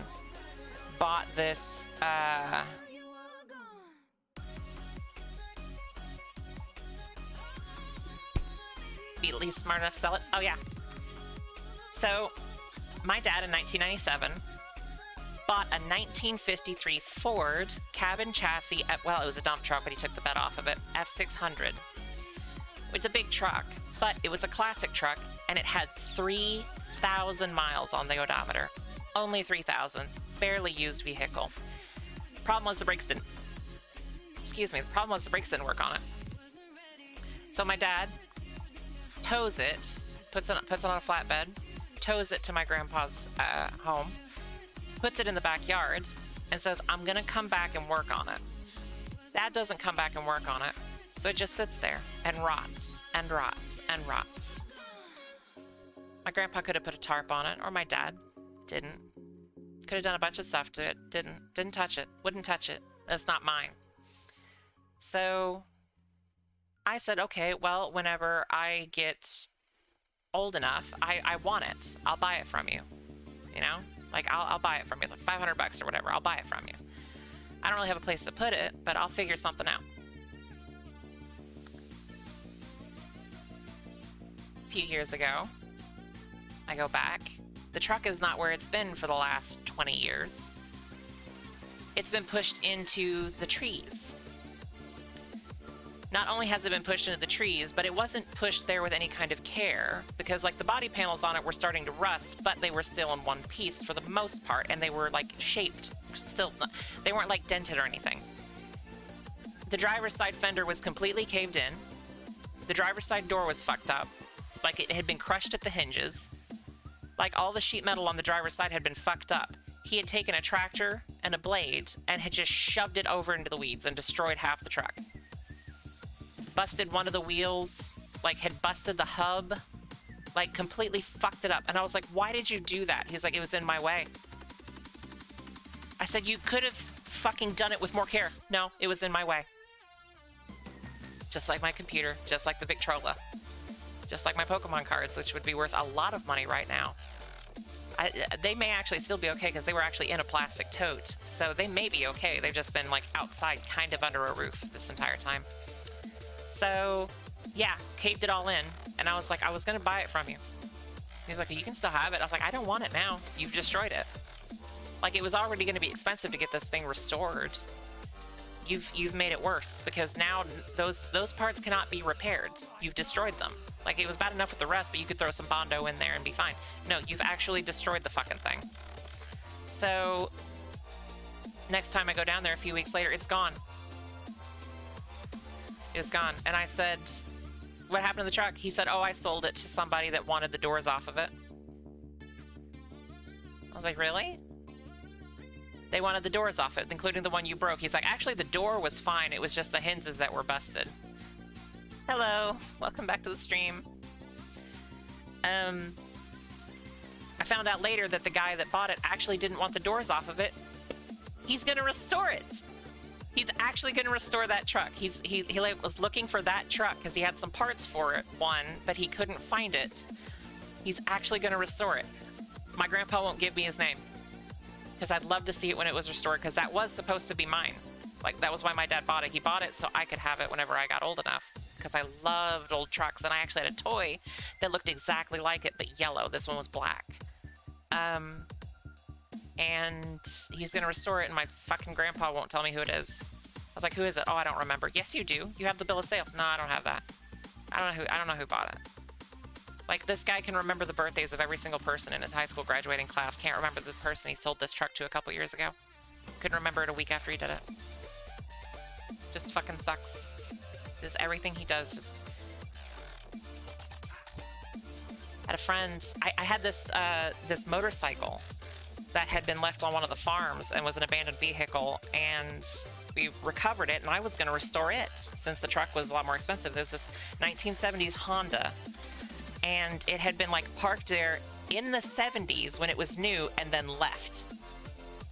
bought this, be at least smart enough to sell it. Oh yeah. So my dad in 1997 bought a 1953 Ford cabin chassis at, well, it was a dump truck, but he took the bed off of it, F600. It's a big truck, but it was a classic truck, and it had 3,000 miles on the odometer. Only 3,000. Barely used vehicle. Problem was the brakes didn't... Excuse me. The problem was the brakes didn't work on it. So my dad tows it, puts it on a flatbed, tows it to my grandpa's home, puts it in the backyard, and says, I'm going to come back and work on it. Dad doesn't come back and work on it. So it just sits there and rots and rots and rots. My grandpa could have put a tarp on it, or my dad didn't. Could have done a bunch of stuff to it. Didn't touch it. Wouldn't touch it. That's not mine. So I said, okay, well, whenever I get old enough, I want it. I'll buy it from you. You know? Like, I'll buy it from you. It's like $500 or whatever. I'll buy it from you. I don't really have a place to put it, but I'll figure something out. A few years ago, I go back. The truck is not where it's been for the last 20 years. It's been pushed into the trees. Not only has it been pushed into the trees, but it wasn't pushed there with any kind of care, because like the body panels on it were starting to rust, but they were still in one piece for the most part, and they were like shaped still. They weren't like dented or anything. The driver's side fender was completely caved in. The driver's side door was fucked up. Like it had been crushed at the hinges. Like all the sheet metal on the driver's side had been fucked up. He had taken a tractor and a blade and had just shoved it over into the weeds and destroyed half the truck. Busted one of the wheels, like had busted the hub, like completely fucked it up. And I was like, why did you do that? He's like, it was in my way. I said, you could have fucking done it with more care. No, it was in my way. Just like my computer, just like the Victrola. Just like my Pokemon cards, which would be worth a lot of money right now. They may actually still be okay because they were actually in a plastic tote. So they may be okay. They've just been like outside, kind of under a roof this entire time. So yeah, caved it all in. And I was like, I was going to buy it from you. He was like, you can still have it. I was like, I don't want it now. You've destroyed it. Like it was already going to be expensive to get this thing restored. You've made it worse because now those parts cannot be repaired. You've destroyed them. Like it was bad enough with the rest, but you could throw some Bondo in there and be fine. No, you've actually destroyed the fucking thing. So next time I go down there a few weeks later, it's gone. It was gone. And I said, what happened to the truck? He said, oh, I sold it to somebody that wanted the doors off of it. I was like, really? They wanted the doors off it, including the one you broke. He's like, actually, the door was fine. It was just the hinges that were busted. Hello. Welcome back to the stream. I found out later that the guy that bought it actually didn't want the doors off of it. He's going to restore it. He's actually going to restore that truck. He was looking for that truck because he had some parts for it, but he couldn't find it. He's actually going to restore it. My grandpa won't give me his name because I'd love to see it when it was restored because that was supposed to be mine. Like, that was why my dad bought it. He bought it so I could have it whenever I got old enough because I loved old trucks, and I actually had a toy that looked exactly like it, but yellow. This one was black. And he's going to restore it, and my fucking grandpa won't tell me who it is. I was like, who is it? Oh, I don't remember. Yes, you do. You have the bill of sale. No, I don't have that. I don't know who bought it. Like, this guy can remember the birthdays of every single person in his high school graduating class. Can't remember the person he sold this truck to a couple years ago. Couldn't remember it a week after he did it. Just fucking sucks. Just everything he does just... I had a friend... I had this this motorcycle that had been left on one of the farms and was an abandoned vehicle, and we recovered it, and I was going to restore it since the truck was a lot more expensive. There's this 1970s Honda, and it had been like parked there in the 70s when it was new and then left.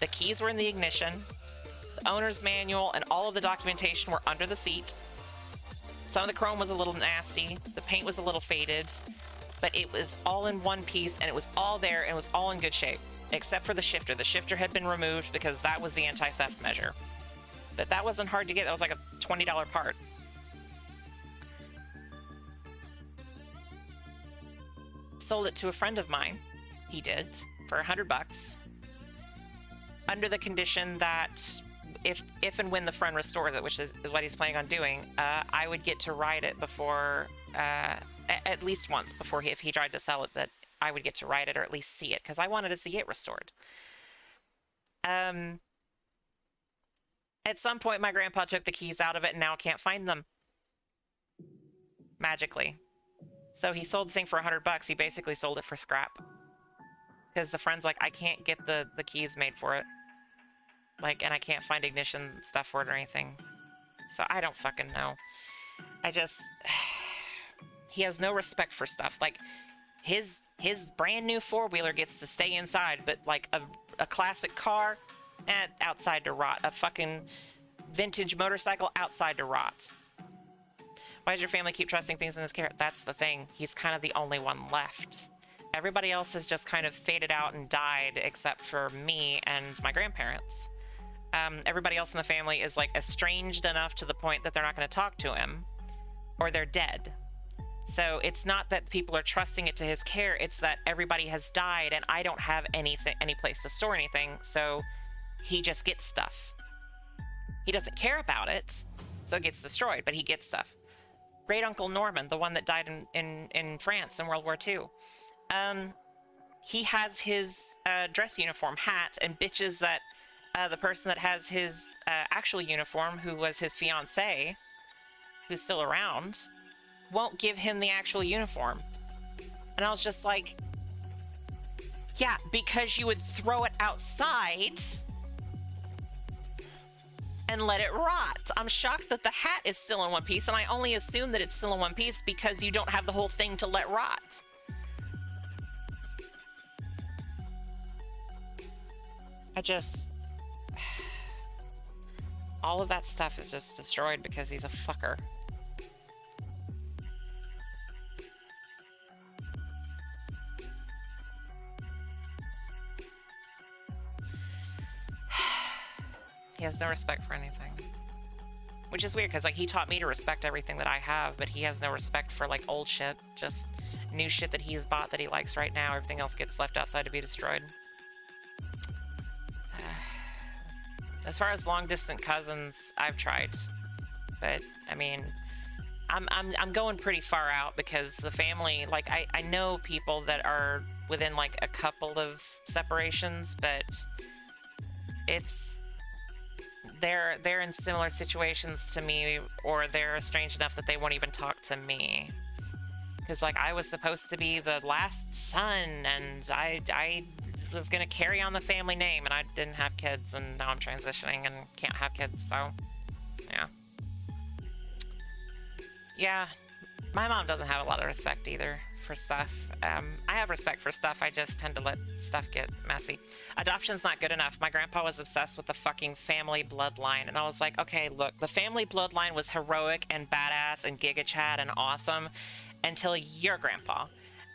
The keys were in the ignition, the owner's manual and all of the documentation were under the seat. Some of the chrome was a little nasty, the paint was a little faded, but it was all in one piece, and it was all there, and it was all in good shape, except for the shifter. The shifter had been removed because that was the anti-theft measure. But that wasn't hard to get. That was like a $20 part. Sold it to a friend of mine. He did, for $100, under the condition that if and when the friend restores it, which is what he's planning on doing, I would get to ride it before, at least once before if he tried to sell it, that I would get to ride it or at least see it, because I wanted to see it restored. At some point, my grandpa took the keys out of it and now can't find them. Magically. So he sold the thing for $100. He basically sold it for scrap. Because the friend's like, I can't get the keys made for it. Like, and I can't find ignition stuff for it or anything. So I don't fucking know. I just... He has no respect for stuff. Like, his brand new four-wheeler gets to stay inside, but like a classic car, outside to rot. A fucking vintage motorcycle, outside to rot. Why does your family keep trusting things in his care? That's the thing. He's kind of the only one left. Everybody else has just kind of faded out and died, except for me and my grandparents. Everybody else in the family is like estranged enough to the point that they're not going to talk to him, or they're dead. So it's not that people are trusting it to his care, it's that everybody has died and I don't have any place to store anything, so he just gets stuff. He doesn't care about it, so it gets destroyed, but he gets stuff. Great Uncle Norman, the one that died in France in World War II, he has his dress uniform hat and bitches that the person that has his actual uniform, who was his fiancée, who's still around, won't give him the actual uniform. And I was just like, yeah, because you would throw it outside and let it rot. I'm shocked that the hat is still in one piece, and I only assume that it's still in one piece because you don't have the whole thing to let rot. All of that stuff is just destroyed because he's a fucker. He has no respect for anything. Which is weird, because like he taught me to respect everything that I have, but he has no respect for like old shit. Just new shit that he's bought that he likes right now. Everything else gets left outside to be destroyed. As far as long distant cousins, I've tried. But I mean, I'm going pretty far out, because the family, like I know people that are within like a couple of separations, but they're in similar situations to me, or they're estranged enough that they won't even talk to me. Because like I was supposed to be the last son, and I was gonna carry on the family name, and I didn't have kids, and now I'm transitioning and can't have kids, so yeah, my mom doesn't have a lot of respect either for stuff. I have respect for stuff, I just tend to let stuff get messy. Adoption's not good enough. My grandpa was obsessed with the fucking family bloodline, and I was like, okay, look, the family bloodline was heroic and badass and Giga Chad and awesome until your grandpa,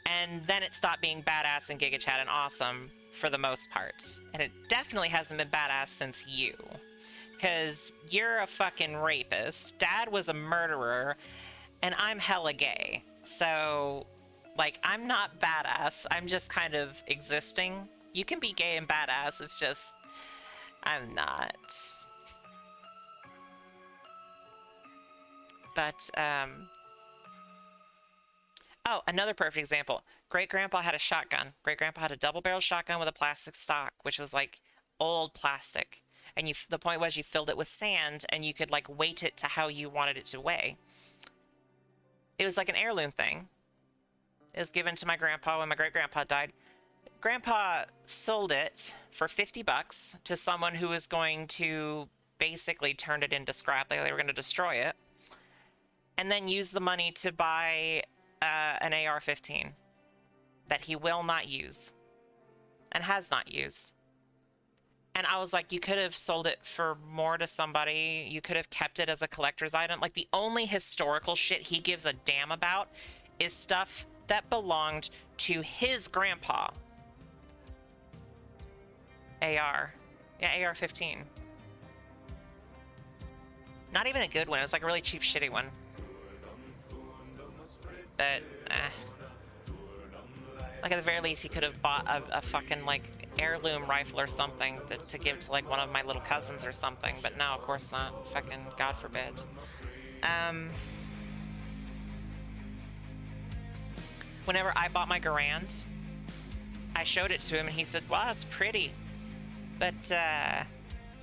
and then it stopped being badass and Giga Chad and awesome for the most part, and it definitely hasn't been badass since you, because you're a fucking rapist, dad was a murderer, and I'm hella gay. So, like, I'm not badass. I'm just kind of existing. You can be gay and badass. It's just, I'm not. But, oh, another perfect example. Great grandpa had a shotgun. Great grandpa had a double barrel shotgun with a plastic stock, which was like old plastic. And the point was you filled it with sand and you could like weight it to how you wanted it to weigh. It was like an heirloom thing. It was given to my grandpa when my great grandpa died. Grandpa sold it for $50 to someone who was going to basically turn it into scrap. They were going to destroy it. And then use the money to buy an AR-15 that he will not use and has not used. And I was like, you could have sold it for more to somebody. You could have kept it as a collector's item. Like, the only historical shit he gives a damn about is stuff that belonged to his grandpa. AR. Yeah, AR-15. Not even a good one. It was like a really cheap, shitty one. But, like, at the very least, he could have bought a fucking, like, heirloom rifle or something to give to, like, one of my little cousins or something. But no, of course not. Fucking God forbid. Whenever I bought my Garand, I showed it to him, and he said, wow, that's pretty. But,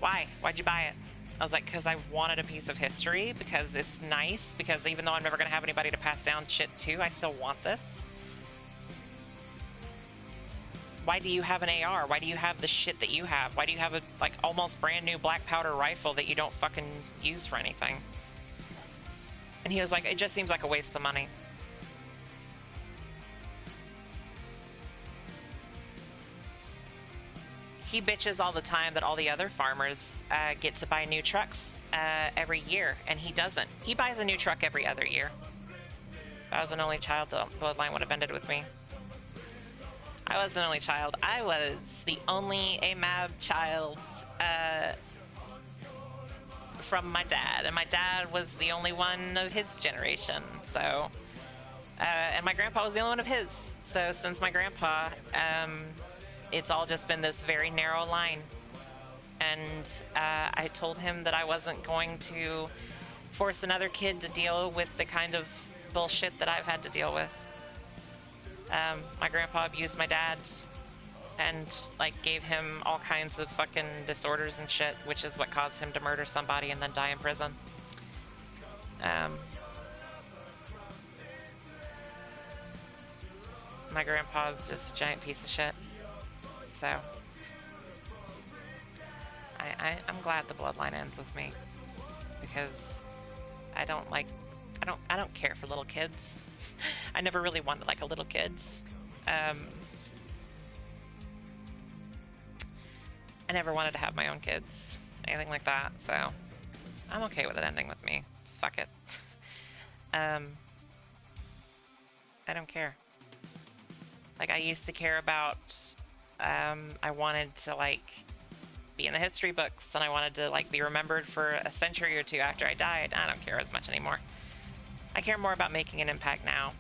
why? Why'd you buy it? I was like, because I wanted a piece of history, because it's nice, because even though I'm never going to have anybody to pass down shit to, I still want this. Why do you have an AR? Why do you have the shit that you have? Why do you have a, like, almost brand new black powder rifle that you don't fucking use for anything? And he was like, it just seems like a waste of money. He bitches all the time that all the other farmers get to buy new trucks every year, and he doesn't. He buys a new truck every other year. If I was an only child, the bloodline would have ended with me. I was an only child. I was the only AMAB child from my dad, and my dad was the only one of his generation. So, and my grandpa was the only one of his. So since my grandpa, it's all just been this very narrow line. And I told him that I wasn't going to force another kid to deal with the kind of bullshit that I've had to deal with. My grandpa abused my dad and, like, gave him all kinds of fucking disorders and shit, which is what caused him to murder somebody and then die in prison. My grandpa's just a giant piece of shit. So, I'm glad the bloodline ends with me, because I don't care for little kids. I never really wanted, like, a little kid. I never wanted to have my own kids, anything like that, so I'm okay with it ending with me. Just fuck it. I don't care. Like, I used to care about, I wanted to, like, be in the history books, and I wanted to, like, be remembered for a century or two after I died. I don't care as much anymore. I care more about making an impact now.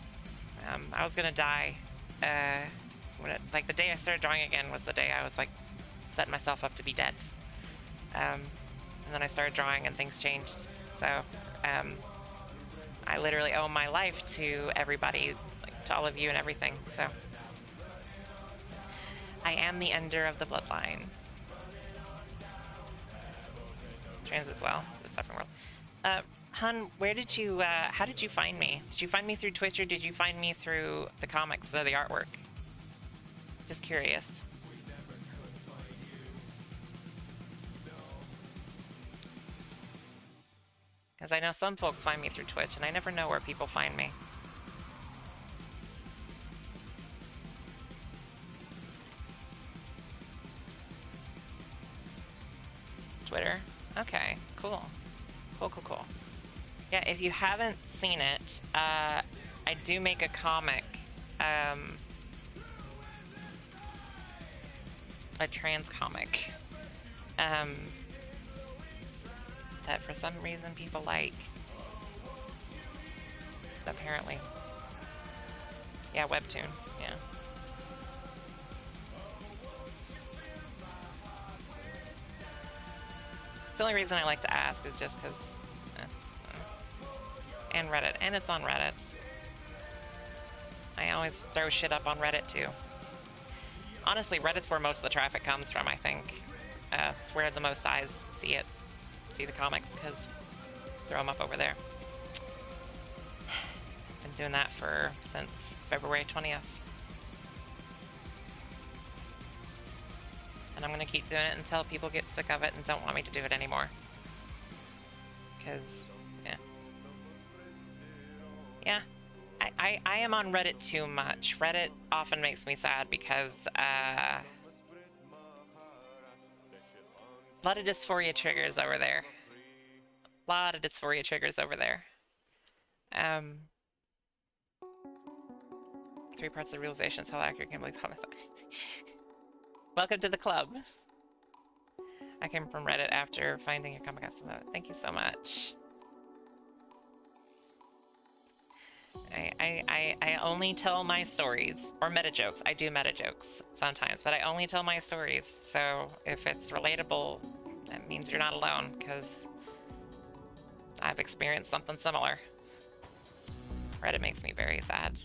I was gonna die, like, the day I started drawing again was the day I was, like, setting myself up to be dead. And then I started drawing and things changed. So, I literally owe my life to everybody, like, to all of you and everything, so. I am the ender of the bloodline. Trans as well, the suffering world. Hun, where did you, how did you find me? Did you find me through Twitch, or did you find me through the comics or the artwork? Just curious. Because I know some folks find me through Twitch, and I never know where people find me. Twitter? Okay, cool. Cool. Yeah, if you haven't seen it, I do make a comic, a trans comic, that for some reason people like. apparently. Yeah, Webtoon, yeah. It's the only reason I like to ask is just because... And Reddit, and it's on Reddit. I always throw shit up on Reddit too. Honestly, Reddit's where most of the traffic comes from, I think. It's where the most eyes see the comics, because throw them up over there. Been doing that since February 20th. And I'm gonna keep doing it until people get sick of it and don't want me to do it anymore. Because, yeah. Yeah. I am on Reddit too much. Reddit often makes me sad because, a lot of dysphoria triggers over there. A lot of dysphoria triggers over there. 3 parts of the realization is how accurate can believe homicide. Welcome to the club. I came from Reddit after finding your comic. Thank you so much. I only tell my stories, or meta jokes. I do meta jokes sometimes, but I only tell my stories. So if it's relatable, that means you're not alone, because I've experienced something similar. Reddit makes me very sad.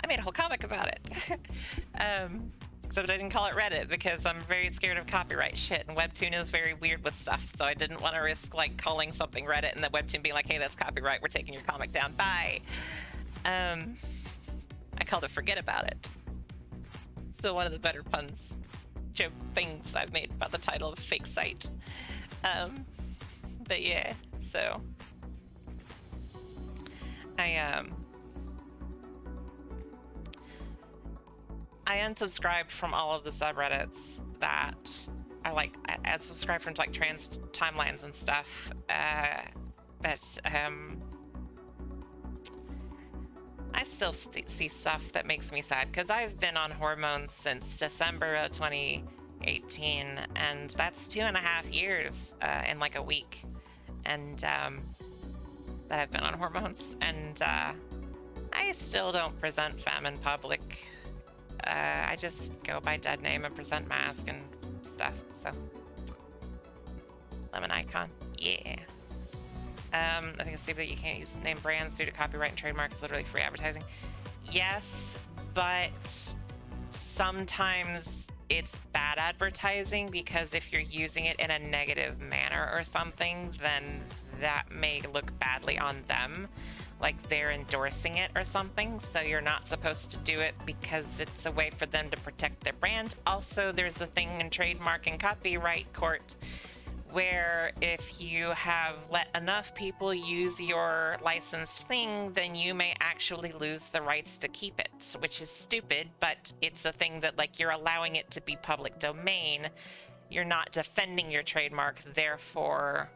I made a whole comic about it. Except I didn't call it Reddit because I'm very scared of copyright shit, and Webtoon is very weird with stuff, so I didn't want to risk like calling something Reddit and the Webtoon being like, hey, that's copyright, we're taking your comic down, bye. I called it Forget About It. Still one of the better puns, joke things I've made about the title of a fake site. But yeah, so I unsubscribed from all of the subreddits that I unsubscribed from like trans timelines and stuff, but I still see stuff that makes me sad because I've been on hormones since December of 2018, and that's 2.5 years in like a week, and that I've been on hormones, and I still don't present femme in public. I just go by dead name and present mask and stuff, so. Lemon icon, yeah. I think it's stupid that you can't use name brands due to copyright and trademark. It's literally free advertising. Yes, but sometimes it's bad advertising because if you're using it in a negative manner or something, then that may look badly on them, like they're endorsing it or something. So you're not supposed to do it because it's a way for them to protect their brand. Also, there's a thing in trademark and copyright court where if you have let enough people use your licensed thing, then you may actually lose the rights to keep it, which is stupid, but it's a thing that like you're allowing it to be public domain. You're not defending your trademark, therefore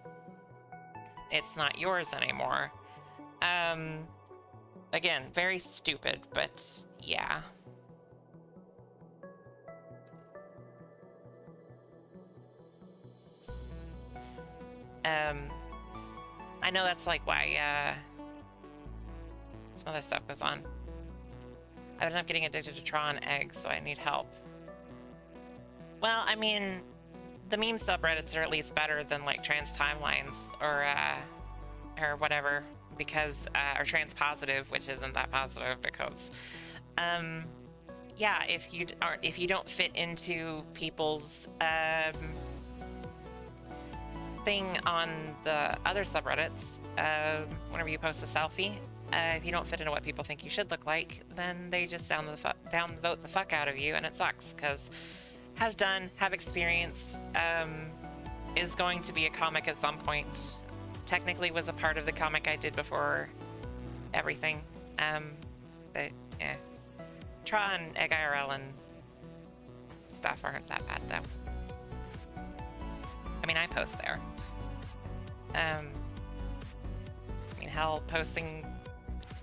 it's not yours anymore. Again, very stupid, but yeah. I know that's like why some other stuff goes on. I ended up getting addicted to Tron eggs, so I need help. Well, I mean, the meme subreddits are at least better than like trans timelines or whatever, because or trans positive, which isn't that positive because yeah, if you don't fit into people's thing on the other subreddits, whenever you post a selfie, if you don't fit into what people think you should look like, then they just downvote the fuck out of you, and it sucks because have experienced, is going to be a comic at some point. Technically was a part of the comic I did before everything, but yeah. Tron, Egg IRL, and stuff aren't that bad though. I mean, I post there. I mean, hell, posting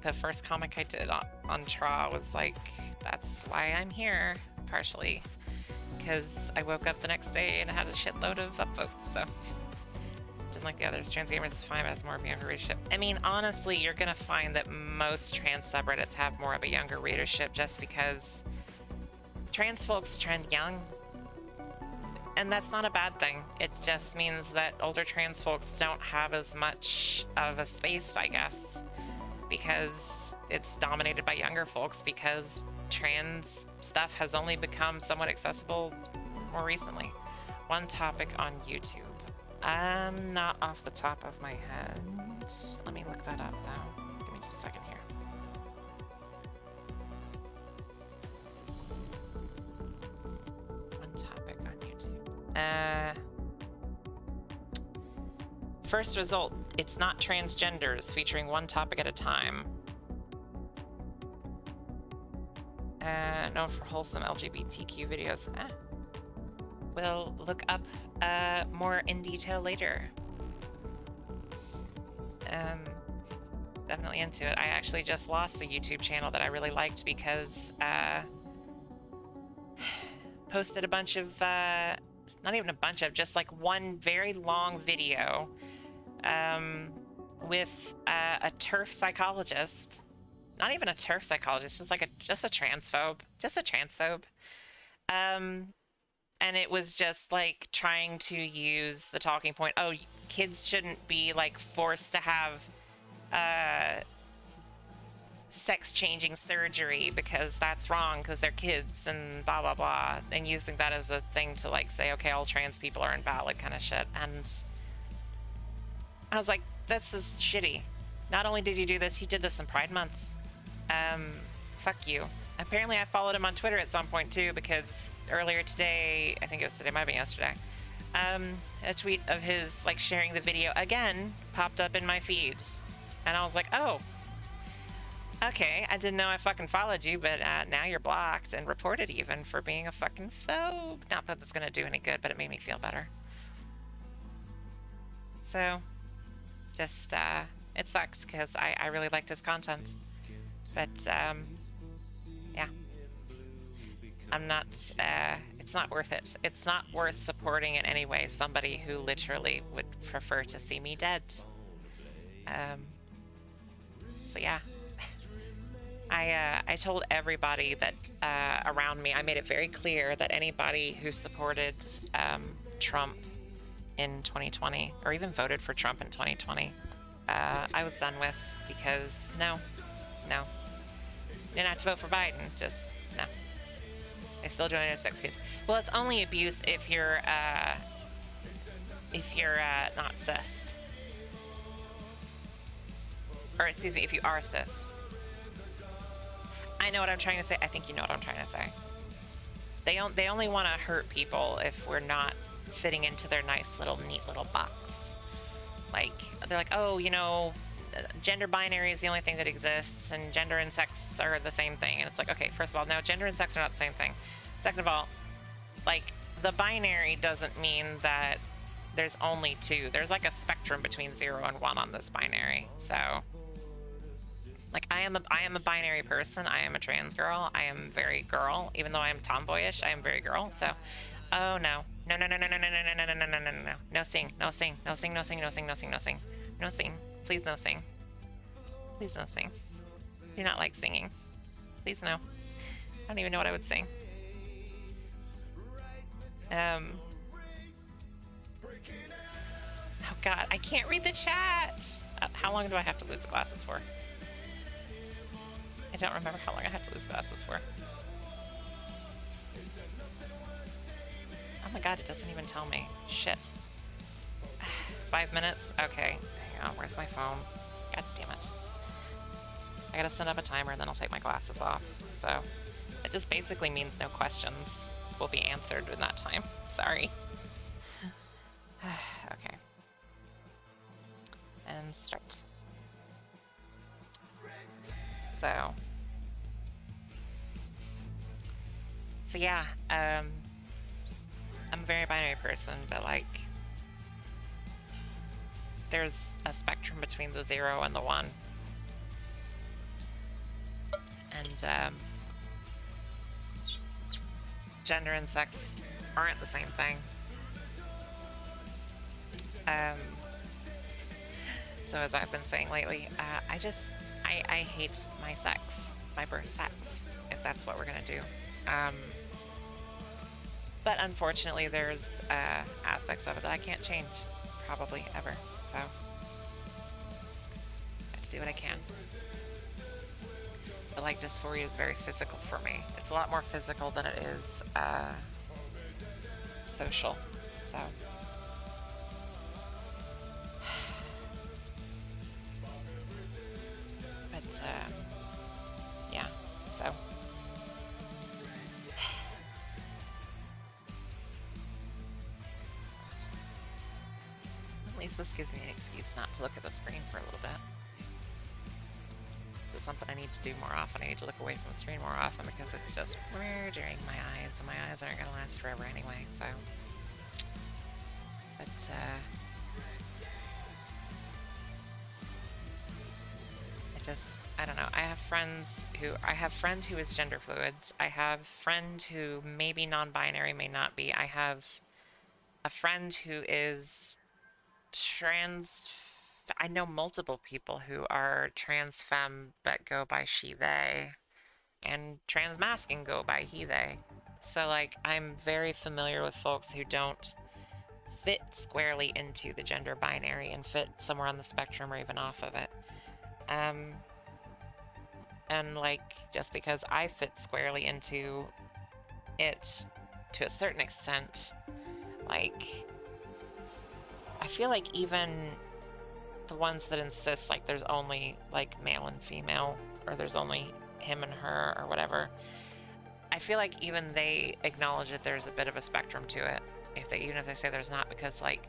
the first comic I did on Tra was like, that's why I'm here, partially. Because I woke up the next day and I had a shitload of upvotes, so. Didn't like the others. Trans gamers is fine, but it's more of a younger readership. I mean, honestly, you're gonna find that most trans subreddits have more of a younger readership just because trans folks trend young. And that's not a bad thing. It just means that older trans folks don't have as much of a space, I guess, because it's dominated by younger folks, because trans stuff has only become somewhat accessible more recently. One topic on YouTube. Not off the top of my head. Let me look that up though. Give me just a second here. One topic on YouTube. First result, it's not transgenders, featuring one topic at a time. Known for wholesome LGBTQ videos. We'll look up more in detail later. Definitely into it. I actually just lost a YouTube channel that I really liked because posted a bunch of, not even a bunch of, just like one very long video with a TERF psychologist. Not even a TERF psychologist, just a transphobe. Just a transphobe. And it was just like trying to use the talking point, oh, kids shouldn't be like forced to have sex changing surgery because that's wrong because they're kids and blah blah blah, and using that as a thing to like say, okay, all trans people are invalid kind of shit. And I was like, this is shitty. Not only did you do this, you did this in Pride Month. Fuck you. Apparently I followed him on Twitter at some point too, because earlier today, I think it was today, might have been yesterday, a tweet of his like sharing the video again popped up in my feeds. And I was like, oh, okay, I didn't know I fucking followed you, but now you're blocked and reported even for being a fucking phobe. Not that that's gonna do any good, but it made me feel better. So, just, it sucks because I really liked his content. But, yeah. I'm not, it's not worth it. It's not worth supporting in any way somebody who literally would prefer to see me dead. So yeah. I told everybody that, around me, I made it very clear that anybody who supported, Trump in 2020, or even voted for Trump in 2020, I was done with, because no. You didn't have to vote for Biden, just no. They still doing it sex kids. Well, it's only abuse if you're not cis. Or excuse me, if you are cis. I know what I'm trying to say. I think you know what I'm trying to say. They only want to hurt people if we're not fitting into their nice little neat little box. Like they're like, oh, you know, gender binary is the only thing that exists, and gender and sex are the same thing. And it's like, okay, first of all, no, gender and sex are not the same thing. Second of all, like, the binary doesn't mean that there's only two. There's like a spectrum between 0 and 1 on this binary. So, like, I am a binary person. I am a trans girl. I am very girl. Even though I am tomboyish, I am very girl. So, oh no. No. No sing. Please no sing. Please no sing. Do not like singing. Please no. I don't even know what I would sing. Oh god, I can't read the chat! How long do I have to lose the glasses for? I don't remember how long I have to lose glasses for. Oh my god, it doesn't even tell me. Shit. 5 minutes? Okay. Hang on, where's my phone? God damn it. I gotta set up a timer and then I'll take my glasses off. So, it just basically means no questions will be answered in that time. Sorry. Okay. And start. So yeah, I'm a very binary person, but like, there's a spectrum between the 0 and the 1. And gender and sex aren't the same thing. So as I've been saying lately, I hate my sex, my birth sex, if that's what we're gonna do. But unfortunately, there's aspects of it that I can't change, probably ever. So I have to do what I can. But like dysphoria is very physical for me. It's a lot more physical than it is social. So but yeah, so at least this gives me an excuse not to look at the screen for a little bit. It's something I need to do more often. I need to look away from the screen more often because it's just murdering my eyes, and my eyes aren't going to last forever anyway, so. But, I don't know. I have friend who is gender fluid. I have friend who may be non-binary, may not be. I have a friend who is trans. I know multiple people who are trans femme but go by she, they, and trans masculine go by he, they. So, like, I'm very familiar with folks who don't fit squarely into the gender binary and fit somewhere on the spectrum or even off of it. And, like, just because I fit squarely into it to a certain extent, like, I feel like even the ones that insist like there's only like male and female, or there's only him and her or whatever, I feel like even they acknowledge that there's a bit of a spectrum to it, even if they say there's not, because like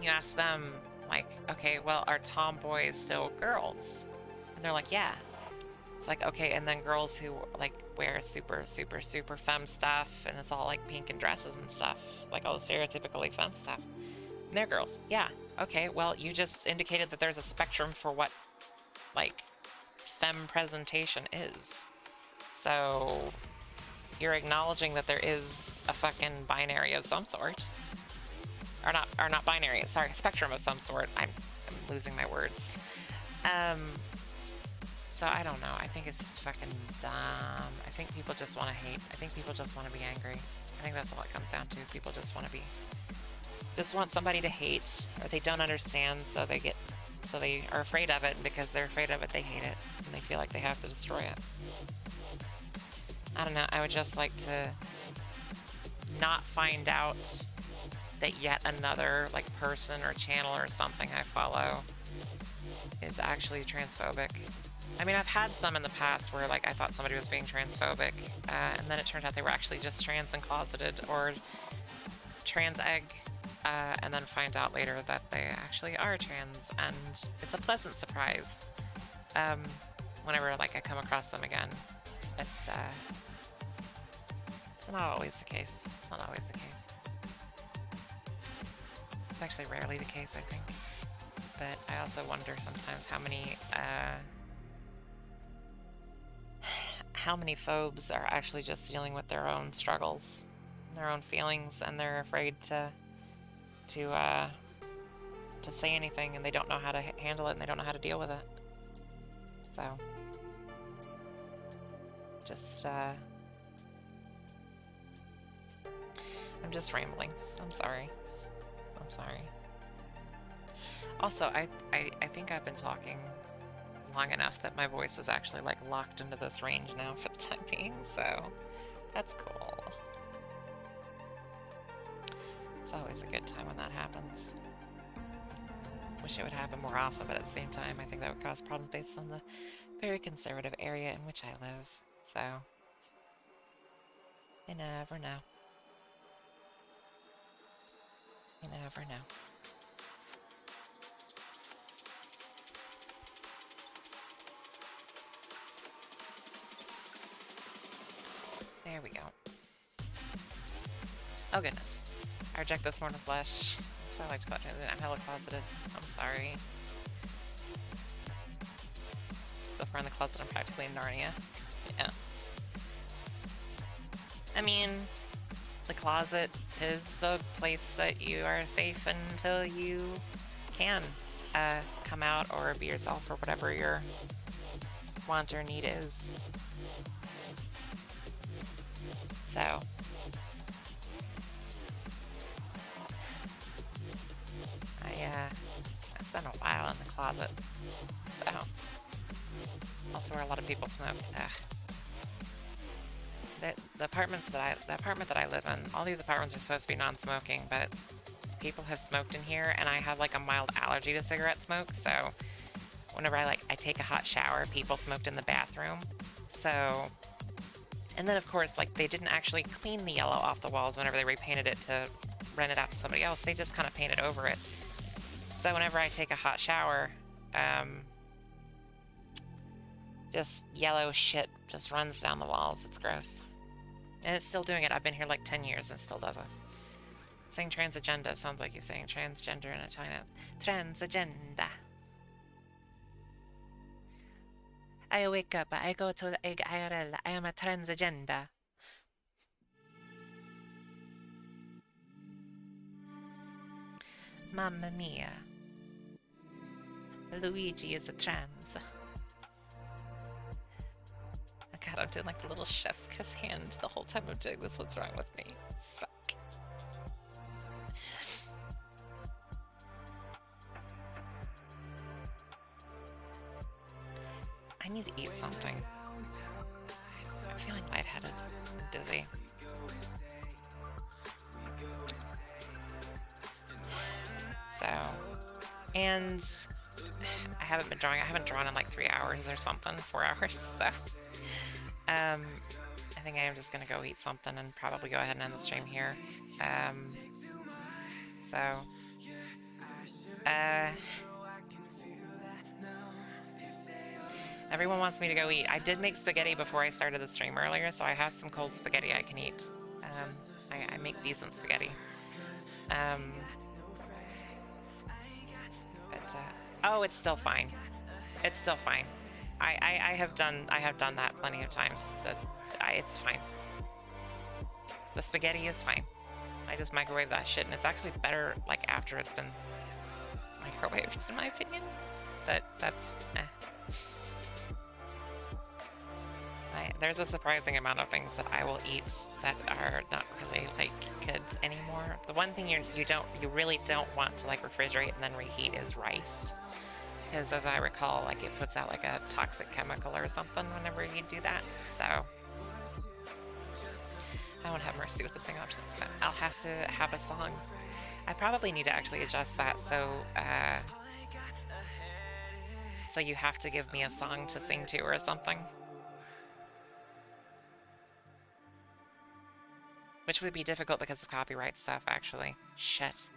you ask them like, okay, well, are tomboys still girls? And they're like, yeah. It's like, okay, and then girls who like wear super femme stuff and it's all like pink and dresses and stuff, like all the stereotypically femme stuff, and they're girls. Yeah, okay, well, you just indicated that there's a spectrum for what like femme presentation is. So you're acknowledging that there is a fucking binary of some sort. Or not binary, sorry, spectrum of some sort. I'm losing my words. So I don't know. I think it's just fucking dumb. I think people just want to hate. I think people just want to be angry. I think that's all it comes down to. People just want somebody to hate, or they don't understand, so they are afraid of it, and because they're afraid of it, they hate it, and they feel like they have to destroy it. I don't know. I would just like to not find out that yet another like person or channel or something I follow is actually transphobic. I mean, I've had some in the past where like I thought somebody was being transphobic, and then it turned out they were actually just trans and closeted, or trans egg, and then find out later that they actually are trans, and it's a pleasant surprise whenever like I come across them again. It's not always the case. It's not always the case. It's actually rarely the case, I think. But I also wonder sometimes how many phobes are actually just dealing with their own struggles, their own feelings, and they're afraid to say anything, and they don't know how to handle it, and they don't know how to deal with it. So, just I'm just rambling. I'm sorry. Also, I think I've been talking long enough that my voice is actually like locked into this range now for the time being, so that's cool. It's always a good time when that happens. Wish it would happen more often, but at the same time, I think that would cause problems based on the very conservative area in which I live, so you never know. You never know. There we go. Oh goodness. I reject this mortal flesh. So I like to call it. I'm hella closeted. I'm sorry. So far in the closet, I'm practically in Narnia. Yeah. I mean, the closet is a place that you are safe until you can come out or be yourself or whatever your want or need is. So I spent a while in the closet. So also where a lot of people smoke. The apartment that I live in, all these apartments are supposed to be non-smoking, but people have smoked in here, and I have like a mild allergy to cigarette smoke. So whenever I take a hot shower, people smoked in the bathroom. So, and then of course, like, they didn't actually clean the yellow off the walls whenever they repainted it to rent it out to somebody else. They just kind of painted over it. So whenever I take a hot shower, just yellow shit just runs down the walls. It's gross. And it's still doing it. I've been here like 10 years and it still does it. Saying trans agenda sounds like you're saying transgender in Italian. Trans agenda. I wake up, I go to the IRL, I am a trans agenda. Mamma mia. Luigi is a trans. Oh god, I'm doing like the little chef's kiss hand the whole time I'm doing this. What's wrong with me? Fuck. I need to eat something. I'm feeling lightheaded, dizzy. So, and I haven't been drawing. I haven't drawn in like 3 hours or something, 4 hours. So, I think I am just gonna go eat something and probably go ahead and end the stream here. Everyone wants me to go eat. I did make spaghetti before I started the stream earlier, so I have some cold spaghetti I can eat. I make decent spaghetti. Oh, it's still fine. It's still fine. I have done that plenty of times. It's fine. The spaghetti is fine. I just microwave that shit, and it's actually better like after it's been microwaved, in my opinion. But that's there's a surprising amount of things that I will eat that are not really like good anymore. The one thing you really don't want to like refrigerate and then reheat is rice, because as I recall, like it puts out like a toxic chemical or something whenever you do that. So I won't have mercy with the sing options. I'll have to have a song. I probably need to actually adjust that so you have to give me a song to sing to or something. Which would be difficult because of copyright stuff, actually. Shit.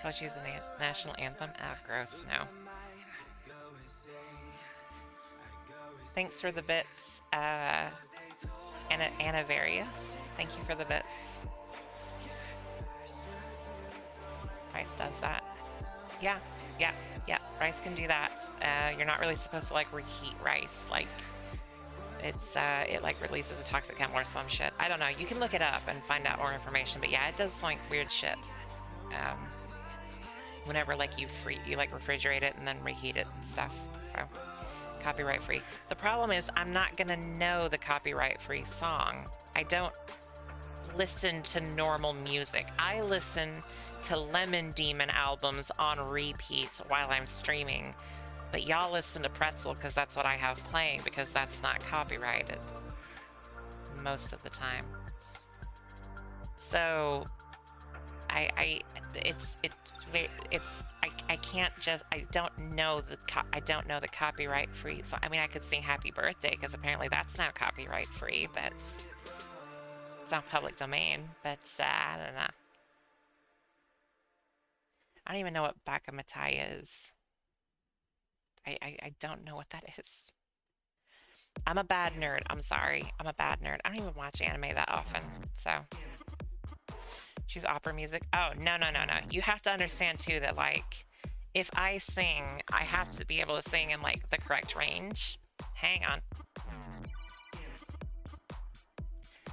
Oh, choose the national anthem? Ah, gross, no. Thanks for the bits, Anavarius. Thank you for the bits. Rice does that. Yeah. Rice can do that. You're not really supposed to like reheat rice. Like it like releases a toxic chemical or some shit. I don't know. You can look it up and find out more information. But yeah, it does like weird shit. Whenever like you like refrigerate it and then reheat it and stuff. So copyright free. The problem is I'm not gonna know the copyright free song. I don't listen to normal music. I listen to Lemon Demon albums on repeat while I'm streaming, but y'all listen to Pretzel because that's what I have playing, because that's not copyrighted most of the time. So I don't know the copyright free. So I mean, I could sing Happy Birthday because apparently that's not copyright free, but it's not public domain. But I don't know. I don't even know what Baka Matai is. I don't know what that is. I'm a bad nerd. I'm sorry. I'm a bad nerd. I don't even watch anime that often. So choose opera music. Oh, no. You have to understand too that like if I sing, I have to be able to sing in like the correct range. Hang on.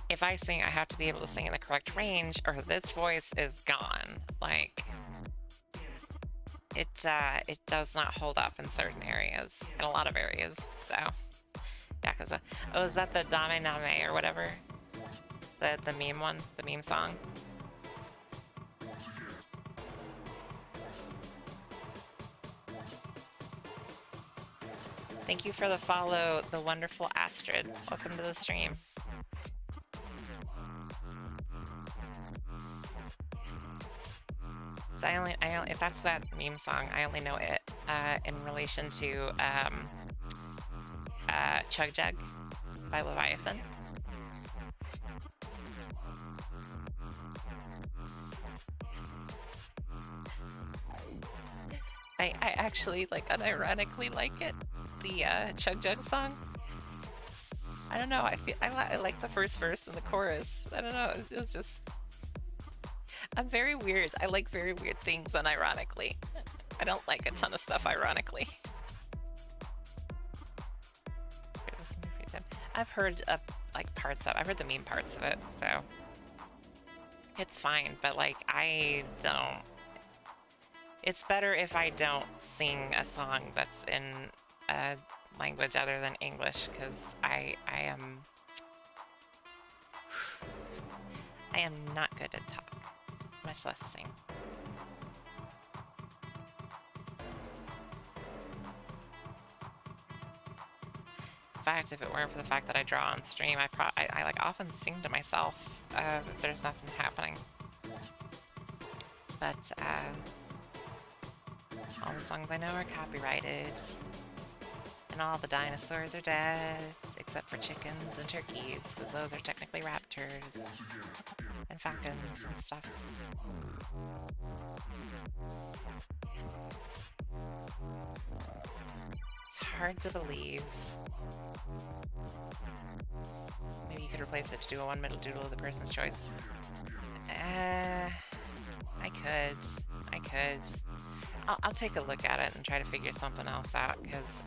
if I sing, I have to be able to sing in the correct range, or this voice is gone. Like, it does not hold up in certain areas, in a lot of areas. So, yeah, because oh, is that the Dame Name or whatever? The meme one, the meme song. Thank you for the follow, the wonderful Astrid. Welcome to the stream. So I only, if that's that meme song, I only know it in relation to Chug Jug by Leviathan. I actually, like, unironically like it. The Chug Jug song. I don't know, I like the first verse and the chorus. I don't know, it was just... I'm very weird. I like very weird things unironically. I don't like a ton of stuff ironically. I've heard like parts of, I've heard the meme parts of it, so it's fine, but like I don't, it's better if I don't sing a song that's in a language other than English, because I am not good at talk, much less sing. In fact, if it weren't for the fact that I draw on stream, I like often sing to myself if there's nothing happening. But all the songs I know are copyrighted, and all the dinosaurs are dead, except for chickens and turkeys, because those are technically raptors and falcons and stuff. It's hard to believe. Maybe you could replace it to do a one-middle doodle of the person's choice. I could. I'll take a look at it and try to figure something else out, because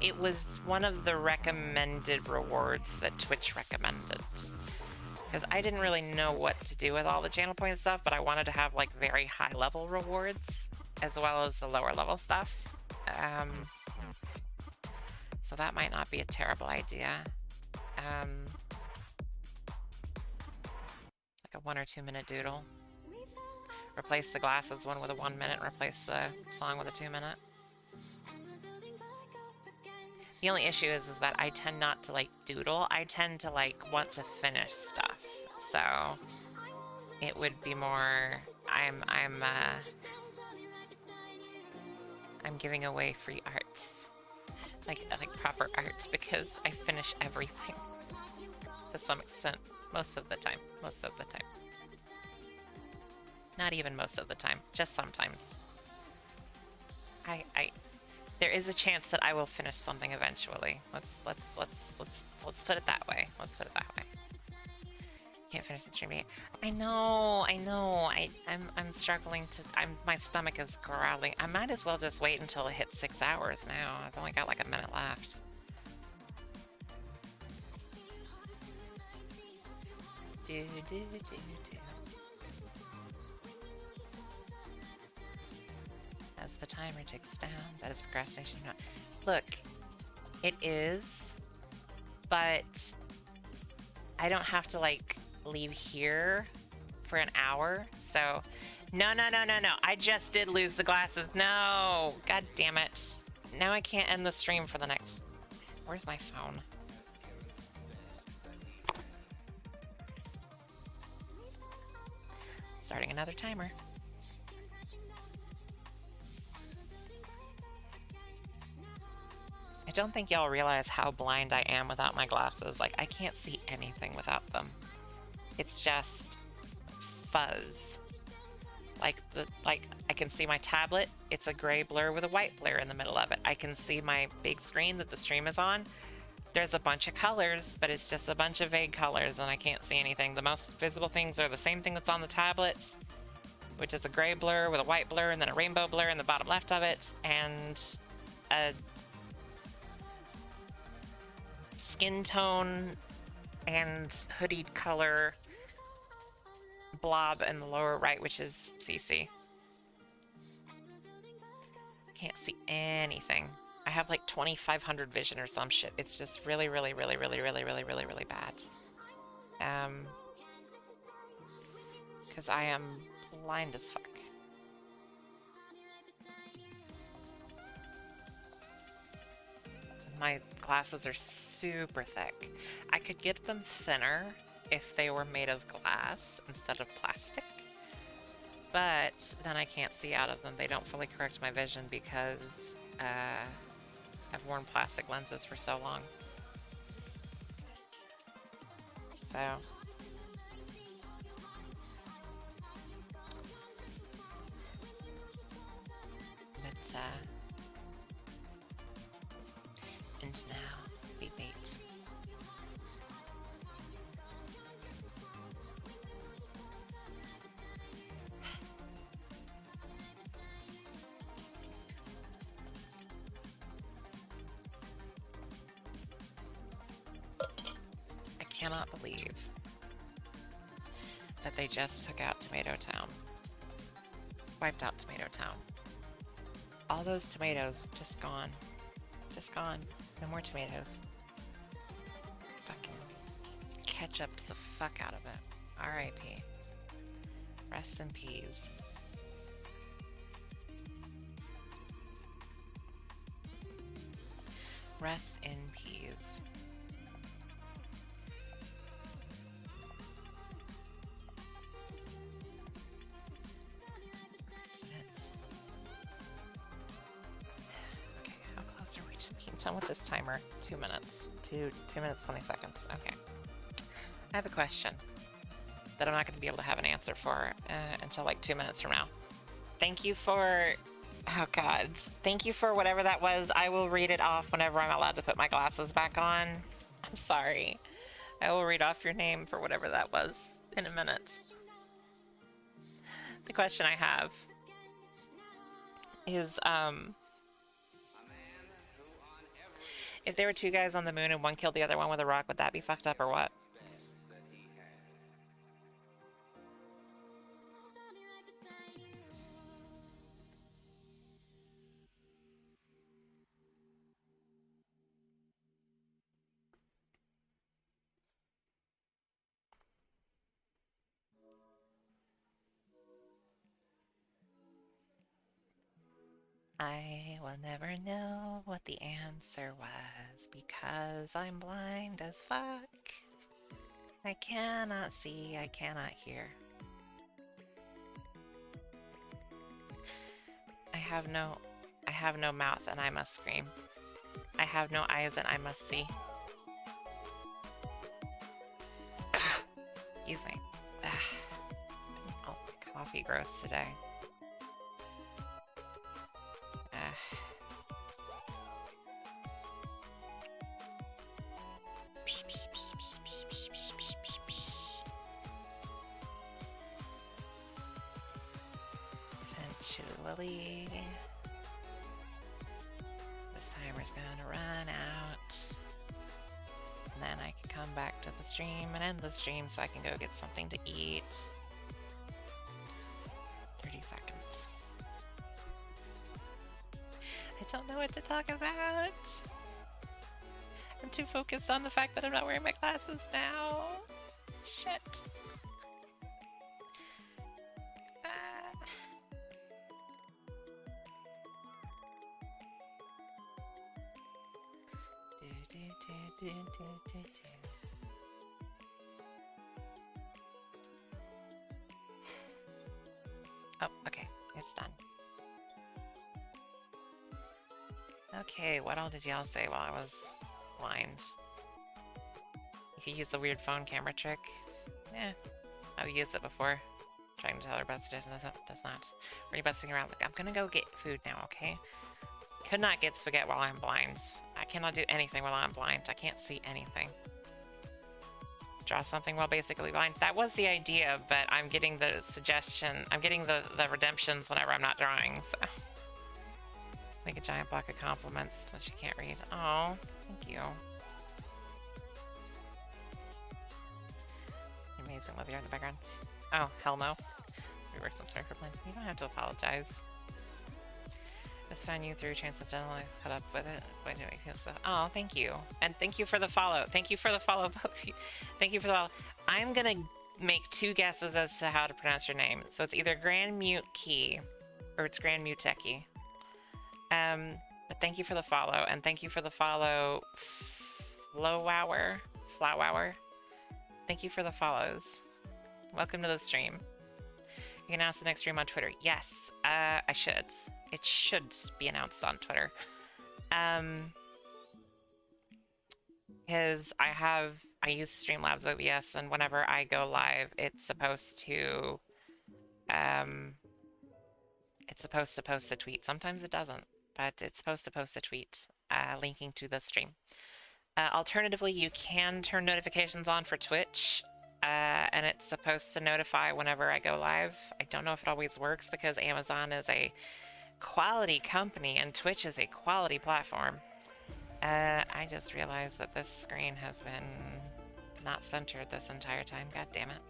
it was one of the recommended rewards that Twitch recommended. Because I didn't really know what to do with all the channel point stuff, but I wanted to have like very high level rewards as well as the lower level stuff. So that might not be a terrible idea. Like a 1 or 2 minute doodle. Replace the glasses one with a 1 minute, replace the song with a 2 minute. The only issue is that I tend not to like doodle. I tend to like want to finish stuff. So it would be more, I'm giving away free art. Like proper art, because I finish everything to some extent, most of the time. Not even most of the time, just sometimes. There is a chance that I will finish something eventually. Let's put it that way. Can't finish the stream yet. I know. I'm struggling to. My stomach is growling. I might as well just wait until it hits 6 hours now. I've only got like a minute left. Do. As the timer ticks down, that is procrastination. Look, it is, but I don't have to like leave here for an hour. So no. I just did lose the glasses. No, god damn it. Now I can't end the stream for the next. Where's my phone? Starting another timer. I don't think y'all realize how blind I am without my glasses. Like, I can't see anything without them. It's just fuzz. Like I can see my tablet. It's a gray blur with a white blur in the middle of it. I can see my big screen that the stream is on. There's a bunch of colors, but it's just a bunch of vague colors, and I can't see anything. The most visible things are the same thing that's on the tablet, which is a gray blur with a white blur, and then a rainbow blur in the bottom left of it, and a skin tone and hoodied color blob in the lower right, which is CC. Can't see anything. I have like 2500 vision or some shit. It's just really, really, really, really, really, really, really, really bad. Because I am blind as fuck. My glasses are super thick. I could get them thinner if they were made of glass instead of plastic, but then I can't see out of them. They don't fully correct my vision because I've worn plastic lenses for so long. So but and now we wait. I cannot believe that they just took out Tomato Town. Wiped out Tomato Town. All those tomatoes just gone. Just gone. No more tomatoes. Fucking ketchup the fuck out of it. R.I.P. Rest in peas. Rest in peas. Okay, how close are we to being done with this timer? 2 minutes. 2 minutes, 20 seconds. Okay. I have a question that I'm not going to be able to have an answer for until like 2 minutes from now. Thank you for... Oh god. Thank you for whatever that was. I will read it off whenever I'm allowed to put my glasses back on. I'm sorry. I will read off your name for whatever that was in a minute. The question I have is, if there were two guys on the moon and one killed the other one with a rock, would that be fucked up or what? I will never know what the answer was because I'm blind as fuck. I cannot see, I cannot hear. I have no mouth and I must scream. I have no eyes and I must see. Excuse me. Oh, coffee gross today. Eventually, this timer's gonna run out. And then I can come back to the stream and end the stream so I can go get something to eat. 30 seconds. I don't know what to talk about. I'm too focused on the fact that I'm not wearing my glasses now. Shit. Oh, okay. It's done. Okay, what all did y'all say while I was blind? You could use the weird phone camera trick. Yeah, I've used it before. Trying to tell her Betsy does not. Are you butzing around? Look, I'm gonna go get food now, okay? Could not get spaghetti while I'm blind. I cannot do anything while I'm blind. I can't see anything. Draw something while basically blind. That was the idea, but I'm getting the suggestion. I'm getting the redemptions whenever I'm not drawing, so. Let's make a giant block of compliments, but she can't read. Oh, thank you. amazing love here in the background. Oh, hell no. Rework some sort of plan. You don't have to apologize. Just found you through transcendental. Cut up with it. Why do I feel so? Oh, thank you. And thank you for the follow. Thank you for the follow, both of you. Thank you for the follow. I'm gonna make 2 guesses as to how to pronounce your name. So it's either Grand Mute Key or it's Grand Mute Techie. But thank you for the follow, and thank you for the follow, Flowower. Thank you for the follows. Welcome to the stream. You can announce the next stream on Twitter. Yes, I should. It should be announced on Twitter. Because I use Streamlabs OBS, and whenever I go live, it's supposed to post a tweet. Sometimes it doesn't, but it's supposed to post a tweet linking to the stream. Alternatively, you can turn notifications on for Twitch, and it's supposed to notify whenever I go live. I don't know if it always works because Amazon is a quality company and Twitch is a quality platform. I just realized that this screen has been not centered this entire time. God damn it.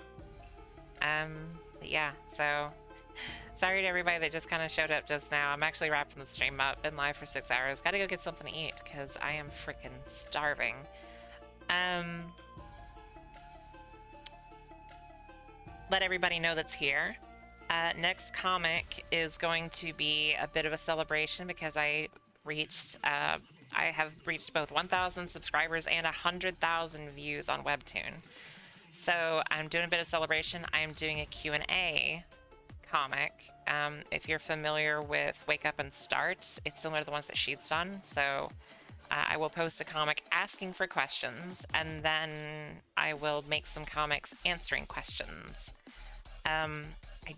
But yeah, so sorry to everybody that just kind of showed up just now. I'm actually wrapping the stream up. Been live for 6 hours. Gotta go get something to eat because I am freaking starving. Let everybody know that's here. Next comic is going to be a bit of a celebration because I have reached both 1,000 subscribers and 100,000 views on Webtoon. So I'm doing a bit of celebration. I'm doing a Q&A comic. If you're familiar with Wake Up and Start, it's similar to the ones that she's done. So I will post a comic asking for questions, and then I will make some comics answering questions. I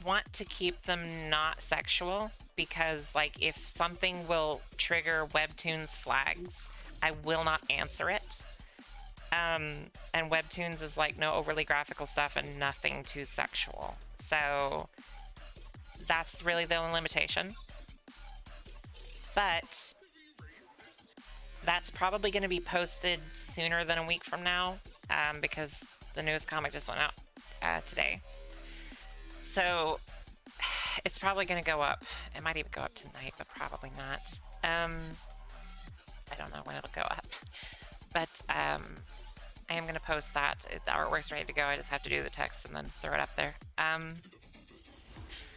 want to keep them not sexual because, like, if something will trigger Webtoons flags, I will not answer it. And Webtoons is like no overly graphical stuff and nothing too sexual. So that's really the only limitation. But that's probably going to be posted sooner than a week from now because the newest comic just went out today. So it's probably going to go up. It might even go up tonight, but probably not. I don't know when it'll go up. But I am going to post that. The artwork's ready to go. I just have to do the text and then throw it up there.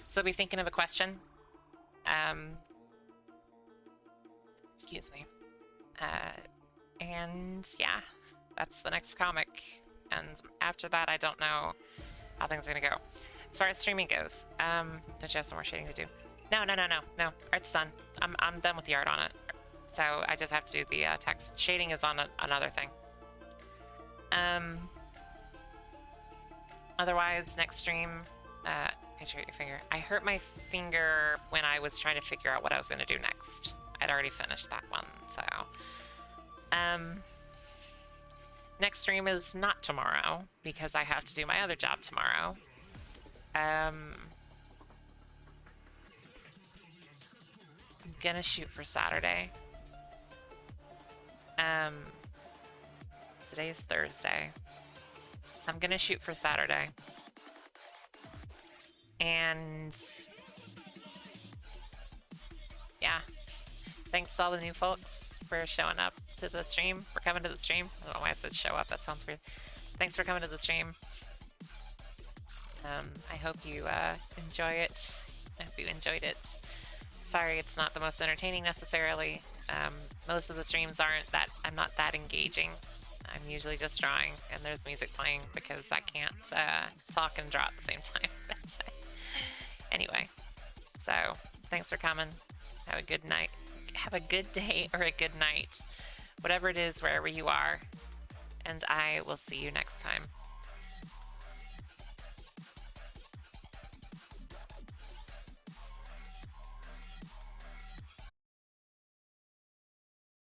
So be thinking of a question. Excuse me. And yeah, that's the next comic. And after that, I don't know how things are going to go. As far as streaming goes, don't you have some more shading to do? No. Art's done. I'm done with the art on it. So I just have to do the text. Shading is on another thing. Otherwise, next stream, picture your finger. I hurt my finger when I was trying to figure out what I was going to do next. I'd already finished that one, so. Next stream is not tomorrow because I have to do my other job tomorrow. I'm gonna shoot for Saturday. Today is Thursday. I'm gonna shoot for Saturday. And yeah, thanks to all the new folks for showing up to the stream, for coming to the stream. I don't know why I said show up, that sounds weird. Thanks for coming to the stream. I hope you enjoy it. I hope you enjoyed it. Sorry it's not the most entertaining necessarily. Most of the streams aren't that, I'm not that engaging. I'm usually just drawing and there's music playing because I can't talk and draw at the same time. But anyway, so thanks for coming. Have a good night. Have a good day or a good night. Whatever it is, wherever you are. And I will see you next time.